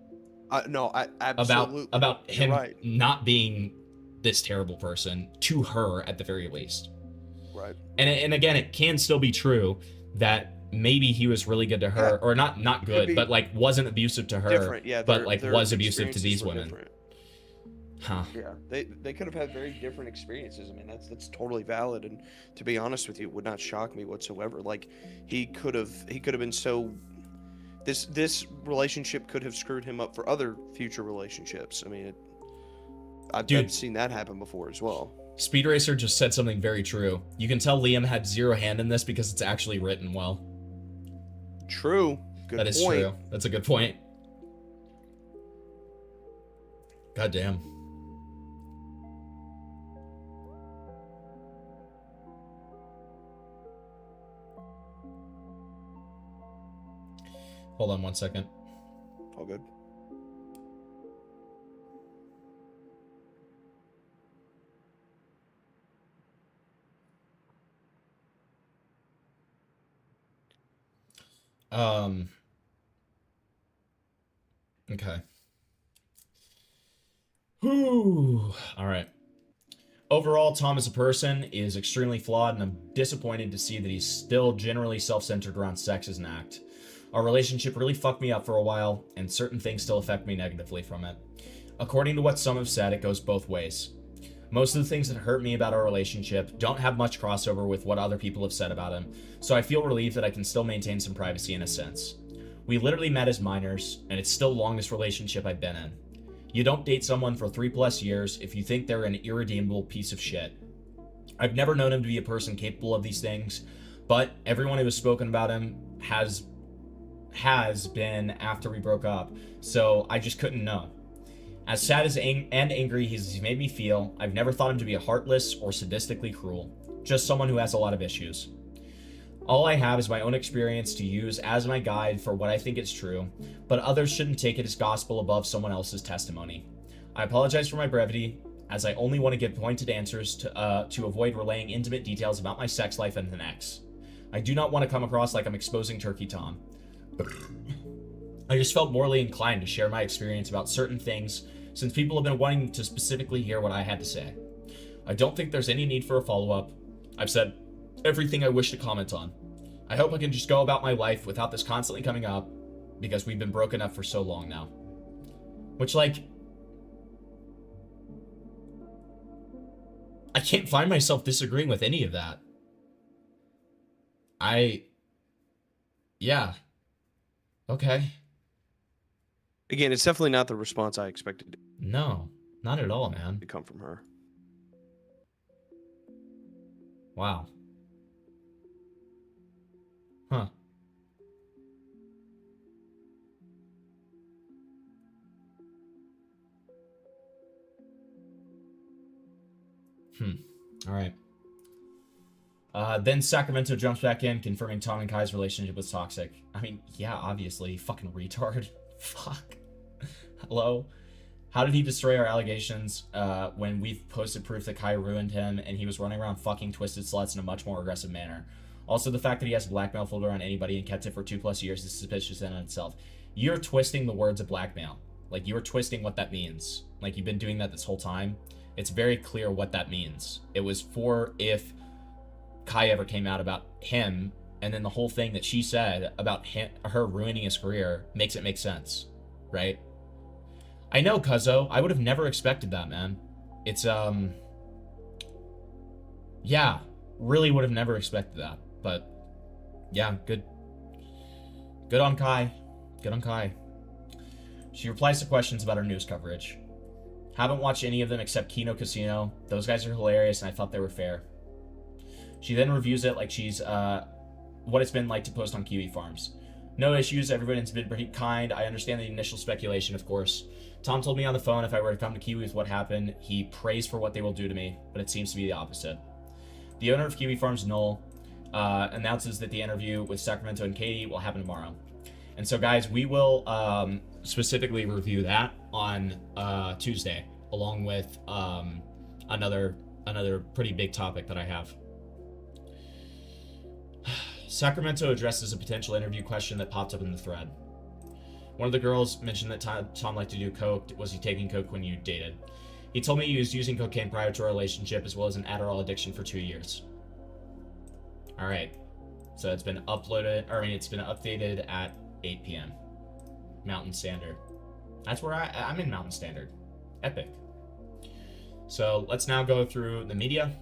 I absolutely... About him right. not being this terrible person, to her, at the very least. Right. And again, it can still be true that maybe he was really good to her, or not good, but like wasn't abusive to her, different, yeah, but like their was abusive to these experiences were women. different. Huh. Yeah, they could have had very different experiences. I mean, that's totally valid, and to be honest with you, it would not shock me whatsoever. Like, he could have been so. This relationship could have screwed him up for other future relationships. I mean, I've seen that happen before as well. Speed Racer just said something very true. You can tell Liam had zero hand in this because it's actually written well. True. Good That is point. true. That's a good point. God damn. Hold on 1 second. All good. Okay. Whew. All right. Overall, Tom as a person is extremely flawed, and I'm disappointed to see that he's still generally self-centered around sex as an act. Our relationship really fucked me up for a while, and certain things still affect me negatively from it. According to what some have said, it goes both ways. Most of the things that hurt me about our relationship don't have much crossover with what other people have said about him, so I feel relieved that I can still maintain some privacy in a sense. We literally met as minors, and it's still the longest relationship I've been in. You don't date someone for 3+ years if you think they're an irredeemable piece of shit. I've never known him to be a person capable of these things, but everyone who has spoken about him has been after we broke up, so I just couldn't know. As sad as and angry he's made me feel, I've never thought him to be a heartless or sadistically cruel, just someone who has a lot of issues. All I have is my own experience to use as my guide for what I think is true, but others shouldn't take it as gospel above someone else's testimony. I apologize for my brevity, as I only want to give pointed answers to avoid relaying intimate details about my sex life and an ex. I do not want to come across like I'm exposing Turkey Tom. I just felt morally inclined to share my experience about certain things, since people have been wanting to specifically hear what I had to say. I don't think there's any need for a follow-up. I've said everything I wish to comment on. I hope I can just go about my life without this constantly coming up, because we've been broken up for so long now. Which, like, I can't find myself disagreeing with any of that. Yeah. Okay. Again, it's definitely not the response I expected. No, not at all, man. To come from her. Wow. Huh. All right. Then Sacramento jumps back in, confirming Tom and Kai's relationship was toxic. I mean, yeah, obviously. Fucking retard. Fuck. Hello? How did he destroy our allegations when we've posted proof that Kai ruined him and he was running around fucking twisted sluts in a much more aggressive manner? Also, the fact that he has a blackmail folder on anybody and kept it for 2+ years is suspicious in itself. You're twisting the words of blackmail. Like, you're twisting what that means. Like, you've been doing that this whole time. It's very clear what that means. It was for if Kai ever came out about him, and then the whole thing that she said about her ruining his career makes it make sense, right? I know, Cuzzo. I would have never expected that, man. It's, yeah, really would have never expected that. But, yeah, good on Kai. Good on Kai. She replies to questions about her news coverage. Haven't watched any of them except Kino Casino. Those guys are hilarious, and I thought they were fair. She then reviews it like she's, what it's been like to post on Kiwi Farms. No issues, everyone's been pretty kind. I understand the initial speculation, of course. Tom told me on the phone if I were to come to Kiwi with what happened, he prays for what they will do to me, but it seems to be the opposite. The owner of Kiwi Farms, Noel, announces that the interview with Sacramento and Katie will happen tomorrow. And so, guys, we will specifically review that on Tuesday, along with another pretty big topic that I have. Sacramento addresses a potential interview question that popped up in the thread. One of the girls mentioned that Tom liked to do coke. Was he taking coke when you dated? He told me he was using cocaine prior to our relationship, as well as an Adderall addiction for 2 years. All right. So it's been uploaded, or I mean, it's been updated at 8 p.m. Mountain Standard. That's where I'm in Mountain Standard. Epic. So let's now go through the media.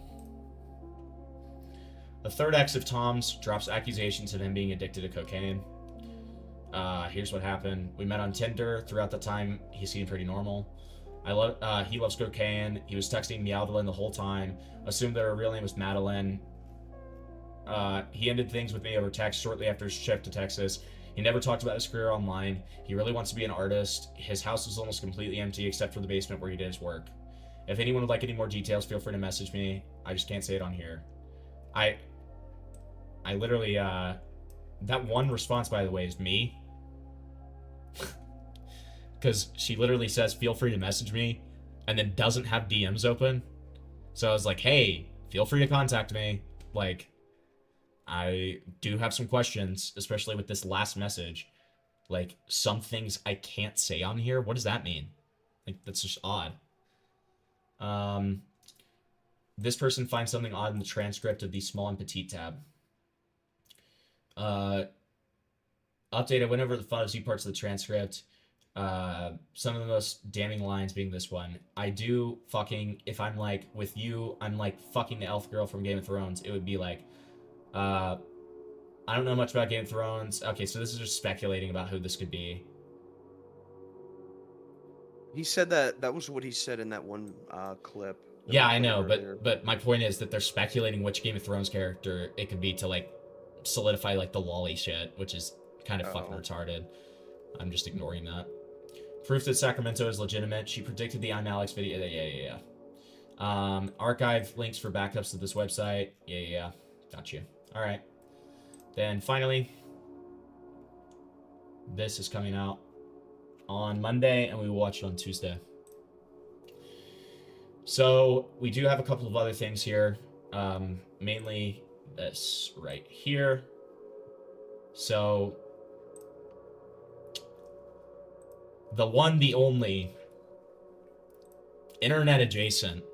The third ex of Tom's drops accusations of him being addicted to cocaine. Here's what happened. We met on Tinder. Throughout the time, he seemed pretty normal. He loves cocaine. He was texting Meowdalyn the whole time. Assumed that her real name was Madeline. He ended things with me over text shortly after his trip to Texas. He never talked about his career online. He really wants to be an artist. His house was almost completely empty except for the basement where he did his work. If anyone would like any more details, feel free to message me. I just can't say it on here. I literally, that one response, by the way, is me. Because she literally says, feel free to message me, and then doesn't have DMs open. So I was like, hey, feel free to contact me. Like, I do have some questions, especially with this last message. Like, some things I can't say on here. What does that mean? Like, that's just odd. This person finds something odd in the transcript of the small and petite tab. Update, I went over the few parts of the transcript. Some of the most damning lines being this one. I do fucking, if I'm like, with you, I'm like fucking the elf girl from Game of Thrones. It would be like, I don't know much about Game of Thrones. Okay, so this is just speculating about who this could be. He said that was what he said in that one clip. Yeah, I know, but my point is that they're speculating which Game of Thrones character it could be to like solidify like the lolly shit, which is kind of fucking retarded. I'm just ignoring that. Proof that Sacramento is legitimate. She predicted the I'm Alex video. Yeah. Archive links for backups to this website. Yeah. Got you. All right. Then finally, this is coming out on Monday, and we will watch it on Tuesday. So we do have a couple of other things here. Mainly this right here. So the one, the only, Internet Adjacent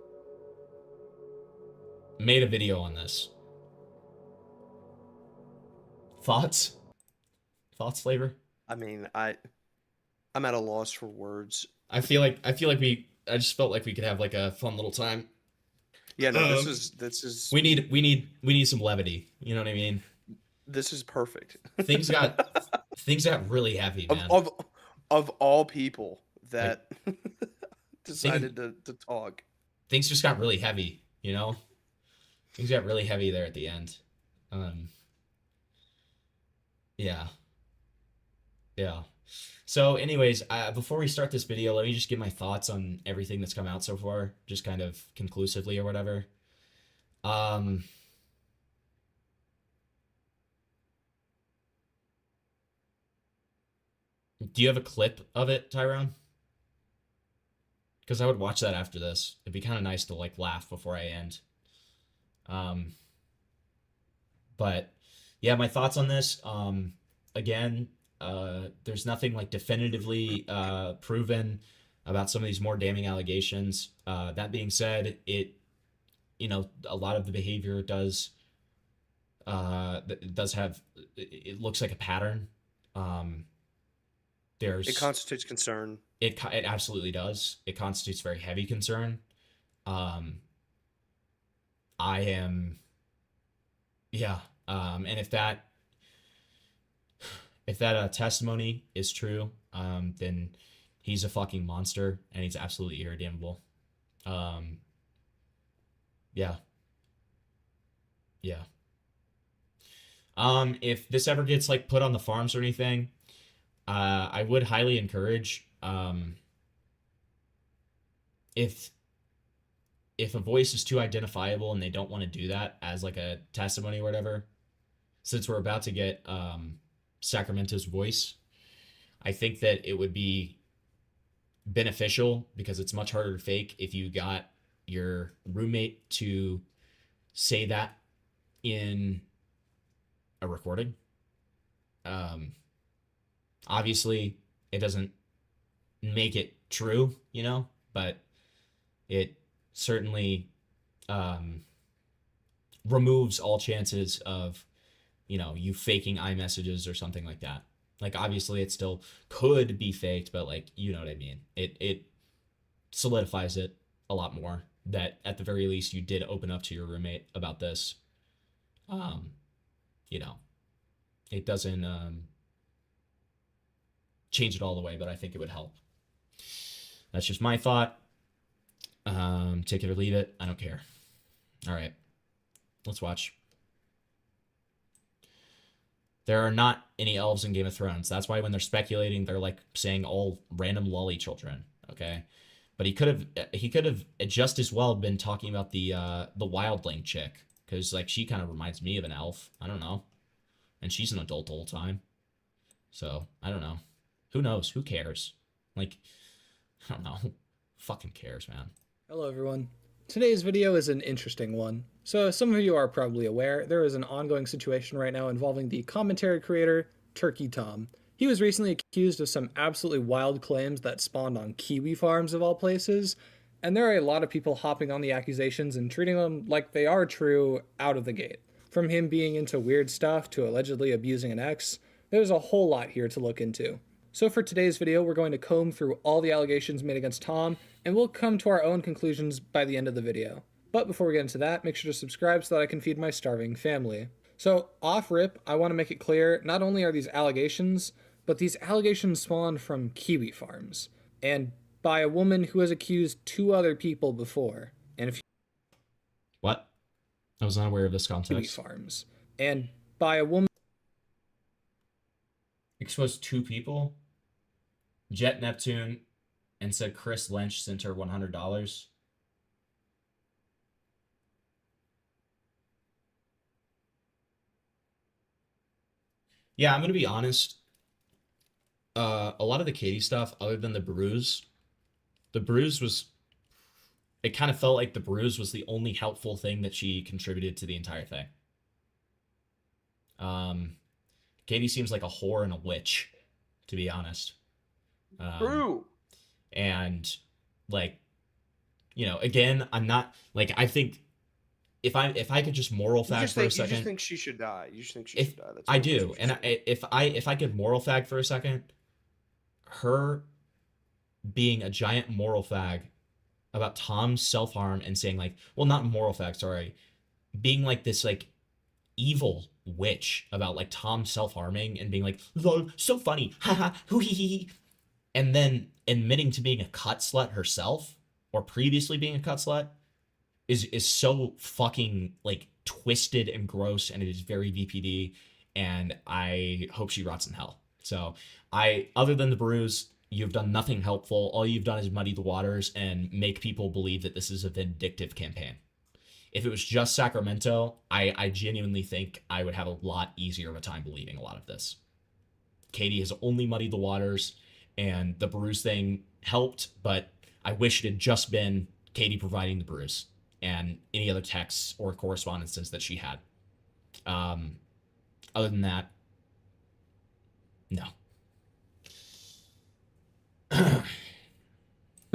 made a video on this. Thoughts? Thoughts, Flavor? I mean, I'm at a loss for words. I just felt like we could have like a fun little time. Yeah, no, this is. We need some levity. You know what I mean? This is perfect. Things got really heavy, man. Of all people that decided to talk. Things just got really heavy, you know? Things got really heavy there at the end. Yeah. So anyways, before we start this video, let me just give my thoughts on everything that's come out so far, just kind of conclusively or whatever. Do you have a clip of it, Tyrone? Because I would watch that after this. It'd be kind of nice to like laugh before I end. But yeah, my thoughts on this. Again, there's nothing like definitively proven about some of these more damning allegations. That being said, a lot of the behavior does have, it looks like a pattern. It constitutes concern. It absolutely does. It constitutes very heavy concern. And if that testimony is true, then he's a fucking monster and he's absolutely irredeemable. If this ever gets like put on the farms or anything, I would highly encourage, if if a voice is too identifiable and they don't want to do that as like a testimony or whatever, since we're about to get Sacramento's voice, I think that it would be beneficial, because it's much harder to fake, if you got your roommate to say that in a recording. Obviously it doesn't make it true, you know, but it certainly removes all chances of, you know, you faking iMessages or something like that. Like, obviously it still could be faked, but like, you know what I mean? It solidifies it a lot more that at the very least you did open up to your roommate about this. You know, it doesn't change it all the way, but I think it would help. That's just my thought. Take it or leave it. I don't care. All right, let's watch. There are not any elves in Game of Thrones. That's why when they're speculating, they're like saying all random lolly children. Okay, but he could have just as well been talking about the wildling chick, because like she kind of reminds me of an elf. I don't know, and she's an adult the whole time. So I don't know. Who knows? Who cares? Like, I don't know. Who fucking cares, man? Hello everyone. Today's video is an interesting one. So some of you are probably aware, there is an ongoing situation right now involving the commentary creator, Turkey Tom. He was recently accused of some absolutely wild claims that spawned on kiwi farms of all places, and there are a lot of people hopping on the accusations and treating them like they are true out of the gate. From him being into weird stuff to allegedly abusing an ex, there's a whole lot here to look into. So for today's video, we're going to comb through all the allegations made against Tom, and we'll come to our own conclusions by the end of the video. But before we get into that, make sure to subscribe so that I can feed my starving family. So off rip, I want to make it clear, not only are these allegations, but these allegations spawned from kiwi farms, and by a woman who has accused 2 other people before. And if What? I was not aware of this context. kiwi farms, and by a woman Exposed 2 people, Jet Neptune, and said Chris Lynch sent her $100. Yeah, I'm gonna be honest. A lot of the Katie stuff, other than the bruise was. It kind of felt like the bruise was the only helpful thing that she contributed to the entire thing. Katie seems like a whore and a witch, to be honest. True. And like, you know, again, I'm not like, I think if I could just moral fact for a second, you just think she should die. You just think she should die. That's I do, and if I could moral fag for a second, her being a giant moral fag about Tom's self-harm and saying like, well, not moral fag, sorry, being like this like evil witch about like Tom self-harming and being like, lol, so funny, haha, hoo hee hee, and then admitting to being a cut slut herself, or previously being a cut slut, is so fucking like twisted and gross, and it is very VPD, and I hope she rots in hell. So other than the bruise, you've done nothing helpful. All you've done is muddy the waters and make people believe that this is a vindictive campaign. If it was just Sacramento, I genuinely think I would have a lot easier of a time believing a lot of this. Katie has only muddied the waters, and the bruise thing helped, but I wish it had just been Katie providing the bruise and any other texts or correspondences that she had. Other than that, no.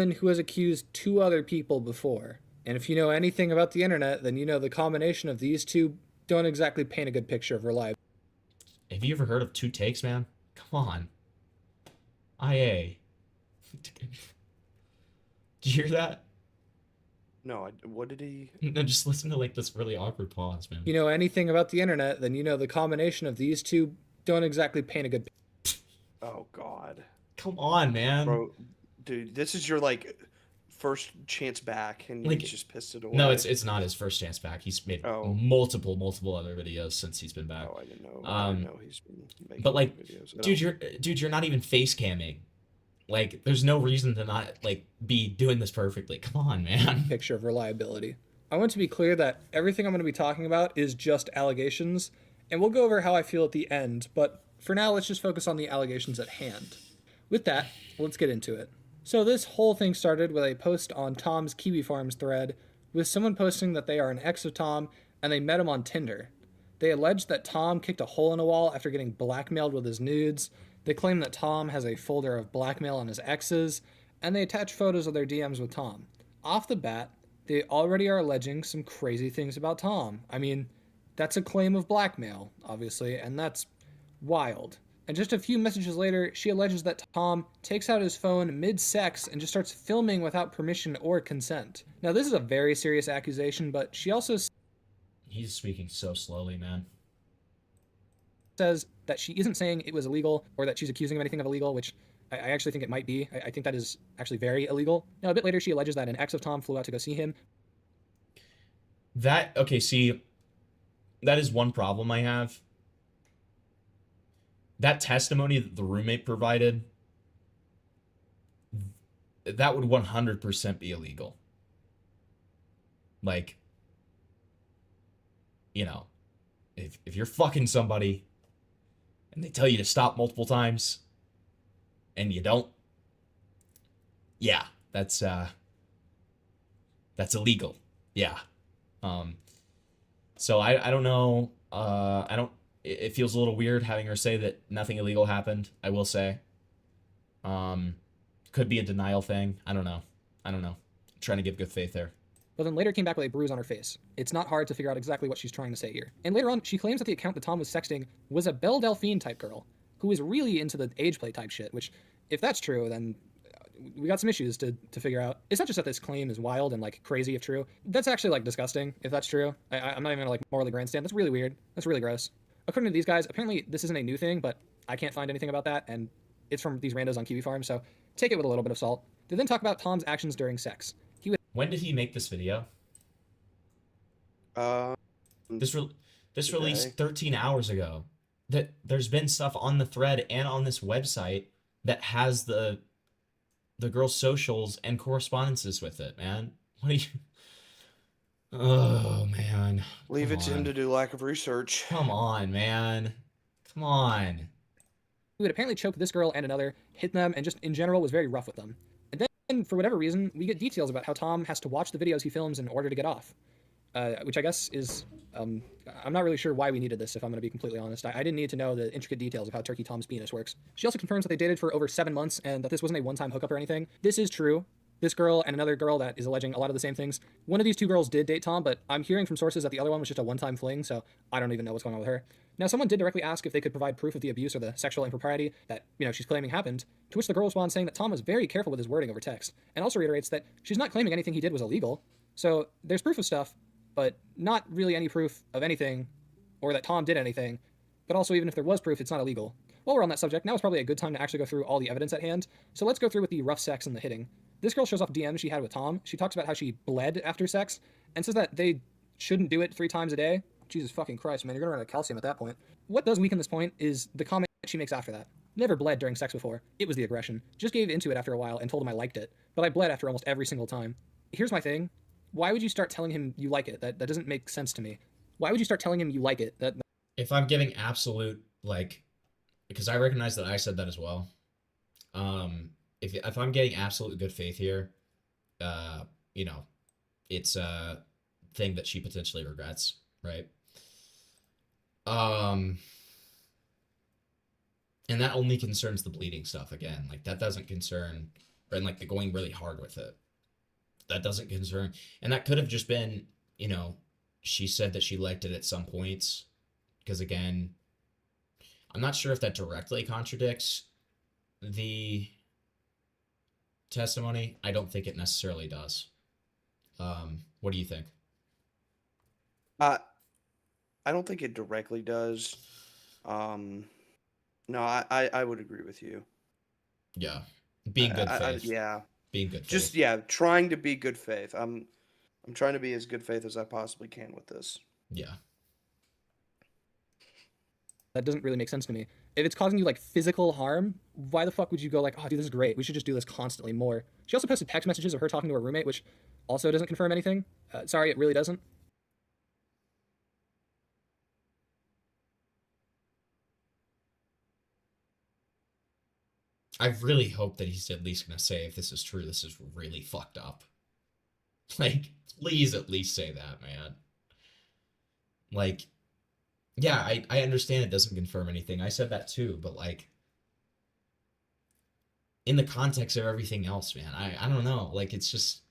woman who has accused 2 other people before. And if you know anything about the internet, then you know the combination of these 2 don't exactly paint a good picture of reliability. Have you ever heard of 2 takes, man? Come on. IA. Did you hear that? No, what did he? No, just listen to like this really awkward pause, man. If you know anything about the internet, then you know the combination of these 2 don't exactly paint a good picture. Oh God. Come on, man. Bro, dude, this is your like first chance back, and like, you just pissed it away. No, it's not his first chance back. He's made multiple other videos since he's been back. Oh, I didn't know. I didn't know he's been making but like, videos. dude, you're not even face camming. Like, there's no reason to not, like, be doing this perfectly. Come on, man. Picture of reliability. I want to be clear that everything I'm going to be talking about is just allegations, and we'll go over how I feel at the end, but for now, let's just focus on the allegations at hand. With that, let's get into it. So this whole thing started with a post on Tom's Kiwi Farms thread, with someone posting that they are an ex of Tom, and they met him on Tinder. They alleged that Tom kicked a hole in a wall after getting blackmailed with his nudes. They claim that Tom has a folder of blackmail on his exes, and they attach photos of their DMs with Tom. Off the bat, they already are alleging some crazy things about Tom. I mean, that's a claim of blackmail, obviously, and that's wild. And just a few messages later, she alleges that Tom takes out his phone mid-sex and just starts filming without permission or consent. Now, this is a very serious accusation, but she also He's speaking so slowly, man. says that she isn't saying it was illegal or that she's accusing of anything of illegal, which I actually think it might be. I think that is actually very illegal. Now, a bit later, she alleges that an ex of Tom flew out to go see him. Okay, see, that is one problem I have. That testimony that the roommate provided, that would 100% be illegal. Like, you know, if you're fucking somebody and they tell you to stop multiple times and you don't, yeah, that's illegal. Yeah. So I don't know. It feels a little weird having her say that nothing illegal happened, I will say. Could be a denial thing. I don't know. I'm trying to give good faith there. But then later came back with a bruise on her face. It's not hard to figure out exactly what she's trying to say here. And later on, she claims that the account that Tom was sexting was a Belle Delphine type girl, who was really into the age play type shit, which, if that's true, then we got some issues to figure out. It's not just that this claim is wild and, like, crazy if true. That's actually, like, disgusting, if that's true. I'm not even gonna, like, morally grandstand. That's really weird. That's really gross. According to these guys, apparently this isn't a new thing, but I can't find anything about that, and it's from these randos on Kiwi Farm, so take it with a little bit of salt. They then talk about Tom's actions during sex. When did he make this video? This released 13 hours ago. That there's been stuff on the thread and on this website that has the girl's socials and correspondences with it, man. What are you? Oh man. Leave it to him to do lack of research. Come on, man. Come on. He would apparently choke this girl and another, hit them, and just in general was very rough with them. And then, for whatever reason, we get details about how Tom has to watch the videos he films in order to get off. Which I guess is, I'm not really sure why we needed this, if I'm going to be completely honest. I didn't need to know the intricate details of how Turkey Tom's penis works. She also confirms that they dated for over 7 months and that this wasn't a one-time hookup or anything. This is true. This girl and another girl that is alleging a lot of the same things. One of these two girls did date Tom, but I'm hearing from sources that the other one was just a one-time fling, so I don't even know what's going on with her. Now, someone did directly ask if they could provide proof of the abuse or the sexual impropriety that, she's claiming happened, to which the girl responds saying that Tom was very careful with his wording over text, and also reiterates that she's not claiming anything he did was illegal. So there's proof of stuff, but not really any proof of anything, or that Tom did anything. But also, even if there was proof, it's not illegal. While we're on that subject, now is probably a good time to actually go through all the evidence at hand. So let's go through with the rough sex and the hitting. This girl shows off DMs she had with Tom. She talks about how she bled after sex, and says that they shouldn't do it 3 times a day. Jesus fucking Christ, man, you're gonna run out of calcium at that point. What does weaken this point is the comment she makes after that. Never bled during sex before. It was the aggression. Just gave into it after a while and told him I liked it. But I bled after almost every single time. Here's my thing. Why would you start telling him you like it? That doesn't make sense to me. Why would you start telling him you like it? If I'm giving absolute, like, because I recognize that I said that as well. If I'm getting absolute good faith here, it's a thing that she potentially regrets, right? And that only concerns the bleeding stuff again. Like, that doesn't concern, and like the going really hard with it. That doesn't concern, and that could have just been, she said that she liked it at some points, because again, I'm not sure if that directly contradicts the testimony. I don't think it necessarily does. What do you think? I don't think it directly does. No, I would agree with you. Yeah, being good faith. Yeah, being good faith. Just trying to be good faith. I'm trying to be as good faith as I possibly can with this. Yeah. That doesn't really make sense to me. If it's causing you like physical harm, why the fuck would you go like, oh dude, this is great, we should just do this constantly more? She also posted text messages of her talking to her roommate, which also doesn't confirm anything. Sorry, it really doesn't. I really hope that he's at least gonna say, if this is true, this is really fucked up. Like, please at least say that, man. Like, yeah, I understand it doesn't confirm anything. I said that too, but like, in the context of everything else, man, I don't know. Like, it's just,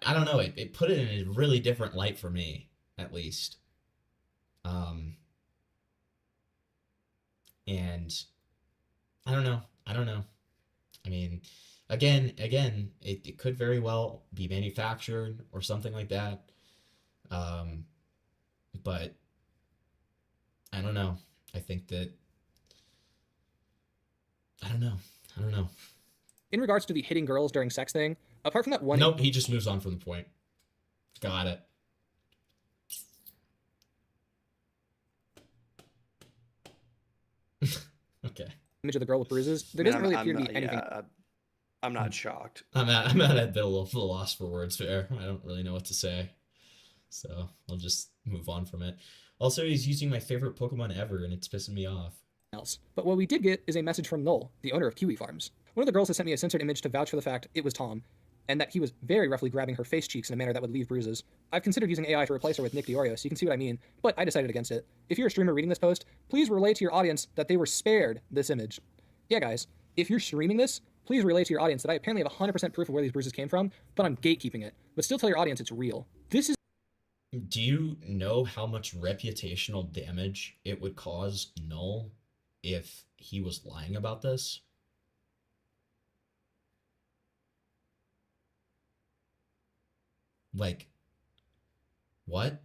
I don't know. It put it in a really different light for me, at least. And I don't know. I mean, again, it could very well be manufactured or something like that. But I don't know. I think that I don't know. In regards to the hitting girls during sex thing, apart from that one. Nope, he just moves on from the point. Got it. Okay. Image of the girl with bruises. There doesn't really appear to be anything. Yeah, I'm not shocked. I'm at a bit of a loss for words there. I don't really know what to say. So I'll just move on from it. Also, he's using my favorite Pokemon ever, and it's pissing me off. Else. But what we did get is a message from Noel, the owner of Kiwi Farms. One of the girls has sent me a censored image to vouch for the fact it was Tom, and that he was very roughly grabbing her face cheeks in a manner that would leave bruises. I've considered using AI to replace her with Nick Diorio, so you can see what I mean, but I decided against it. If you're a streamer reading this post, please relay to your audience that they were spared this image. Yeah, guys, if you're streaming this, please relay to your audience that I apparently have 100% proof of where these bruises came from, but I'm gatekeeping it. But still tell your audience it's real. This is... Do you know how much reputational damage it would cause Null if he was lying about this? Like, what?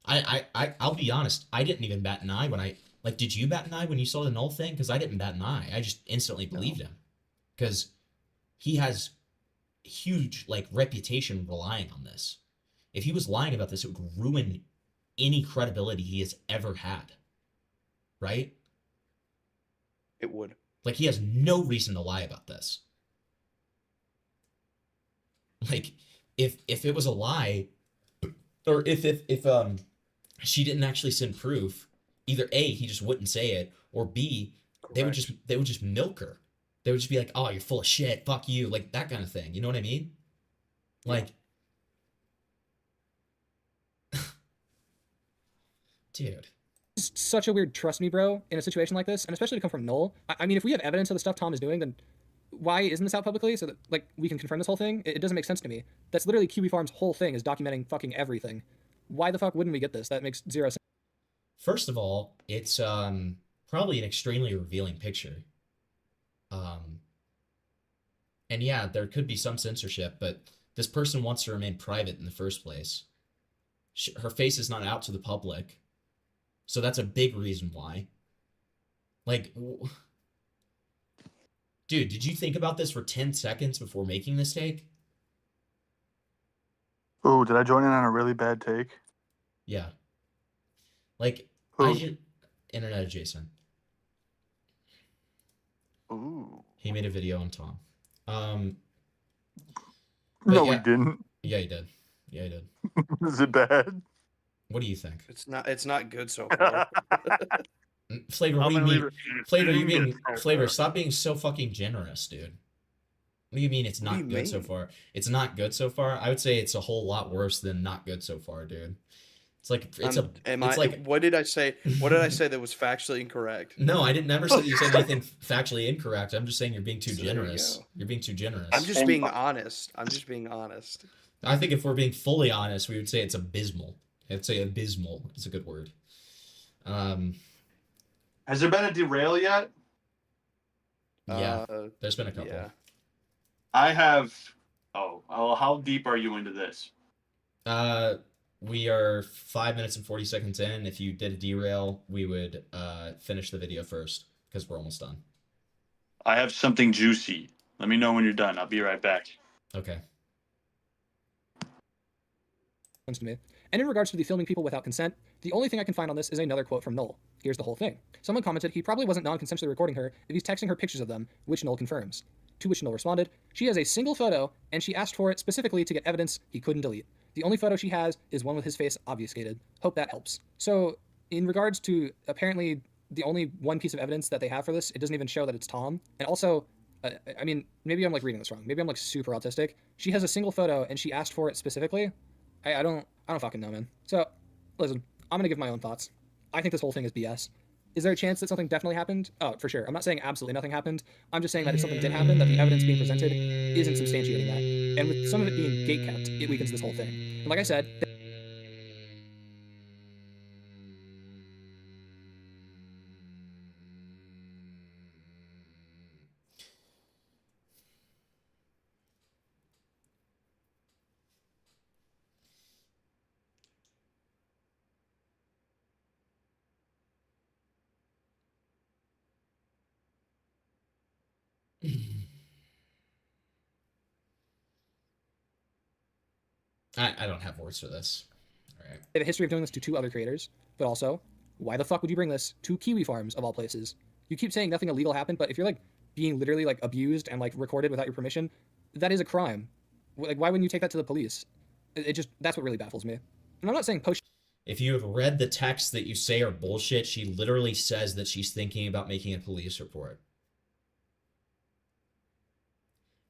I'll be honest, I didn't even bat an eye when did you bat an eye when you saw the Null thing? Because I didn't bat an eye. I just instantly believed him. Because he has huge, reputation relying on this. If he was lying about this, it would ruin any credibility he has ever had. Right? It would. Like, he has no reason to lie about this. Like, if it was a lie, or if she didn't actually send proof, either A, he just wouldn't say it, or B, they would just milk her. They would just be like, oh, you're full of shit, fuck you, like that kind of thing. You know what I mean? Like, dude. It's such a weird trust me bro in a situation like this, and especially to come from Noel. I mean, if we have evidence of the stuff Tom is doing, then why isn't this out publicly so that we can confirm this whole thing? It doesn't make sense to me. That's literally Kiwi Farm's whole thing, is documenting fucking everything. Why the fuck wouldn't we get this? That makes zero sense. First of all, it's probably an extremely revealing picture. And yeah, there could be some censorship, but this person wants to remain private in the first place. Her face is not out to the public, so that's a big reason why. Like, dude, did you think about this for 10 seconds before making this take? Oh, did I join in on a really bad take? Yeah. Like, Internet adjacent. Ooh. He made a video on Tom. No, yeah, we didn't. Yeah, he did. Yeah, he did. Is it bad? What do you think? It's not good so far. Flavor, what do you mean? Flavor, stop being so fucking generous, dude. What do you mean it's not good so far? It's not good so far? I would say it's a whole lot worse than not good so far, dude. It's like what did I say? What did I say that was factually incorrect? No, I didn't never say you said anything factually incorrect. I'm just saying you're being too generous. You're being too generous. I'm just being honest. I think if we're being fully honest, we would say it's abysmal. I'd say abysmal is a good word. Has there been a derail yet? Yeah, there's been a couple. Yeah. I have. Oh, how deep are you into this? We are 5 minutes and 40 seconds in. If you did a derail, we would finish the video first because we're almost done. I have something juicy. Let me know when you're done. I'll be right back. Okay. To me. And in regards to the filming people without consent, The only thing I can find on this is another quote from Null. Here's the whole thing. Someone commented he probably wasn't non-consensually recording her if he's texting her pictures of them, which Null confirms. To which Null responded, she has a single photo, and she asked for it specifically to get evidence he couldn't delete. The only photo she has is one with his face obfuscated. Hope that helps. So, in regards to apparently the only one piece of evidence that they have for this, it doesn't even show that it's Tom. And also, I mean, maybe I'm like reading this wrong. Maybe I'm like super autistic. She has a single photo, and she asked for it specifically. I don't fucking know, man. So, listen, I'm gonna give my own thoughts. I think this whole thing is BS. Is there a chance that something definitely happened? Oh, for sure. I'm not saying absolutely nothing happened. I'm just saying that if something did happen, that the evidence being presented isn't substantiating that. And with some of it being gate-kept, it weakens this whole thing. And like I said, I don't have words for this. All right. they have a history of doing this to 2 other creators, but also, why the fuck would you bring this to Kiwi Farms of all places? You keep saying nothing illegal happened, but if you're like being literally like abused and like recorded without your permission, that is a crime. Like, why wouldn't you take that to the police? It just, that's what really baffles me. And I'm not saying post. If you have read the texts that you say are bullshit, she literally says that she's thinking about making a police report.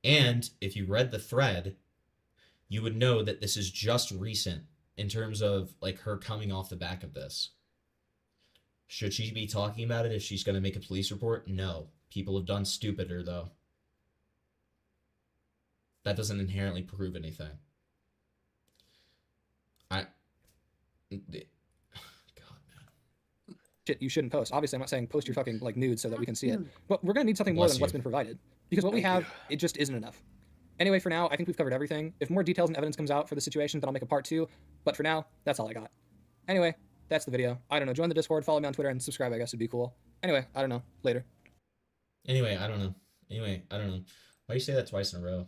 And if you read the thread, you would know that this is just recent in terms of like her coming off the back of this. Should she be talking about it if she's going to make a police report? No. People have done stupider, though. That doesn't inherently prove anything. Shit you shouldn't post. Obviously, I'm not saying post your fucking like nudes so that we can see it, but we're gonna need something more Bless than you. what's been provided, because what we have, it just isn't enough. Anyway, for now, I think we've covered everything. If more details and evidence comes out for the situation, then I'll make a part 2, but for now, that's all I got. Anyway, that's the video. I don't know, join the Discord, follow me on Twitter, and subscribe, I guess would be cool. Anyway, I don't know, later. Anyway, I don't know. Why do you say that twice in a row?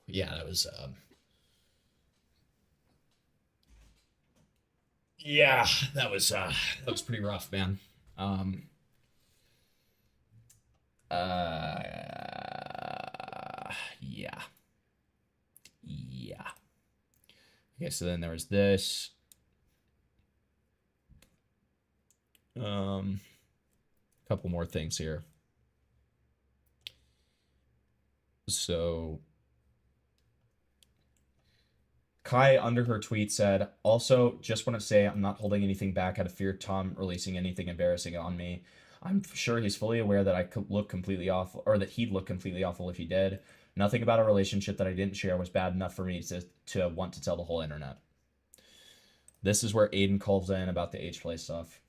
Yeah, that was, yeah, that was pretty rough, man. Yeah. Okay, so then there was this. Couple more things here. So Kai, under her tweet, said, also, just want to say I'm not holding anything back out of fear of Tom releasing anything embarrassing on me. I'm sure he's fully aware that I could look completely awful, or that he'd look completely awful if he did. Nothing about a relationship that I didn't share was bad enough for me to want to tell the whole internet. This is where Aiden calls in about the H-play stuff.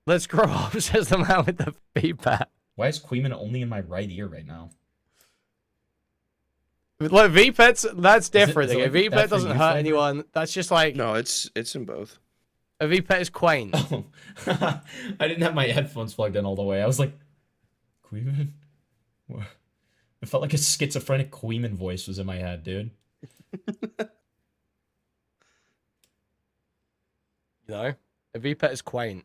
Let's grow up, says the man with the V-Pat. Why is Queeman only in my right ear right now? Like V-Pets, that's different. Is it A like V-Pet that for doesn't you, hurt Flavor? anyone. That's just like... No, it's in both. A V-Pet is quaint. Oh. I didn't have my headphones plugged in all the way. I was like, Queeman? What? It felt like a schizophrenic Queeman voice was in my head, dude. You know? A V-Pet is quaint.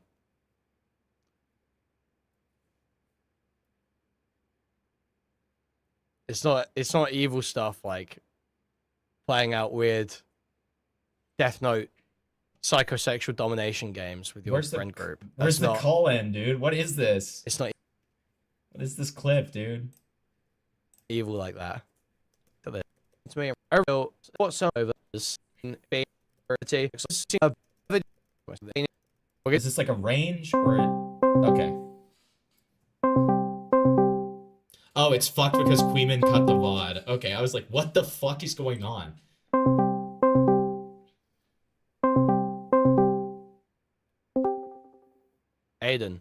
It's not evil stuff like playing out weird Death Note psychosexual domination games with your friend group. Where's That's the not, call-in, dude? What is this? It's not What is this clip, dude? evil like that. It's me a real whatsoever is being Is this like a range or okay? Oh, it's fucked because Queeman cut the VOD. Okay, I was like, what the fuck is going on? Aiden.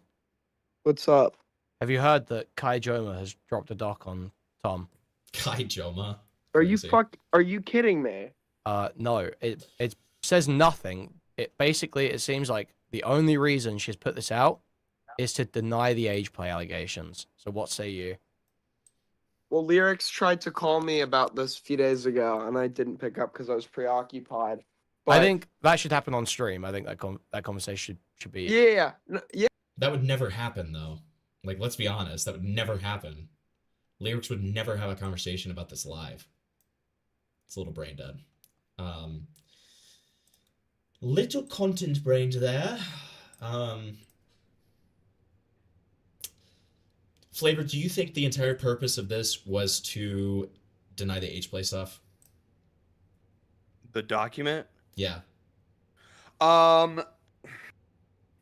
What's up? Have you heard that Kai Joma has dropped a doc on Tom? Kai Joma? Are you kidding me? No. It says nothing. it seems like the only reason she's put this out is to deny the age play allegations. So what say you? Well, Lyrics tried to call me about this a few days ago, and I didn't pick up because I was preoccupied. But I think that should happen on stream. I think that conversation should be. yeah, yeah. That would never happen, though. Like, let's be honest, that would never happen. Lyrics would never have a conversation about this live. It's a little brain dead. Little content brained there. Flavor, do you think the entire purpose of this was to deny the age play stuff? The document? Yeah.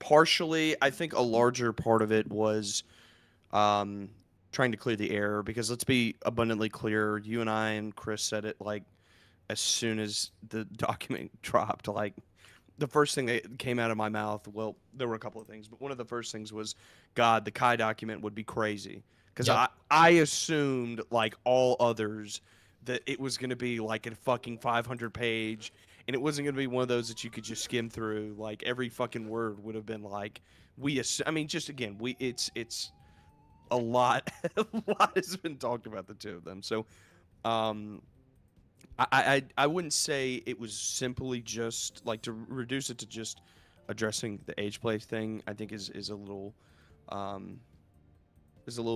Partially, I think a larger part of it was trying to clear the air, because let's be abundantly clear, you and I and Chris said it like as soon as the document dropped, like the first thing that came out of my mouth, well, there were a couple of things, but one of the first things was, God, the Kai document would be crazy. Because I assumed, like all others, that it was going to be like a fucking 500 page, and it wasn't going to be one of those that you could just skim through. Like every fucking word would have been like, I mean, just again, it's a lot, a lot has been talked about the two of them. So, I wouldn't say it was simply just like to reduce it to just addressing the age play thing. I think is a little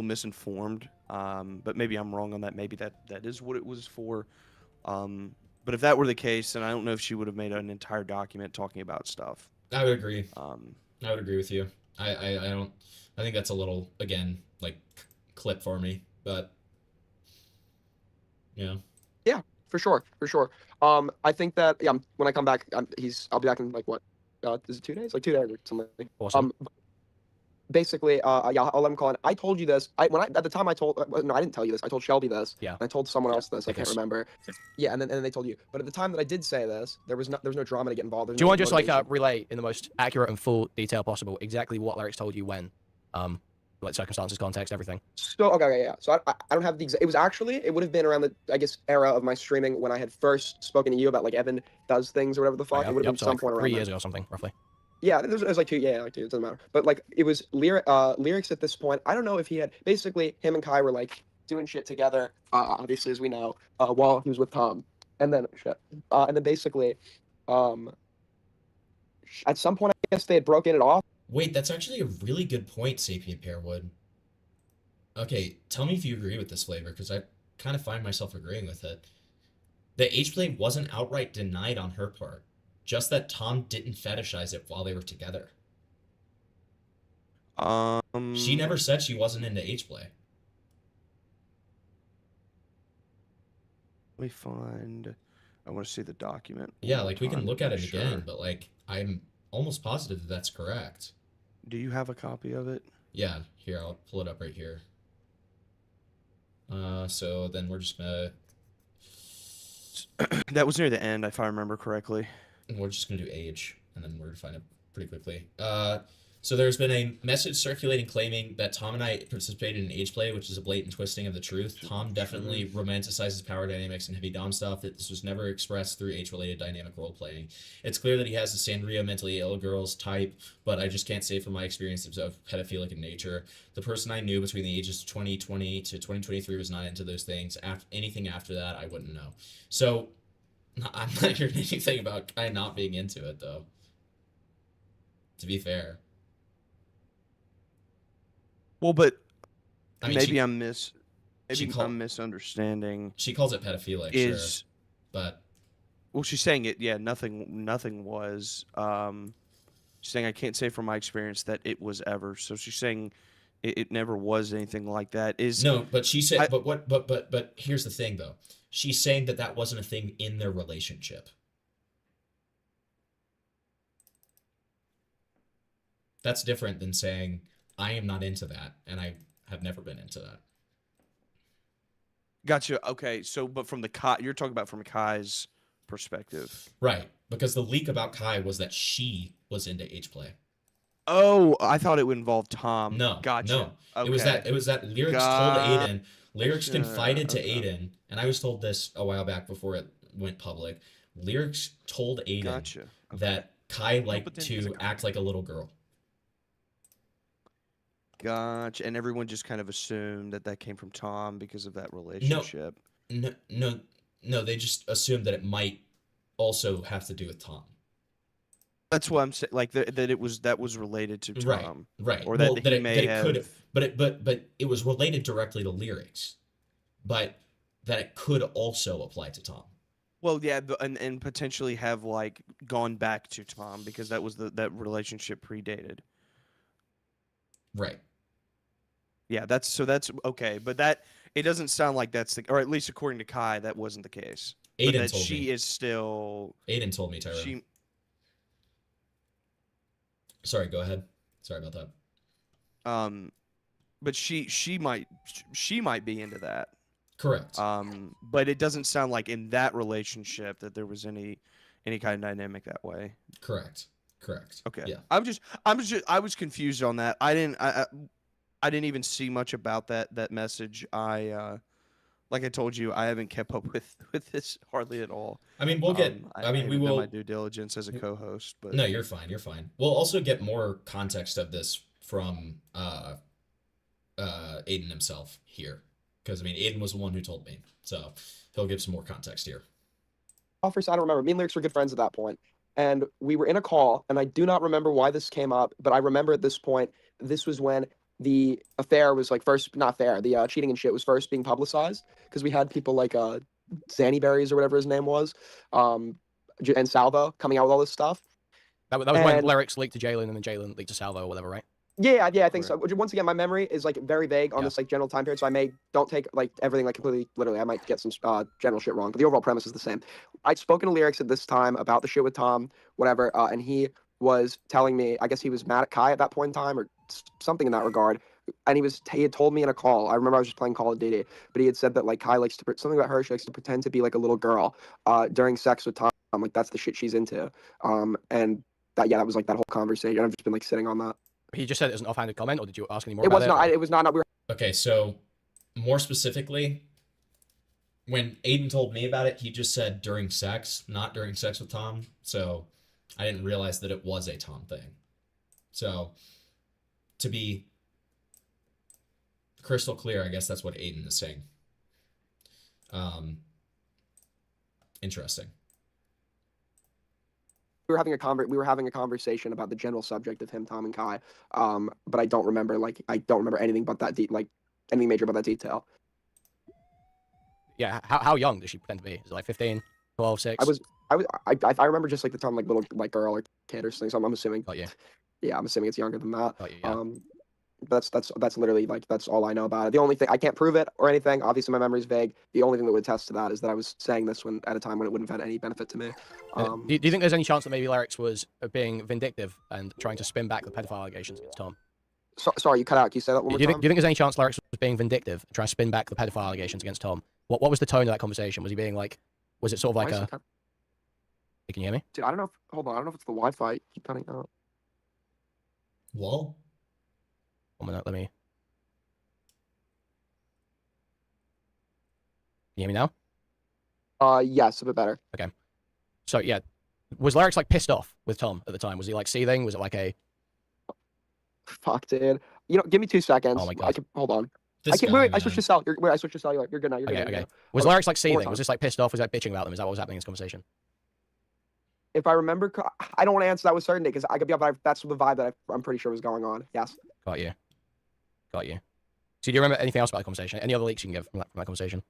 misinformed. But maybe I'm wrong on that. Maybe that is what it was for. But if that were the case, then I don't know if she would have made an entire document talking about stuff. I would agree. I would agree with you. I don't. I think that's a little, again, like clip for me, but yeah. Yeah, for sure. I think that when I come back, I'll be back in like what? Is it 2 days? Like 2 days or something. Awesome. Basically, yeah, I'll let him call in. I told you this. At the time I told no, I didn't tell you this. I told Shelby this. Yeah. And I told someone else this. I can't Yes. remember. Yeah, and then they told you. But at the time that I did say this, there was no drama to get involved. Do you want to just like relay in the most accurate and full detail possible exactly what Lyrics told you when, like circumstances, context, everything? So okay, yeah. So I don't have the exact. It would have been around the era of my streaming when I had first spoken to you about like Evan does things or whatever the fuck. It would have been so some like point around 3 then. years ago or something, roughly. Yeah, it was like 2. Yeah, like 2. It doesn't matter. But like it was Lyrics at this point. I don't know if he had basically him and Kai were like doing shit together. Obviously, as we know, while he was with Tom, and then basically, at some point, I guess they had broken it off. Wait, that's actually a really good point, Sapient Pearwood. Okay, tell me if you agree with this, Flavor, because I kind of find myself agreeing with it. The age play wasn't outright denied on her part, just that Tom didn't fetishize it while they were together. She never said she wasn't into age play. Let me find. I want to see the document. Yeah, like we can look at it again, but like I'm almost positive that that's correct. Do you have a copy of it? Yeah, here, I'll pull it up right here. So then we're just gonna... That was near the end, if I remember correctly. We're just gonna do age, and then we're gonna find it pretty quickly. So there's been a message circulating claiming that Tom and I participated in age play, which is a blatant twisting of the truth. Tom definitely romanticizes power dynamics and heavy dom stuff, that this was never expressed through age-related dynamic role-playing. It's clear that he has the Sangria mentally ill girls type, but I just can't say from my experience of pedophilic in nature. The person I knew between the ages of 2020 to 2023 was not into those things. Anything after that, I wouldn't know. So, I'm not hearing anything about Kai not being into it, though. To be fair. Well, but I mean, maybe she- I'm misunderstanding. She calls it pedophilic, sure, but well, she's saying it. Yeah, nothing was. She's saying I can't say from my experience that it was ever. So she's saying it never was anything like that. No, but she said. But here's the thing, though. She's saying that that wasn't a thing in their relationship. That's different than saying I am not into that, and I have never been into that. Gotcha. Okay, so but from the Kai, you're talking about from Kai's perspective, right? Because the leak about Kai was that she was into age play. Oh, I thought it would involve Tom. No, Gotcha. no. Okay. It was that Lyrics told Aiden. Lyrics confided to Aiden, and I was told this a while back before it went public. Lyrics told Aiden that Kai liked to act like a little girl. Gotcha. And everyone just kind of assumed that that came from Tom because of that relationship. No, they just assumed that it might also have to do with Tom. That's what I'm saying. Like that it was related to Tom, Right. Or that that he may have. Could have, but it was related directly to lyrics, but that it could also apply to Tom. Well, yeah, and potentially have like gone back to Tom because that was that relationship predated. Right. Yeah, that's okay, but that it doesn't sound like that's the, or at least according to Kai, that wasn't the case. Aiden but that told she me. is still. Aiden told me, Tyrone. Sorry, go ahead. Sorry about that. But she might be into that. Correct. But it doesn't sound like in that relationship that there was any kind of dynamic that way. Correct. Okay. Yeah. I was confused on that. I didn't even see much about that message. Like I told you, I haven't kept up with this hardly at all. I mean, we'll get. We will do my due diligence as a co-host. But no, you're fine. You're fine. We'll also get more context of this from Aiden himself here, because I mean, Aiden was the one who told me, so he'll give some more context here. First, I don't remember. Me and Lyrics were good friends at that point, and we were in a call, and I do not remember why this came up, but I remember at this point, this was when the affair was like first, not fair, the cheating and shit was first being publicized, because we had people like Zanny Berries or whatever his name was, and Salvo coming out with all this stuff. That was when Lyrics leaked to Jalen and then Jalen leaked to Salvo or whatever, right? Yeah, I think so. Once again, my memory is like very vague on this like general time period, so don't take like everything like completely literally. I might get some general shit wrong, but the overall premise is the same. I'd spoken to Lyrics at this time about the shit with Tom, whatever, and he was telling me, I guess he was mad at Kai at that point in time or something in that regard. And he had told me in a call. I remember I was just playing Call of Duty, but he had said that like Kai likes to something about her. She likes to pretend to be like a little girl during sex with Tom. Like that's the shit she's into. And that was like that whole conversation. I've just been like sitting on that. He just said it was an offhanded comment, or did you ask any more? It was not. It was not. We were. Okay, so more specifically, when Aiden told me about it, he just said during sex, not during sex with Tom. So I didn't realize that it was a Tom thing. So to be crystal clear, I guess that's what Aiden is saying. Interesting. We were having a conversation about the general subject of him, Tom, and Kai. But I don't remember anything but that anything major about that detail. Yeah, how young does she pretend to be? Is it like 15, 12, 6? I remember just like the term like little like girl or kid or something. So I'm assuming. Got you. Yeah, I'm assuming it's younger than that. Got you, yeah. But that's literally like that's all I know about it. The only thing I can't prove it or anything. Obviously, my memory is vague. The only thing that would attest to that is that I was saying this at a time when it wouldn't have had any benefit to me. Do you think there's any chance that maybe Lyrics was being vindictive and trying to spin back the pedophile allegations against Tom? Sorry, you cut out. Can you say that one more time? Do you think there's any chance Lyrics was being vindictive and trying to spin back the pedophile allegations against Tom? What was the tone of that conversation? Was he being like? Was it sort of like a? Can you hear me? Dude, I don't know. Hold on, I don't know if it's the Wi-Fi. Keep cutting out. Whoa. 1 minute. Let me. Can you hear me now? Yes, a bit better. Okay. So yeah, was Lyrics like pissed off with Tom at the time? Was he like seething? Was it like a? Fuck, dude. Give me 2 seconds. Oh my god. Hold on. Wait, I switched to cellular. I switched to cellular. You're good now. You're good. Okay. Was Lyrics like seething? Was this like pissed off? Was that bitching about them? Is that what was happening in this conversation? If I remember, I don't want to answer that with certainty because I could be up. That's the vibe that I'm pretty sure was going on. Yes. Got you. So do you remember anything else about the conversation? Any other leaks you can give from that conversation?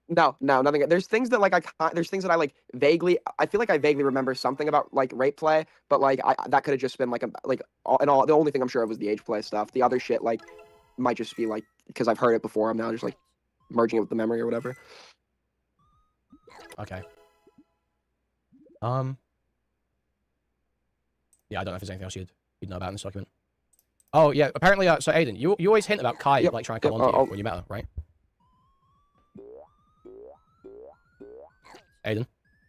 No, nothing. There's things that there's things that I like vaguely. I feel like I vaguely remember something about like rape play, but like that could have just been the only thing I'm sure of was the age play stuff. The other shit like might just be like because I've heard it before. I'm now just like merging it with the memory or whatever. Okay. Yeah, I don't know if there's anything else you'd know about in this document. Oh yeah, apparently. So Aiden, you always hint about Kai like trying to come on to you when you met her, right? Aiden,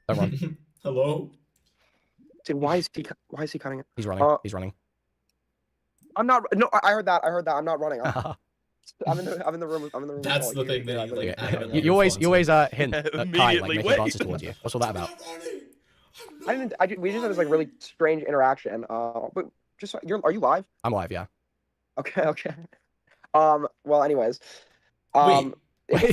don't run. Hello. Dude, why is he cutting it? He's running. He's running. I'm not. No, I heard that. I'm not running. I'm in the room. That's the thing that you always hint at Kai like making advances towards you. What's all that about? We just had this like really strange interaction. But just are you live? I'm live, yeah. Okay, okay. Well, anyways. Wait,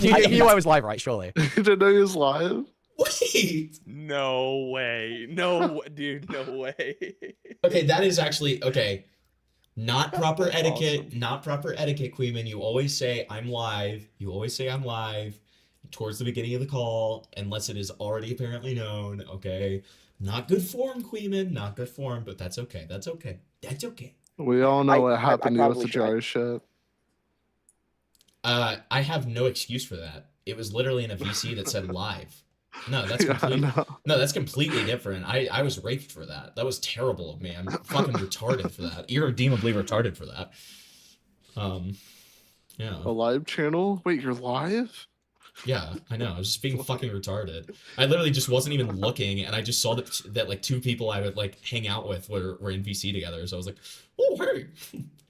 you knew I was live, right? Surely. You didn't know he was live? Wait. No way. No, dude, no way. Okay, that is actually okay. Not proper etiquette. Awesome. Not proper etiquette, Queeman. You always say I'm live. You always say I'm live towards the beginning of the call, unless it is already apparently known. Okay. Not good form, Queeman. Not good form, but that's okay. That's okay. That's okay. We all know what happened to you with the jar shit. I have no excuse for that. It was literally in a VC that said live. No, that's completely no, that's completely different. I was raped for that. That was terrible of me. I'm fucking retarded for that. Irredeemably retarded for that. Yeah. A live channel? Wait, you're live? Yeah, I know. I was just being fucking retarded. I literally just wasn't even looking, and I just saw that like two people I would like hang out with were in VC together. So I was like, oh hey.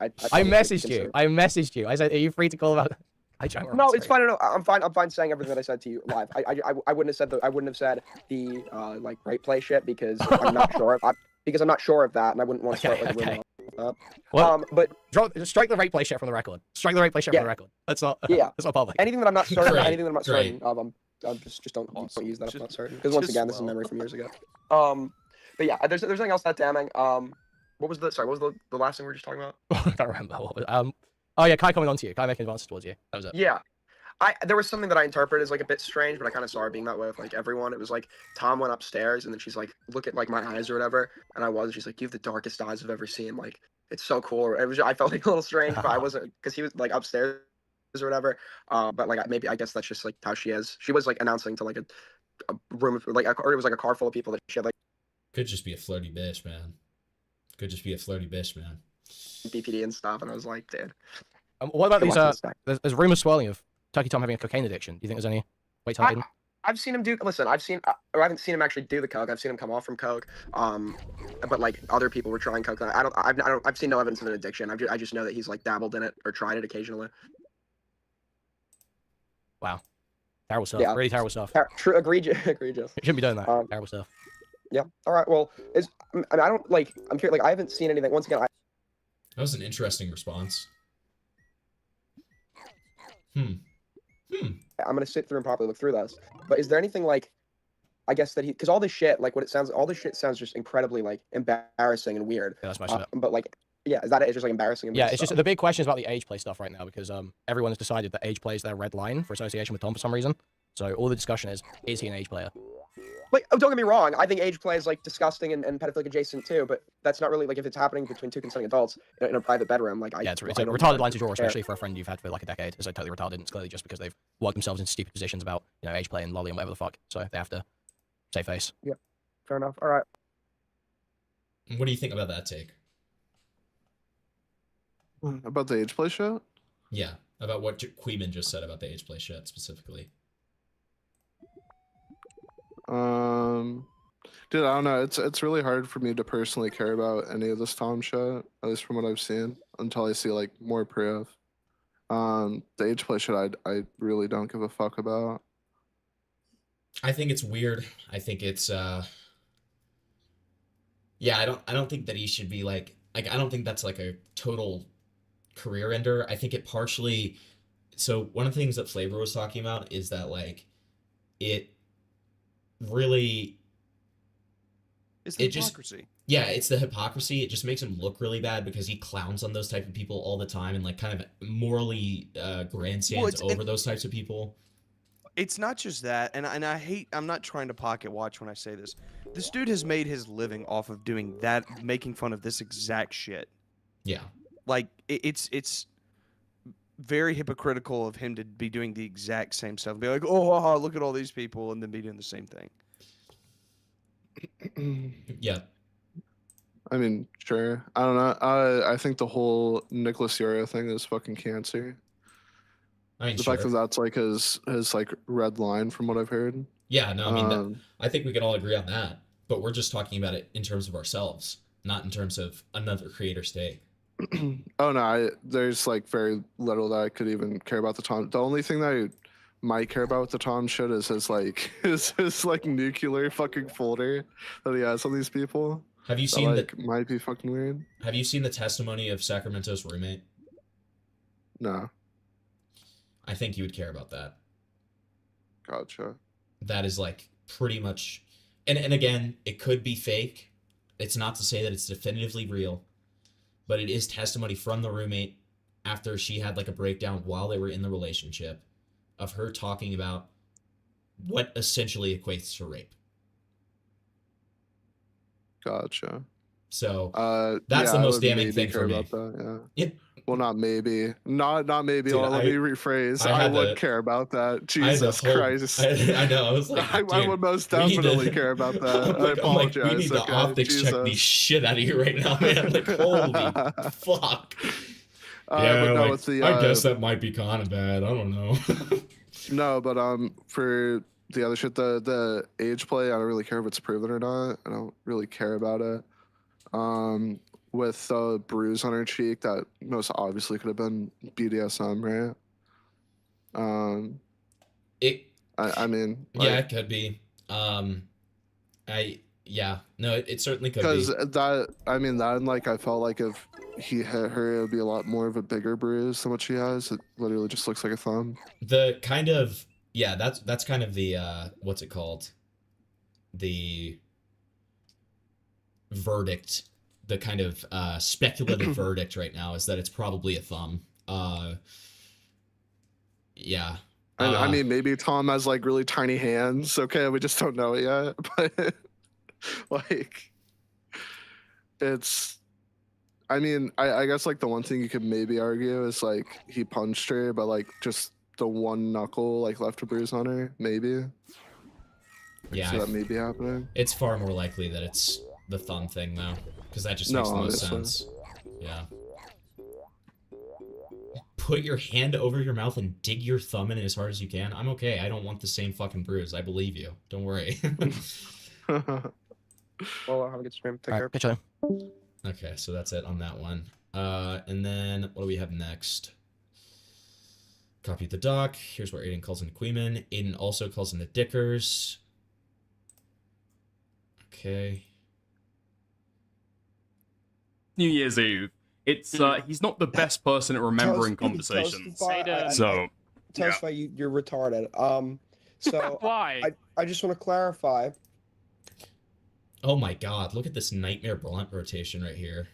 I messaged you. I messaged you. I said, are you free to call about? No, it's fine. No, I'm fine. I'm fine saying everything that I said to you live. I wouldn't have said I wouldn't have said the like right play shit because I'm not sure. Because I'm not sure of that, and I wouldn't want to start like a rumor. Well, but strike the right play shit from the record. Strike the right play shit from the record. That's not. Yeah. That's not public. Anything that I'm not certain. Anything that I'm not certain of, I'm just don't use that if I'm not certain. Because once again, this is memory from years ago. But yeah, there's nothing else that damning. What was the last thing we were just talking about? I don't remember. What was, oh yeah, Kai coming on to you. Kai making advances towards you. That was it. Yeah. There was something that I interpreted as like a bit strange, but I kind of saw her being that way with like everyone. It was like Tom went upstairs and then she's like, look at like my eyes or whatever, and she's like, you have the darkest eyes I've ever seen. Like it's so cool. I felt like a little strange, but I wasn't because he was like upstairs or whatever. But like maybe I guess that's just like how she is. She was like announcing to like a room of like or it was like a car full of people that she had like. Could just be a flirty bitch, man. Could just be a flirty bitch, man. BPD and stuff, and I was like, dude. What about these? There's rumors swirling of Turkey Tom having a cocaine addiction. Do you think there's any weight hiding? I've seen him do. Listen, I haven't seen him actually do the coke. I've seen him come off from coke. But like other people were trying coke. I've seen no evidence of an addiction. I just know that he's like dabbled in it or tried it occasionally. Wow, terrible stuff. Yeah. Really terrible stuff. True, egregious. You shouldn't be doing that. Terrible stuff. Yeah. All right. Well, I don't like. I'm curious. Like I haven't seen anything. Once again, that was an interesting response. I'm gonna sit through and properly look through this. But is there anything like, I guess that because all this shit, like all this shit sounds just incredibly like embarrassing and weird. Yeah, that's my shit. But like, yeah, is that it? It's just like embarrassing. And yeah, it's stuff. just the big question is about the age play stuff right now because everyone has decided that age play is their red line for association with Tom for some reason. So all the discussion is he an age player? Like, don't get me wrong. I think age play is like disgusting and pedophilic adjacent too. But that's not really like if it's happening between two consenting adults in a private bedroom. Like, it's a retarded line to draw, especially for a friend you've had for like a decade. It's like totally retarded. And it's clearly just because they've worked themselves into stupid positions about age play and lolly and whatever the fuck. So they have to save face. Yeah, fair enough. All right. What do you think about that take? About the age play shit? Yeah, about what Queeman just said about the age play shit specifically. Dude, I don't know. It's really hard for me to personally care about any of this Tom shit, at least from what I've seen, until I see like more proof. The age play shit, I really don't give a fuck about. I think it's weird. I think it's yeah, I don't think that he should be like I don't think that's like a total career ender. I think it partially. So one of the things that Flavor was talking about is that like it really it's the hypocrisy. Yeah, it's the hypocrisy. It just makes him look really bad because he clowns on those type of people all the time and like kind of morally grandstands over those types of people. It's not just that, and I'm not trying to pocket watch when I say this. This dude has made his living off of doing that, making fun of this exact shit. Yeah. Like it's very hypocritical of him to be doing the exact same stuff. Be like, oh, look at all these people, and then be doing the same thing. Yeah. I mean, sure. I don't know. I think the whole Nicholas Yoro thing is fucking cancer. I mean, the fact that that's like his like red line from what I've heard. Yeah, no, I mean, I think we can all agree on that. But we're just talking about it in terms of ourselves, not in terms of another creator's take. Oh no, there's like very little that I could even care about the Tom. The only thing that I might care about with the Tom shit is his like his like nuclear fucking folder that he has on these people. Have you that, seen like, might be fucking weird. Have you seen the testimony of Sacramento's roommate? No. I think you would care about that. Gotcha. That is like pretty much, and again, it could be fake. It's not to say that it's definitively real, but it is testimony from the roommate after she had like a breakdown while they were in the relationship of her talking about what essentially equates to rape. Gotcha. So that's the most damning thing for me. About that, yeah. Well, not maybe. Not maybe. Dude, let me rephrase. I would care about that. Jesus Christ. I know. I was like, I would most definitely care about that. I apologize. We need to optics check the shit out of you right now, man. Like, holy fuck. Yeah, but no, like, with the, I guess that might be kind of bad. I don't know. No, but for the other shit, the age play, I don't really care if it's proven or not. I don't really care about it. With the bruise on her cheek, that most obviously could have been BDSM, right? I mean, like, yeah, it could be. No, it certainly could be. Because that, I mean, that, and like, I felt like if he hit her, it would be a lot more of a bigger bruise than what she has. It literally just looks like a thumb. The kind of, yeah, that's kind of the, what's it called? The verdict, the kind of speculative verdict right now is that it's probably a thumb. Yeah. I mean, maybe Tom has like really tiny hands. Okay, we just don't know it yet. But like, it's. I mean, I guess like the one thing you could maybe argue is like he punched her, but like just the one knuckle like left a bruise on her, maybe. Yeah, so that may be happening. It's far more likely that it's the thumb thing though, because that just makes the most sense. Yeah. Put your hand over your mouth and dig your thumb in as hard as you can. I'm okay. I don't want the same fucking bruise. I believe you. Don't worry. Well, have a good stream. Take care. Catch you later. Okay, so that's it on that one. And then what do we have next? Copy the doc. Here's where Aiden calls in Queeman. Aiden also calls in the Dickers. Okay. New Year's Eve. It's he's not the best person at remembering conversations. So Testify, you're retarded. So why? I just want to clarify. Oh my god, look at this Nightmare Blunt rotation right here.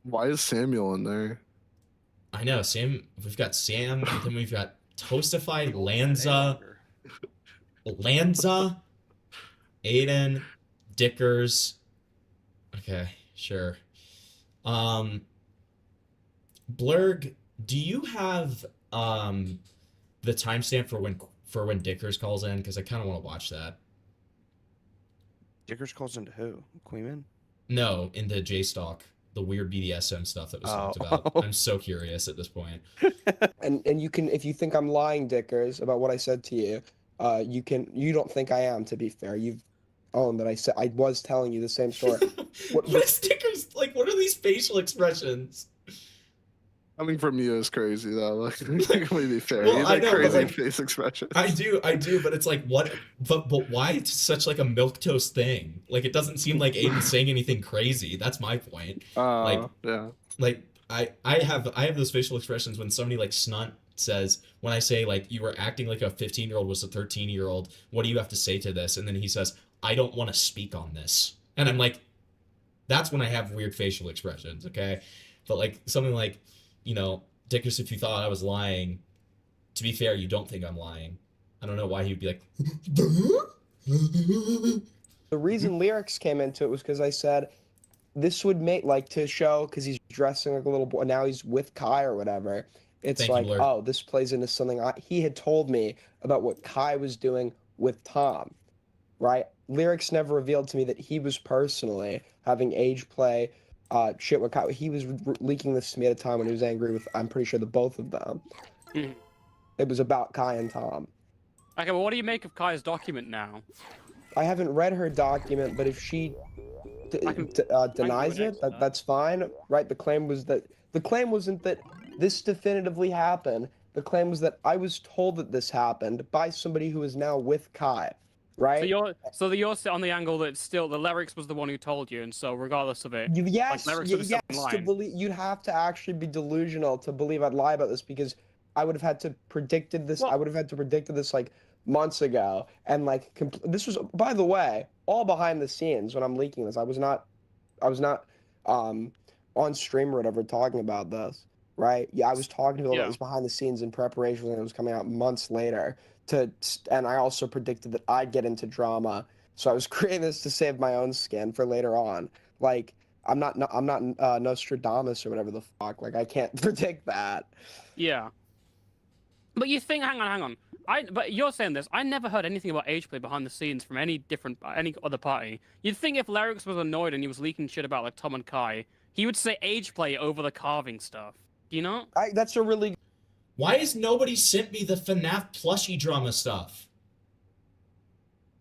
Why is Samuel in there? I know, we've got Sam, and then we've got Toastified, Lanza, Aiden, Dickers. Okay, sure. Blurg, do you have the timestamp for when Dickers calls in? Because I kind of want to watch that. Dickers calls into who? Queeman? No, into JStalk, the weird BDSM stuff that was talked about. I'm so curious at this point. And you can, if you think I'm lying, Dickers, about what I said to you, you don't think I am, to be fair. You've owned that I was telling you the same story. What is Dickers, like, what are these facial expressions? Coming from you is crazy though. Like, let me be fair. Well, You like I know, crazy like, face expressions. I do, but it's like, what? But why it's such like a milquetoast thing? Like, it doesn't seem like Aiden's saying anything crazy. That's my point. Yeah. Like, I have those facial expressions when somebody like Snunt says, when I say like you were acting like a 15-year-old was a 13-year-old. What do you have to say to this? And then he says, I don't want to speak on this. And I'm like, that's when I have weird facial expressions. Okay, but like something like, you know, Dickers, if you thought I was lying, to be fair, you don't think I'm lying. I don't know why he'd be like. The reason lyrics came into it was because I said this would make, like, to show, because he's dressing like a little boy, now he's with Kai or whatever. It's Thank you, like, Blur. oh, this plays into something he had told me about what Kai was doing with Tom, right? Lyrics never revealed to me that he was personally having age play shit with Kai. He was leaking this to me at a time when he was angry with, I'm pretty sure, the both of them. It was about Kai and Tom. Okay, well, what do you make of Kai's document now? I haven't read her document, but if she denies it, that's fine, right? The claim wasn't that this definitively happened. the claim was that I was told that this happened by somebody who is now with Kai, right? So you're on the angle that still the Lyrics was the one who told you, and so regardless of it, Yes, like, Lyrics was yes. in To line. believe, you'd have to actually be delusional to believe I'd lie about this, because I would have had to predicted this. I would have had to predicted this like months ago, and like this was, by the way, all behind the scenes when I'm leaking this. I was not on stream or whatever talking about this, right? Yeah, I was talking to people about this behind the scenes in preparation, and it was coming out months later. And I also predicted that I'd get into drama, so I was creating this to save my own skin for later on. Like, I'm not Nostradamus or whatever the fuck. Like, I can't predict that. Yeah. But you think, hang on. But you're saying this. I never heard anything about age play behind the scenes from any other party. You'd think if Lyrics was annoyed and he was leaking shit about like Tom and Kai, he would say age play over the carving stuff. Do you know? That's a really. Why has nobody sent me the FNAF plushie drama stuff?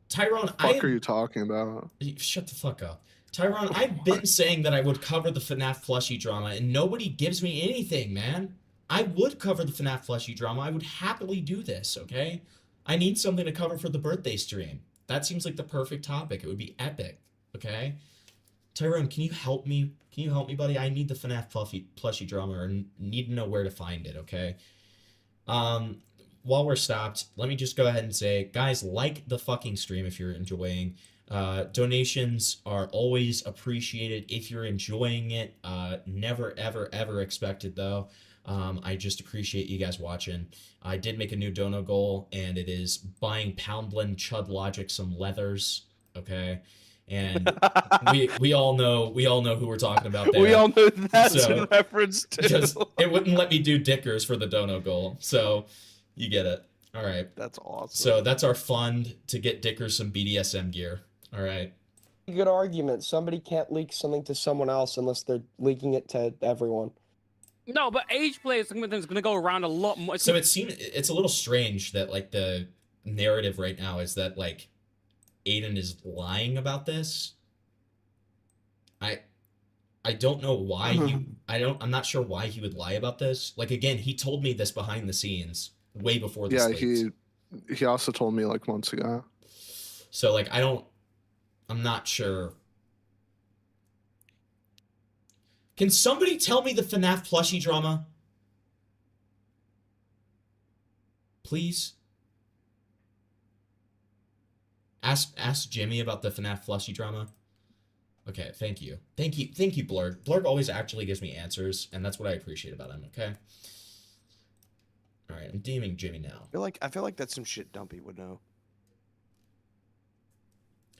Tyrone, What are you talking about? Shut the fuck up. Tyrone, I've been saying that I would cover the FNAF plushie drama, and nobody gives me anything, man. I would cover the FNAF plushie drama. I would happily do this, okay? I need something to cover for the birthday stream. That seems like the perfect topic. It would be epic, okay? Tyrone, can you help me? Can you help me, buddy? I need the FNAF plushie drama, or need to know where to find it, okay? While we're stopped, let me just go ahead and say, guys, like the fucking stream if you're enjoying. Donations are always appreciated if you're enjoying it. Never, ever, ever expected, though. I just appreciate you guys watching. I did make a new dono goal, and it is buying Poundland Chud Logic some leathers, okay? And we all know who we're talking about there. We all know that's in reference to. Because it wouldn't let me do Dickers for the dono goal, so you get it. All right. That's awesome. So that's our fund to get Dickers some BDSM gear. All right. Good argument. Somebody can't leak something to someone else unless they're leaking it to everyone. No, but age play is something that's going to go around a lot more. So it's a little strange that like the narrative right now is that like Aiden is lying about this. I don't know why I'm not sure why he would lie about this. Like, again, he told me this behind the scenes way before this. Yeah, he also told me like months ago. So like I'm not sure. Can somebody tell me the FNAF plushie drama? Please? Ask Jimmy about the FNAF plushie drama. Okay, thank you. Thank you, Blurg. Blurg always actually gives me answers, and that's what I appreciate about him, okay? Alright, I'm DMing Jimmy now. I feel like that's some shit Dumpy would know.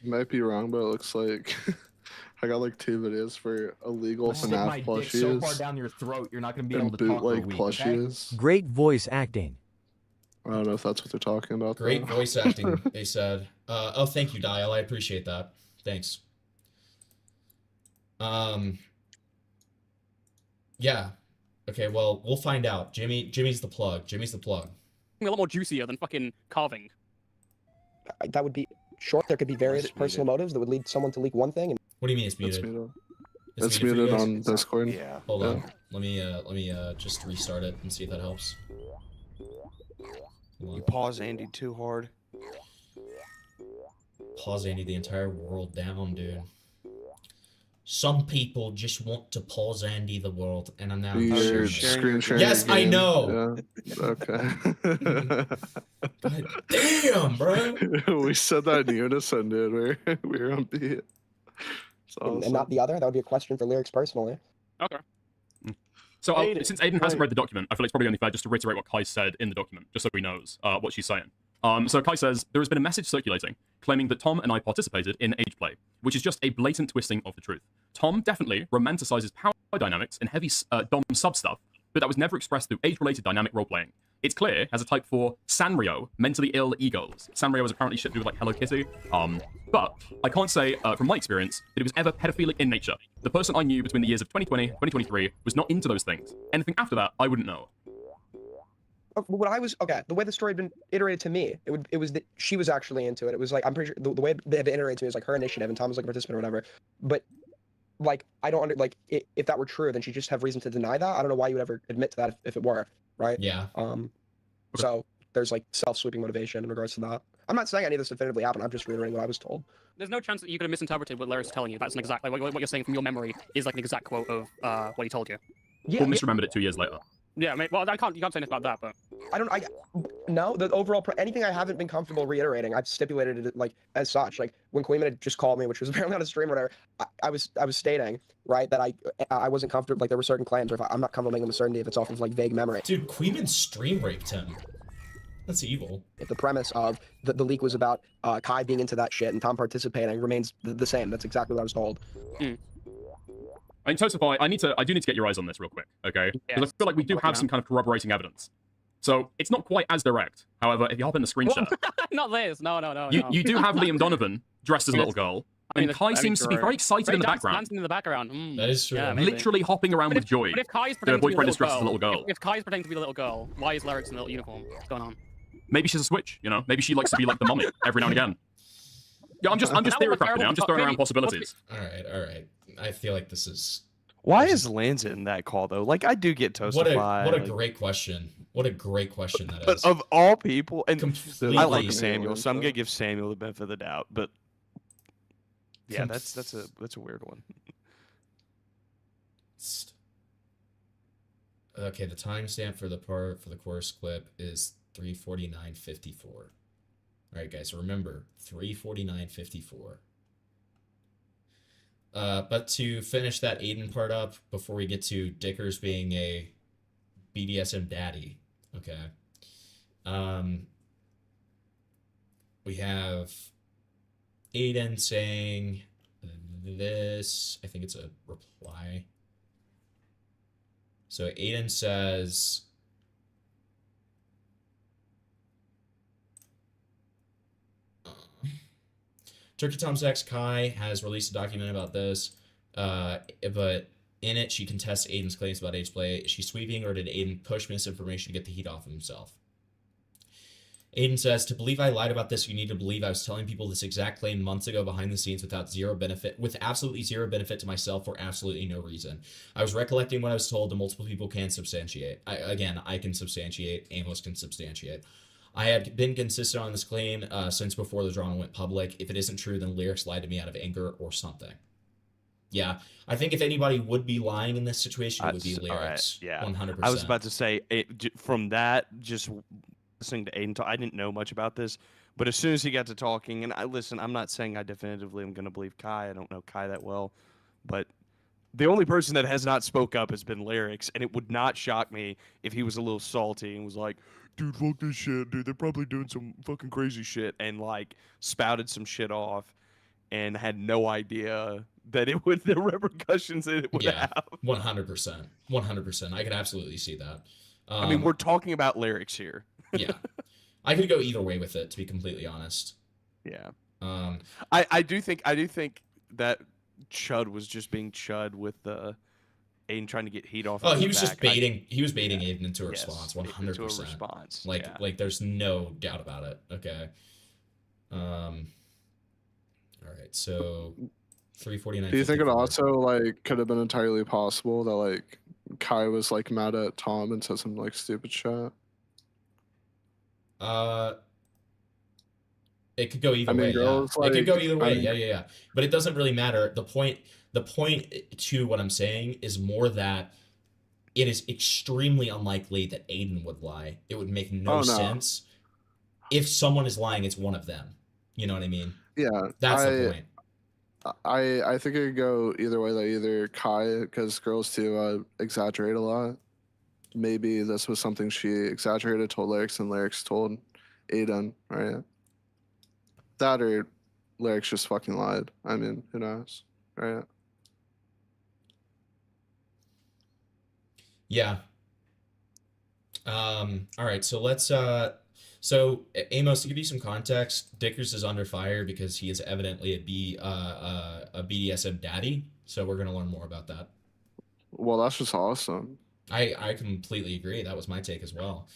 Might be wrong, but it looks like I got like 2 videos for illegal FNAF plushies. So far down your throat, you're not gonna be able to talk for a week. Plushies. Okay? Great voice acting. I don't know if that's what they're talking about. Great voice acting, they said. Oh, thank you, Dial. I appreciate that. Thanks. Yeah. Okay, well, we'll find out. Jimmy's the plug. Jimmy's the plug. A lot more juicier than fucking carving. That would be sure. There could be various personal motives that would lead someone to leak one thing. And What do you mean it's muted? It's muted on Discord. Yeah. Hold on. Let me just restart it and see if that helps. You pause Andy too hard. Pause Andy the entire world down, dude. Some people just want to pause Andy the world, and I'm now screen sharing. Yes, I know. Yeah. Okay. God damn, bro. We said that in unison, dude. We were on beat. And not the other. That would be a question for Lyrics personally. Okay. So since Aiden hasn't read the document, I feel like it's probably only fair just to reiterate what Kai said in the document, just so he knows what she's saying. So Kai says, there has been a message circulating claiming that Tom and I participated in age play, which is just a blatant twisting of the truth. Tom definitely romanticizes power dynamics and heavy Dom sub stuff, but that was never expressed through age-related dynamic role-playing. It's clear as a type for Sanrio, mentally ill egos. Sanrio is apparently shit to do with like Hello Kitty. But I can't say from my experience that it was ever pedophilic in nature. The person I knew between the years of 2020 2023 was not into those things. Anything after that, I wouldn't know. What I was the way the story had been iterated to me, it was that she was actually into it. It was like, I'm pretty sure the way they had been iterated to me was like her initiative, and Tom was like a participant or whatever. But like, I don't if that were true, then she'd just have reason to deny that. I don't know why you would ever admit to that if it were, right? Yeah. So there's like self-sweeping motivation in regards to that. I'm not saying any of this definitively happened. I'm just reiterating what I was told. There's no chance that you could have misinterpreted what Larry's telling you. That's an exact, like, what you're saying from your memory is like an exact quote of what he told you. Yeah, Or misremembered it 2 years later. Yeah, mate, well, you can't say anything about that, but... No, the overall, anything I haven't been comfortable reiterating, I've stipulated it like as such. Like when Queeman had just called me, which was apparently on a stream or whatever, I was stating, right, that I wasn't comfortable, like there were certain claims, or if I'm not comfortable making them a certainty if it's off of like vague memory. Dude, Queeman stream raped him. That's evil. If the premise of the leak was about Kai being into that shit and Tom participating remains the same. That's exactly what I was told. I mean, Tosify, I do need to get your eyes on this real quick, okay? Because I feel like we do have some kind of corroborating evidence. So it's not quite as direct. However, if you hop in the screenshot, Not this. No. you do have Liam Donovan dressed as a little girl, and Kai seems to be very excited in the background. Dancing in the background. That is true. Yeah, Literally hopping around with joy. But if Kai's Their pretending to be boyfriend a is dressed as a little girl, girl. if Kai's pretending to be a little girl, why is Lyric's in a little uniform? What's going on? Maybe she's a switch, you know? Maybe she likes to be like the mummy every now and again. Yeah, I'm just theory crafting now. I'm just throwing around possibilities. All right. I feel like this is... Why is Lanza in that call though? Like I do get Toastify. What a great question. What a great question that is. But of all people, and Completely. I like Samuel, so I'm gonna give Samuel the benefit of the doubt. But yeah, that's a weird one. Okay, the timestamp for the chorus clip is 3:49:54. All right, guys, remember 3:49:54. But to finish that Aiden part up before we get to Dickers being a BDSM daddy, okay? We have Aiden saying this. I think it's a reply. So Aiden says, Turkey Tom's ex Kai has released a document about this, but in it she contests Aiden's claims about age play. Is she sweeping, or did Aiden push misinformation to get the heat off of himself? Aiden says, to believe I lied about this, you need to believe I was telling people this exact claim months ago behind the scenes with absolutely zero benefit to myself for absolutely no reason. I was recollecting what I was told, and multiple people can substantiate. I can substantiate, Amos can substantiate. I had been consistent on this claim since before the drama went public. If it isn't true, then Lyrics lied to me out of anger or something. Yeah, I think if anybody would be lying in this situation, it would be Lyrics. Right, yeah, 100%. I was about to say, from that, just listening to Aiden talk, I didn't know much about this, but as soon as he got to talking, and I'm not saying I definitively am going to believe Kai. I don't know Kai that well, but the only person that has not spoke up has been Lyrics, and it would not shock me if he was a little salty and was like, dude, fuck this shit, dude, they're probably doing some fucking crazy shit, and like spouted some shit off and had no idea that it would, the repercussions that it would have. 100%. I could absolutely see that. I mean, we're talking about Lyrics here. Yeah. I could go either way with it, to be completely honest. Yeah. I do think that Chud was just being Chud with Aiden trying to get heat off. Oh, he was just baiting. He was baiting Aiden into a response, 100%. Into a response. Like there's no doubt about it. Okay. All right. So 3:49. Do you think it also like could have been entirely possible that like Kai was like mad at Tom and said some like stupid shit? It could go either way. Girls, it could go either way. I mean, Yeah. But it doesn't really matter. The point to what I'm saying is more that it is extremely unlikely that Aiden would lie. It would make no sense. If someone is lying, it's one of them. You know what I mean? Yeah. That's the point. I think it could go either way. Like either Kai, because girls too exaggerate a lot. Maybe this was something she exaggerated, told Lyrics, and Lyrics told Aiden, right? That or Lyrics just fucking lied. I mean, who knows, right? Yeah. All right, so let's so Amos, to give you some context, Dickers is under fire because he is evidently a BDSM daddy. So we're gonna learn more about that. Well, that's just awesome. I completely agree. That was my take as well.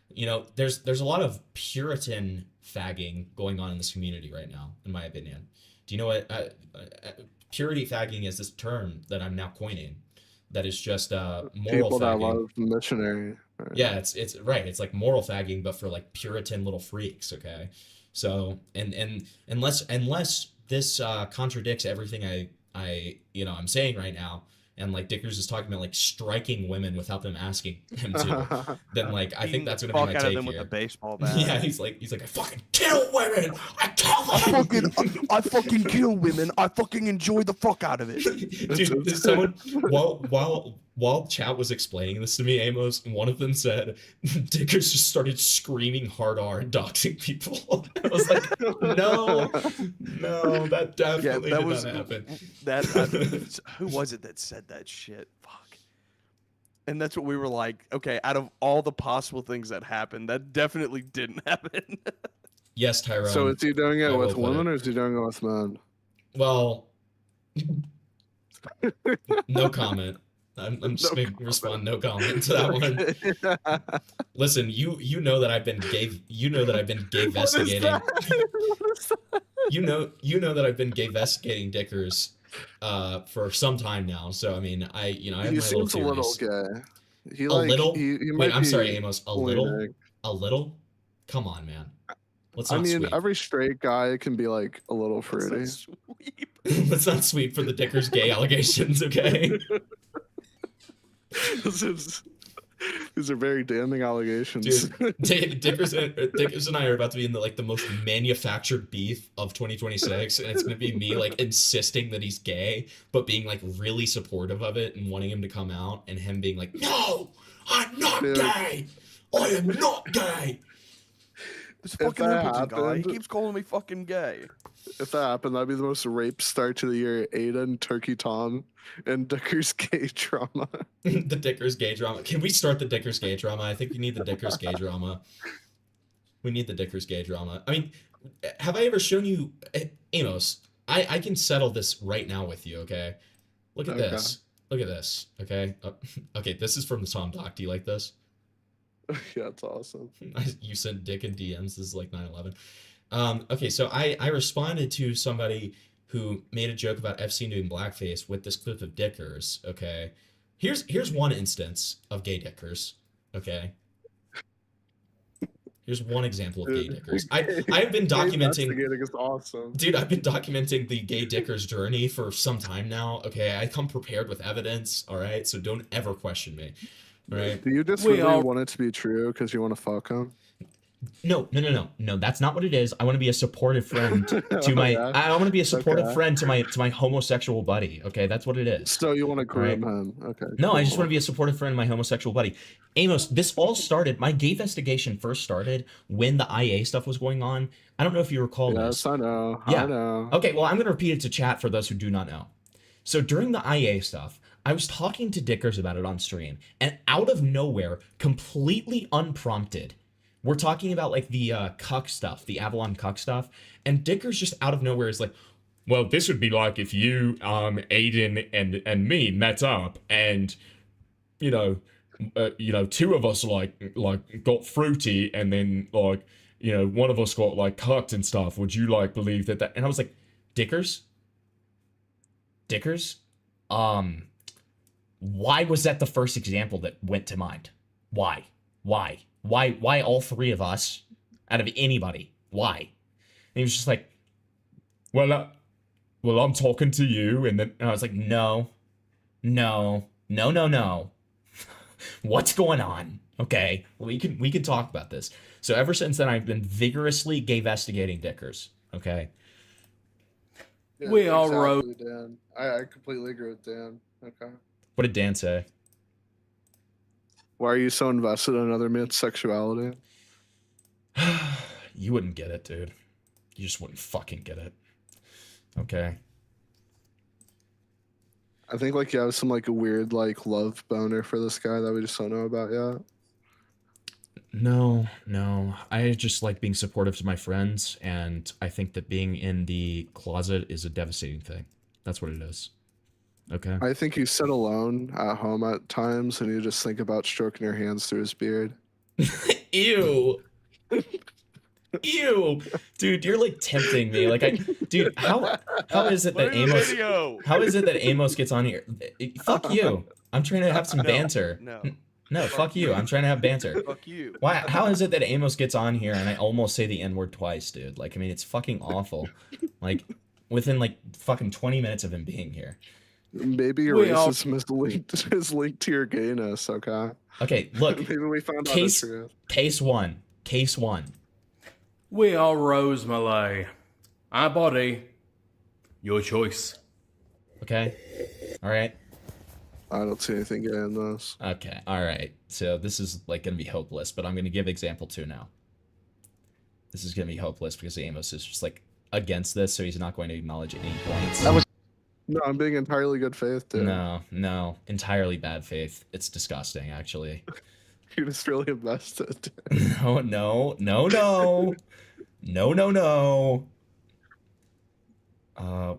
You know, there's a lot of Puritan fagging going on in this community right now, in my opinion. Do you know what purity fagging is? This term that I'm now coining that is just moral People fagging. that love missionary. Yeah, it's right. It's like moral fagging, but for like Puritan little freaks. Okay, so and unless this contradicts everything I'm saying right now, and like Dickers is talking about like striking women without them asking him to, then like I think that's gonna be my Fuck out of take them here. with a baseball bat. Yeah, he's like I fucking kill women. I kill them. I fucking kill women. I fucking enjoy the fuck out of it. Dude, there's someone while chat was explaining this to me, Amos, one of them said Dickers just started screaming hard R and doxing people. I was like, no, that definitely did not happen. Who was it that said that shit? Fuck. And that's what we were like, okay, out of all the possible things that happened, that definitely didn't happen. Yes, Tyrone. So is he doing it I with will put women it. or is he doing it with men? Well, no comment. I'm just going to respond no comment to that one. Listen, you know that I've been gay-vestigating. You know that I've been gay-vestigating Dickers for some time now. So I mean, I have my little theories. A little gay. He a like, little? He Wait, I'm be sorry, Amos. A little? pointing. A little? Come on, man. Let's I not mean, sweep. every straight guy can be like a little fruity. Let's not sweep for the Dickers gay allegations, okay? These are very damning allegations. Dude, Dickers and I are about to be in the most manufactured beef of 2026, and it's gonna be me like insisting that he's gay, but being like really supportive of it and wanting him to come out, and him being like, "No, I'm not gay. I am not gay." This fucking Wimbledon guy, he keeps calling me fucking gay. If that happened, that'd be the most rape start to the year. Aiden, Turkey Tom, and Dickers gay drama. The Dickers gay drama. Can we start the Dickers gay drama? I think we need the Dickers gay drama. We need the Dickers gay drama. I mean, have I ever shown you, Amos? I can settle this right now with you. Okay, look at this. Look at this. Okay. Okay. This is from the Tom Doc. Do you like this? Yeah, it's awesome. You sent Dick and DMs. This is like 9/11. Okay, so I responded to somebody who made a joke about FC doing blackface with this clip of Dickers. Okay, here's one instance of gay Dickers. Okay, here's one example of gay Dickers. I've been documenting. Is awesome. Dude, I've been documenting the gay Dickers journey for some time now. Okay, I come prepared with evidence. All right, so don't ever question me. Right. Do you just really want it to be true because you want to fuck him? No. That's not what it is. I want to be a supportive friend to my. I want to be a supportive friend to my homosexual buddy. Okay, that's what it is. So you want to groom him? Okay. No, I just want to be a supportive friend to my homosexual buddy. Amos, this all started. My Gayvestigation first started when the IA stuff was going on. I don't know if you recall this. Yes, I know. Yeah. I know. Okay, well, I'm going to repeat it to chat for those who do not know. So during the IA stuff, I was talking to Dickers about it on stream, and out of nowhere, completely unprompted, we're talking about like the cuck stuff, the Avalon cuck stuff, and Dickers just out of nowhere is like, well, this would be like if you, Aiden and me met up, and two of us like got fruity, and then like one of us got like cucked and stuff. Would you like believe that? And I was like, Dickers, why was that the first example that went to mind? Why all three of us out of anybody? Why? And he was just like, well, I'm talking to you. And then I was like, no. What's going on? Okay, we can talk about this. So ever since then, I've been vigorously gay-vestigating Dickers. Okay. Yeah, We all exactly, wrote. Dan. I completely agree with Dan. Okay. What did Dan say? Why are you so invested in other men's sexuality? You wouldn't get it, dude. You just wouldn't fucking get it. Okay. I think like you have some like a weird like love boner for this guy that we just don't know about yet. No. I just like being supportive to my friends, and I think that being in the closet is a devastating thing. That's what it is. Okay. I think you sit alone at home at times and you just think about stroking your hands through his beard. Ew. Ew. Dude, you're like tempting me. Dude, how is it that Amos gets on here? Fuck you. I'm trying to have some banter. No. No, fuck you. I'm trying to have banter. Fuck you. Why? How is it that Amos gets on here and I almost say the N-word twice, dude? Like, I mean, it's fucking awful. Like, within like fucking 20 minutes of him being here. Maybe your racism is linked to your gayness. Okay. Okay, look. Maybe we found out the Case truth. case one. Case one. We are Rose Malay. Our body, your choice. Okay. All right. I don't see anything gay in this. Okay. All right. So this is like gonna be hopeless, but I'm gonna give example 2 now. This is gonna be hopeless because Amos is just like against this, so he's not going to acknowledge any points. No, I'm being entirely good faith, dude. No, entirely bad faith. It's disgusting, actually. You're just really invested. No.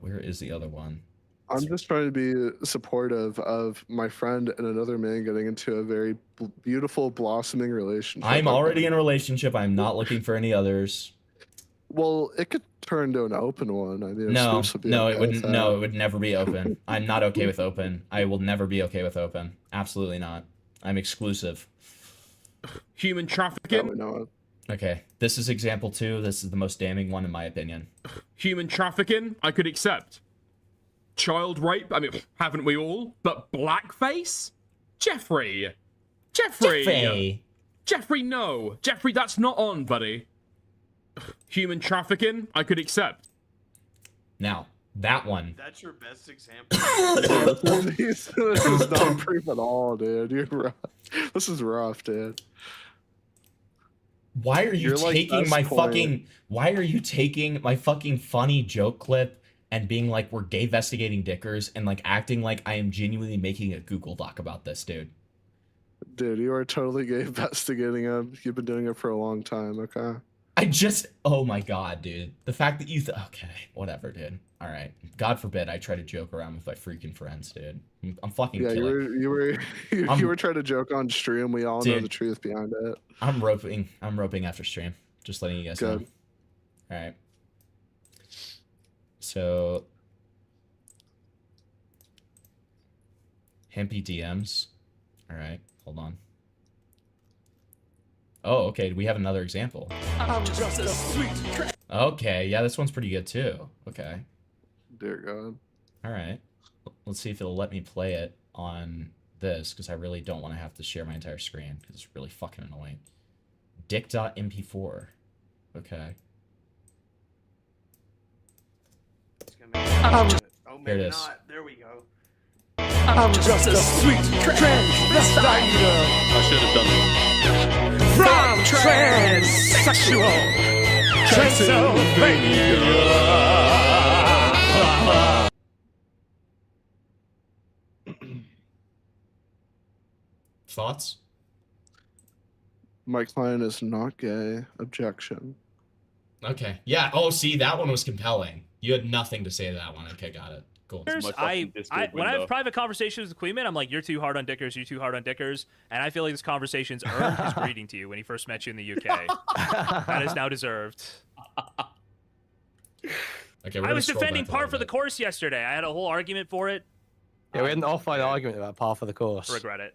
Where is the other one? I'm just trying to be supportive of my friend and another man getting into a very beautiful, blossoming relationship. I'm already in a relationship. I'm not looking for any others. Well, it could turn into an open one. I mean, No, Scoops would be no, okay it with wouldn't. that. No, it would never be open. I'm not okay with open. I will never be okay with open. Absolutely not. I'm exclusive. Human trafficking. No. Okay, this is example 2. This is the most damning one in my opinion. Human trafficking, I could accept. Child rape, I mean, haven't we all? But blackface? Jeffrey, no. Jeffrey, that's not on, buddy. Human trafficking, I could accept. Now, that one. That's your best example. This is not proof at all, dude. You're rough. This is rough, dude. Why are you You're, like, taking best my point. fucking? Why are you taking my fucking funny joke clip and being like we're gay-vestigating dickers and like acting like I am genuinely making a Google Doc about this, dude? Dude, you are totally gay investigating him. You've been doing it for a long time, okay? Oh my god, dude. The fact that you okay, whatever, dude. All right. God forbid I try to joke around with my freaking friends, dude. I'm fucking Yeah, killing. you were trying to joke on stream. We all know Dude. the truth behind it. I'm roping after stream. Just letting you guys know. Good. All right. So Hempy DMs. All right, hold on. Oh, okay. We have another example. I'm just a sweet crack. Okay, yeah, this one's pretty good too. Okay. Dear God. All right. Let's see if it'll let me play it on this because I really don't want to have to share my entire screen because it's really fucking annoying. Dick.mp4. Okay. Oh, Here it maybe is. not. There we go. I'm just a sweet transvestite. I should have done it. From transsexual Transylvania. Thoughts? My client is not gay. Objection. Okay. Yeah. Oh, see, that one was compelling. You had nothing to say to that one. Okay, got it. Cool. When I have private conversations with Queenman, I'm like, you're too hard on Dickers, you're too hard on Dickers. And I feel like this conversation's earned his greeting to you when he first met you in the UK. That is now deserved. Okay, I was defending par for the course yesterday. I had a whole argument for it. Yeah, we had an offline argument about par for the course. Regret it.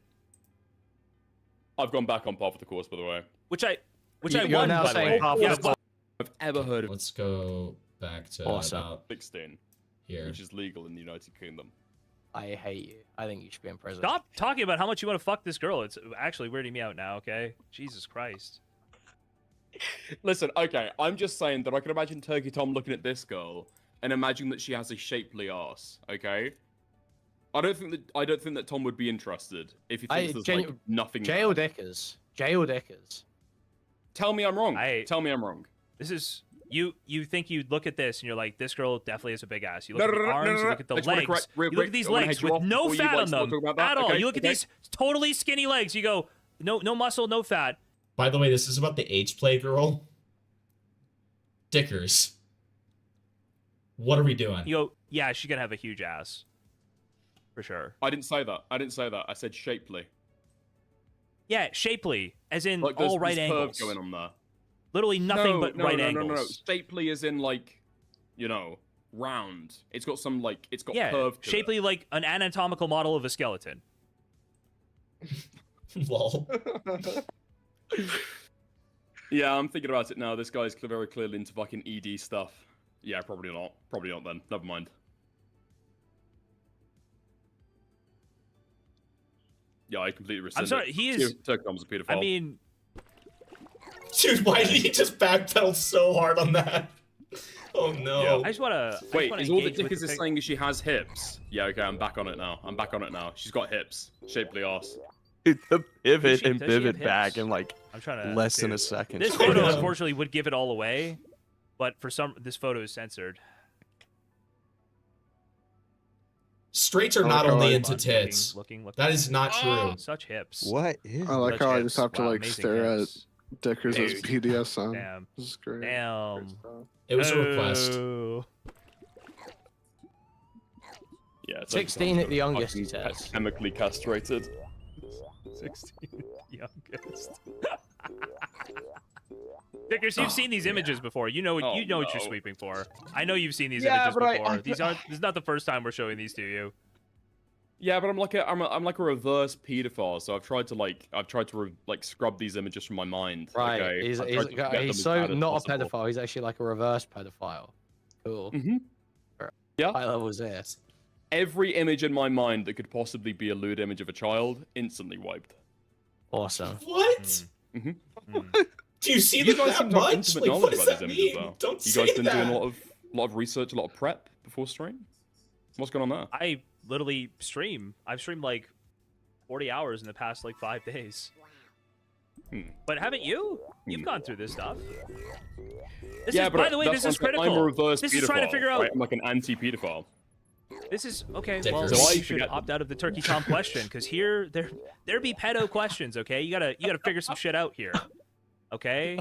I've gone back on par for the course, by the way. Which I You're won, now by the saying way. par for Yeah, the course. I've ever heard of Let's go back to Awesome. about 16, here. which is legal in the United Kingdom. I hate you. I think you should be in prison. Stop talking about how much you want to fuck this girl. It's actually weirding me out now, okay? Jesus Christ. Listen, okay, I'm just saying that I can imagine Turkey Tom looking at this girl and imagine that she has a shapely ass, okay? I don't think that Tom would be interested if he thinks there's like nothing. Jail Dickers. Jail Dickers. Tell me I'm wrong. Tell me I'm wrong. This is you think you look at this and you're like, this girl definitely has a big ass. You look at the arms, you look at the I just wanna legs, correct real you look at quick. these I wanna legs head you with off no before you, fat like, on start them talking about that. at all. Okay, You look at okay. these totally skinny legs. You go, no muscle, no fat. By the way, this is about the H play girl. Dickers. What are we doing? You go, yeah, she's gonna have a huge ass, for sure. I didn't say that. I said shapely. Yeah, shapely, as in Like all right there's angles. curve going on there. Literally nothing but right angles. No. Shapely is in like, you know, round. It's got some like, it's got Yeah, curve to shapely like an anatomical model of a skeleton. Lol. Yeah, I'm thinking about it now. This guy's very clearly into fucking ED stuff. Yeah, probably not. Probably not then. Never mind. Yeah, I completely rescind I'm sorry, it. he is. Turkcom's a pedophile. I mean, Dude, why did he just backpedal so hard on that? Oh no. Yeah. I just wanna. Wait, is all that Dickers is saying is she has hips? Yeah, okay, I'm back on it now. I'm back on it now. She's got hips. Shapely ass. The pivot and does she have pivot hips? back in like I'm trying to less than a second. This photo, unfortunately, would give it all away, but for this photo is censored. Straights are I not like how only I- into tits. Looking. That is not true. Such hips. What is? I like Such how I hips. just have to Wow, like amazing stare hips. at Dickers' Dude. PDS Damn. This is great. Damn. It was a request. Oh. Yeah, it's 16 at the youngest, he fucking says. chemically castrated. 16 youngest. Dickers, you've seen these images before. You know what Oh, you know what you're no. sweeping for. I know you've seen these Yeah, images but I- before. This is not the first time we're showing these to you. Yeah, but I'm like a reverse pedophile, so I've tried to scrub these images from my mind. Right. Okay? He's, I've tried to forget them he's as so bad as not a possible. pedophile. He's actually like a reverse pedophile. Cool. Mhm. Yeah. High levels this. Every image in my mind that could possibly be a lewd image of a child instantly wiped. Awesome. What? Mm-hmm. Do you see You them guys that seem to have much? intimate Like, what knowledge does about that these images, mean? though. Don't You say guys been doing that. a lot of research, a lot of prep before stream. What's going on there? I literally stream. I've streamed like 40 hours in the past like 5 days. But haven't you? You've gone through this stuff. This is, by the way, that's this is what I'm saying. critical. I'm a reverse This is trying to pedophile, figure out. right? I'm like an anti-pedophile. This is okay. Dickers. Well, So I you should forget opt out of the Turkey Tom question because here there be pedo questions. Okay, you gotta figure some shit out here. Okay.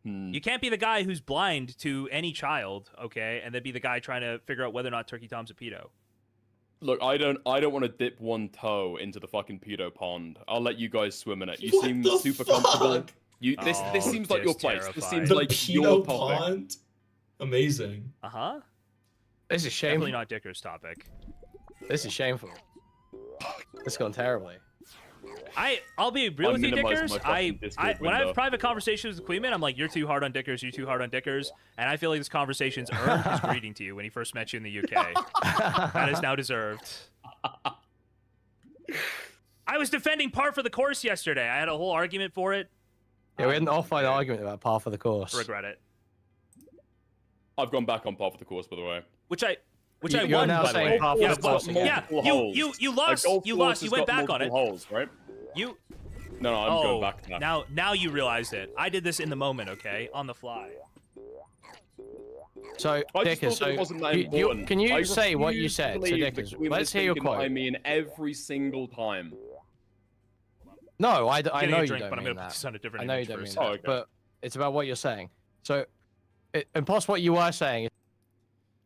You can't be the guy who's blind to any child, okay, and then be the guy trying to figure out whether or not Turkey Tom's a pedo. Look, I don't want to dip one toe into the fucking pedo pond. I'll let you guys swim in it. You What seem the super fuck? comfortable. This Oh, seems like your just place. This terrifying. seems The like your pedo topic. pond? Amazing. Uh huh. This is shameful. Definitely not Dicker's topic. This is shameful. It's gone terribly. I'll be real I with you, minimized Dickers. my fucking Discord When I have window. private conversations with Queenman, I'm like, you're too hard on Dickers, you're too hard on Dickers, and I feel like this conversation's earned his greeting to you when he first met you in the UK. That is now deserved. I was defending par for the course yesterday. I had a whole argument for it. Yeah, we had an offline argument about par for the course. Regret it. I've gone back on par for the course, by the way. Which I You're won, now by the saying way. par for Yeah, the course again. yeah, you lost. You lost. You went back on it. Holes, right? You. No, I'm going back to that. Now you realized it. I did this in the moment, okay, on the fly. So, I just Dickers, thought so it wasn't that you, important. can you I say what you refuse to said? So, believe that Dickers, Queen let's is hear your thinking that quote. I mean every single time. No, I Getting know a you drink, don't but I'm mean gonna put that. this on a different I know you image don't for a mean second. that, okay. but it's about what you're saying. So, and plus what you were saying.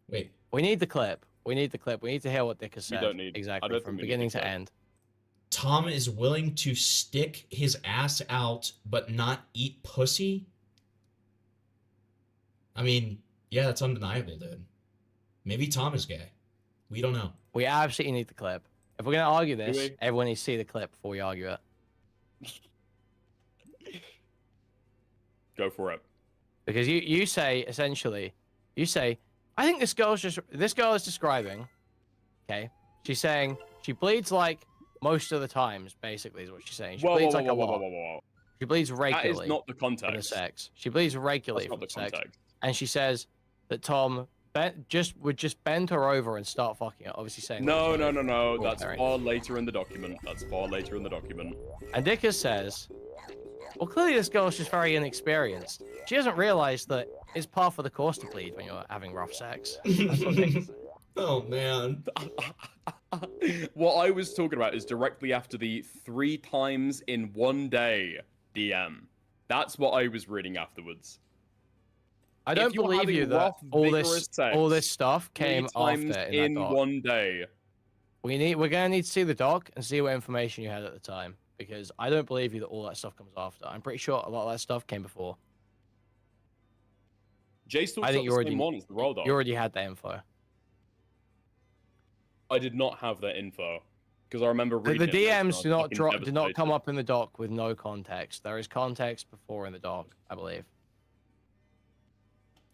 Wait. We need the clip. We need the clip. We need to hear what Dickers We said. don't need- I exactly don't from think we need beginning the to clip. end. Tom is willing to stick his ass out but not eat pussy? I mean, yeah, that's undeniable, dude. Maybe Tom is gay. We don't know. We absolutely need the clip. If we're gonna argue this, we? everyone needs to see the clip before we argue it. Go for it. Because you say essentially, you say, I think this girl is describing, okay? She's saying she bleeds like most of the times, basically, is what she's saying. She bleeds like a lot. She bleeds regularly. That is not the from the context. sex. She bleeds regularly That's from not the the sex. context. And she says that Tom would just bend her over and start fucking her. Obviously saying No. Cool, That's Harry. far later in the document. That's far later in the document. And Dickers says, well, clearly this girl's just very inexperienced. She doesn't realize that it's par for the course to bleed when you're having rough sex. That's what Dickers said. Oh, man. What I was talking about is directly after the 3 times in one day DM. That's what I was reading afterwards. I don't If you're believe having you that rough, all vigorous sex this stuff 3 came times after in that doc. one day. We're gonna need to see the doc and see what information you had at the time, because I don't believe you that all that stuff comes after. I'm pretty sure a lot of that stuff came before. Jace talks I think about the same one as the Roll Dog. you already had that info. I did not have that info. Because I remember The reading it and I DMs was do not fucking drop, do not devastated. come up in the doc with no context. There is context before in the doc, I believe.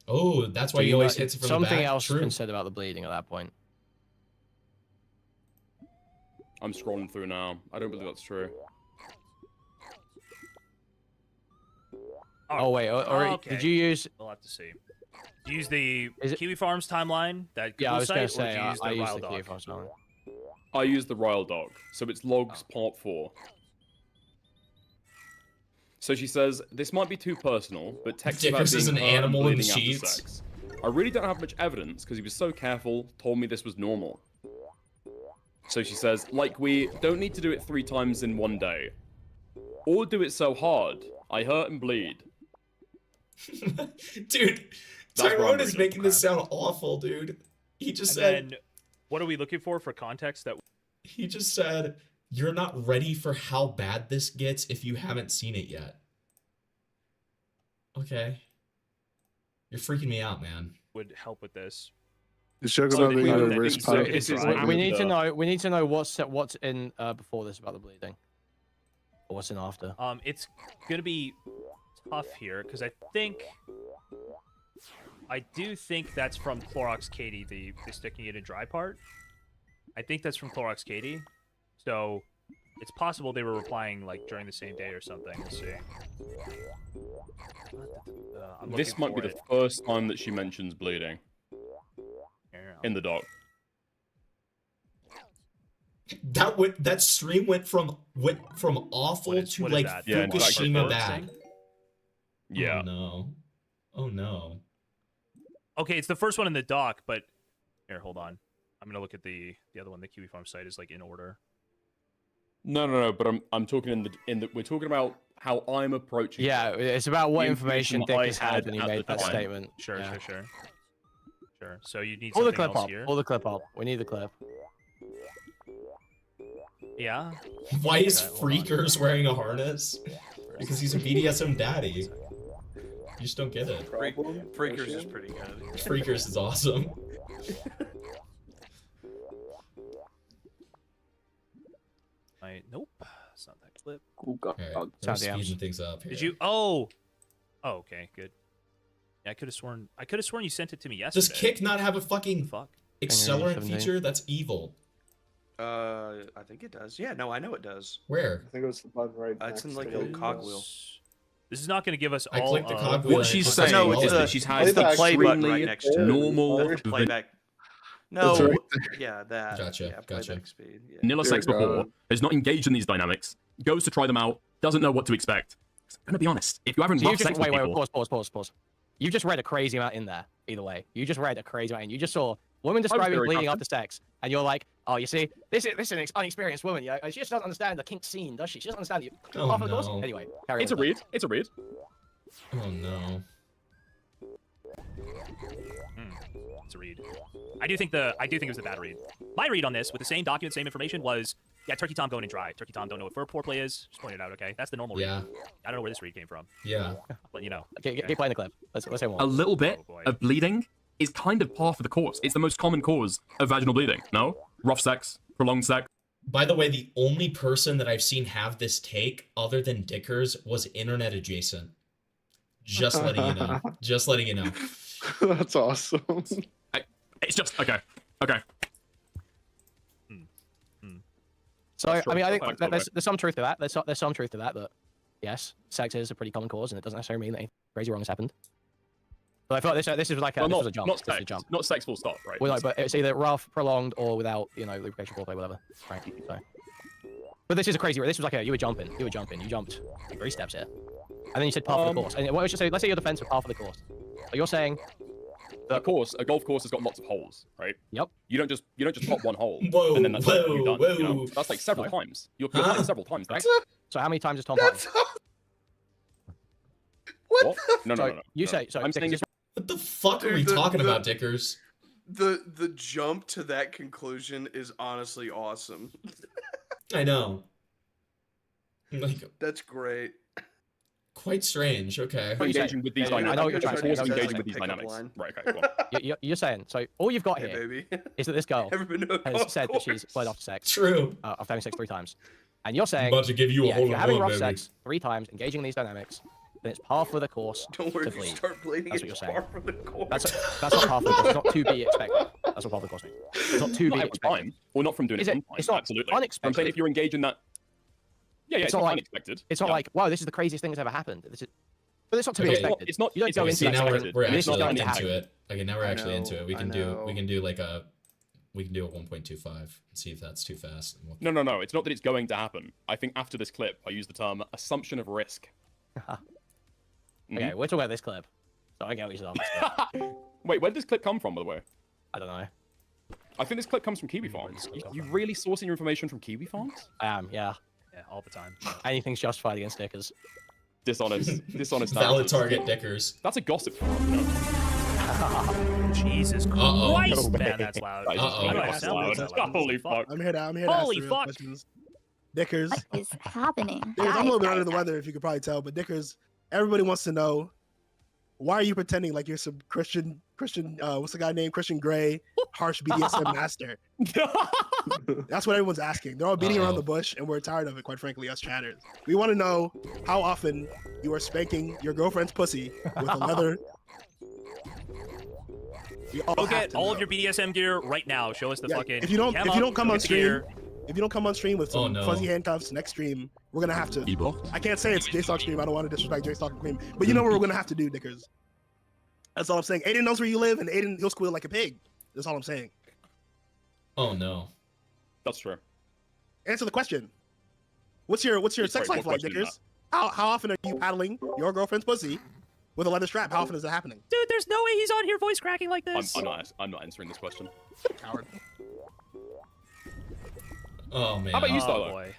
Oh, that's why So he you always know- hits it from something the back. else has True. been said about the bleeding at that point. I'm scrolling through now. I don't believe that's true. Oh wait, or okay. did you use? We'll have to see. Do you use the Is it- Kiwi Farms timeline, that Yeah, I Google was gonna site, or say do you use the I use Ryle the doc? Kiwi Farms timeline. I use the Ryle doc, so it's logs part 4. So she says, this might be too personal, but text about Dickers being is an hurt and animal in the bleeding after sheets. sex. I really don't have much evidence because he was so careful, told me this was normal. So she says, like we don't need to do it 3 times in one day. Or do it so hard, I hurt and bleed. Dude, That's what Tyrone I'm is reading. making this sound awful, dude. He just And said, then, what are we looking for context? That he just said, you're not ready for how bad this gets if you haven't seen it yet. Okay. You're freaking me out, man. would help with this. He's joking So about the being a Kiwi- reverse so pilot. this is- We need to know. We need to know what's in before this about the bleeding. Or what's in after. It's gonna be tough here because I do think that's from Clorox Katie, the sticking it in dry part. I think that's from Clorox Katie. So it's possible they were replying like during the same day or something. We'll see. I'm This looking might be for the it. first time that she mentions bleeding. In the doc. That stream went from awful to what is like that? Yeah, in fact, Fukushima first bad. thing. Yeah. Oh no. Oh no. Okay, it's the first one in the doc, but here, hold on. I'm gonna look at the other one. The Kiwi Farm site is like in order. No, but I'm talking we're talking about how I'm approaching. Yeah, it's about what the information Dick I has had when he at made the that time. statement. Sure, Yeah. sure. So you need Pull the something clip else up. here. Pull the clip up. We need the clip. Yeah. Why is Okay, hold on. Freakers wearing a harness? Because he's a BDSM daddy. You just don't get it. Freakers is pretty good. Freakers is awesome. Nope. It's not that clip. Alright, we're speeding things up here. Did you? Oh, okay, good. Yeah, I could have sworn you sent it to me yesterday. Does Kick not have a fucking accelerant feature? That's evil. I think it does. Yeah, no, I know it does. Where? I think it was the button right. It's in next like to a it. cogwheel. This is not going to give us I all. clicked the cogwheel. What she's It's saying no, it's is the- that she's it's had the play button extremely right next to it. normal Playback. No, That's right. yeah, that. Gotcha, Yeah, gotcha. playback speed. Yeah. vanilla sex Dear before, God. has not engaged in these dynamics, goes to try them out, doesn't know what to expect. I'm gonna be honest. If you haven't So you loved just sex with wait, people, pause. You just read a crazy amount in there. Either way, you just read a crazy amount. You just saw women describing very bleeding confident. after sex, and you're like, oh, you see, this is an unexperienced woman. Yeah, she just doesn't understand the kink scene, does she? She doesn't understand the Oh, half of the course. no. Anyway, carry it's a on. read. It's a read. Oh no. It's a read. I do think it was a bad read. My read on this, with the same document, same information, was yeah, Turkey Tom going in dry. Turkey Tom don't know what foreplay is. Just point it out, okay? That's the normal read. Yeah. I don't know where this read came from. Yeah. But you know. Keep playing the clip. Let's hear more. A little bit of bleeding is kind of par for the course. It's the most common cause of vaginal bleeding. No, rough sex, prolonged sex. By the way, the only person that I've seen have this take other than Dickers was internet adjacent. Just letting you know. Just letting you know. That's awesome. It's just okay. Okay. So I mean, I think Fine, there's some truth to that. There's some truth to that. That yes, sex is a pretty common cause, and it doesn't necessarily mean that anything crazy wrong has happened. But I thought this is like Well, this not, was a jump. not This was sex. a jump. Not sex full stop, right? Well, no, but it's either rough, prolonged, or without, lubrication, foreplay, whatever. Right. So. But this is a crazy. This was like you were jumping. You jumped 3 steps here, and then you said half of the course. And what I should say, let's say your defense was half of the course. So you're saying a golf course has got lots of holes, right? Yep. You don't just pop one hole Whoa, and then that's like, you're done. whoa, You know? whoa. That's like several No. times. You're playing several times. Right. That's So how many times has Tom played? what? No. So you say. So I'm saying just What the fuck are we Dude, talking about, Dickers? The jump to that conclusion is honestly awesome. I know. Like, That's great. Quite strange. Okay. What are you saying? Engaging with these Yeah, I know what you're dynamics. trying to say. Forcing I know what engaging you're with these saying. dynamics. Right. Okay. Go on. You're saying, so all you've got here is that this girl has said that she's bled off sex. True. After having sex 3 times. And you're saying, I'm about to give you a yeah, hole if you're in having one, rough baby. sex 3 times, engaging in these dynamics, then it's par for the course Don't worry, to if you bleed. start bleeding, That's what it's you're saying. par for the course. That's not par for the course. It's not to be expected. That's what par for the course means. It's not to Not be every expected. time. Or not from doing Is it it? sometimes. It's not Absolutely. unexpected. I'm saying if you're engaged in that. Yeah, It's not not like unexpected. It's not Yeah. like, wow, this is the craziest thing that's ever happened. But it's not to be Okay. expected. It's not. You don't go Okay, into see, that now thinking, we're this is actually going to into happen. it. Okay, now we're actually into it. We I can do like a 1.25 and see if that's too fast. And we'll... No. It's not that it's going to happen. I think after this clip, I use the term assumption of risk. Okay, we're talking about this clip. So I get what you're saying. Wait, where did this clip come from, by the way? I don't know. I think this clip comes from Kiwi Farms. You really sourcing your information from Kiwi Farms? I am, yeah. Yeah, all the time. Anything's justified against Dickers. Dishonest. Valid answers. target, Dickers. That's a gossip farm. Jesus Uh-oh. Christ, No man, way. that's loud. Uh-oh. That's loud. Holy fuck. I'm here to ask Holy the real fuck. questions. Dickers. What is happening? Dickers, I'm a little bit under the weather, if you could probably tell, but Dickers, everybody wants to know, why are you pretending like you're some Christian, what's the guy named? Christian Grey, harsh BDSM master? That's what everyone's asking. They're all beating around the bush, and we're tired of it, quite frankly, us chatters. We want to know how often you are spanking your girlfriend's pussy with a leather. Go get all of your BDSM gear right now. Show us the fucking. If you don't come on stream, if you don't come on stream with some Oh, no. fuzzy handcuffs next stream, we're gonna have to. I can't say it's J-Stock stream. I don't want to disrespect J-Stock and Cream, but you know what we're gonna have to do, Dickers. That's all I'm saying. Aiden knows where you live, and Aiden he'll squeal like a pig. That's all I'm saying. Oh no. That's true. Answer the question. What's your sex Sorry, life what like, question is Dickers? How often are you paddling your girlfriend's pussy with a leather strap? How often is that happening? Dude, there's no way he's on here voice cracking like this. I'm not answering this question. Coward. Oh man. How about you, Oh, Stylo? boy.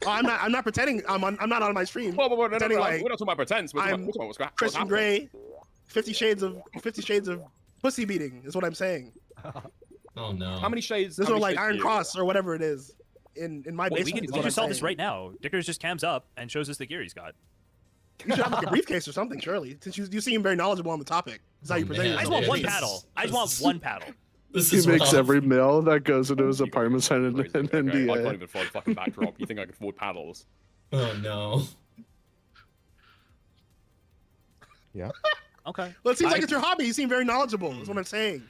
Oh, I'm not pretending. I'm not on my stream. No, pretending like we're not talking about pretense. We're talking I'm about what's Christian happening. Grey, 50 Shades of pussy beating is what I'm saying. Oh no. How many shades? This how one many like shades Iron do you- Cross or whatever it is in my Wait, basement. we is can what just I'm solve this saying. right now. Dickers just cams up and shows us the gear he's got. You should have like a briefcase or something, surely. Since you seem very knowledgeable on the topic. That's how you present man. I just yourself. want one paddle. I just want one paddle. This He is makes rough. every meal that goes into his apartment site in Okay, I can't NDA. even afford a fucking backdrop. You think I could afford paddles? Oh no. Yeah. Okay. Well, it seems like it's your hobby. You seem very knowledgeable. That's what I'm saying.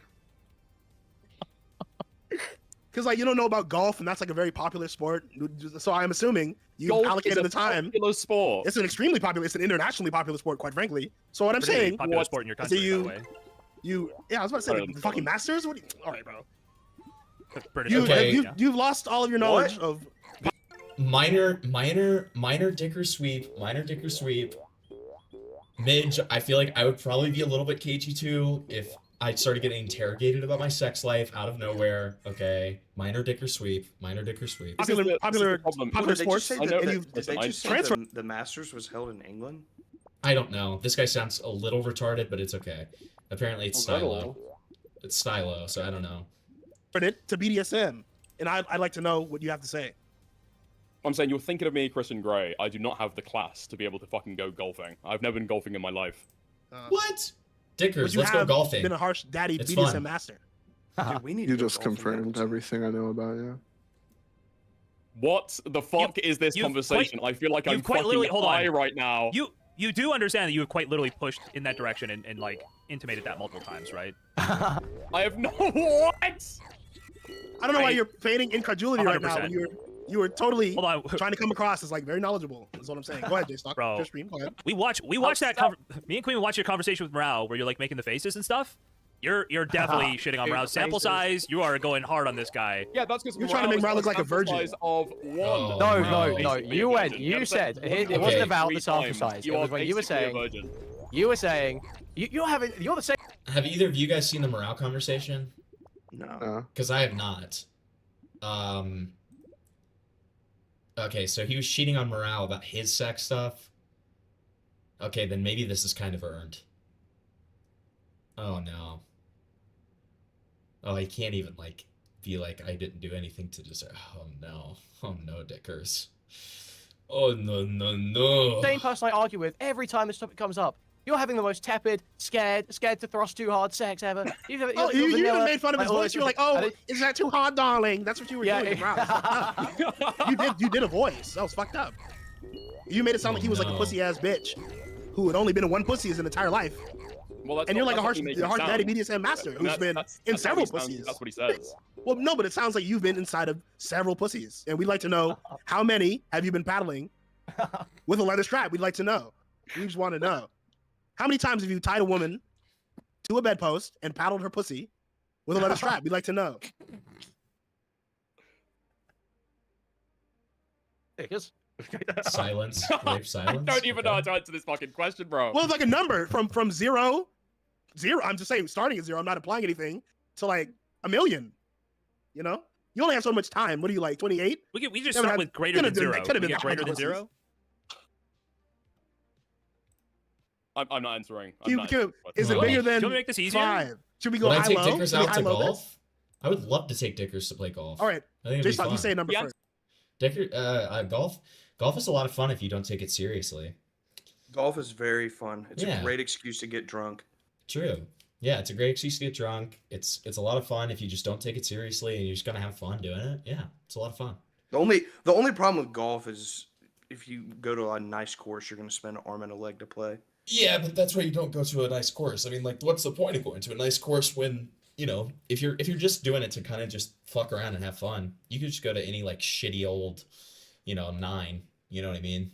Because like you don't know about golf, and that's like a very popular sport. So I'm assuming you Golf allocated is the a time. popular sport. It's an extremely popular. It's an internationally popular sport, quite frankly. So what I'm Pretty saying, popular sport in your country, you, by the way. yeah, I was about to say the fucking Masters. What? All right, bro. British. Okay. You've lost all of your knowledge of. Minor dicker sweep. Midge, I feel like I would probably be a little bit cagey too if I started getting interrogated about my sex life out of nowhere. Okay. Minor dicker sweep. Popular sports. Did and they you've just say transferred. the Masters was held in England? I don't know. This guy sounds a little retarded, but it's okay. Apparently it's stylo. It's stylo, so I don't know. It to BDSM, and I'd like to know what you have to say. I'm saying you're thinking of me, Christian Grey. I do not have the class to be able to fucking go golfing. I've never been golfing in my life. What? But Dickers, you let's go have golfing. been a harsh daddy It's BDSM fun. master. Dude, we need You to go just golfing confirmed everything I know about you. What the fuck is this you've conversation? I feel like I'm you've quite fucking literally- hold on. high right now. You do understand that you have quite literally pushed in that direction and like intimated that multiple times, right? I have no what? I don't know why you're feigning incredulity right now 100%. when you were totally Hold on. trying to come across as like very knowledgeable. Is what I'm saying. Go ahead, J-Stock. Bro. Your stream. Go ahead. We watch that me and Queen watch your conversation with Morale where you're like making the faces and stuff. You're definitely shitting on Morale. Sample size, you are going hard on this guy. Yeah, that's because You're trying to make Morale look like a virgin. Of one. No. You said it wasn't about the sample size. It was when you were saying. You're the same. Have either of you guys seen the morale conversation? No. Because I have not. Okay, so he was cheating on morale about his sex stuff. Okay, then maybe this is kind of earned. Oh no. Oh, he can't even be like, I didn't do anything to deserve. Oh no, Dickers. Oh no. Same person I argue with every time this topic comes up. You're having the most tepid, scared to thrust too hard sex ever. You even made fun of his voice. You were like, "Oh, is that too hard, darling?" That's what you were doing. You did a voice. That was fucked up. You made it sound like he was like a pussy ass bitch who had only been in one pussy his entire life. Well, and you're like a harsh daddy BDSM master who's been in several pussies. That's what he says. Well, no, but it sounds like you've been inside of several pussies, and we'd like to know how many have you been paddling with a leather strap? We'd like to know. We just want to know. How many times have you tied a woman to a bedpost and paddled her pussy with a leather strap? We'd like to know. Silence. Silence. I don't even know how to answer this fucking question, bro. Well, it's like a number from zero. I'm just saying, starting at zero. I'm not applying anything to like a million. You know, you only have so much time. What are you like, 28? We just start with greater than zero. We get greater than zero. I'm not answering. Is it bigger than Should we make this easier? 5? Should we go Would I high take low? Dickers Should we out to high low golf? this? I would love to take Dickers to play golf. All right, I think it'd be Jason, you fun. say a number first. Dicker, golf is a lot of fun if you don't take it seriously. Golf is very fun. It's Yeah. a great excuse to get drunk. True. Yeah, it's a great excuse to get drunk. It's a lot of fun if you just don't take it seriously and you're just gonna have fun doing it. Yeah, it's a lot of fun. The only problem with golf is if you go to a nice course, you're gonna spend an arm and a leg to play. Yeah, but that's why you don't go to a nice course. I mean, like, what's the point of going to a nice course when, you know, if you're just doing it to kind of just fuck around and have fun, you could just go to any like shitty old, 9. You know what I mean?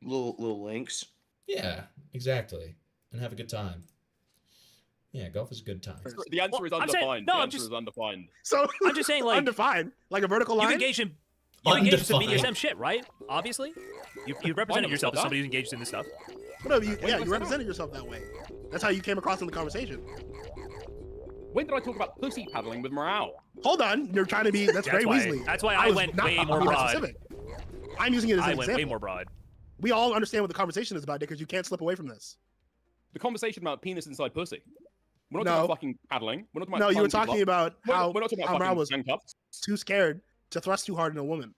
Little links. Yeah, exactly, and have a good time. Yeah, golf is a good time. The answer is undefined. The answer is undefined. So I'm just saying, like, undefined, like a vertical line. You engage in some BDSM shit, right? Obviously, you represented yourself as somebody who's engaged in this stuff. Whatever. You represented yourself that way. That's how you came across in the conversation. When did I talk about pussy paddling with morale? Hold on, you're trying to be. That's very Weasley. That's why I went way more broad. Specific. I'm using it as an I example. went way more broad. We all understand what the conversation is about, Dickers. You can't slip away from this. The conversation about penis inside pussy. We're not No. talking about fucking paddling. We're not talking about No, you were plunging talking up. about how we're not talking about Mara fucking was handcuffs. too scared to thrust too hard in a woman.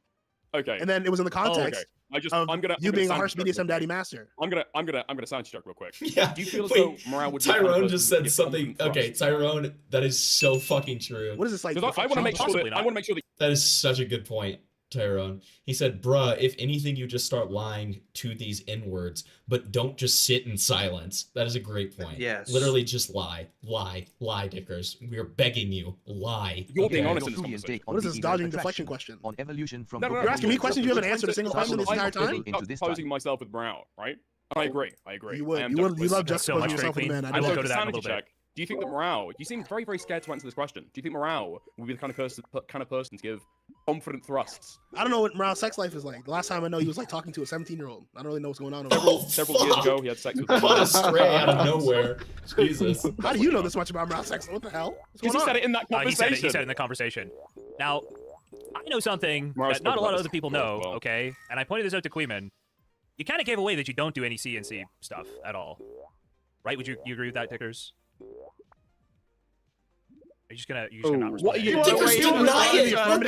Okay. And then it was in the context of I'm gonna you being a sound harsh check BDSM real daddy quick. master. I'm gonna sound check real quick. Yeah. Do you feel as Wait, though morale would be the kind of Tyrone person just who said gives something. confident Okay, thrust? Tyrone, that is so fucking true. What is this like? Because I want to make sure that That is such a good point, Tyrone. He said, bruh, if anything, you just start lying to these N-words, but don't just sit in silence. That is a great point. Yes. Literally just lie. Lie, Dickers. We are begging you. Lie. You're being Okay? honest in this conversation. What is this dodging deflection question? On evolution from You're asking me questions. You haven't answered a single question this entire time. I'm posing myself with morale, right? And I agree. You would. You love juxtaposing yourself with a man. I will go to that in a little bit. Do you think that morale? You seem very, very scared to answer this question. Do you think morale would be the kind of person to give confident thrusts? I don't know what Morale's sex life is like. The last time I know, he was like talking to a 17-year-old. I don't really know what's going on. Over Several years ago, he had sex with Caught a stray out of nowhere. Jesus. How do you know this much about Morale's sex? What the hell? What's Because going he said on? it in that He conversation. said it in the conversation. Now, I know something Morale that not spoke a lot about of this other people as know, well. okay? And I pointed this out to Queeman. You kind of gave away that you don't do any CNC stuff at all. Right? Would you agree with that, Dickers? Are you just gonna not respond? What are you Dickers deny it? What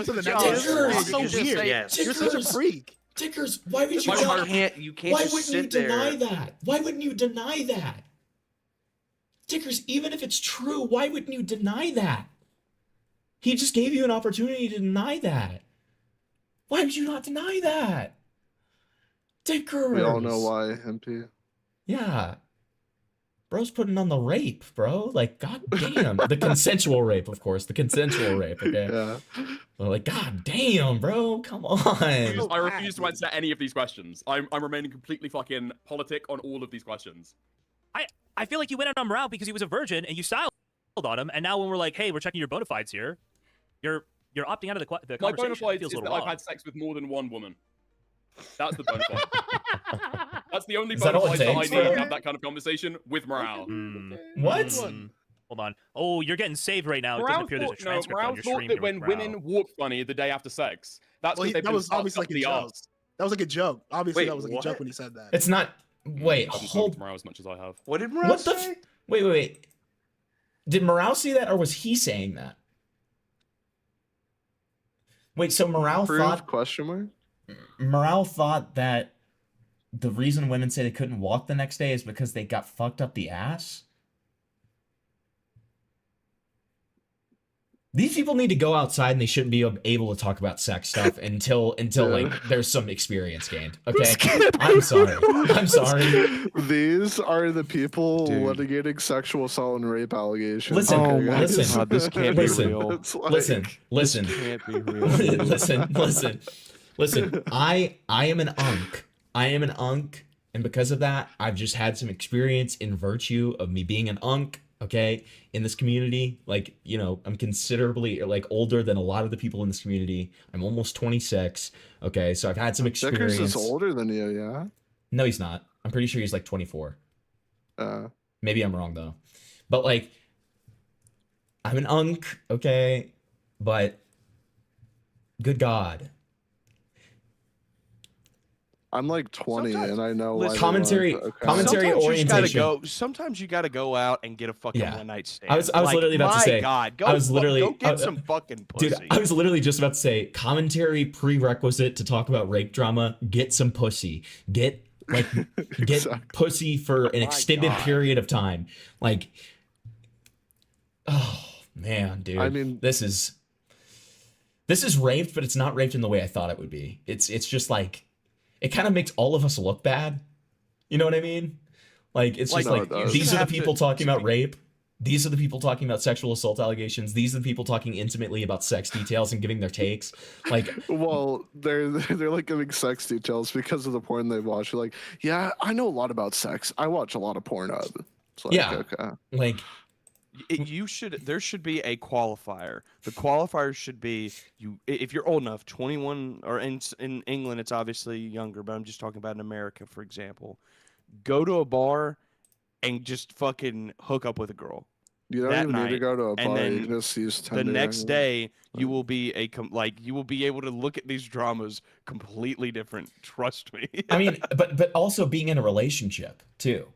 the Dickers, so weird. Yes. You're such a freak. Dickers, why would you Why not? can't you can't Why just wouldn't you sit deny there? that? Why wouldn't you deny that? Dickers, even if it's true, why wouldn't you deny that? He just gave you an opportunity to deny that. Why would you not deny that? Dickers. We all know why, MP. Yeah. Bro's putting on the rape, bro. Like, god damn. The consensual rape, of course. The consensual rape, okay? Yeah. But like, god damn, bro. Come on. I refuse to answer any of these questions. I'm remaining completely fucking politic on all of these questions. I feel like you went out on morale because he was a virgin and you styled on him, and now when we're like, hey, we're checking your bona fides here, you're opting out of the My conversation. bona fides Feels is a that little I've wrong. had sex with more than one woman. That's the bona fide. That's the only Is that bona all it fide that I takes, need to bro? have that kind of conversation with morale. What? Hold on. Oh, you're getting saved right now. It doesn't Morale appear there's a thought, no, transcript morale on your thought stream. that here when with Morale. women walk funny the day after sex, that's Well, because that was obviously like a joke. That was like a joke. Obviously, Wait, that was like what? a joke when he said that. It's not. Wait, I haven't hold. talked to morale as much as I have. What did Morale What the? say? Wait. Did Morale see that, or was he saying that? Wait, so Morale Proof? thought Question mark? Morale thought that the reason women say they couldn't walk the next day is because they got fucked up the ass? These people need to go outside and they shouldn't be able to talk about sex stuff until like there's some experience gained. Okay, I'm sorry. I'm sorry. These are the people litigating sexual assault and rape allegations. Listen, okay, guys? listen. God, this can't listen, be real. It's like- listen, listen. This can't be real. listen. I am an unk. I am an unk, and because of that, I've just had some experience in virtue of me being an unk. Okay, in this community, like, you know, I'm considerably like older than a lot of the people in this community. I'm almost 26. Okay, so I've had some experience. Dickers is older than you, yeah? No, he's not. I'm pretty sure he's like 24. Maybe I'm wrong though. But like, I'm an unk, okay? But good God. I'm like 20 and I know why commentary Sometimes orientation. Sometimes you gotta go out and get a fucking Yeah. one night stand. I was literally about to say. My God, go, I was literally go get some fucking pussy. Dude, I was literally just about to say commentary prerequisite to talk about rape drama. Get some pussy. Get pussy for an extended period of time. Like, oh man, dude. I mean, this is raped, but it's not raped in the way I thought it would be. It's just like, it kind of makes all of us look bad. You know what I mean? Like, it's just like these are the people talking about rape. These are the people talking about sexual assault allegations. These are the people talking intimately about sex details and giving their takes. Like, well, they're like giving sex details because of the porn they watch. Like, yeah, I know a lot about sex. I watch a lot of Pornhub. It's like, yeah, okay. Like, there should be a qualifier. The qualifier should be if you're old enough, 21, or in England it's obviously younger, but I'm just talking about in America, for example. Go to a bar and just fucking hook up with a girl. You don't even need to go to a bar. You can just use Tinder. The next day, you will be you will be able to look at these dramas completely different. Trust me. I mean, but also being in a relationship too,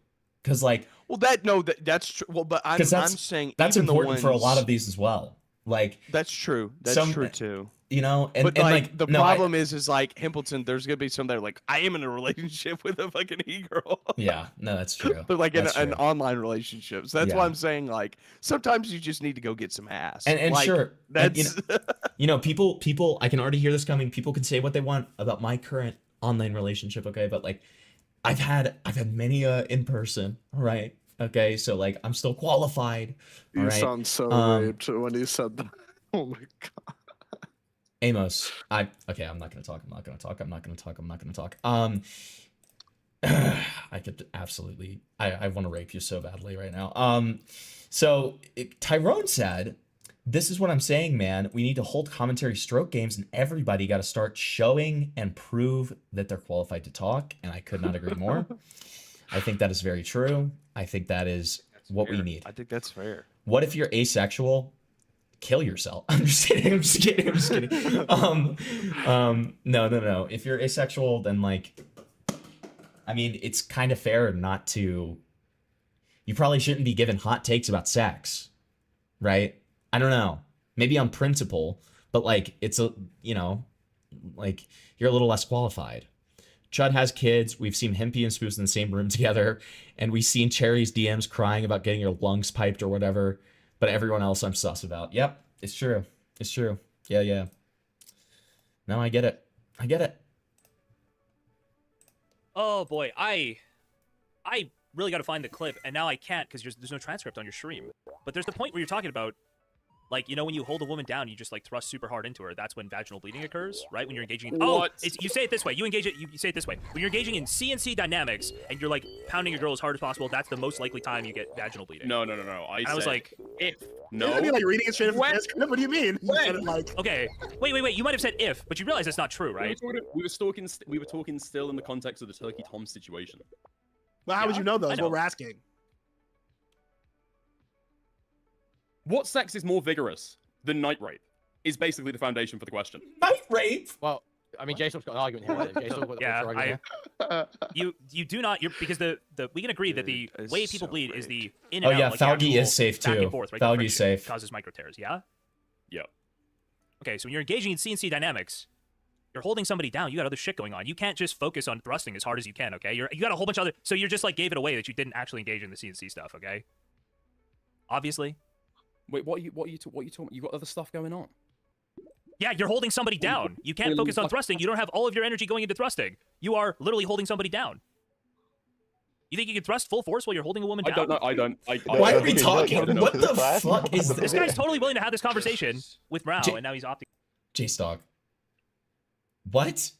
because like. Well, that's true. Well, but I'm saying that's even important the for a lot of these as well. Like, that's true. That's true too. You know, but like the problem is like Himpleton. There's gonna be some that are like, I am in a relationship with a fucking e-girl. Yeah, no, that's true. But like in an online relationship, so that's why I'm saying like sometimes you just need to go get some ass. And like, sure, that's you know, people. I can already hear this coming. People can say what they want about my current online relationship, okay? But like, I've had many in person, all right? Okay, so like I'm still qualified. You sound so raped when you said that. Oh my God. Amos, I'm not gonna talk. I could absolutely I want to rape you so badly right now. So Tyrone said, this is what I'm saying, man. We need to hold commentary stroke games, and everybody got to start showing and prove that they're qualified to talk. And I could not agree more. I think that is very true. I think that's what we need. I think that's fair. What if you're asexual? Kill yourself. I'm just kidding. No. If you're asexual, then like, I mean, it's kind of fair not to. You probably shouldn't be given hot takes about sex, right? I don't know. Maybe on principle, but like it's like you're a little less qualified. Chud has kids. We've seen Himpy and Spoos in the same room together, and we've seen Cherry's DMs crying about getting your lungs piped or whatever. But everyone else I'm sus about. Yep, it's true. It's true. Yeah. No, I get it. Oh boy, I really got to find the clip, and now I can't because there's no transcript on your stream. But there's the point where you're talking about, like, you know, when you hold a woman down, you just like thrust super hard into her. That's when vaginal bleeding occurs, right? When you're engaging in you say it this way. You say it this way. When you're engaging in CNC dynamics and you're like pounding your girl as hard as possible, that's the most likely time you get vaginal bleeding. No. I was like, if. No. I mean, like reading it straight from the transcript. What do you mean? Like, okay, wait. You might have said if, but you realize that's not true, right? We were talking still in the context of the Turkey Tom situation. Well, how would you know though? Is what we're asking. What sex is more vigorous than night rape? Is basically the foundation for the question. Night rape? Well, I mean, Jason's got an argument here. You do not. Because we can agree that the way people bleed is the in and Oh out. yeah, like Falgi is safe back too. and forth, right? Falgi's safe. Causes micro tears. Yeah. Yeah. Okay, so when you're engaging in CNC dynamics, you're holding somebody down. You got other shit going on. You can't just focus on thrusting as hard as you can, okay? You got a whole bunch of other... So you're just like gave it away that you didn't actually engage in the CNC stuff, okay? Obviously. Wait, what are you talking? You got other stuff going on. Yeah, you're holding somebody down. You can't focus on thrusting. You don't have all of your energy going into thrusting. You are literally holding somebody down. You think you can thrust full force while you're holding a woman down? I don't. Why are we talking? What the fuck is this? This guy's totally willing to have this conversation with Rao, and now he's opting. J-Stock. What?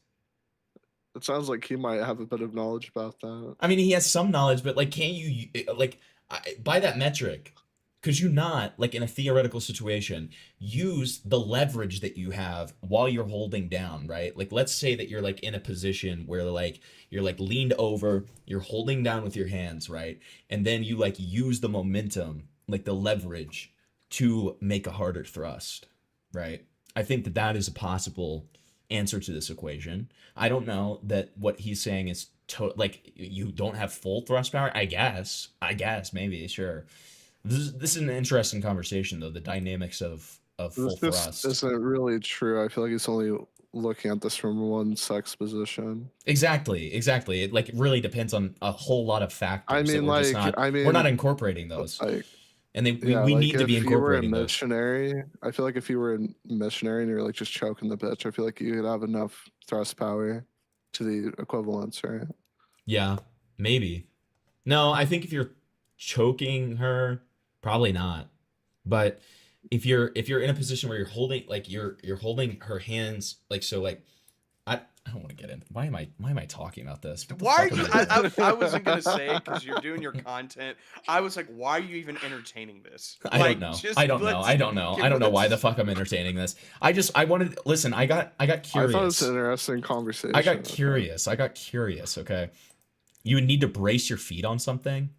It sounds like he might have a bit of knowledge about that. I mean, he has some knowledge, but like, can't you like by that metric? Could you not, like in a theoretical situation, use the leverage that you have while you're holding down, right? Like, let's say that you're like in a position where like you're like leaned over, you're holding down with your hands, right? And then you like use the momentum, like the leverage, to make a harder thrust, right? I think that that is a possible answer to this equation. I don't know that what he's saying is like you don't have full thrust power. I guess maybe, sure. This is an interesting conversation, though, the dynamics of full thrust. This isn't really true. I feel like he's only looking at this from one sex position. Exactly. It like really depends on a whole lot of factors. I mean, we're not incorporating those. Like, and we need to be incorporating those. If you were a missionary, I feel like if you were a missionary and you're like just choking the bitch, I feel like you could have enough thrust power to the equivalence, right? Yeah, maybe. No, I think if you're choking her, probably not. But if you're in a position where you're holding like you're holding her hands like so, like I don't want to get into why am I talking about this? Why are you? I wasn't gonna say because you're doing your content. I was like, why are you even entertaining this? I don't know. I don't know why the fuck I'm entertaining this. I wanted listen. I got curious. I thought it was an interesting conversation. I got curious. Okay, you would need to brace your feet on something.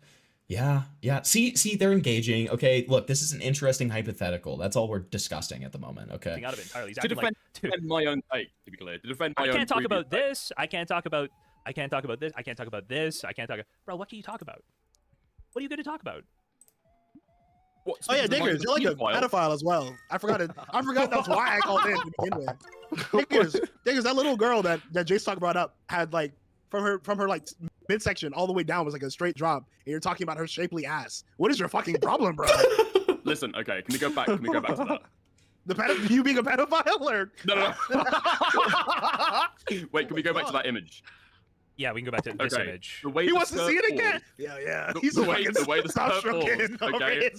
Yeah. See, they're engaging. Okay, look, this is an interesting hypothetical. That's all we're discussing at the moment. Okay. Out of it entirely. To defend my own, to be clear, to defend my own. I can't talk about this. I can't talk about this. I can't talk about this. Bro, what can you talk about? What are you going to talk about? Oh yeah, Diggers, you're like a pedophile as well. I forgot that's why I called in to begin with. Diggers, that little girl that J-Stock brought up had like from her like midsection all the way down was like a straight drop, and you're talking about her shapely ass. What is your fucking problem, bro? Listen, okay, can we go back to that? You being a pedophile, or no. Wait, can we go back to that image? Yeah, we can go back to this image. He wants to see it again. Yeah. The way the skirt falls, okay.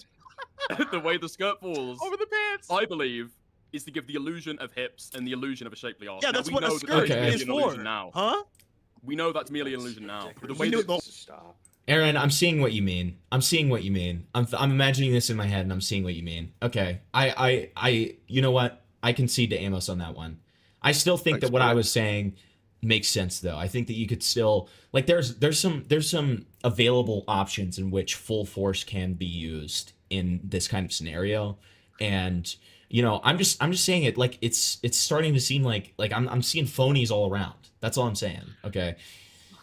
The way the skirt falls over the pants, I believe, is to give the illusion of hips and the illusion of a shapely arse. Yeah, that's what a skirt is for. Now. Huh? We know that's merely an illusion now. But the way stop. Aaron, I'm seeing what you mean. I'm imagining this in my head, and I'm seeing what you mean. Okay, I you know what? I concede to Amos on that one. I still think that what I was saying makes sense, though. I think that you could still like there's some available options in which full force can be used in this kind of scenario, and you know, I'm just saying it like it's starting to seem like I'm seeing phonies all around. That's all I'm saying. Okay.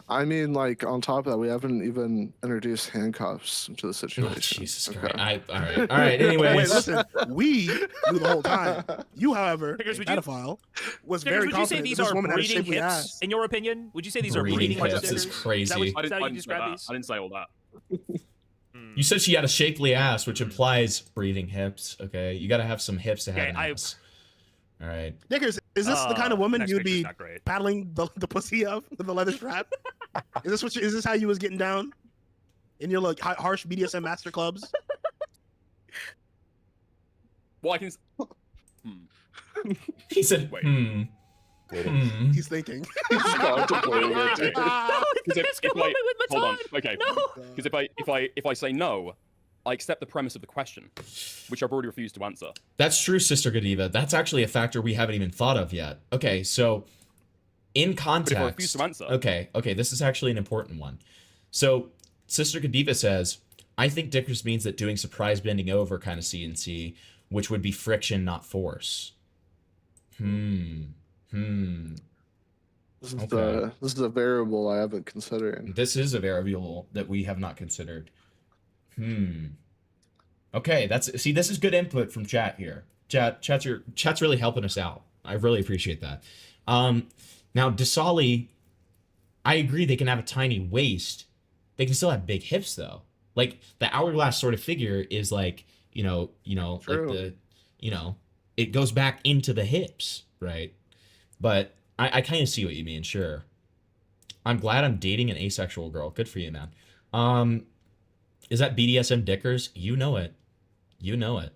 I mean, like on top of that, we haven't even introduced handcuffs into the situation. Oh, Jesus Christ! All right. Anyways, wait, listen. We knew the whole time. You, however, pedophile, was very confident. Would you say these are breeding hips, ass. in your opinion? Would you say these are breeding hips? hips? Is crazy. I didn't say all that. You said she had a shapely ass, which implies breeding hips. Okay, you got to have some hips to have an ass. All right. Dickers, is this the kind of woman you'd be paddling the pussy of with the leather strap? Is this how you was getting down in your like harsh BDSM master clubs? Well, I can. He said, He's thinking. He's contemplating it, dude. Hold on. Okay. Because if I say no, I accept the premise of the question, which I've already refused to answer. That's true, Sister Godiva. That's actually a factor we haven't even thought of yet. Okay, so in context. But if I refuse to answer. Okay, this is actually an important one. So Sister Godiva says, I think Dickers means that doing surprise bending over kind of CNC, which would be friction, not force. This is a variable I haven't considered. This is a variable that we have not considered. Okay, this is good input from chat here. Chat's really helping us out. I really appreciate that. Now Dasali, I agree they can have a tiny waist. They can still have big hips though. Like the hourglass sort of figure is like, like the, it goes back into the hips, right? But I kind of see what you mean, sure. I'm glad I'm dating an asexual girl. Good for you, man. Is that BDSM dickers? You know it. You know it.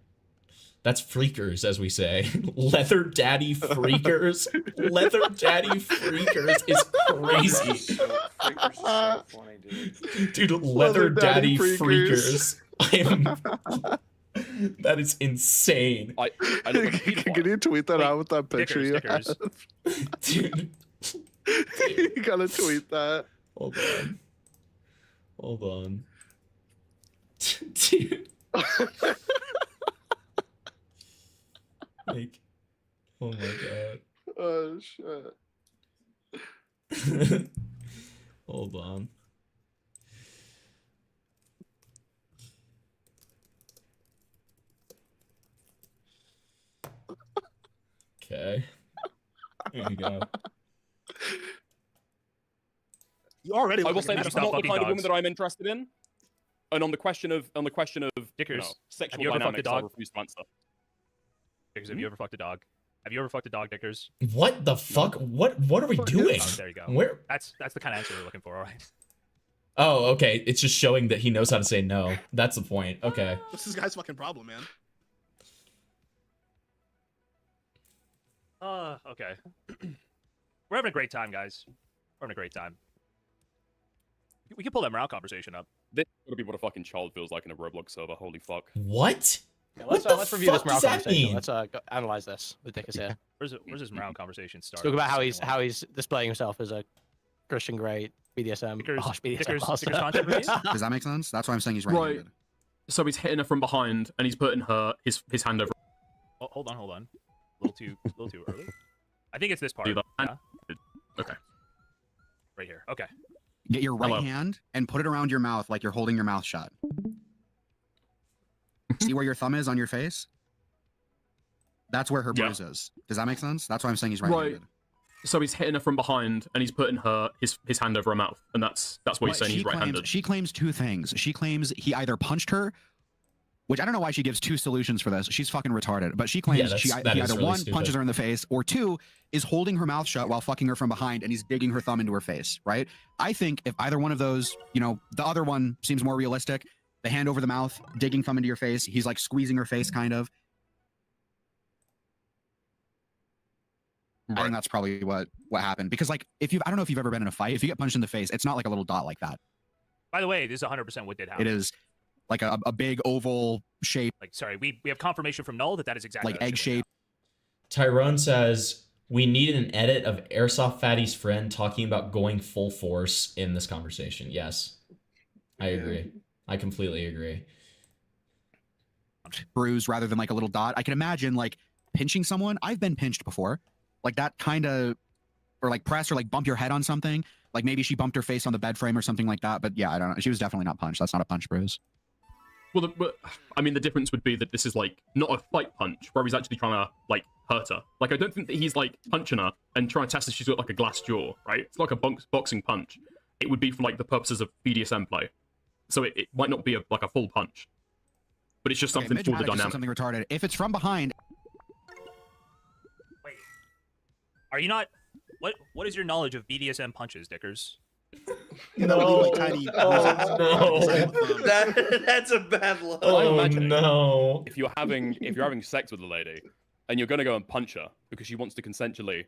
That's freakers, as we say. Leather daddy freakers. Leather daddy freakers is crazy. Freakers is so funny, dude. Dude, leather daddy freakers. That is insane. Can you tweet that out with that picture you have? Dude. You gotta tweet that. Hold on. Dude. Like, oh my god. Oh shit. Hold on. Okay. There you go. You already. I will say like that's a not the fucking kind of dogs. woman that I'm interested in. And on the question of Dickers, sexual have you ever fucked a dynamics, I dog? refuse to answer. Dickers, have you ever fucked a dog? Have you ever fucked a dog, Dickers? What the fuck? What are we doing? Oh, there you go. Where? That's the kind of answer we're looking for. All right. Oh, okay. It's just showing that he knows how to say no. That's the point. Okay. What's this guy's fucking problem, man? Okay. We're having a great time, guys. We're having a great time. We can pull that morale conversation up. This is gonna be what a fucking child feels like in a Roblox server. Holy fuck. What? Yeah, What let's the review this fuck morale does that conversation. mean? Let's go analyze this. The dick is here. Where's this morale conversation start? Talk about how he's displaying himself as a Christian Grey BDSM. Harsh BDSM master. Does that make sense? That's why I'm saying he's Right. right-handed. So he's hitting her from behind, and he's putting his hand over. Oh, hold on. A little too early. I think it's this part. Do that. Yeah? Okay. Right here. Okay. Get your right Hello. hand and put it around your mouth like you're holding your mouth shut. See where your thumb is on your face? That's where her bruise is. Does that make sense? That's why I'm saying he's right-handed. Right. So he's hitting her from behind, and he's putting his hand over her mouth, and that's what he's saying. He's right-handed. She claims two things. She claims he either punched her, which I don't know why she gives two solutions for this. She's fucking retarded. But she claims he either really one, stupid. punches her in the face, or two, is holding her mouth shut while fucking her from behind, and he's digging her thumb into her face, right? I think if either one of those, the other one seems more realistic, the hand over the mouth, digging thumb into your face, he's like squeezing her face, kind of. I think that's probably what happened. Because like, I don't know if you've ever been in a fight, if you get punched in the face, it's not like a little dot like that. By the way, this is 100% what did happen. It is like a big oval shape. Like, sorry, we have confirmation from Null that is exactly like how that egg shit went shape. Tyrone says, we need an edit of Airsoft Fatty's friend talking about going full force in this conversation. Yes. I agree. I completely agree. Bruise rather than like a little dot. I can imagine like pinching someone. I've been pinched before. Like that kind of, or like press or like bump your head on something. Like maybe she bumped her face on the bed frame or something like that. But yeah, I don't know. She was definitely not punched. That's not a punch bruise. Well, I mean, the difference would be that this is like not a fight punch, where he's actually trying to like hurt her. Like, I don't think that he's like punching her and trying to test if she's got like a glass jaw, right? It's like a boxing punch. It would be for like the purposes of BDSM play, so it might not be like a full punch, but it's just something Midge for the Maddox said dynamic. something retarded. If it's from behind. Are you not? What is your knowledge of BDSM punches, Dickers? Like tiny. That's a bad look. Oh no! If you're having sex with a lady, and you're gonna go and punch her because she wants to consensually,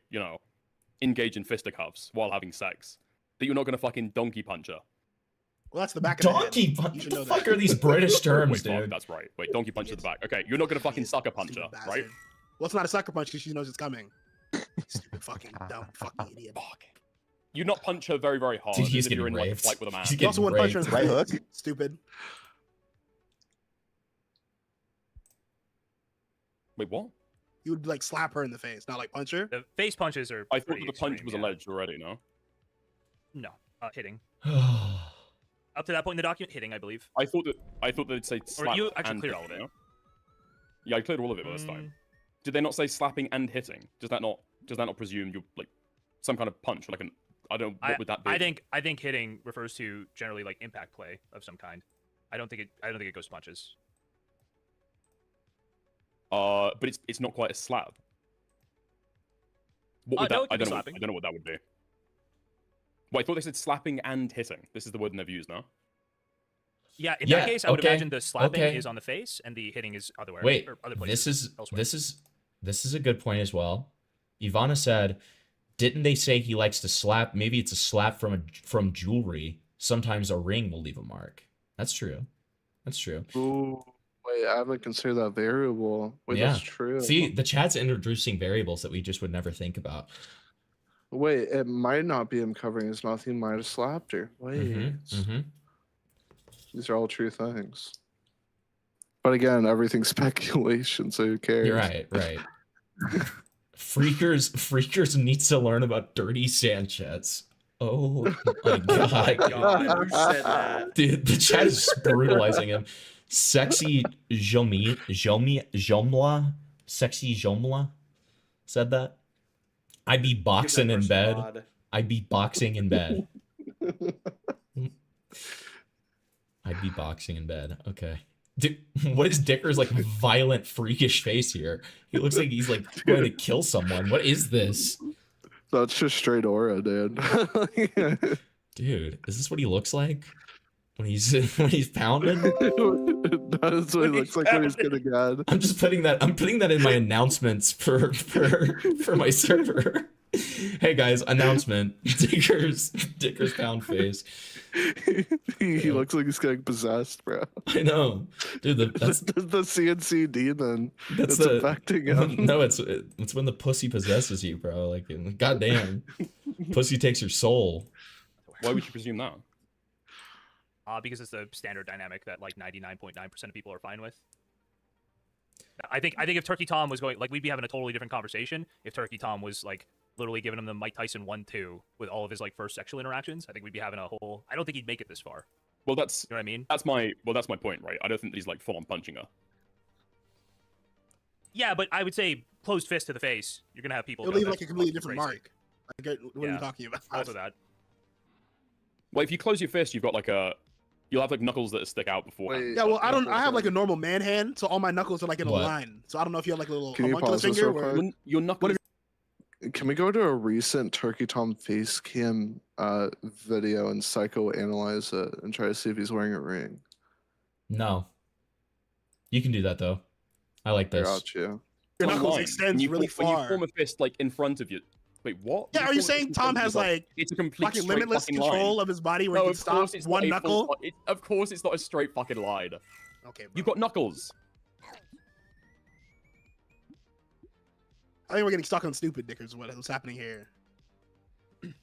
engage in fisticuffs while having sex, that you're not gonna fucking donkey punch her. Well, that's the back of the head. Donkey punch. You should What know the fuck that. are these British terms, Wait, fuck, dude? that's right. Wait, donkey punch to the back. Okay, you're not gonna fucking sucker punch her, right? Well, it's not a sucker punch because she knows it's coming. Stupid fucking dumb fucking idiot. You not punch her very, very hard. Dude, he's as if you're in getting like a raped. fight with a man. He's You also want to punch her in the Right face. hook? Stupid. Wait, what? You would like slap her in the face, not like punch her. The face punches are. I thought pretty that the punch extreme, was yeah. alleged already, no? No, hitting. Up to that point in the document, hitting, I believe. I thought that it'd say slap you actually and cleared kick, all of it. no? Yeah, I cleared all of it by this time. Did they not say slapping and hitting? Does that not presume you like some kind of punch, like an I don't know, what would that be? I think hitting refers to generally like impact play of some kind. I don't think it goes to punches. But it's not quite a slap. What would no, that? I don't slapping. know. I don't know what that would be. Well, I thought they said slapping and hitting. This is the word they've used now. Yeah, in that case, I would imagine the slapping is on the face and the hitting is otherwhere. Wait, or other places, this is a good point as well. Ivana said, didn't they say he likes to slap? Maybe it's a slap from jewelry. Sometimes a ring will leave a mark. That's true. That's true. Ooh, wait, I haven't considered that variable. Wait, that's true. See, the chat's introducing variables that we just would never think about. Wait, it might not be him covering his mouth. He might have slapped her. Wait. These are all true things. But again, everything's speculation, so who cares? You're right, right. Freakers needs to learn about Dirty Sanchez. Oh my god. God, who said that? Dude, the chat is just brutalizing him. Sexy Jomla? Sexy Jomla said that. I'd be boxing in bed. mod. I'd be boxing in bed. I'd be boxing in bed. Okay. Dude, what is Dicker's like violent freakish face here? He looks like he's like going to kill someone. What is this? That's just straight aura, dude. Dude, is this what he looks like when he's pounding? That's what he looks like when he's getting mad. I'm putting that in my announcements for my server. Hey guys, announcement. Dicker's pound face. He looks like he's getting possessed, bro. I know. Dude, that's the CNC demon. That's affecting him. No, it's when the pussy possesses you, bro. Like, goddamn, pussy takes your soul. Why would you presume that? Because it's the standard dynamic that like 99.9% of people are fine with. I think if Turkey Tom was going, like, we'd be having a totally different conversation if Turkey Tom was like literally giving him the Mike Tyson 1-2 with all of his like first sexual interactions. I think we'd be having a whole. I don't think he'd make it this far. Well, that's you know what I mean. That's my point, right? I don't think that he's like full on punching her. Yeah, but I would say closed fist to the face. You're gonna have people. It'll leave like a completely different crazy. mark. I get what are you talking about? Also that. Well, if you close your fist, you've got like you'll have like knuckles that stick out before. Yeah, well, I have like a normal man hand, so all my knuckles are like in a line. So I don't know if you have like a little Can you homunculus pause this finger. real quick? Your knuckles. Can we go to a recent Turkey Tom face cam video and psychoanalyze it and try to see if he's wearing a ring? No. You can do that though. I like this. Got you. Your knuckles extends really When you far. form a fist like in front of you. Wait, what? Yeah, are you saying Tom has like it's a complete fucking straight limitless fucking control line. of his body where he can stop one knuckle? Of course, it's not a straight fucking line. Okay, bro. You've got knuckles. I think we're getting stuck on stupid, Dickers. What's happening here?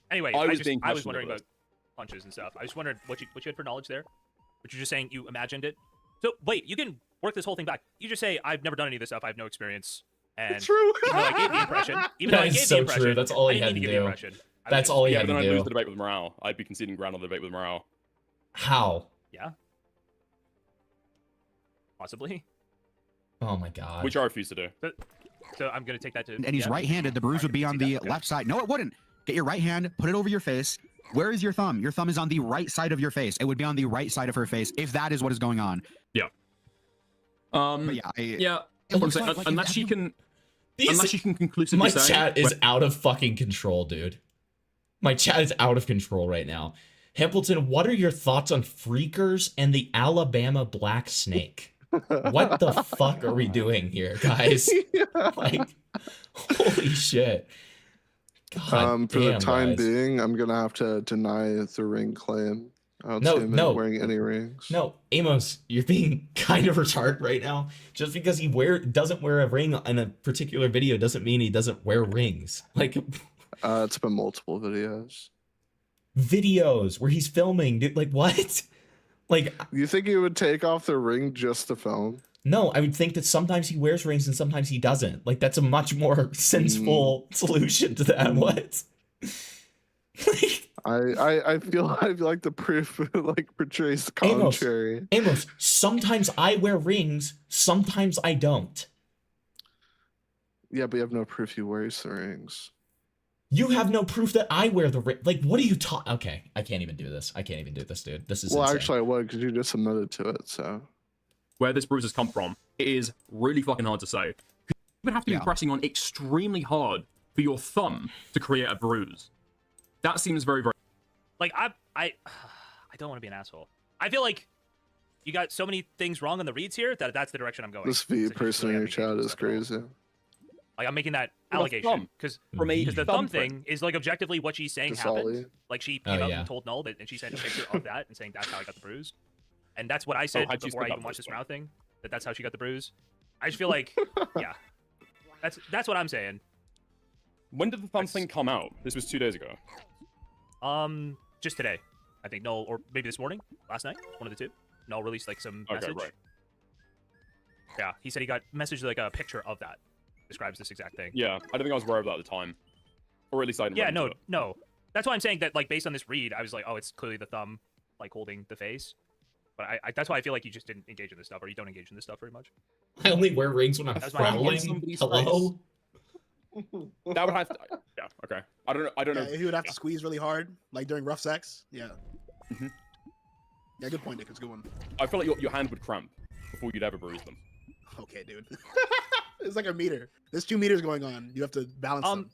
Anyway, I I was was being wondering questionable. about punches and stuff. I just wondered what you had for knowledge there. But you're just saying you imagined it. So wait, you can work this whole thing back. You just say I've never done any of this stuff. I have no experience. And It's true. Even though I gave the impression. Even That though I is gave so the impression. true. That's all I he didn't had need to give the do. impression. That's all he Yeah, had but then to I lose do. the debate with morale. I'd be conceding ground on the debate with morale. How? Yeah. Possibly. Oh my god. Which I refuse to do. So I'm gonna take that to. And he's yeah. right-handed. The bruise would be on the left side. No, it wouldn't. Get your right hand, put it over your face. Where is your thumb? Your thumb is on the right side of your face. It would be on the right side of her face if that is what is going on. Yeah. But yeah, Yeah. It looks Unless like unless you can. These- Unless you can conclusively My say. chat is out of fucking control, dude. My chat is out of control right now. Hempleton, what are your thoughts on freakers and the Alabama black snake? What the fuck are we doing here, guys? Like, holy shit. God For the damn, time guys. being, I'm gonna have to deny the ring claim. I don't No, see him no. wearing any rings. No, Amos, you're being kind of retarded right now. Just because he doesn't wear a ring in a particular video doesn't mean he doesn't wear rings. Like It's been multiple videos where he's filming, dude. Like what? Like you think he would take off the ring just to film? no, I would think that sometimes he wears rings and sometimes he doesn't. Like that's a much more sensible solution to that. What? I feel like the proof like portrays the contrary. Amos, sometimes I wear rings, sometimes I don't. Yeah, but you have no proof he wears the rings. You have no proof that I wear the ring. Like, what are you talking? Okay, I can't even do this. I can't even do this, dude. This is Well, insane. actually, I would because you just admitted to it. So, where this bruise has come from, it is really fucking hard to say. You would have to be pressing on extremely hard for your thumb to create a bruise. That seems very, very. Like I don't want to be an asshole. I feel like you got so many things wrong on the reads here that that's the direction I'm going. this V person in your chat is crazy. Like I'm making that From a allegation thumb. because From a the thumbprint. thumb thing is like objectively what she's saying Just Ollie. happened. Like she Oh, came out yeah. and told Null that, and she sent a picture of that and saying that's how I got the bruise, and that's what I said how'd you before I split even that watched this bruise? round thing. That's how she got the bruise. I just feel like, yeah, that's what I'm saying. When did the thumb thing come out? This was 2 days ago. Just today, I think Null, or maybe this morning, last night, one of the two. Null released like some Okay, message. right. Yeah, he said he got messaged like a picture of that. Describes this exact thing. Yeah, I don't think I was aware of that at the time. Or at least I didn't Yeah, run into no. it. That's why I'm saying that, like, based on this read, I was like, oh, it's clearly the thumb, like, holding the face. But that's why I feel like you just didn't engage in this stuff, or you don't engage in this stuff very much. I only wear rings when I'm That's my traveling. somebody's Hello? That would have to. Yeah, okay. I don't know. Yeah, he would have to squeeze really hard, like during rough sex. Yeah. Mhm. Yeah, good point, Nick. It's a good one. I feel like your hand would cramp before you'd ever bruise them. Okay, dude. It's like a meter. There's 2 meters going on. You have to balance them.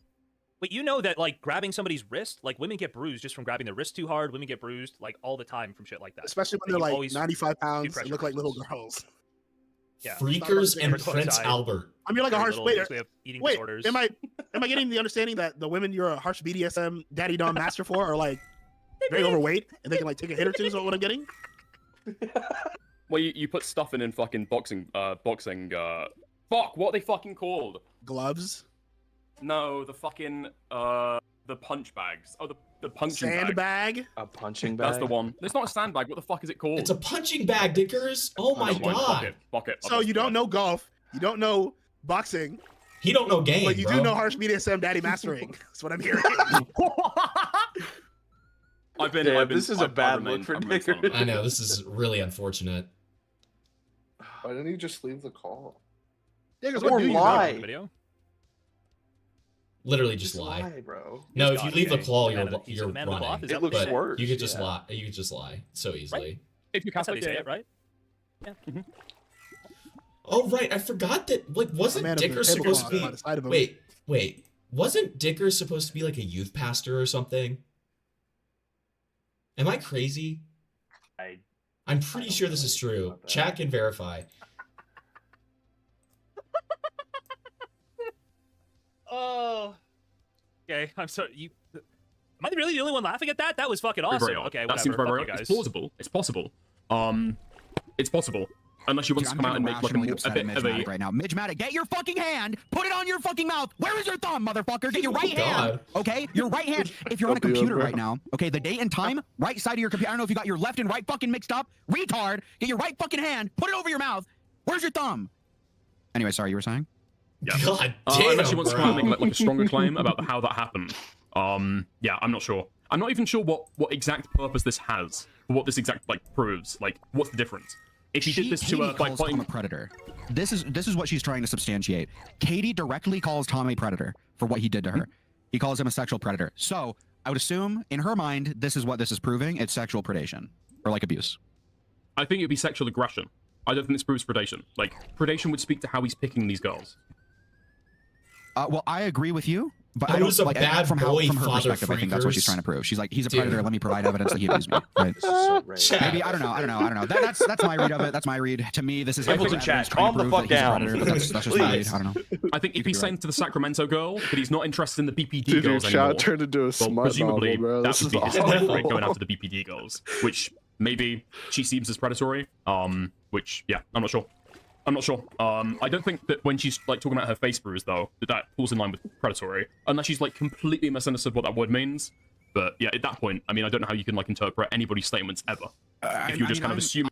But you know that, like, grabbing somebody's wrist, like, women get bruised just from grabbing their wrist too hard. Women get bruised, like, all the time from shit like that. Especially when you they're like always 95 do pounds pressure and look like little wrestles. girls. Yeah. Freakers and Close Prince eye. Albert. I mean, you're like a Very harsh little, wait. basically have eating Wait, disorders. am I getting the understanding that the women you're a harsh BDSM daddy dom master for are like very overweight and they can like take a hit or two? Is what I'm getting? Well, you put stuff in fucking boxing. Fuck, what are they fucking called? Gloves. No, the fucking the punch bags. Oh, the punching bag. Sandbag. A punching bag. That's the one. It's not a sandbag. What the fuck is it called? It's a punching bag, Dickers. Oh my god. Bucket. So you don't know golf. You don't know boxing. He don't know game, But you bro. do know harsh BDSM daddy mastering. That's what I'm hearing. I've been. This is a bad look for Dickers. I know, this is really unfortunate. Why didn't you just leave the call? Dickers, Or what do you lie. know? Video? Literally just lie. bro. No, He's if you got leave the it. claw, He's the you're man of the- he's you're the man of the cloth, running. is that It looks But worse. you could just yeah. lie. You could just lie so easily. If you That's how Catholic, they say yeah. it, right? Yeah. Oh right, I forgot that. Like, wasn't man of the Dicker supposed to tablecloth by the side of be? him. Wait. Wasn't Dicker supposed to be like a youth pastor or something? Am I crazy? I'm pretty sure this is true. Chat can verify. Oh. Okay, I'm sorry. Am I really the only one laughing at that? That was fucking awesome. Very odd. Okay, That whatever. seems very, Fuck very you odd. guys. It's plausible. It's possible. It's possible. Unless you want to come out and make like a bit of a. Midge right now. Midge, get your fucking hand. Put it on your fucking mouth. Where is your thumb, motherfucker? Get your right hand. Okay, your right hand. If you're on a computer right now, okay, the date and time, right side of your computer. I don't know if you got your left and right fucking mixed up. Retard. Get your right fucking hand. Put it over your mouth. Where's your thumb? Anyway, sorry, you were saying? Yeah. God damn, Unless you want to come out and make like a stronger bro. claim about how that happened. Yeah, I'm not sure. I'm not even sure what exact purpose this has, or what this exact like proves. Like, what's the difference? If you did this to her by calls Tom fighting a predator. This is what she's trying to substantiate. Katie directly calls Tom a predator for what he did to her. He calls him a sexual predator. So I would assume in her mind, this is what this is proving. It's sexual predation or like abuse. I think it'd be sexual aggression. I don't think this proves predation. Like, predation would speak to how he's picking these girls. Well, I agree with you, but I I don't was a like bad from boy, from her father perspective. I think that's what she's freakers. trying to prove. She's like, he's a Dude. predator. Let me provide evidence that he abused me. Right? Maybe I don't know. That's my read of it. That's my read. To me, this is Hamilton chat, calm the fuck down. That's just my read. I don't know. I think if he's saying to the Sacramento girl that he's not interested in the BPD Dude, your girls anymore, chat turned into a well, smut presumably novel, bro. that This would is be his awful. point, going after the BPD girls, which maybe she seems as predatory. Which yeah, I'm not sure. I don't think that when she's like talking about her face bruise though, that falls in line with predatory, unless she's like completely misunderstood what that word means. But yeah, at that point, I mean, I don't know how you can like interpret anybody's statements ever if you just kind of assume.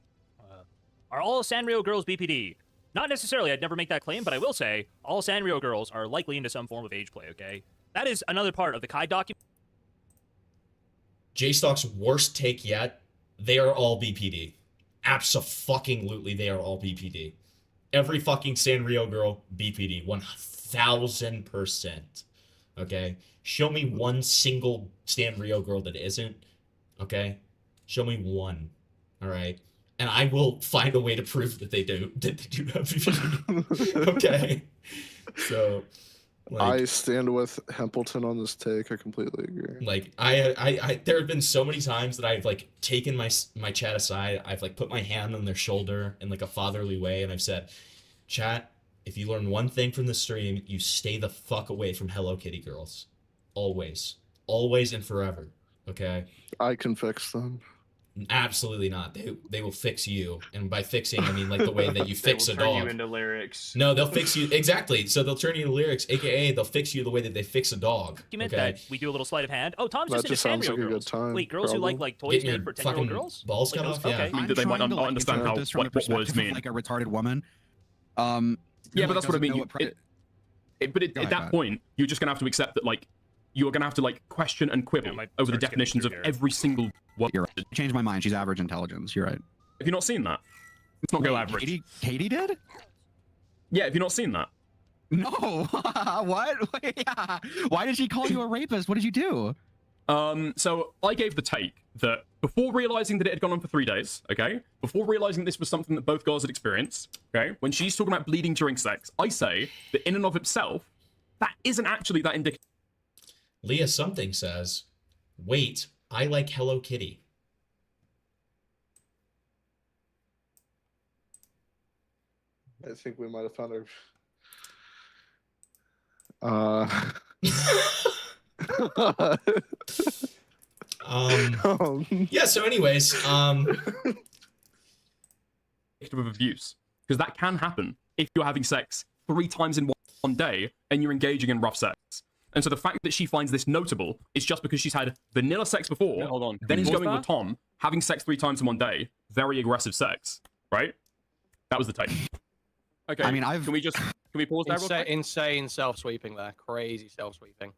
Are all Sanrio girls BPD? Not necessarily. I'd never make that claim, but I will say all Sanrio girls are likely into some form of age play. Okay, that is another part of the Kai document. J-Stock's worst take yet. They are all BPD. Abso-fucking-lutely, they are all BPD. Every fucking Sanrio girl, BPD, 1000%. Okay? Show me one single Sanrio girl that isn't. Okay? Show me one. Alright? And I will find a way to prove that they do have BPD. Okay? So, I stand with Hempleton on this take. I completely agree. like I there have been so many times that I've like taken my chat aside. I've like put my hand on their shoulder in like a fatherly way, and I've said, "Chat, if you learn one thing from the stream, you stay the fuck away from Hello Kitty girls, always, always and forever." Okay. I can fix them. Absolutely not. They will fix you, and by fixing I mean like the way that you fix They a will turn dog. you into lyrics. No, they'll fix you exactly. So they'll turn you into lyrics, aka they'll fix you the way that they fix a dog. You meant Okay. that we do a little sleight of hand. Oh, Tom's That just just into sounds Sanrio like a girls. good time. Wait, girls who like toys Getting made your for 10-year-old fucking girls? balls Like cut those- off? Yeah. Okay. I mean, that they might not understand how this from the what words perspective mean. of like a retarded woman. Yeah, but that's what I mean. But Go at ahead, that point, you're just gonna have to accept that, like, you're gonna have to like question and quibble over the definitions of every single word. You're right. Changed my mind. She's average intelligence. You're right. Have you not seen that? Let's not go average. Katie did? Yeah, have you not seen that? No. What? Yeah. Why did she call you a rapist? What did you do? So I gave the take that before realizing that it had gone on for 3 days, okay, before realizing this was something that both girls had experienced, okay, when she's talking about bleeding during sex, I say that in and of itself, that isn't actually that indicative. Leah something says, "Wait, I like Hello Kitty." I think we might have found our. Yeah, so anyways, of abuse, because that can happen if you're having sex 3 times in one day and you're engaging in rough sex. And so the fact that she finds this notable is just because she's had vanilla sex before, Yeah, hold on. then Can is we going pause with Tom, having sex 3 times in one day, very aggressive sex, right? That was the take. Okay. I mean, Can we pause there real quick? Insane self-sweeping there. Crazy self-sweeping.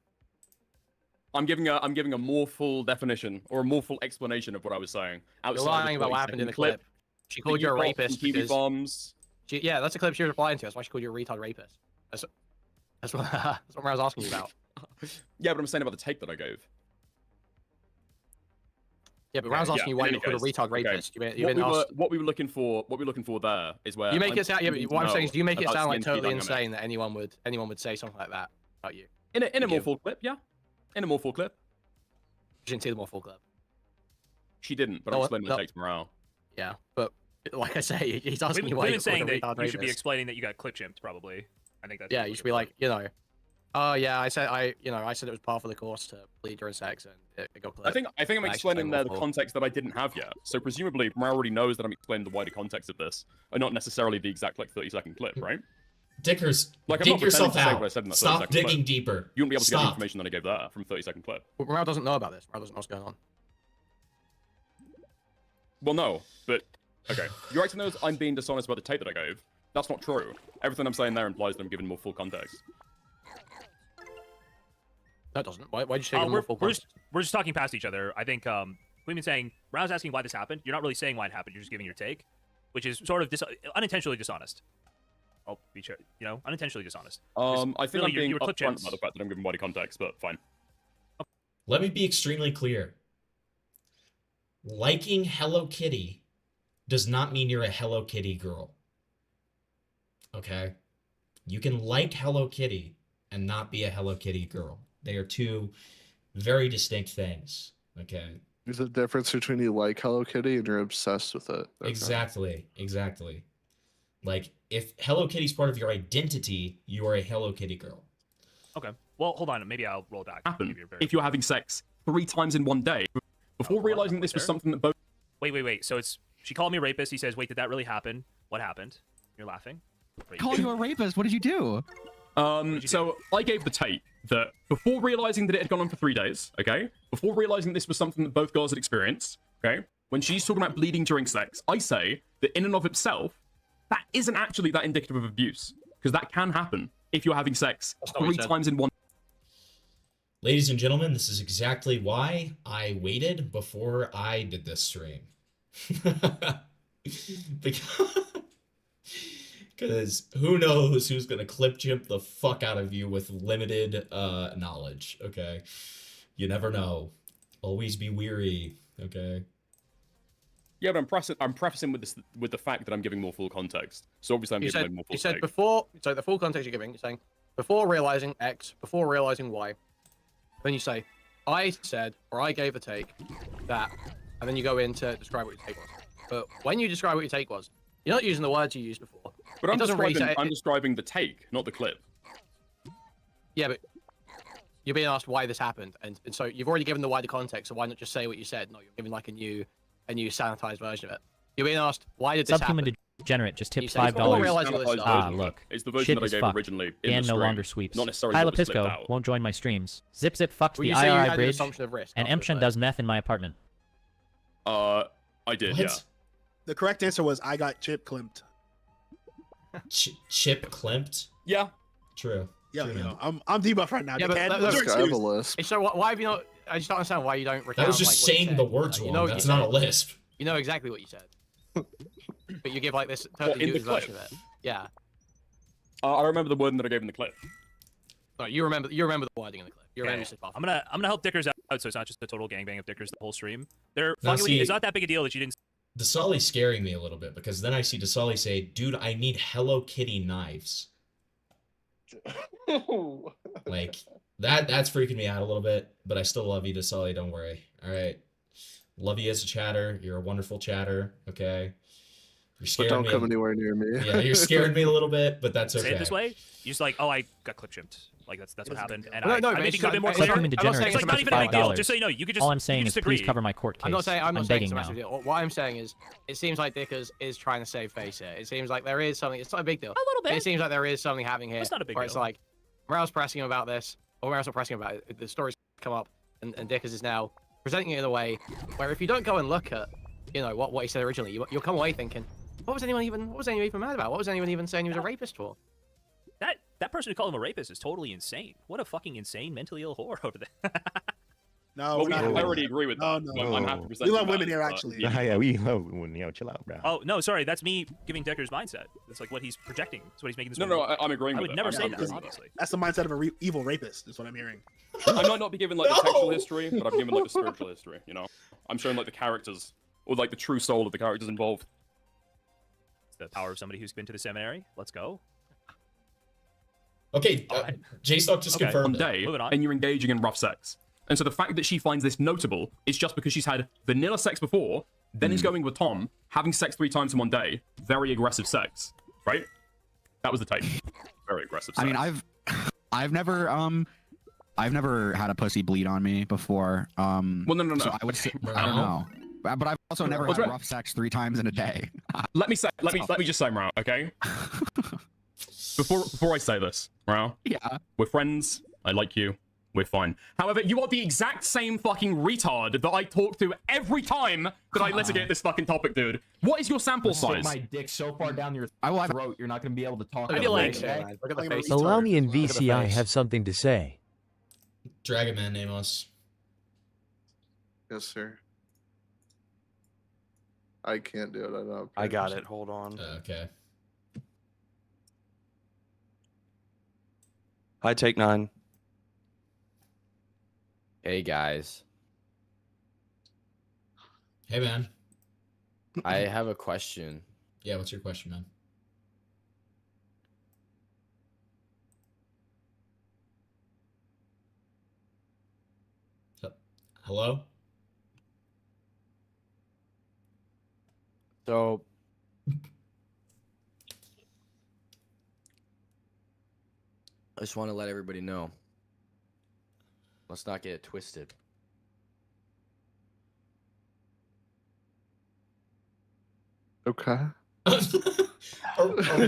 I'm giving a more full definition or a more full explanation of what I was saying. You're lying about what happened in the clip. She called you a rapist. TV bombs. Yeah, that's a clip she was replying to. That's why she called you a retard rapist. That's what I was asking you about. Yeah, but I'm saying about the take that I gave. Yeah, but Round's asking you why you called a retard rapist. You didn't ask. What we were looking for there is where You make it sound. Yeah, but what I'm saying is, do you make it about sound like CNC totally dynamic. insane that anyone would say something like that about you? In a more full clip, yeah. In a more full clip. You didn't see the more full clip. She didn't, but No, I'm explaining no. the take morale. Yeah, but like I say, he's asking you why We've you been saying called a that retard you should be rapist. explaining that you got clip chimped, probably. I think that's. Yeah, you should be like, oh yeah, I said it was part of the course to bleed during sex and it got clipped. I think I'm I explaining there the more full. context that I didn't have yet. So presumably Morale already knows that I'm explaining the wider context of this, and not necessarily the exact like 30-second clip, right? Dickers, Like I'm dig not pretending yourself to say out. what I said in that Stop 30-second digging clip. deeper. You wouldn't be able to get the Stop. information that I gave there from 30-second clip. Well, Morale doesn't know about this. Morale doesn't know what's going on. Well, no, but okay. You're acting as I'm being dishonest about the tape that I gave. That's not true. Everything I'm saying there implies that I'm giving more full context. That doesn't. Why did you say We're full just talking past each other. I think we've been saying Round's asking why this happened. You're not really saying why it happened. You're just giving your take, which is sort of unintentionally dishonest. I'll be sure, unintentionally dishonest. I think really, I'm being you were clip upfront chimps. about the fact that I'm giving wider context, but fine. Let me be extremely clear. Liking Hello Kitty does not mean you're a Hello Kitty girl. Okay? You can like Hello Kitty and not be a Hello Kitty girl. They are two very distinct things. Okay? There's a difference between you like Hello Kitty and you're obsessed with it. Okay. Exactly. Like, if Hello Kitty's part of your identity, you are a Hello Kitty girl. Okay. Well, hold on. Maybe I'll roll back. Happen if you're having sex 3 times in one day before realizing this was something that both. Wait. So she called me a rapist. He says, "Wait, did that really happen? What happened?" You're laughing. Call you a rapist? What did you do? So I gave the take that before realizing that it had gone on for 3 days, okay, before realizing this was something that both girls had experienced, okay, when she's talking about bleeding during sex, I say that in and of itself, that isn't actually that indicative of abuse, because that can happen if you're having sex 3 times in one. Ladies and gentlemen, this is exactly why I waited before I did this stream. Because who knows who's gonna clip chimp the fuck out of you with limited knowledge, okay? You never know. Always be weary, okay? Yeah, but I'm prefacing with the fact that I'm giving more full context. So obviously I'm giving more full You said take. before, so the full context you're giving, you're saying, before realizing X, before realizing Y, then you say, I said, or I gave a take, that, and then you go in to describe what your take was. But when you describe what your take was, you're not using the words you used before. But I'm It doesn't really describing, say- I'm describing the take, not the clip. Yeah, but you're being asked why this happened, and so you've already given the wider context, so why not just say what you said? No, you're giving like a new sanitized version of it. You're being asked, why did this Subhuman happen? Degenerate just You tipped say, $5. before realizing this Ah, stuff. look. It's the version Shit that I is gave fucked. originally in Dan the no stream, longer sweeps. not necessarily Kyla what was clipped Pisco out. won't join my streams. Zip Zip fucks Well, the you say you had IRI the bridge, assumption of risk, and obviously. Emshin does meth in my apartment. I did, yeah. The correct answer was I got chip clipped. Chip clipped? Yeah. True. Yeah, True, man. I'm debuff right now. Yeah, but dickhead. look, Those are excuses. So why have you not? I just don't understand why you don't recount. That was just like, what you saying said. the words You wrong. know what That's you not a said. lisp. You know exactly what you said. But you give like this What, totally in the new version of clip? it. Yeah. I remember the wording that I gave in the clip. No, you remember the wording in the clip. You remember Yeah. you said buff. I'm gonna help Dickers out, so it's not just a total gangbang of Dickers the whole stream. They're Now, fucking. see- It's not that big a deal that you didn't. Dasali's scaring me a little bit because then I see Dasali say, "Dude, I need Hello Kitty knives." Like that's freaking me out a little bit, but I still love you, Dasali. Don't worry. All right, love you as a chatter. You're a wonderful chatter. Okay, you're But scaring don't me. come anywhere near me. Yeah, you're scaring me a little bit, but that's okay. Say it this way. You just like, oh, I got clip chimped. Like that's what happened, and No, I but maybe it's could have been more not- clear. Subhuman I'm not Degenerate saying It's like it's not even a big deal. $5. Just so you know, you could just. All I'm saying you is, just please agree. cover my court case. I'm not saying it's a begging massive now. deal. What I'm saying is, it seems like Dickers is trying to save face here. It seems like there is something. It's not a big deal. A little bit. It seems like there is something happening here. It's not a big where it's deal. like, Morale's pressing him about this, or Morale's not pressing him about it. The story's come up, and Dickers is now presenting it in a way where if you don't go and look at, what he said originally, you'll come away thinking, what was anyone even mad about? What was anyone even saying he was a rapist for? That person who called him a rapist is totally insane. What a fucking insane, mentally ill whore over there. No, Well, we're not I doing already that. agree with No, that. no. I'm happy We presenting love that, women here, but actually. Yeah, we love when chill out, bro. Oh no, sorry, that's me giving Decker's mindset. That's like what he's projecting. That's what he's making this. No, woman no, look. I'm agreeing I with would it. never I'm say that, agreeing with obviously. That's the mindset of a evil rapist, is what I'm hearing. I might not be given like the textual history, but I'm given like the spiritual history. I'm showing like the characters or like the true soul of the characters involved. It's the power of somebody who's been to the seminary. Let's go. Okay, J-Stock just confirmed on day, Moving on. and you're engaging in rough sex. And so the fact that she finds this notable is just because she's had vanilla sex before, then is going with Tom, having sex 3 times in one day, very aggressive sex, right? That was the take. Very aggressive sex. I mean, I've never had a pussy bleed on me before. Well, no. So I would say, I don't know. But I've also never What's had right? rough sex 3 times in a day. Let me just say, Maro, okay? Before I say this, Maro. Yeah. We're friends. I like you. We're fine. However, you are the exact same fucking retard that I talk to every time that I litigate this fucking topic, dude. What is your sample size? My dick so far down your I throat, you're not gonna be able to talk. I feel like, look at the face. Allow me and Look at the VCI face. have something to say. Dragon Man, Amos. Yes, sir. I can't do it. I don't. I got it. Hold on. Okay. Hi, take 9. Hey guys, Hey, man. I have a question. Yeah, what's your question, man? Hello? So, I just want to let everybody know. Let's not get it twisted. Okay. Are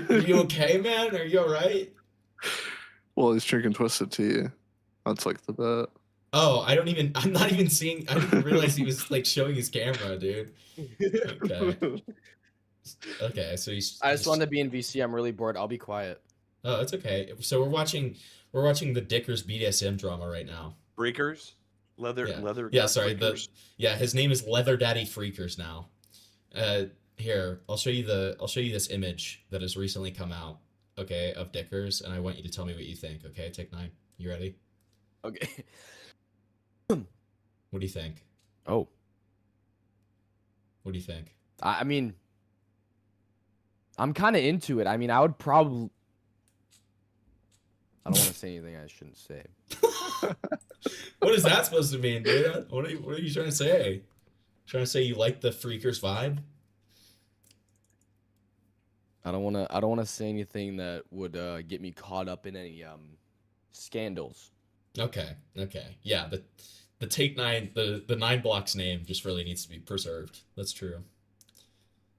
you okay, man? Are you alright? Well, he's drinking twisted tea. That's like the bet. Oh, I'm not even seeing, I didn't realize he was like showing his camera, dude. Okay. Okay, so he's. I just wanted to be in VC. I'm really bored. I'll be quiet. Oh, it's okay. So we're watching the Dickers BDSM drama right now. Breakers? Leather. Yeah, Leather. yeah gut sorry. breakers. His name is Leather Daddy Freakers now. Here, I'll show you this image that has recently come out, okay, of Dickers, and I want you to tell me what you think, okay? Take 9. You ready? Okay. What do you think? Oh. What do you think? I mean, I'm kind of into it. I mean, I would probably. I don't want to say anything I shouldn't say. What is that supposed to mean, dude? What are you trying to say? Trying to say you like the freakers vibe? I don't want to say anything that would get me caught up in any scandals. Okay. Yeah, the Take 9, the 9 blocks name just really needs to be preserved. That's true.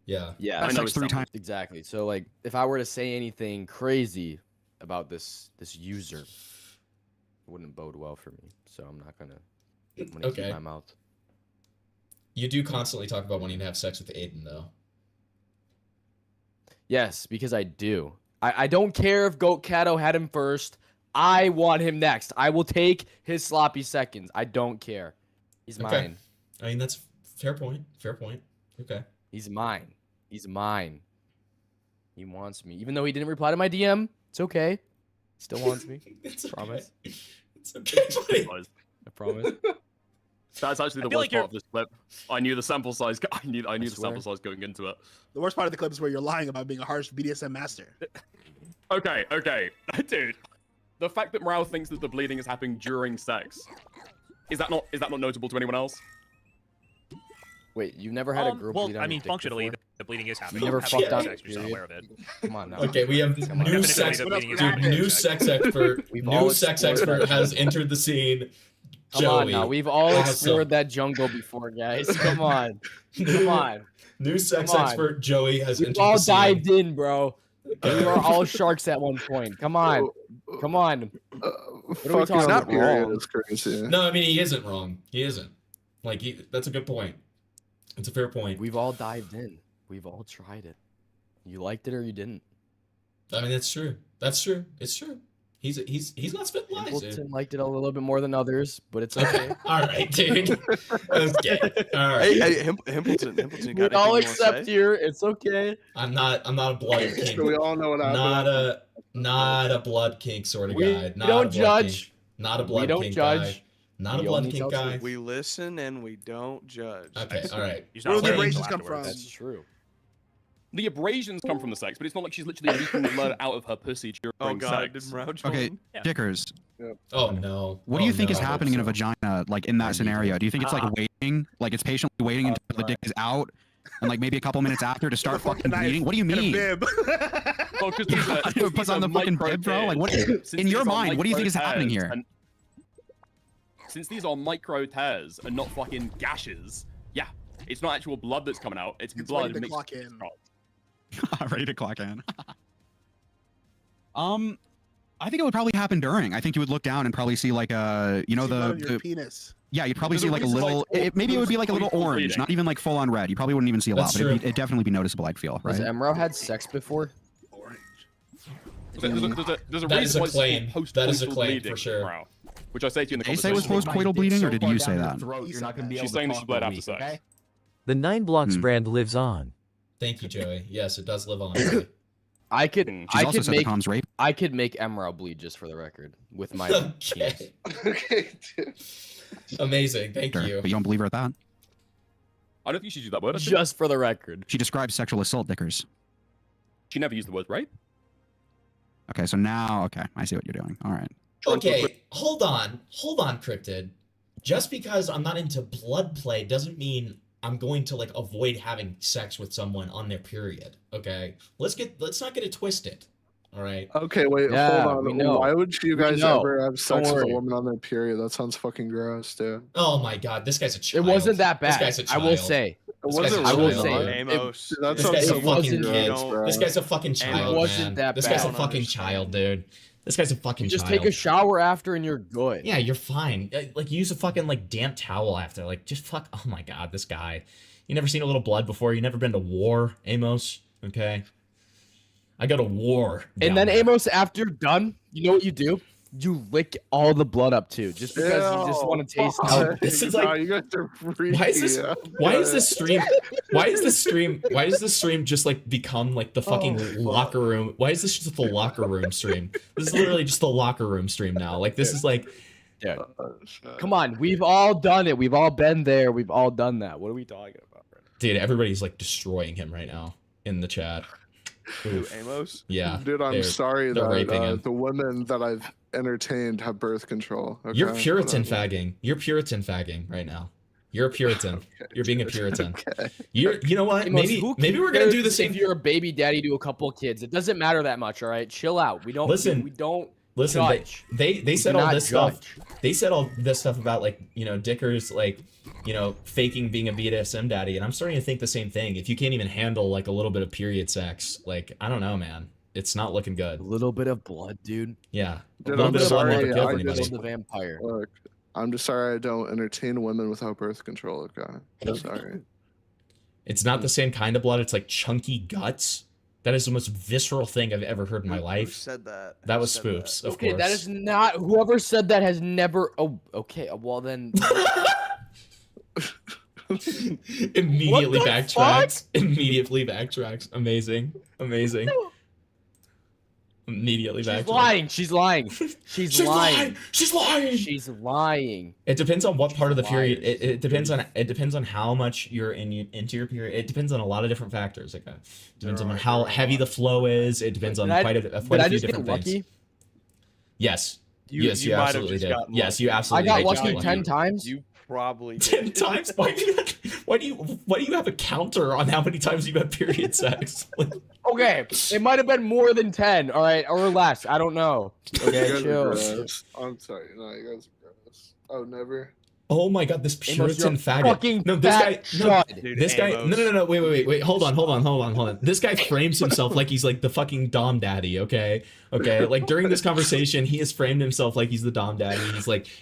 Yeah. Yeah, I know 3 times. Exactly. So like, if I were to say anything crazy about this user, it wouldn't bode well for me. So I'm gonna keep my mouth. You do constantly talk about wanting to have sex with Aiden, though. Yes, because I do. I don't care if Goat Cato had him first. I want him next. I will take his sloppy seconds. I don't care. He's mine. I mean, that's fair point. Okay. He's mine. He's mine. He wants me. Even though he didn't reply to my DM, it's okay. He still wants me. It's promise. It's okay, buddy. I promise. That's actually the worst part of this clip. I knew the sample size. I knew the sample size going into it. The worst part of the clip is where you're lying about being a harsh BDSM master. Okay, dude. The fact that Morale thinks that the bleeding is happening during sex, is that not notable to anyone else? Wait, you've never had a girl bleed on I mean, your dick functionally, before? the bleeding is happening. You never Having fucked on sex, you're just not aware of it. Come on now. Okay, we have new sex expert. New sex expert has entered the scene. Come Joey. on now. We've all explored that jungle before, guys. Come on. Come on. New sex expert Joey has entered all the scene. dived in, bro. We were all sharks at one point. Come on. Come on. What are we talking about? No, I mean, he isn't wrong. He isn't. Like, that's a good point. It's a fair point. We've all dived in. We've all tried it. You liked it or you didn't. I mean, that's true. That's true. It's true. He's not spitting lies, Templeton dude. liked it a little bit more than others, but it's okay. All right, dude. Okay. All right. Hey, Himpleton, you got We all anything you accept wanna say? here. It's okay. I'm not a blood kink. We all know what happened. Not a blood kink sort of guy. Not don't a blood judge. Kink. Not a blood We don't kink judge. guy. Not a We blood only kink tell guy. truth. We listen and we don't judge. Okay, all right. Where do the abrasions come from? That's true. The abrasions come from the sex, but it's not like she's literally leaking blood out of her pussy during Oh God, sex. did Mrao join? Okay, Dickers. Oh no. What do you think is no, I happening in a hope so. vagina, like in that scenario? Do you think it's like waiting, like it's patiently waiting until the dick is out, and like maybe a couple minutes after to start fucking bleeding? What do you mean? Oh, because It puts on the fucking bib, bro. Like what? In your mind, what do you think is happening here? Since these are micro tears and not fucking gashes, yeah, it's not actual blood that's coming out. It's It's blood ready to mixed. clock in. Ready to clock in. I think it would probably happen during. I think you would look down and probably see like a, you know, See blood on the your penis. yeah, you'd probably There's see a like a reason, little. like, Maybe it would be like a little bleeding. orange, not even like full on red. You probably wouldn't even see a lot, That's but true. it'd definitely be noticeable. I'd feel Has right. Emro had sex before? There's a That is reason a why it's claim. called That is a post-coital claim bleeding, for sure. Morale, which I say to you in the Did you say it was conversation. post-coital bleeding, or did you say that? You're not gonna be able She's to saying that talk she bled for a after week, sex. okay? The 9 blocks brand lives on. Thank you, Joey. Yes, it does live on. I could. She's I also could said the make. comms rape. I could make Emro bleed just for the record with my penis. Okay, dude. Amazing. Thank Sure, you. but you don't believe her at that? I don't think she used that word. Just for the record. She describes sexual assault, Dickers. She never used the word rape. Okay, so now, okay, I see what you're doing. All right. Okay, hold on, Cryptid. Just because I'm not into blood play doesn't mean I'm going to like avoid having sex with someone on their period. Okay, let's not get it twisted. All right. Okay, wait, Yeah, hold we on. know. Why would you We guys know. ever have sex with a worry. woman on their period? That sounds fucking gross, dude. Oh my God, this guy's a child. It wasn't that This bad. guy's a I will child. say. This guy's a I will child, say. dude. Amos. Dude, that This sounds guy's so a it fucking wasn't- kid. bro. This guy's a fucking child, It wasn't man. that This guy's a bad. fucking child, dude. This guy's a fucking You just child. take a shower after and you're good. Yeah, you're fine. Like use a fucking like damp towel after. Like just fuck. Oh my God, this guy. You never seen a little blood before? You never been to war, Amos? Okay. I go to war. And down then there. Amos, after you're done, you know what you do? You lick all the blood up too, just because you just want to taste how. This is like, you guys are freaky. why is this? Why is this stream? Why is this stream? Why does this stream just like become like the fucking locker room? Why is this just the locker room stream? This is literally just the locker room stream now. Like this is like, Dude, come on, we've all done it. We've all been there. We've all done that. What are we talking about? dude, everybody's like destroying him right now in the chat. Who, Amos? Yeah. Dude, I'm sorry they're raping him. that the women that I've entertained have birth control. Okay? You're Puritan fagging. You're Puritan fagging right now. You're a Puritan. You're being a Puritan. You know what? Amos, Maybe we're gonna do the same. If you're a baby daddy to a couple of kids, it doesn't matter that much. All right, chill out. We don't Listen. We don't Listen, judge. they said do all not this judge. stuff. They said all this stuff about like, you know, Dickers like, you know, faking being a BDSM daddy, and I'm starting to think the same thing. If you can't even handle like a little bit of period sex, like I don't know, man, it's not looking good. A little bit of blood, dude. Yeah, a Dude, little I'm bit of blood sorry, never kills I anybody. just- The vampire. Look, I'm just sorry I don't entertain women without birth control. Okay, I'm sorry. It's not the same kind of blood. It's like chunky guts. That is the most visceral thing I've ever heard in my life. Who said that? That Who was said Spoops, of Okay, course. that is not. Whoever said that has never. Oh, okay. Well then. Immediately What the backtracks. Immediately backtracks. Amazing. Amazing. Immediately She's backtracks. lying. She's lying. She's lying. She's lying. She's lying. It depends on what part of the period. lying. It depends on how much you're into your period. It depends on a lot of different factors. Okay, depends on how heavy the flow is. It depends on quite a Did few I just get different things. lucky? Yes. You- yes, you you might have absolutely just did. gotten Yes, lucky. you I absolutely got did. lucky Just 10 times. You probably 10 did. times? Why do you have a counter on how many times you've had period sex? Like, Okay, it might have been more than 10. All right, or less. I don't know. Okay, You guys are chill. gross. I'm sorry. No, you guys are gross. Oh, never. oh my god, this Amos, Puritan you're faggot. fucking No, this guy. fat No, chud. Dude, this guy. Amos. No. Wait. Hold on. This guy frames himself like he's like the fucking dom daddy. Okay. Like during this conversation, he has framed himself like he's the dom daddy.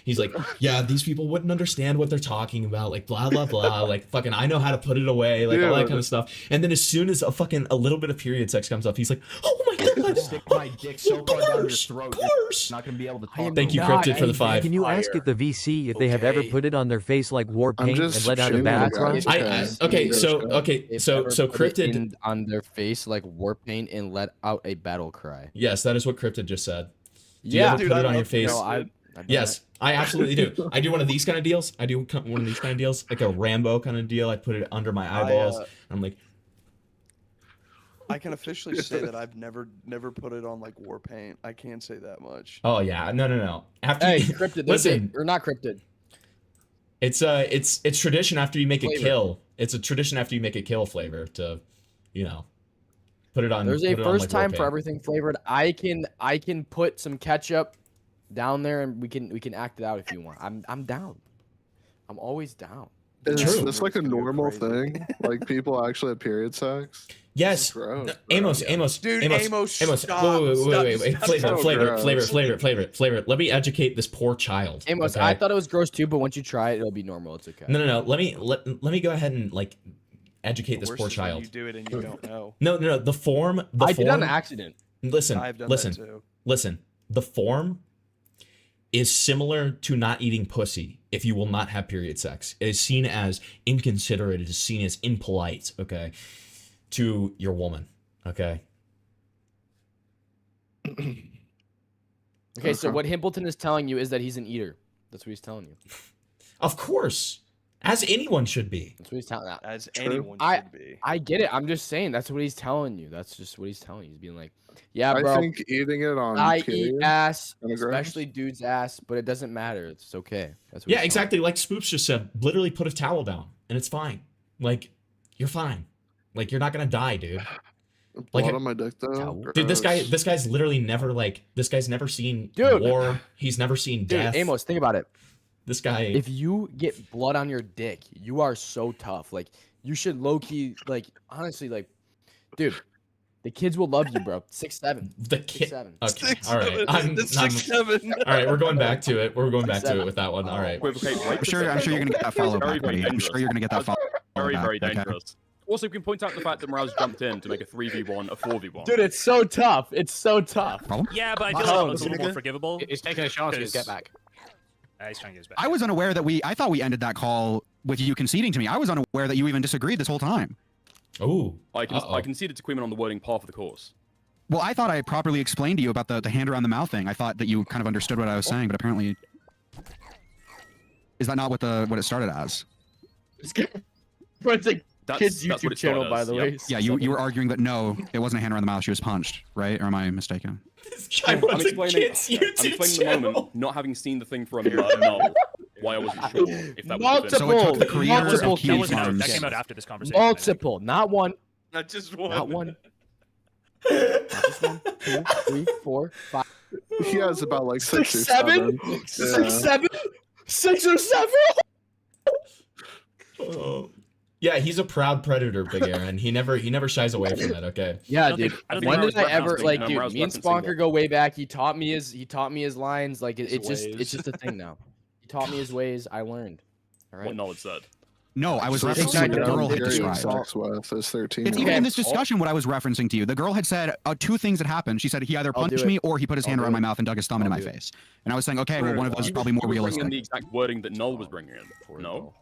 He's like, yeah, these people wouldn't understand what they're talking about. Like blah blah blah. Like fucking, I know how to put it away. Like all that kind of stuff. And then as soon as a little bit of period sex comes up, he's like, oh my god. Stick my dick so far down your throat, Of course. you're not gonna be able to talk. Thank you, not Cryptid, for the a 5. Can you ask at the VC if they have ever put it on their face like war I'm paint just and let out a shaming battle the cry? guys. Okay, so They've ever put it Cryptid. in on their face like war paint and let out a battle cry. Yes, that is what Cryptid just said. Do you Yeah, ever dude, put I it on love- your face? No, I've done Yes, I absolutely do. I do one of these kind of deals. Like a Rambo kind of deal. I put it under my eyeballs. I'm like, I can officially say that I've never put it on like war paint. I can't say that much. oh yeah, no. After Hey, you, cryptid. listen, Or not cryptid. it's tradition after you make a Flavor. kill. It's a tradition after you make a kill flavor to, you know, put it on. There's put a it on, first like, time roll for paint. everything flavored. I can put some ketchup down there and we can act it out if you want. I'm down. I'm always down. Is True. this like a It's gonna go normal crazy. thing? Like people actually have period sex? Yes, Gross, no, bro. Amos, Dude, Amos, stop, wait, stop, flavor. Let me educate this poor child. Amos, okay? I thought it was gross too, but once you try it, it'll be normal. It's okay. No. Let me go ahead and like educate this Worst poor is when child. You do it and you don't know. No. The form. I did on accident. Listen. I've done Listen. that too. Listen. The form is similar to not eating pussy if you will not have period sex. It is seen as inconsiderate. It is seen as impolite. Okay, to your woman. Okay. Okay, so what Himpleton is telling you is that he's an eater. That's what he's telling you. Of course, as anyone should be. That's what he's telling. As anyone I- should be. I get it. I'm just saying that's what he's telling you. That's just what he's telling you. He's being like, yeah, I bro. think eating it on I eat period ass, kinda gross. especially dude's ass, but it doesn't matter. It's okay. That's what Yeah, he's exactly. Like Spoops just said, literally put a towel down and it's fine. Like, you're fine. Like, you're not gonna die, dude. Like, blood on my dick though. dude, this Gross. guy's literally never this guy's never seen Dude. war. He's never seen Dude, death. Amos, think about it. This guy. If you get blood on your dick, you are so tough. Like, you should low key, like, honestly, like, dude, the kids will love you, bro. 6'7". The 6'7". kid. Okay. All right. It's 6'7". All right. We're going back to it. We're going back to 6'7". it with that one. All right. I'm sure you're gonna get that follow back, buddy. I'm sure you're gonna get that follow Very, back. very okay? dangerous. Also, we can point out the fact that Morales jumped in to make a 3v1, a 4v1. Dude, it's so tough. It's so tough. Yeah, but I feel like it's a little more forgivable. He's taking a chance to get back. He's trying to get his back. I was unaware that I thought we ended that call with you conceding to me. I was unaware that you even disagreed this whole time. Oh. I conceded to Queeman on the wording par for the course. Well, I thought I properly explained to you about the hand around the mouth thing. I thought that you kind of understood what I was saying, but apparently, is that not what it started as? It's a kid's YouTube channel, by the way. Yeah, you were arguing that no, it wasn't a hand around the mouth. She was punched, right? Or am I mistaken? I'm explaining the moment, not having seen the thing from Null, why I wasn't sure if that was So it took the creators of Key Farms. That came out after this conversation. Multiple, not one. Not just one. Not one. Not just 1, 2, 3, 4, 5. He has about like 6 or 7. 7. 6, 7. 6 or 7. Oh. Yeah, he's a proud predator, Big Aaron. He never shies away from it. Okay. Yeah, dude. When did I ever dude? Me and Sponker go way back. He taught me his lines. Like it's just a thing now. He taught me his ways. I learned. All right. What knowledge said? No, I was referencing what the girl had described. It's even in this discussion what I was referencing to you. The girl had said 2 things had happened. She said he either punched me or he put his hand around my mouth and dug his thumb into my face. And I was saying, okay, well, one of those is probably more realistic. The exact wording that Null was bringing in. No.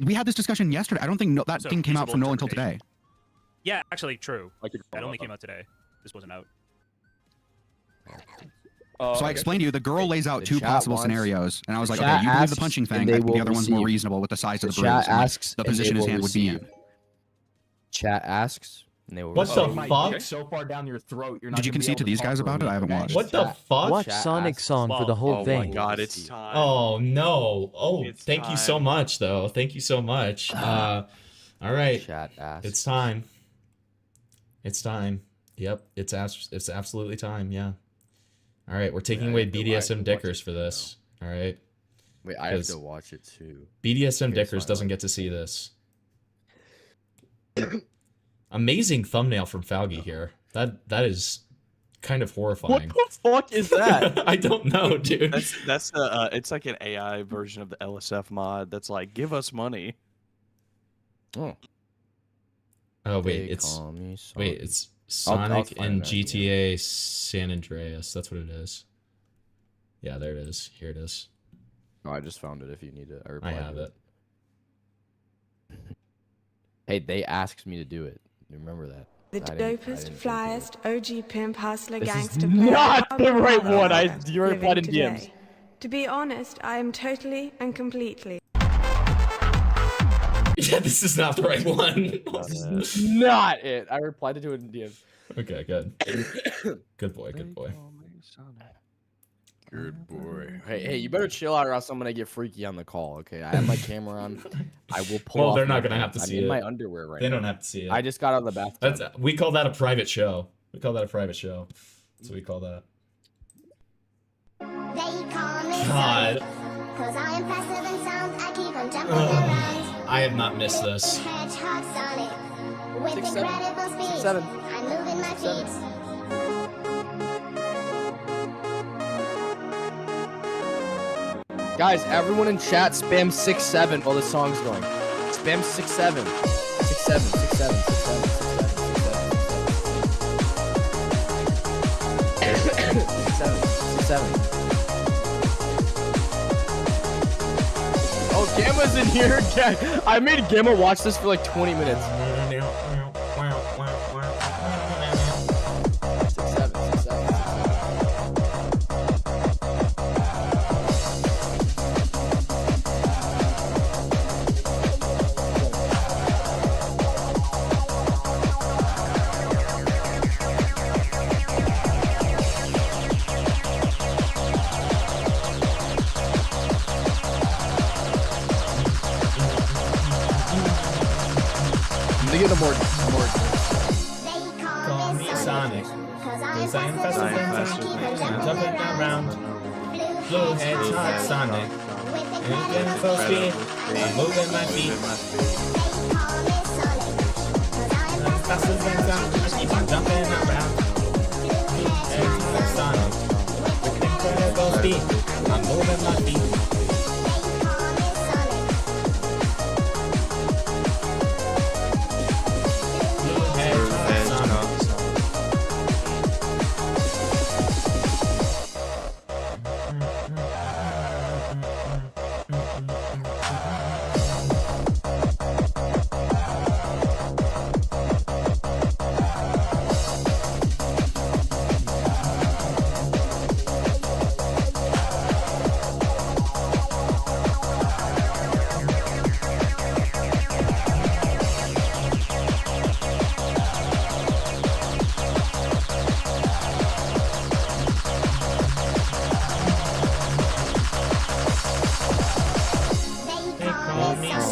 We had this discussion yesterday. I don't think that thing came out from Noel until today. Yeah, actually, true. That only came out today. This wasn't out. So I explained to you, the girl lays out 2 possible scenarios, and I was like, okay, you believe the punching thing, I think the other one's more reasonable with the size of the bruise, and the position his hand would be in. Chat asks, and they will What the fuck? So far down your throat, you're not. Did you concede to these guys about it? I haven't watched. What the fuck? Watch Sonic song for the whole thing. Oh my god, it's time. Oh no. Oh, It's thank you so time. much though. Thank you so much. All right. Chat asks. It's time. It's time. Yep. It's absolutely time. Yeah. All right. We're taking away BDSM Dickers for this. All right. Wait, I have to watch it too. BDSM Dickers doesn't get to see this. Amazing thumbnail from Falgi here. That is kind of horrifying. What the fuck is that? I don't know, dude. That's it's like an AI version of the LSF mod that's like, give us money. Oh. Oh wait, They it's call me it's I'll Sonic find and that, GTA San Andreas. That's what it is. Yeah, there it is. Here it is. Oh, I just found it. If you need it, I have it. Hey, they asked me to do it. You remember that? The dopest, flyest, OG pimp, hustler, This is gangster. not player, the right mother one. lover You replied living in today. DMs. To be honest, I am totally and completely. Yeah, this is not the right one. This is not it. I replied to it in DMs. Okay, good. Good boy, good boy. Good boy. Hey, you better chill out or else I'm gonna get freaky on the call, okay? I have my camera on. I will pull Well, off they're my not gonna have pants. to see I'm in it. my underwear right They now. don't have to see it. I just got out of the bathroom. We call that a private show. We call that a private show. That's what we call that. God. Cause I am passive and sound, I keep on jumping around. I have not missed this. Hedgehog Sonic. With 6, 7. incredible speed, 6, 7. I'm moving my 6, 7. feet. Guys, everyone in chat spam 6-7 while the song's going. Spam 6-7. 6-7, 6-7, 6-7, 6-7. Oh, Gamma's in here. I made Gamma watch this for like 20 minutes. 6-7, 6-7. I'm gonna get a more. Call me Sonic. Cause I am faster than Sonic. I'm jumping around. Blue hedgehog Sonic. And getting full speed. I'm moving my feet. I'm faster than Sonic. I keep on jumping around. Blue hedgehog Sonic. With incredible speed. I'm moving my feet.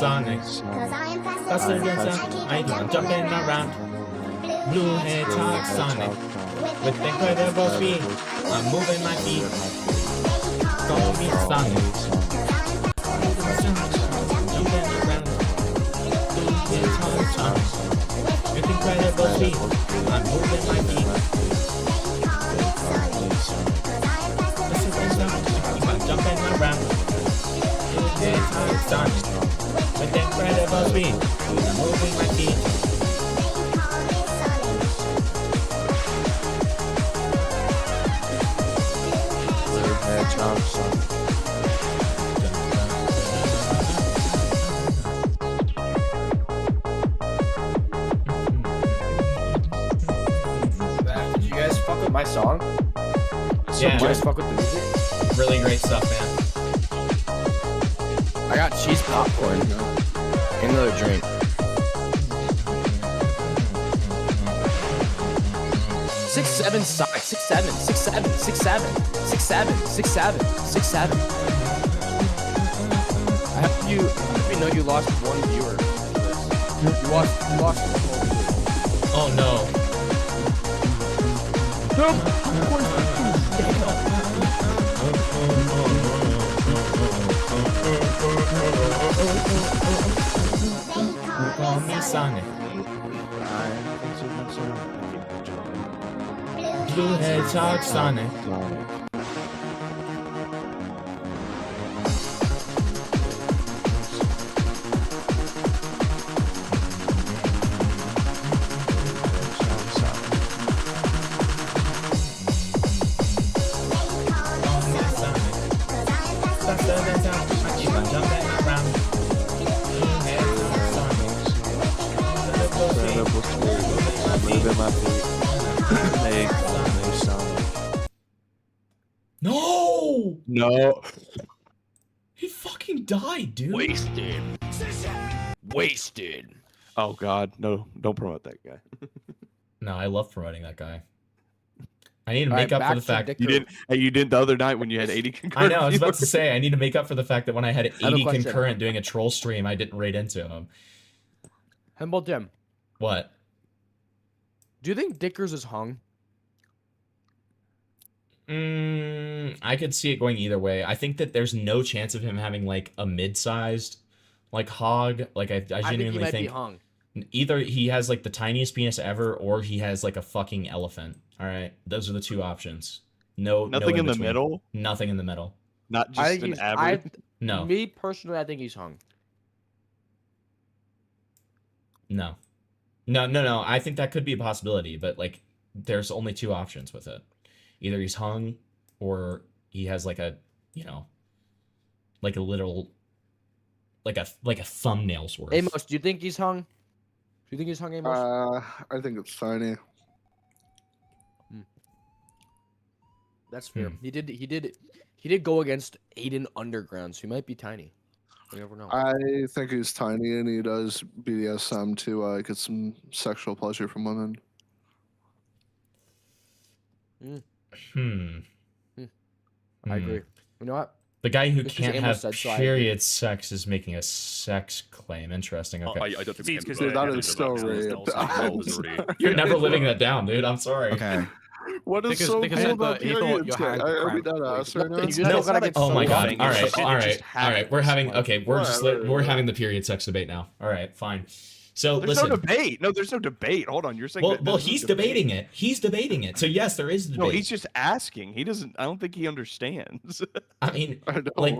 Sonic. Faster than Sonic. I'm jumping around. Blue Hedgehog Sonic. With incredible speed, I'm moving my feet. Call me Sonic. Jumping around. Blue Hedgehog Sonic. With incredible speed, I'm moving my feet. I'm jumping around. Blue Hedgehog Sonic. With incredible speed, I'm moving my feet. Did you guys fuck with my song? Yeah. Did you guys fuck with the music? Really great stuff, man. I got cheese popcorn and another drink. Six, seven, Sonic. 6, 7, 6, 7, 6, 7, 6, 7, 6, 7, 6, 7. I hope you know you lost one viewer. You lost one whole viewer. Oh no. Call me Sonic. Blue Hedgehog Sonic. No! No. He fucking died, dude. Wasted. Wasted. Oh God, no! Don't promote that guy. No, I love promoting that guy. I need to make up for the fact you didn't. Hey, you did the other night when you had 80 I concurrent. know. I was about to viewers. say I need to make up for the fact that when I had have a 80 question. concurrent doing a troll stream, I didn't raid into him. Humble Jim, What? do you think Dickers is hung? I could see it going either way. I think that there's no chance of him having like a mid-sized, like hog. Like I I think he genuinely might think be hung. either he has like the tiniest penis ever, or he has like a fucking elephant. All right, those are the two options. No, Nothing in the between. middle? Nothing in the middle. Not I just think an he's. average. No. Me personally, I think he's hung. No. No. I think that could be a possibility, but like, there's only two options with it. Either he's hung, or he has like a, like a little, like a thumbnail's worth. Amos, do you think he's hung? Do you think he's hung, Amos? I think it's tiny. That's fair. He did go against Aiden Underground, so he might be tiny. You never know. I think he's tiny and he does BDSM to get some sexual pleasure from women. I agree. You know what? The guy who Just 'cause can't Amos have said so, I agree. period sex is making a sex claim. Interesting. Okay. I don't think See, it's 'cause Dude, that is so rape. You're never living that down, dude. I'm sorry. Okay. What is so cool about period sex? Are we dead ass right now? Oh my god. All right. We're having we're having the period sex debate now. All right, fine. So There's listen. no debate. No, there's no debate. Hold on, you're saying. Well, he's debating it. He's debating it. So yes, there is a debate. No, he's just asking. He doesn't. I don't think he understands. I mean, like,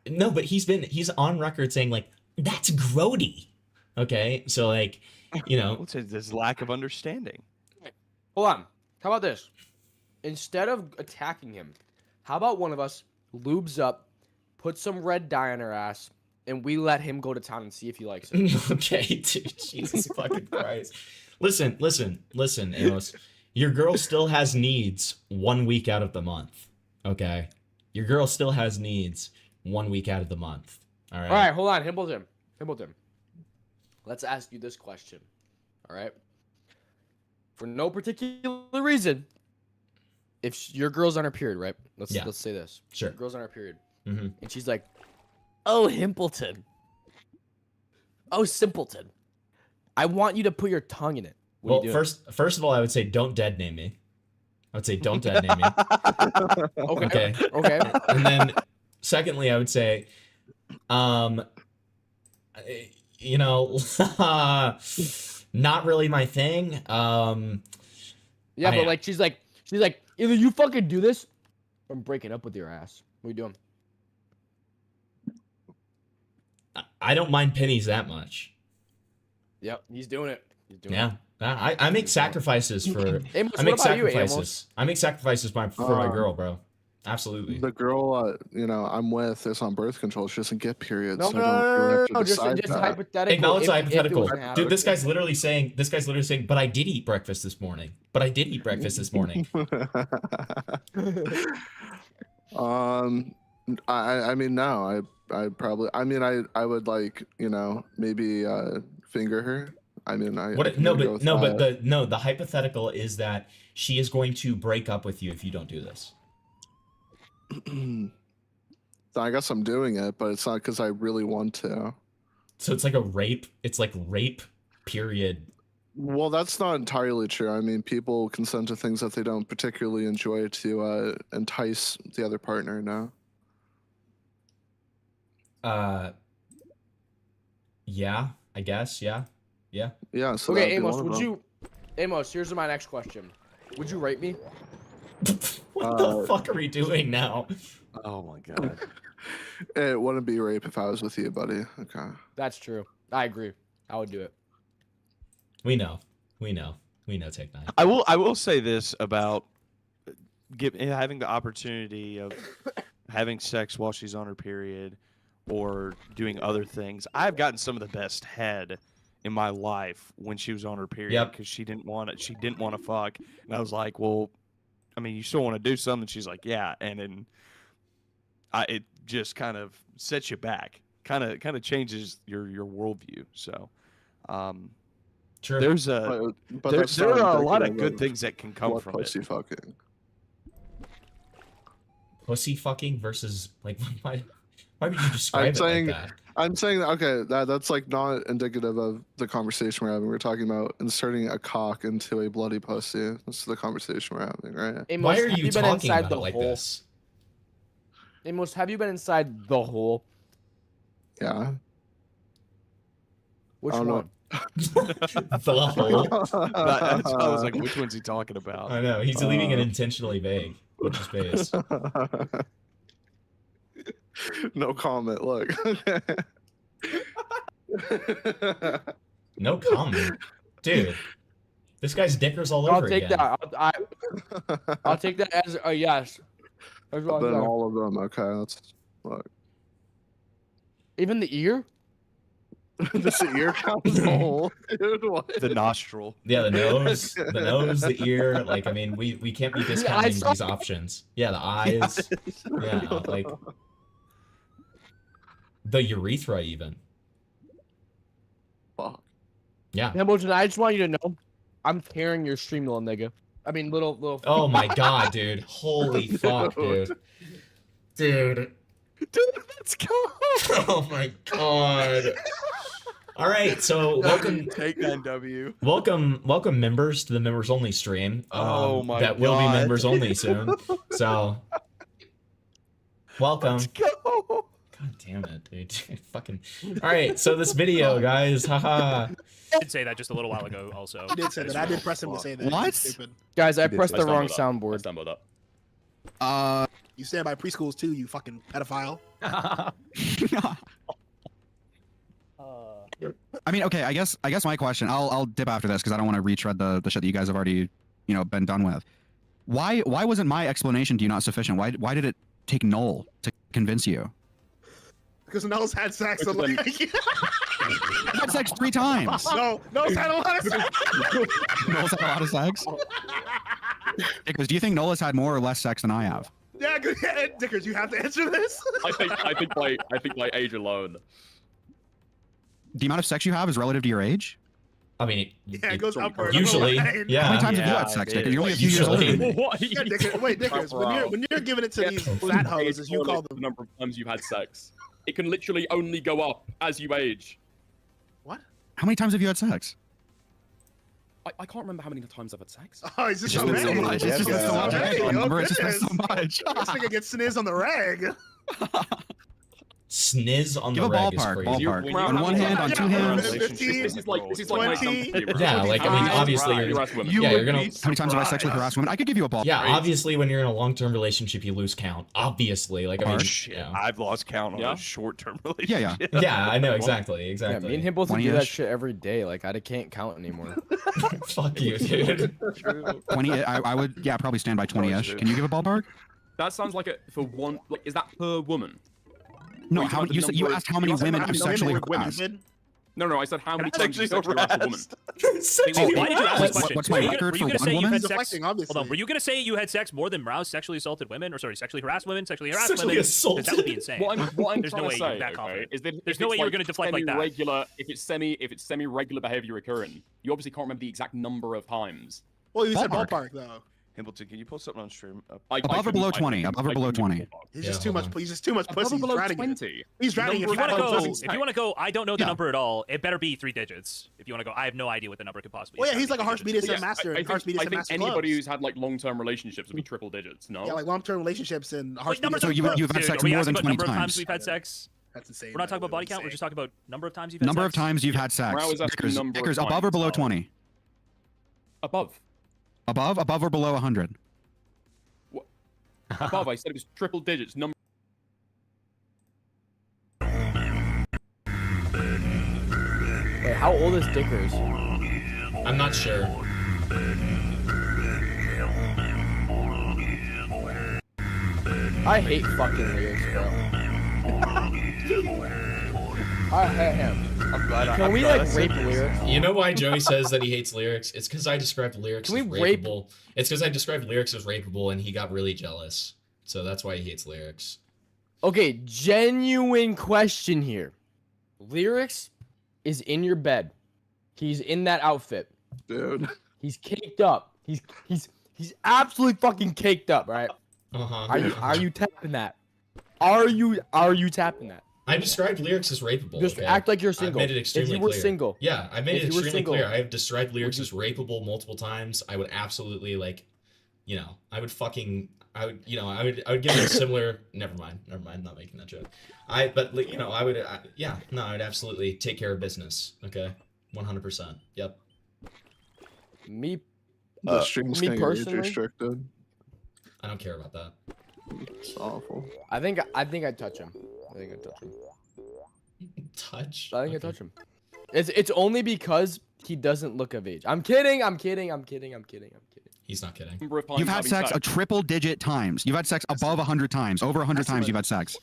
no, but he's on record saying like that's grody. Okay, so like, it's his lack of understanding. Hold on. How about this? Instead of attacking him, how about one of us lubes up, put some red dye on her ass, and we let him go to town and see if he likes it. Okay, dude. Jesus fucking Christ. Listen, Amos. Your girl still has needs 1 week out of the month. Okay? Your girl still has needs 1 week out of the month. All right? All right, hold on. Himbledon. Let's ask you this question. All right? For no particular reason, if your girl's on her period, right? Let's say this. Sure. Your girl's on her period. Mm-hmm. And she's like, "Oh, Himpleton, Oh, simpleton. I want you to put your tongue in it. What are Well, you doing? first of all, I would say don't dead name me. I would say don't dead name me. Okay. Okay. And then secondly, I would say, you know, not really my thing. Yeah, but like she's like either you fucking do this, or I'm breaking up with your ass. What are you doing? I don't mind pennies that much. Yep, he's doing it. He's doing Yeah. I make sacrifices for Amos, I make what about you, sacrifices. Amos? I make sacrifices for my girl, bro. Absolutely. The girl, you know, I'm with is on birth control. She doesn't get periods. No, so I don't really have to just decide that. hypothetical. Acknowledge the hypothetical. happen. Dude, this guy's literally saying, but I did eat breakfast this morning. But I did eat breakfast this morning. I mean, no, I probably, I mean, I would like, you know, maybe finger her. I mean, the hypothetical is that she is going to break up with you if you don't do this. So I guess I'm doing it, but it's not because I really want to. So it's like a rape. It's like rape, period. Well, that's not entirely true. I mean, people consent to things that they don't particularly enjoy to entice the other partner. No. Yeah, I guess. Yeah. Yeah. So Okay, Amos, here's my next question. Would you rape me? What the fuck are we doing now? Oh my god. It wouldn't be rape if I was with you, buddy. Okay. That's true. I agree. I would do it. We know, Take 9. I will say this about having the opportunity of having sex while she's on her period or doing other things. I've gotten some of the best head in my life when she was on her period because she didn't want it. She didn't want to fuck, and I was like, well, I mean, you still want to do something? She's like, yeah, and then it just kind of sets you back, kind of changes your worldview. So, True. There's but there are a lot of good things that can come from pussy it. Fucking. Pussy fucking versus like why would you describe like that? I'm saying okay, that's like not indicative of the conversation we're having. We're talking about inserting a cock into a bloody pussy. That's the conversation we're having, right? Amos, Why are have you been talking inside about the it like hole? this? Amos, have you been inside the hole? Yeah. Which I don't one? The hole. I was like, which one's he talking about? I know he's leaving it intentionally vague. Which is space. No comment. Look. No comment, dude. This guy's dickers all over I'll take again. that. I'll take that as a yes. That's what I'm Then saying. all of them. Okay, let's look. Even the ear? Just the ear counts the hole. Dude, what? The nostril. Yeah, the nose, the ear. Like, I mean, we can't be discounting these options. Yeah, the eyes. Yeah, like the urethra even. Fuck. Yeah. Hamilton, I just want you to know, I'm tearing your streamlil, nigga. I mean, little. Oh my god, dude! Holy fuck, dude! Dude, let's go! Oh my god! All right, so welcome. Take 9W. Welcome members to the members only stream. Oh my that will be God. members only soon. So welcome. Let's go. God damn it, dude! Fucking. All right, so this video, guys. Haha. I did say that just a little while ago. Also, He did say that. I did press him to say that. What? Stupid. Guys, I pressed the Let's wrong stumble soundboard. Stumbled up. You stand by preschools too, you fucking pedophile. I mean, okay. I guess my question. I'll dip after this because I don't want to retread the shit that you guys have already, been done with. Why wasn't my explanation to you not sufficient? Why did it take Noel to convince you? Because Noel's had sex. So I had sex 3 times. No, Noel's had a lot of sex. Noel's had a lot of sex. Because do you think Noel has had more or less sex than I have? Yeah, good. Dickers, you have to answer this. I think by age alone. The amount of sex you have is relative to your age. I mean, Yeah, it goes upward. usually, yeah. How many times have you had sex, Dickers? You're only a few years older than me. Yeah, Dickers, wait, Dickers, when you're giving it to these fat hoes, as you call them, the number of times you've had sex. It can literally only go up as you age. How many times have you had sex? I can't remember how many times I've had sex. Oh, he's just It's so just been so rag. much. It's just been so much. Hey, Remember, oh, it's just been so goodness. much. This nigga gets sniz on the rag. Sniz on Give the a rag is ballpark. crazy. Ballpark. On one hand, on two hands. This is like my 20. Yeah, like I mean, obviously, you're gonna. How many times have I sexually harassed women? I could give you a ballpark. Yeah, obviously, when you're in a long-term relationship, you lose count. Obviously, like I mean, yeah. I've lost count on a short-term relationship. Yeah, I know exactly. Yeah, me and him both do 20-ish. that shit every day. Like I can't count anymore. Fuck you, dude. 20. I would, yeah, probably stand by 20-ish. Can you give a ballpark? That sounds like a for one. Like, is that per woman? No, Or how like the you said you number of- asked how many women have sexually harassed. No, I said how many times you Sexually sexually harassed a woman. Wait, why did you ask this question? What's my Were you record gonna for say one you've woman? had sex? Deflecting, obviously. Hold on. Were you gonna say you had sex more than Rouse sexually assaulted women, or sorry, sexually harassed women, sexually harassed Sexually women? assaulted. That would be insane. What I'm There's trying no to way say, you're that okay, confident. is that There's if no it's way you're like gonna deflect like that. semi-regular, if it's semi-regular behavior occurring, you obviously can't remember the exact number of times. Well, you said Ballpark. ballpark though. Hamilton, can you post something on stream? Above or below 20? Above or below 20? He's Yeah, just too hold much. on. He's just too much Above pussy. or below He's drowning. 20. He's drowning. If you want to go, pussy. if you want to go, I don't know the Yeah. number at all. It better be 3 digits. If you want to go, I have no idea what the number could possibly. Well, be. yeah, he's like a harsh BDSM Yeah, master. I Harsh think, BDSM I think master anybody clubs. who's had like long-term relationships would be triple digits. No. Yeah, like long-term relationships and harsh Wait, numbers So of you've clubs, had dude. sex Are we more asking than about 20 number of times times. we've had sex? That's insane. We're not talking about body count. We're just talking about number of times you've had Number sex. of times you've had sex. Morale is asking Dickers, number of Dickers, above or times, below no. 20? Above. Above or below 100? Above. I said it was triple digits. Number. Wait, how old is Dickers? I'm not sure. I hate fucking lyrics, bro. I hate him. I'm glad Can we like rape lyrics? You know why Joey says that he hates lyrics? It's because I described lyrics Can as we rape- rapeable. It's because I described lyrics as rapeable, and he got really jealous. So that's why he hates lyrics. Okay, genuine question here. Lyrics is in your bed. He's in that outfit. Dude. He's caked up. He's absolutely fucking caked up, right? Uh-huh. Are you tapping that? Are you tapping that? I described lyrics as rapeable. Just okay? act like you're single. I've made it extremely If you were clear. single. Yeah, I made If it you were extremely single, clear. I have described lyrics as rapeable multiple times. I would absolutely like, you know, I would give it a similar. Never mind, not making that joke. But you know, I would absolutely take care of business. Okay, 100%. Yep. Me, The stream's me gonna get age personally, restricted. I don't care about that. It's awful. I think I'd touch him. I think I'd touch him. Touch? I think I'd touch him. It's only because he doesn't look of age. I'm kidding. He's not kidding. You've had sex a triple digit times. You've had sex above 100 times. Over 100 times you've had sex.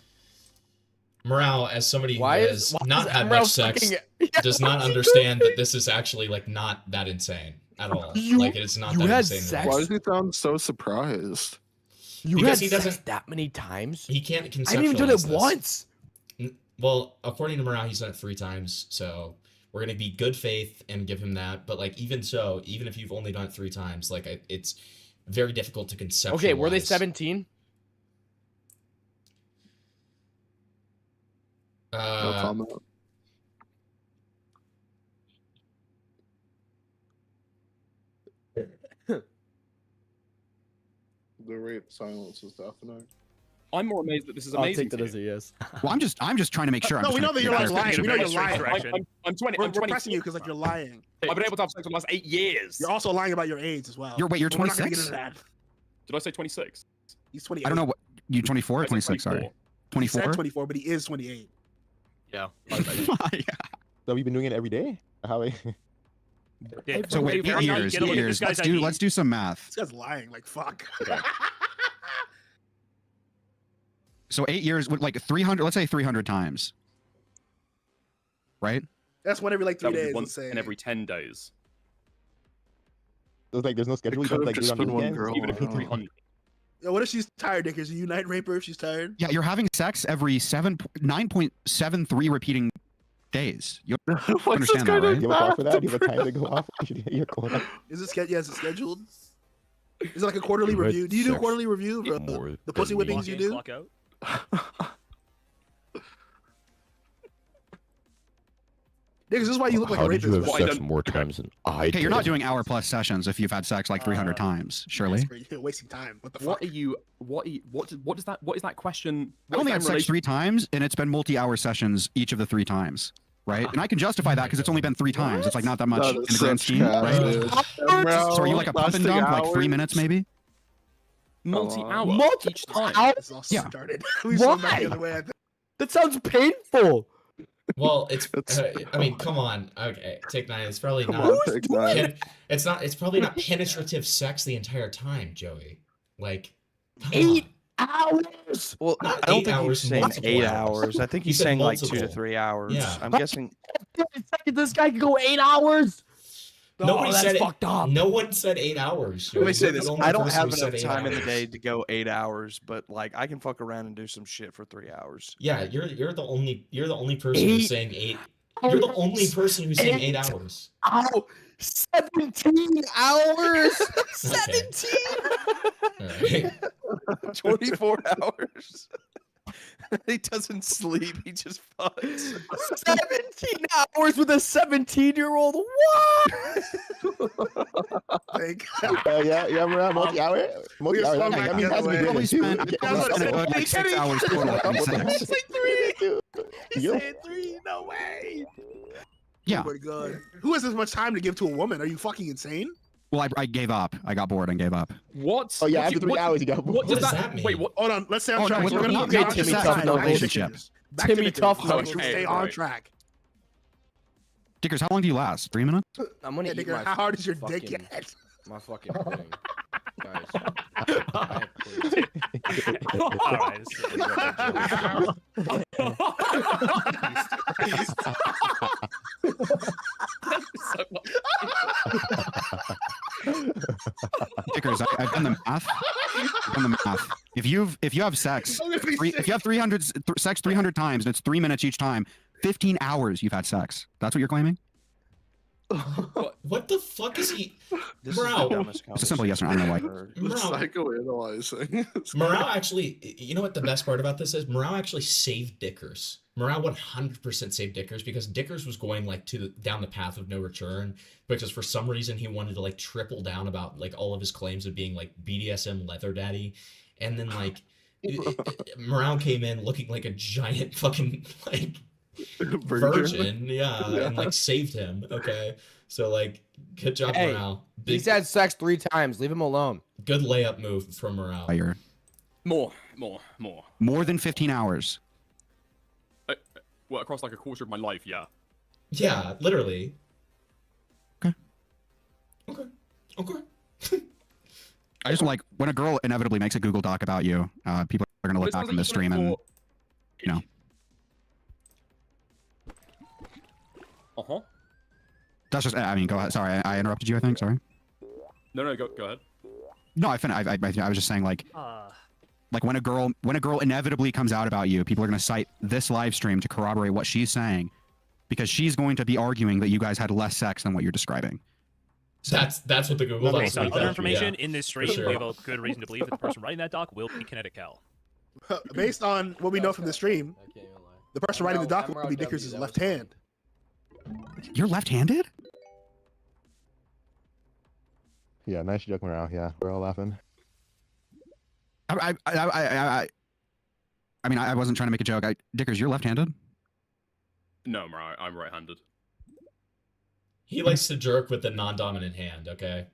Morale, as somebody who Why has not had Morale much sex, fucking- does not understand that this is actually like not that insane at all. Like it's not that insane. at all. Why does he sound so surprised? You Because had he sex doesn't- that many times? He can't conceptualize I haven't even done it this. once. Well, according to Morale, he's done it 3 times. So we're gonna be good faith and give him that. But like even so, even if you've only done it 3 times, like it's very difficult to conceptualize. Okay, were they 17? No comment. The rape silence is deafening. I'm more amazed that this is I'll amazing. take that as a yes. Well, I'm just trying to make sure. No, I'm we just know that trying you're to like get lying. We know you're clarification. lying. I'm 20. We're I'm 20. pressing you because like you're lying. I've been able to have sex for the last 8 years. You're also lying about your age as well. You're 26? We're not gonna get 26? into that. Did I say 26? He's 28. I don't know what you 24 or I said 26. Sorry, He said 24. 24, but he is 28. Yeah. So we've been doing it every day? How? So wait, 8 years. 8 years. Let's do some math. This guy's lying like fuck. So 8 years with like 300. Let's say 300 times. Right? That's one every like 3 That would be days. once Let's say. in every 10 days. So it's like there's no schedule. You don't like do it on the weekends? Even if it's 300. Yo, what if she's tired, Dick? Is you night raper if she's tired? Yeah, you're having sex every 9.73 repeating days. You understand that, right? Do you have a call for that? Do you have a time to go off? You should get your quota. Is it scheduled? Yeah, is it scheduled? Is it like a quarterly review? Do you do a quarterly review of the pussy whippings you do? Clock out. This is why you look like a How did you rapist. have sex more times than I did? Okay, you're not doing hour-plus sessions if you've had sex like 300 times, surely. You're wasting time. What the fuck? What are you? What is that question? I only had sex 3 times, and it's been multi-hour sessions each of the 3 times, right? And I can justify that because it's only been 3 times. It's like not that much in the grand scheme, right? So are you like a pump and dump, like 3 minutes maybe? Multi-hour each time. Yeah. Why? That sounds painful. Well, it's. I mean, come on. Okay, take 9. It's probably not. It's not. It's probably not penetrative sex the entire time, Joey. Like 8 hours. Well, I don't think he's saying multiple 8 hours. hours. I think He he's said saying like 2 to multiple. 3 hours. Yeah. I'm guessing. This guy could go 8 hours. Nobody that's said fucked up. No one said 8 hours. Let me say You're this: the only I don't person have who said enough 8 time in the hours. day to go 8 hours, but like I can fuck around and do some shit for 3 hours. Yeah, you're the only person who's saying 8. You're the only person who's saying 8 hours. Ow! 17 hours. 17. Alright. 24 hours. He doesn't sleep. He just fucks. 17 hours with a 17-year-old. What? Yeah, we're at multi-hour. Multi-hour. I mean, that's I probably spent like 6 hours total having sex. It's like 3. He's Yo. saying 3. No way. Yeah. Oh my god. Who has this much time to give to a woman? Are you fucking insane? Well, I gave up. I got bored and gave up. What? Oh yeah, after 3 hours you got. What does does that that mean? Wait, what? Hold on. Let's stay on Oh, no, track. we're We're gonna not get getting on to Timmy sex Tough in now. a Back to relationship. Dickers. Back to Timmy Dickers. Tough So now. we can Okay, stay on right. track. Dickers, how long do you last? 3 minutes? I'm gonna Yeah, eat Dicker, my how hard is your dick fucking- yet? My fucking pudding. Guys. All right. This is Dickers, I've done the math. I've done the math. If you have sex, if you have 300 sex 300 times and it's 3 minutes each time, 15 hours you've had sex. That's what you're claiming? What the fuck is he? This is the Morale. dumbest It's a simple yes or no. I don't know why. Morale. Psychoanalyzing. Morale actually, you know what the best part about this is? Morale actually saved Dickers. Morale 100% saved Dickers because Dickers was going like down the path of no return because for some reason he wanted to like triple down about like all of his claims of being like BDSM leather daddy, and then like Morale came in looking like a giant fucking like virgin, yeah, and like saved him. Okay, so like good job, Hey, Morale. He's had sex 3 times. Leave him alone. Good layup move from Morale. More than 15 hours. Well, across like a quarter of my life, yeah. Yeah, literally. Okay. Okay. I just like when a girl inevitably makes a Google Doc about you, people are gonna look back on this stream and you know. That's just. I mean, go ahead. Sorry, I interrupted you. I think. Sorry. No, go ahead. No, I finished. I was just saying like when a girl inevitably comes out about you, people are gonna cite this live stream to corroborate what she's saying, because she's going to be arguing that you guys had less sex than what you're describing. So that's what the Google Docs Based on make other that, information yeah, in this for stream, sure. we have a good reason to believe that the person writing that doc will be Kinetic Hell. Based on what we know from the stream, the person writing the doc will be Dickers' left hand. You're left-handed? Yeah, nice joke, Morale. Yeah, we're all laughing. I mean, I wasn't trying to make a joke. Dickers, you're left-handed? No, I'm right-handed. He likes to jerk with the non-dominant hand. Okay.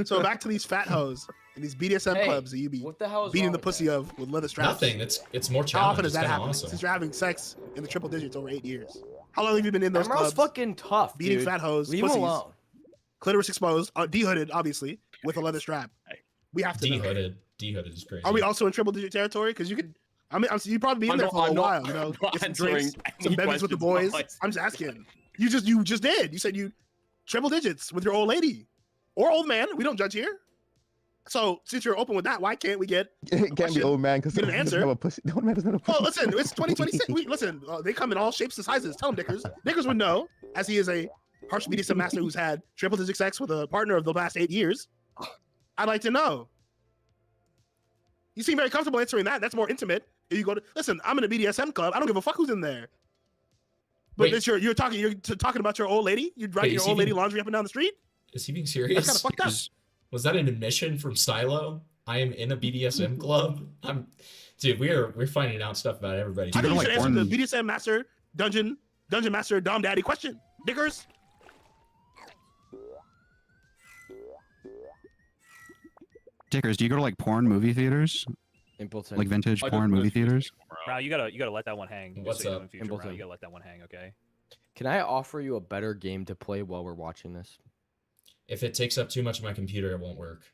So back to these fat hoes and these BDSM clubs that you be beating the pussy of with leather straps. Nothing. It's more How often challenge. does It's that kind of happen? awesome. Since you're having sex in the triple digits over 8 years. How long have you been in those Emerald's clubs? fucking tough, Beating dude. fat hoes, Leave him pussies, alone. clitoris exposed, dehooded, obviously, with a leather strap. We have to know. Dehooded is crazy. Are we also in triple digit territory? Because you could. I mean, you'd probably be in there for a while. You know, get some drinks, some bevies with the boys. I'm just asking. You just did. You said you triple digits with your old lady or old man. We don't judge here. So since you're open with that, why can't we get? It can't be old man because get an answer. have a pussy. No man doesn't have a pussy. Oh, listen, it's 2026. Listen, they come in all shapes and sizes. Tell him, Dickers. Dickers would know, as he is a harsh BDSM master who's had triple digit sex with a partner of the last 8 years. I'd like to know. You seem very comfortable answering that. That's more intimate. If you go to listen, I'm in a BDSM club. I don't give a fuck who's in there. But this you're talking about your old lady. You're dragging your old lady laundry up and down the street. Is he being serious? That's kind of fucked up. Was that an admission from Silo? I am in a BDSM club. Dude, we're finding out stuff about everybody. I think you should answer the BDSM master, dungeon master, Dom Daddy question. Dickers. Dickers, do you go to like porn movie theaters? Impleton. Like vintage porn movie theaters? Bro, you gotta let that one hang. What's so up? in future, bro, you gotta let that one hang, okay? Can I offer you a better game to play while we're watching this? If it takes up too much of my computer, it won't work.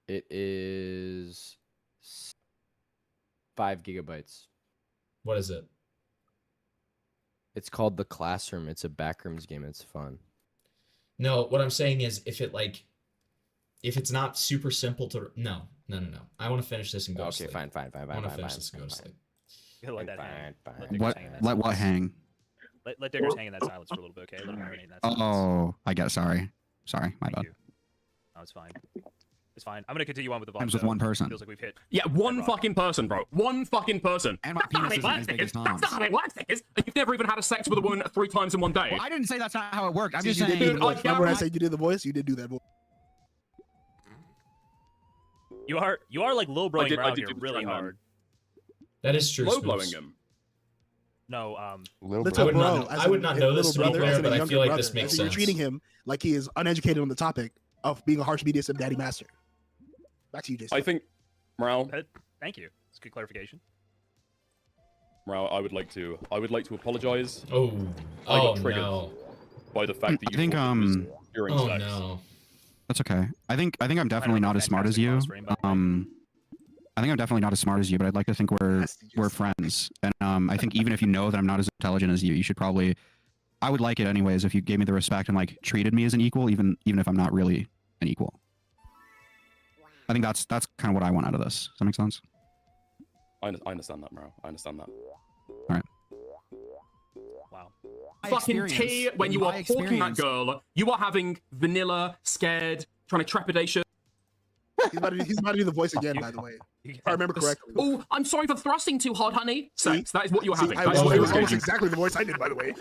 It is 5 gigabytes. What is it? It's called The Classroom. It's a backrooms game. It's fun. No, what I'm saying is if it's not super simple to no. I want to finish this and go to sleep. Okay, fine. I want to finish this and go to sleep. You gotta let that hang. Let what hang? Let Dickers hang in that silence for a little bit, okay? Let him marinate in that silence. Oh, I get. Sorry, my bad. No, it's fine. It's fine. I'm gonna continue on with the Times with one person. Feels like we've hit. Yeah, one fucking person, bro. One fucking person. And my penis isn't as big as Tom's. That's not how it works, Dickers. You've never even had a sex with a woman 3 times in one day. Well, I didn't say that's not how it worked. I'm just you saying. did do the voice. Remember when I said you did the voice? You did do that voice. You are like low blowing around here really hard. That is true. Low blowing him. No, I would not know this to be fair, but I feel like this makes sense. You're treating him like he is uneducated on the topic of being a harsh BDSM daddy master. Back to you, Jason. I think, Morale. Thank you. It's good clarification. Morale, I would like to apologize. Oh, I got triggered by the fact that you think during sex. No. That's okay. I think I'm definitely not as smart as you. I think I'm definitely not as smart as you, but I'd like to think we're friends. And I think even if you know that I'm not as intelligent as you, you should probably. I would like it anyways if you gave me the respect and like treated me as an equal, even if I'm not really an equal. I think that's kind of what I want out of this. Does that make sense? I understand that, Morale. I understand that. All right. Wow. Fucking T, when you are hawking that girl, you are having vanilla, scared, trying to trepidation. He's about to do the voice again, by the way. If I remember correctly. Oh, I'm sorry for thrusting too hard, honey. Sex, that is what you're having. It was almost exactly the voice I did, by the way.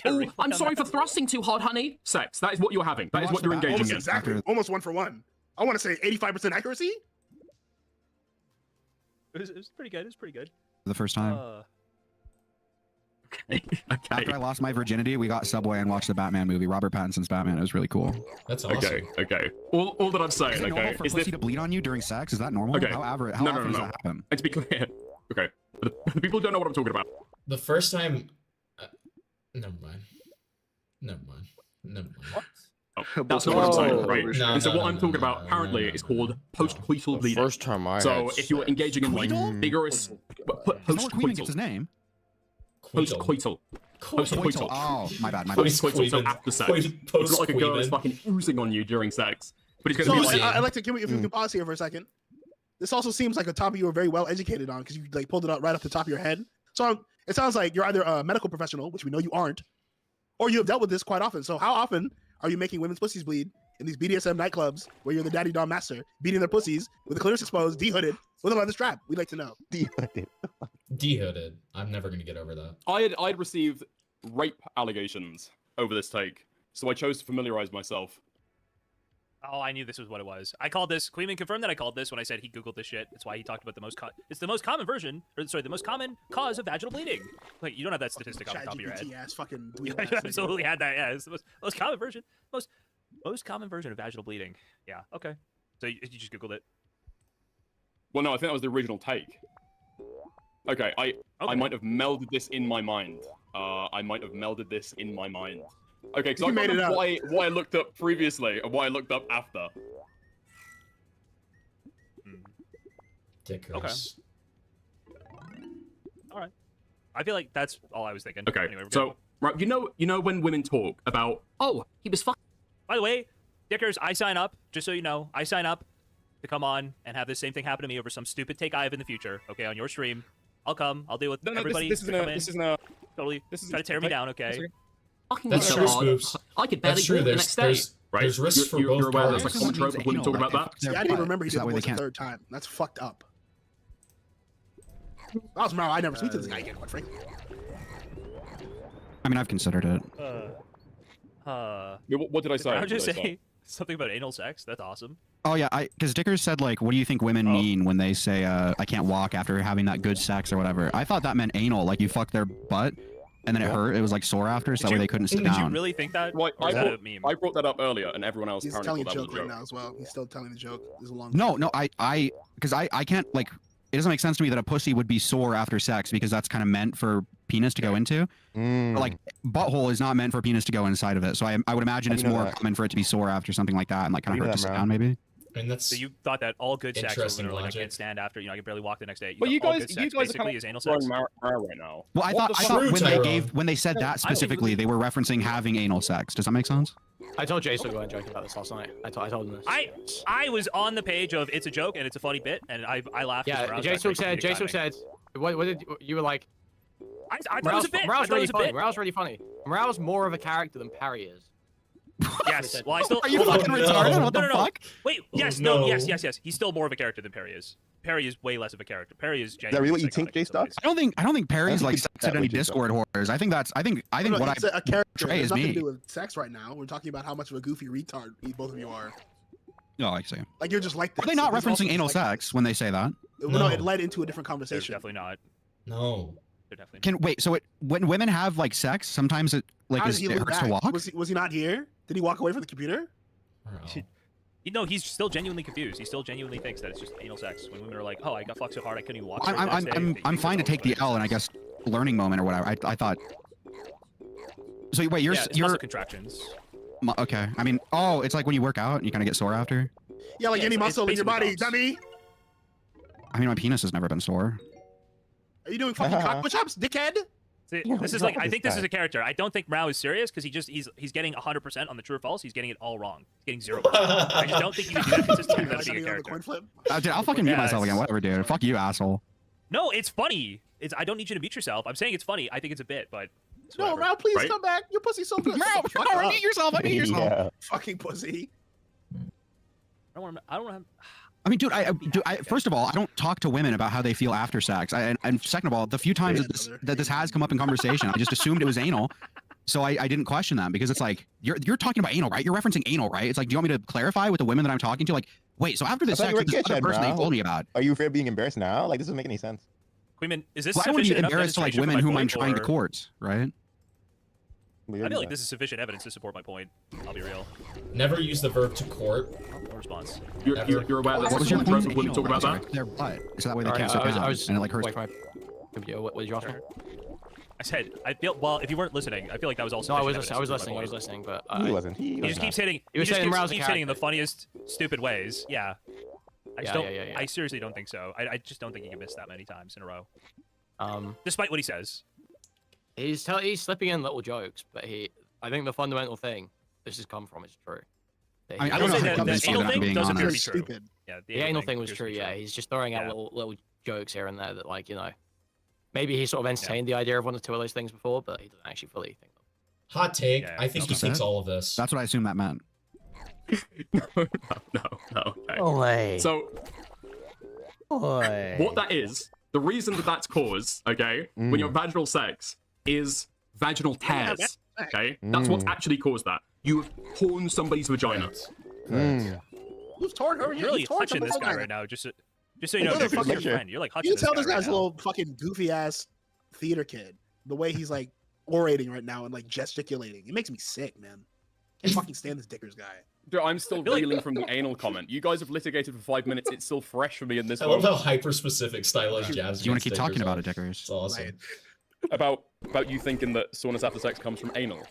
Oh, I'm sorry for thrusting too hard, honey. Sex, that is what you're having. That is what you're engaging almost in. Exactly. Almost 1 for 1. I want to say 85% accuracy. It was pretty good. It was pretty good. The first time. Okay. After I lost my virginity, we got Subway and watched the Batman movie, Robert Pattinson's Batman. It was really cool. That's awesome. Okay. All that I'm saying, is it normal for pussy to bleed on you during sex? Is that normal? Okay. How often does that happen? And to be clear, okay, the people don't know what I'm talking about. The first time. Never mind. Oh, that's not what I'm saying, right? And so what I'm talking about apparently is called post-coital bleeding. First time I So had if you're engaging in like vigorous Queen gets his name. Post-coital. Post-coital. Oh, my bad. Post-coital, so after sex. It's not like a girl is fucking oozing on you during sex. But it's going to be like... I'd like to, if you can pause here for a second. This also seems like a topic you were very well educated on because you like pulled it out right off the top of your head. So it sounds like you're either a medical professional, which we know you aren't, or you have dealt with this quite often. So how often are you making women's pussies bleed in these BDSM nightclubs where you're the daddy dom master, beating their pussies with the clitoris exposed, de-hooded, with a leather strap? We'd like to know. De-hooded. I'm never gonna get over that. I'd received rape allegations over this take, so I chose to familiarize myself. Oh, I knew this was what it was. I called this. Queenman confirmed that I called this when I said he Googled this shit. That's why he talked about the most. It's the most common version, or sorry, the most common cause of vaginal bleeding. Like you don't have that statistic off the top of your head. Ass fucking You absolutely had that. Yeah, it's the most common version. Most common version of vaginal bleeding. Yeah. Okay. So you just Googled it. Well, no, I think that was the original take. Okay, I might have melded this in my mind. Okay, because I can't remember what I looked up previously and what I looked up after. Dickers. Okay. All right. I feel like that's all I was thinking. Okay, anyway, so right, you know when women talk about, oh, he was fucking. By the way, Dickers, I sign up. Just so you know, I sign up to come on and have the same thing happen to me over some stupid take I have in the future. Okay, on your stream, I'll come. I'll deal with everybody. This isn't a totally try to tear me down. Okay. That's true, Spoops. I could barely true. the next day. There's risks for both you're aware parties. there's a common trope of women talking about that? See, I didn't remember he did the voice the third time. That's fucked up. If I was Maro, I'd never speak to this guy again, quite frankly. I mean, I've considered it. What did I say? I What would just did I say something about anal sex. That's awesome. Oh yeah, because Dickers said like, what do you think women mean when they say I can't walk after having that good sex or whatever? I thought that meant anal, like you fucked their butt and then it hurt. It was like sore after, so that way they couldn't sit Did down. you really think that? Well, Or is that a meme? I brought that up earlier, and everyone else He's apparently telling a thought that joke was a right joke. now as well. He's still telling the joke. There's a long. No, because I can't like. It doesn't make sense to me that a pussy would be sore after sex because that's kind of meant for penis to go into. Like butthole is not meant for penis to go inside of it. So I would imagine it's more common for it to be sore after something like that and like kind of hurt to sit down maybe. I mean, that's So you thought that all good sex was interesting literally like I logic. can't stand after, I can barely walk the next day. Well, know, you all guys, good you sex guys are basically kind is anal of sex. throwing Mara right now. Well, I thought when they said that specifically, they were referencing having anal sex. Does that make sense? I told Jason to go and joke about this last night. I told him this. I was on the page of it's a joke and it's a funny bit, and I laughed. Yeah, Jason said, what did you were like? I thought it was a bit. Morale's really funny. Morale's really funny. Morale's more of a character than Parry is. Yes. Well, I still. Are you fucking retarded? What the fuck? Wait. Yes. no. No. Yes. He's still more of a character than Parry is. Perry is way less of a character. Perry is Is that genuinely. really what you think, Jay Stocks? I don't think Perry's like said any Jay Discord horrors. I think what It's a character. portray It has is nothing me. to do with sex right now. We're talking about how much of a goofy retard both of you are. No, I see. Like you're just like this. Are they not This is also referencing just anal like sex when they say that? this. No, it led into a different conversation. Definitely not. No. They're definitely. Can wait? So when women have like sex, sometimes it like How did he it look hurts to back? walk. Was he not here? Did he walk away from the computer? No, he's still genuinely confused. He still genuinely thinks that it's just anal sex. When women are like, "Oh, I got fucked so hard I couldn't even walk." I'm fine to take the L and I guess learning moment or whatever. I thought. So wait, you're muscle contractions. Okay. I mean, it's like when you work out and you kind of get sore after. Yeah, like any it's muscle in your basically body, dummy. I mean, my penis has never been sore. Are you doing fucking cock push-ups, dickhead? See, this is like I think this is a character. I don't think Rao is serious because he's getting 100% on the true or false. He's getting it all wrong. He's getting 0%. I just don't think he can do that consistently without being a character. Dude, I'll fucking mute myself again. Whatever, dude. Fuck you, asshole. No, it's funny. I don't need you to mute yourself. I'm saying it's funny. I think it's a bit, but No, Rao, please come back. Your pussy's so good. Rao, mute yourself. Mute yourself. Yeah. Fucking pussy. I don't want to. I mean, dude, first of all, I don't talk to women about how they feel after sex. And second of all, the few times that this has come up in conversation, I just assumed it was anal. So I didn't question them because it's like, you're talking about anal, right? You're referencing anal, right? It's like, do you want me to clarify with the women that I'm talking to? Like, wait, so after this I thought sex, you were with this other kitchen, person that you bro. told me about. Are you afraid of being embarrassed now? Like, this doesn't make any sense. Queenman, is this Well, I wouldn't be sufficient enough embarrassed to like demonstration women for my whom I'm point, trying to or- court, right? I feel like this is sufficient evidence to support my point. I'll be real. Never use the verb to court. No response. You're aware that What was your someone point? would talk about that? Their butt, so that way they Alright, can't sit down, I was and it like hurts. wait for my computer. What did you ask me? I said I feel well. If you weren't listening, I feel like that was also. No, I was listening, but He wasn't. He just keeps hitting. He was just saying keeps Rao's a hitting in the character. funniest, stupid ways. Yeah. I just don't. Yeah. I seriously don't think so. I just don't think he can miss that many times in a row. Um, Despite what he says. he's slipping in little jokes, but I think the fundamental thing this has come from is true. I mean, I don't know how to convince you that I'm being does appear to be honest. true. Stupid. Yeah, The anal thing was appears to true. be Yeah, he's just throwing out Yeah. little jokes here and there that, like, maybe he sort of entertained the idea of one or two of those things before, but he doesn't actually fully think them. Hot take. Yeah, I think he that's thinks it. all of this. That's what I assumed that meant. No. Okay. Olay. So what that is, the reason that's caused, okay, when you have vaginal sex, is vaginal tears. Okay, that's what's actually caused that. You have torn somebody's vagina. Who's torn over You're here? really He's torn touching this something guy over right there. now. Just so you know, Look at the Dick, fucking- your friend. You're like You touching can tell this guy guy's right a little fucking goofy ass theater kid. The way he's like orating right now and like gesticulating, it makes me sick, man. Can't fucking stand this Dickers guy. Dude, I'm still feel like- reeling from the anal comment. You guys have litigated for 5 minutes. It's still fresh for me in this I love moment. how hyper-specific stylized jazz. Do you want to keep stickers talking about are. it, Dickers? It's awesome. Right. About you thinking that soreness after sex comes from anal.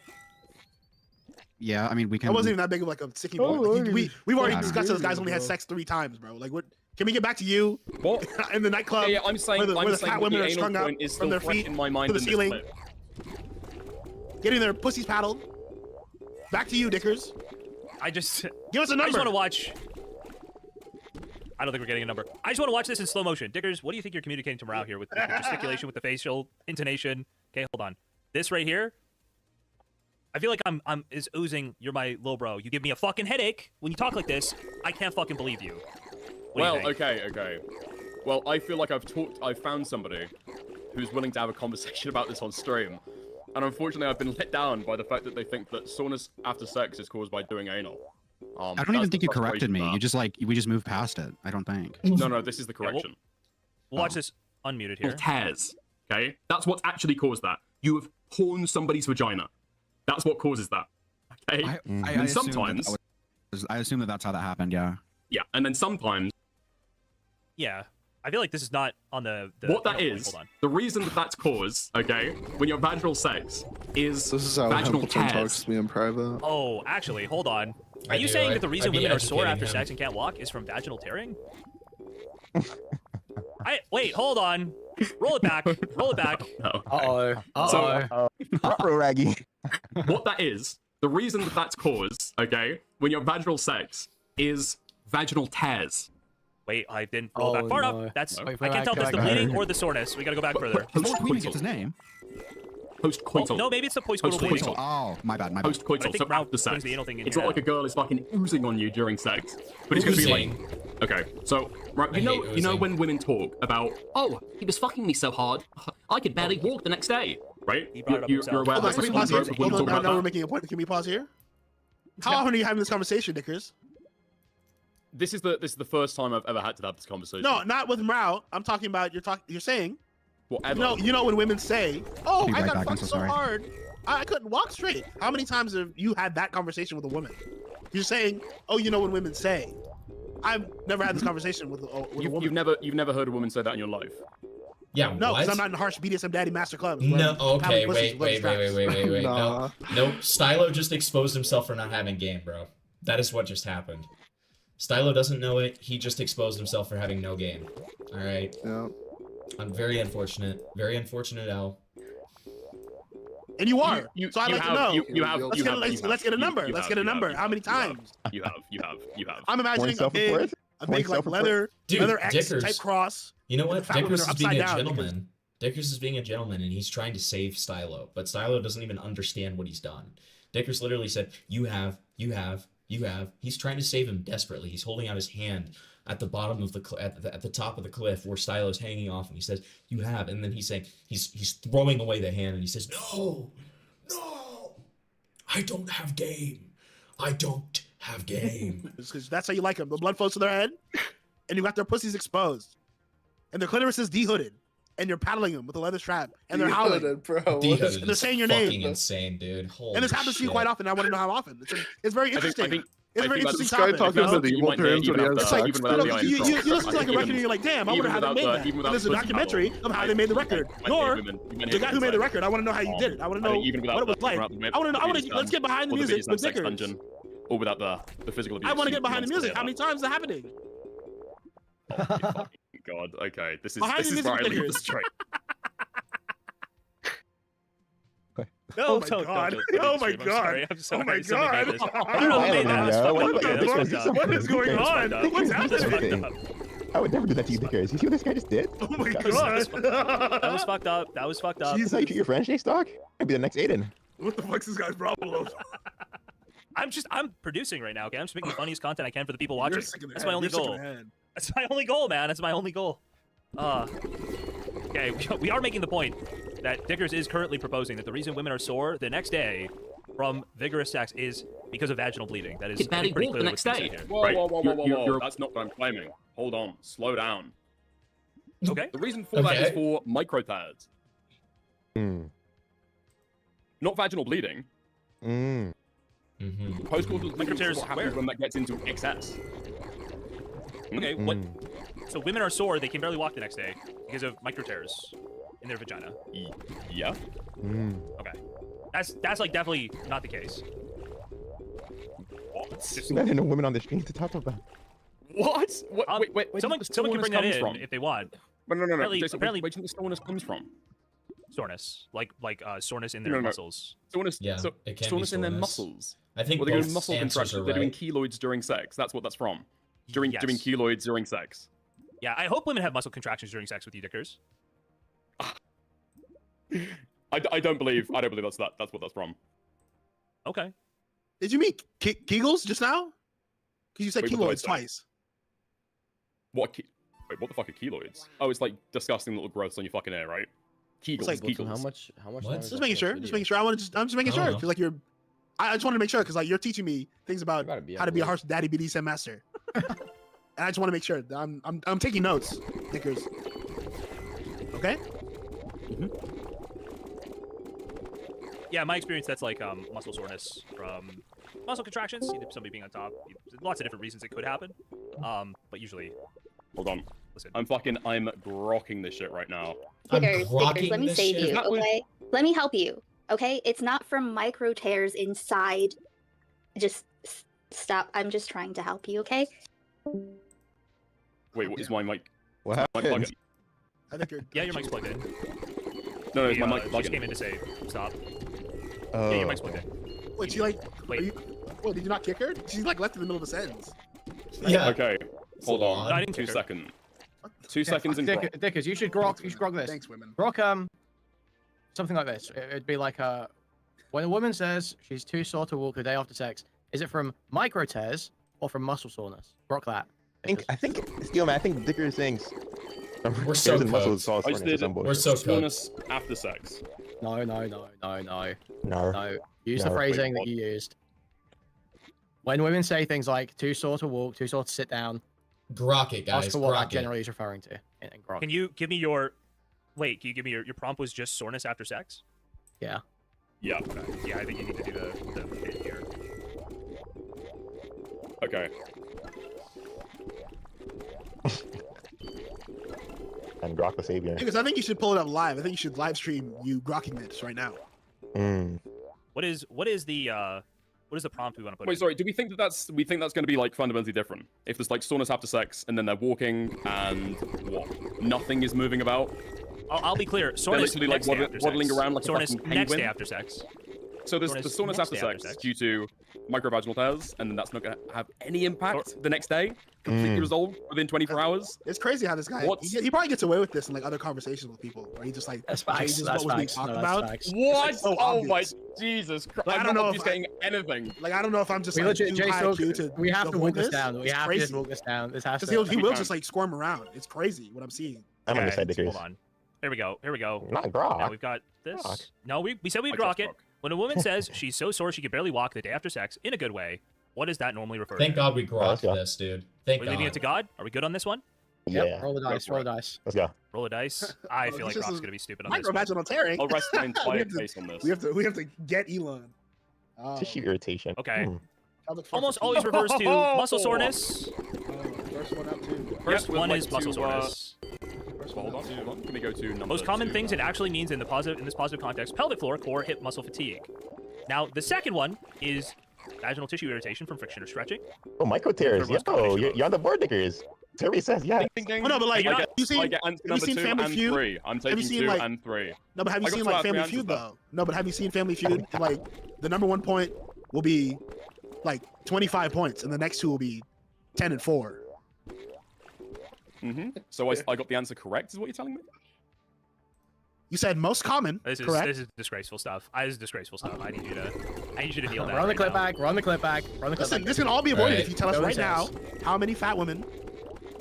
Yeah, I mean, we can. That wasn't even that big of like a sticking point. Like, we've already Yeah. discussed this guy's only had sex 3 times, bro. Like, what? Can we get back to you What? in the nightclub? Yeah, I'm saying, where the saying fat that women the are anal strung up point is from still their fresh feet in my mind to the in this ceiling, clip. getting their pussies paddled. Back to you, Dickers. I just Give us a I just number. want to watch. I don't think we're getting a number. I just want to watch this in slow motion. Dickers, what do you think you're communicating to Morale here with the gesticulation, with the facial intonation? Okay, hold on. This right here, I feel like I'm is oozing. You're my little bro. You give me a fucking headache when you talk like this. I can't fucking believe you. What do you Well, think? okay. Well, I feel like I've found somebody who's willing to have a conversation about this on stream. And unfortunately, I've been let down by the fact that they think that soreness after sex is caused by doing anal. I don't even think you corrected me. You just we just moved past it. I don't think. No, this is the correction. We'll watch this unmuted here. Tears. Okay, that's what's actually caused that. You have torn somebody's vagina. That's what causes that. Okay, and sometimes I assume that that's how that happened. Yeah. Yeah, and then sometimes. Yeah, I feel like this is not on the what that is. Hold on. The reason that that's caused, okay, when you're vaginal sex is this is how vaginal Hamilton tears. talks to me in private. Oh, actually, hold on. Are you saying that the reason women are sore after sex and can't walk is from vaginal tearing? Wait, hold on. Roll it back. Roll it back. No. Raggy. What that is, the reason that that's caused, okay, when you're vaginal sex is vaginal tears. Wait, I didn't roll back far enough. That's I can't tell if it's the bleeding or the soreness. We gotta go back further. Queen gets his name. Post-coital. Oh, no, maybe it's the post-coital bleeding. Oh, my bad. Post-coital, so after sex. It's not like a girl is fucking oozing on you during sex, but it's gonna be like, okay, so right, you know when women talk about, oh, he was fucking me so hard, I could barely walk the next day, right? You're aware Hold on, can we pause here? women talk about Now we're that. making a point. Can we pause here? How often are you having this conversation, Dickers? This is the first time I've ever had to have this conversation. No, not with Mrao. I'm talking about you're saying. Whatever. You know when women say, "Oh, Be I right got back, I'm fucked so so sorry. hard, I couldn't walk straight." How many times have you had that conversation with a woman? You're saying, "Oh, you know when women say." I've never had this conversation with a woman. You've never heard a woman say that in your life. Yeah, No, because what? I'm not in harsh BDSM daddy master clubs. No, okay, Having pussies wait. with straps. No, nope. Stylo just exposed himself for not having game, bro. That is what just happened. Stylo doesn't know it. He just exposed himself for having no game. All right. Yeah. I'm very unfortunate. Very unfortunate, Al. And you are. So I'd like to know. You have. Let's get a number. Let's get a number. How many times? You have. I'm imagining a big like leather X Dickers. type cross. You know what? and the fat women Dickers are is being a upside down. gentleman. Dickers is being a gentleman, and he's trying to save Stylo, but Stylo doesn't even understand what he's done. Dickers literally said, "You have." He's trying to save him desperately. He's holding out his hand at the bottom of at the top of the cliff where Stylo's hanging off, and he says, "You have," and then he's saying he's throwing away the hand, and he says, "No, I don't have game. I don't have game." Because that's how you like them. The blood flows to their head, and you got their pussies exposed, and their clitoris is dehooded, and you're paddling them with a leather strap, and they're howling. Dehooded And they're saying your fucking name. insane, dude. Holy And this happens to you shit. quite often. I want to know how often. It's very interesting. It's a very interesting this guy topic. talking about the evil terms when he has sex. You listen to like a record and you're like, damn, I wonder how they made that. And there's a documentary of how they made the record. Or the guy who made the record, I want to know how you did it. I want to know what it was like. I want to know. Let's get behind the music with Dickers. Or without the physical abuse. I want to get behind the music. How many times is that happening? Oh, fucking God. Okay, this is Behind the music where I leave Dickers. the straight. Oh my god! Oh my god! Oh my god! What is going on? What's happening? I would never do that to you, Dickers. You see what this guy just did? Oh my god! That was fucked up. That was fucked up. That's how you treat your friends, J-Stock? I'd be the next Aiden. What the fuck's this guy's problem? I'm producing right now, okay? I'm just making the funniest content I can for the people watching. You're sick in the That's head. my only You're sick in goal. the head. That's my only goal, man. That's my only goal. Okay, we are making the point that Dickers is currently proposing that the reason women are sore the next day from vigorous sex is because of vaginal bleeding. That is Could barely pretty walk the clearly next what's being day. said here. Whoa. That's not what I'm claiming. Hold on. Slow down. Okay. The reason for that is for microtears. Not vaginal bleeding. Postcoital bleeding is what happens when that gets into excess. Okay, what? So women are sore, they can barely walk the next day because of micro tears in their vagina. Yeah. Okay. That's like definitely not the case. Imagine a woman on the street to talk about. What? Wait. Someone can bring that in if they want. No. Apparently, Jason, where do you think the soreness comes from? Soreness, like soreness in their muscles. Soreness, Yeah, it can be soreness in their soreness. muscles. I think they're doing both muscle answers contractions. are They're doing right. keloids during sex. That's what that's from. Doing keloids during sex. Yeah, I hope women have muscle contractions during sex with you, Dickers. I don't believe that's what that's from. Okay. Did you mean Kegels just now? Because you said Wait, what did I keloids say? twice. What? Wait, what the fuck are keloids? Oh, it's like disgusting little growths on your fucking hair, right? Kegels, like- Wilson, kegels. how much? What? Just Just making sure. Just making sure. I'm just making I sure. don't know. Because like I just wanted to make sure because like you're teaching me things about gotta be how to be a unbelievable. harsh daddy BDSM master. And I just want to make sure that I'm taking notes, Knickers. Okay. Yeah, my experience, that's like muscle soreness from muscle contractions, either somebody being on top. Lots of different reasons it could happen. But usually, Hold on. listen. I'm grokking this shit right now. Stickers, let me save you, okay? Let me help you, okay? It's not from micro tears inside. Just stop. I'm just trying to help you, okay? Wait, what is my mic? What Mic happened? plugged in? I think you're. Yeah, your mic's plugged in. No, is my She, mic she plugged just came in? in to say stop. Oh, Yeah, your mic's plugged in. Wait, she like. Wait. Are you? Wait, did you not kick her? She's like left in the middle of a sentence. Yeah. Okay, hold on. No, I didn't 2 kick her. seconds. 2 seconds in grok. Dickers, you should grok. You should grok this. Thanks, women. Grok something like this. It'd be like when a woman says she's too sore to walk the day after sex, is it from micro tears or from muscle soreness? Grok that. I think, Steel Man, I think Dicker is saying. We're so and muscle cooked. sauce I just running did some bullshit. We're so cooked. soreness after sex. No. No. Use the No. phrasing Wait, that you used. When women say things like too sore to walk, too sore to sit down, Grok it, guys. ask for what that Grok it. generally is referring to in grok. Can you give me your... Wait, can you give me your prompt was just soreness after sex? Yeah. Yeah. Okay. Yeah, I think you need to do the bit here. Okay. And Grok the savior. Because I think you should pull it up live. I think you should live stream you grokking this right now. What is the prompt we want to put? Wait, in? sorry. Do we think that's going to be like fundamentally different? If there's like soreness after sex, and then they're walking, and what? Nothing is moving about. I'll be clear. Soreness literally, like, next day after waddling sex. around like a soreness fucking next day penguin. after sex. So there's the soreness next after day sex due to microvaginal tears, and then that's not going to have any impact the next day. Completely resolved within 24 hours. It's crazy how this guy he probably gets away with this in like other conversations with people where he just like changes what was being talked about. What? It's so Oh obvious. my Jesus Christ! Like, I I'm don't not know obvious getting anything. Like I don't know if I'm just We like legit, too high IQ to we have to avoid walk this down. We It's have to crazy. just walk this down. This has Because to. he will just like squirm around. It's crazy what I'm seeing. I'm on the side, Okay, Dickers. hold on. Here we go. Not Grok. Now we've got this. Grok. No, we said we'd I grok trust it. Grok. When a woman says she's so sore she can barely walk the day after sex in a good way, what does that normally refer Thank to? God we let's grokked go. this, dude. Thank We're God. leaving it to God? Are we good on this one? Yeah. Roll the dice. Roll the dice. Let's go. Roll a dice. I feel like This Grok's is gonna be stupid on this one. Microvaginal tearing. I'll rest my We entire have to- case on this. We have to get Elon. Tissue irritation. Okay. Pelvic Almost floor always refers to muscle soreness. First one up too. First Yep, one like is muscle to, soreness. Hold on. Let me go to number Most common 2. things it actually means in this positive context: pelvic floor, core, hip, muscle fatigue. Now, the second one is vaginal tissue irritation from friction or stretching. Oh, micro tears. Third one's Yo, combination you're on the board, Dickers. Survey says yeah. Ding, ding, ding. Oh, no, but like, I have get, you seen- I get answer have you number seen 2 Family and Feud? 3. I'm Have you taking seen, 2 like- and 3. No, but have you I got seen two out like of three Family answers, Feud though. though? No, but have you seen Family Feud? Like the number 1 point will be like 25 points, and the next 2 will be 10 and 4. So I got the answer correct, is what you're telling me? You said most common, This is correct? disgraceful stuff. This is disgraceful stuff. I need you to deal that. Run the right clip now. back. Run the clip back. Run the clip Listen, back. this can all be avoided Alright. if you tell us Go right to now Tess. how many fat women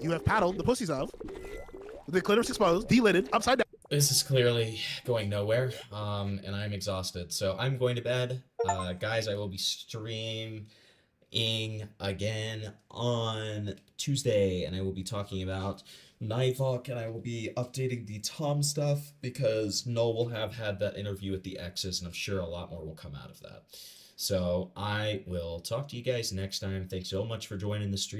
you have paddled the pussies of, with the clitoris exposed, delidded, upside down. This is clearly going nowhere, and I'm exhausted. So I'm going to bed. Guys, I will be streaming again on Tuesday, and I will be talking about Nightwalk, and I will be updating the Tom stuff because Noel will have had that interview with the exes, and I'm sure a lot more will come out of that. So I will talk to you guys next time. Thanks so much for joining the stream.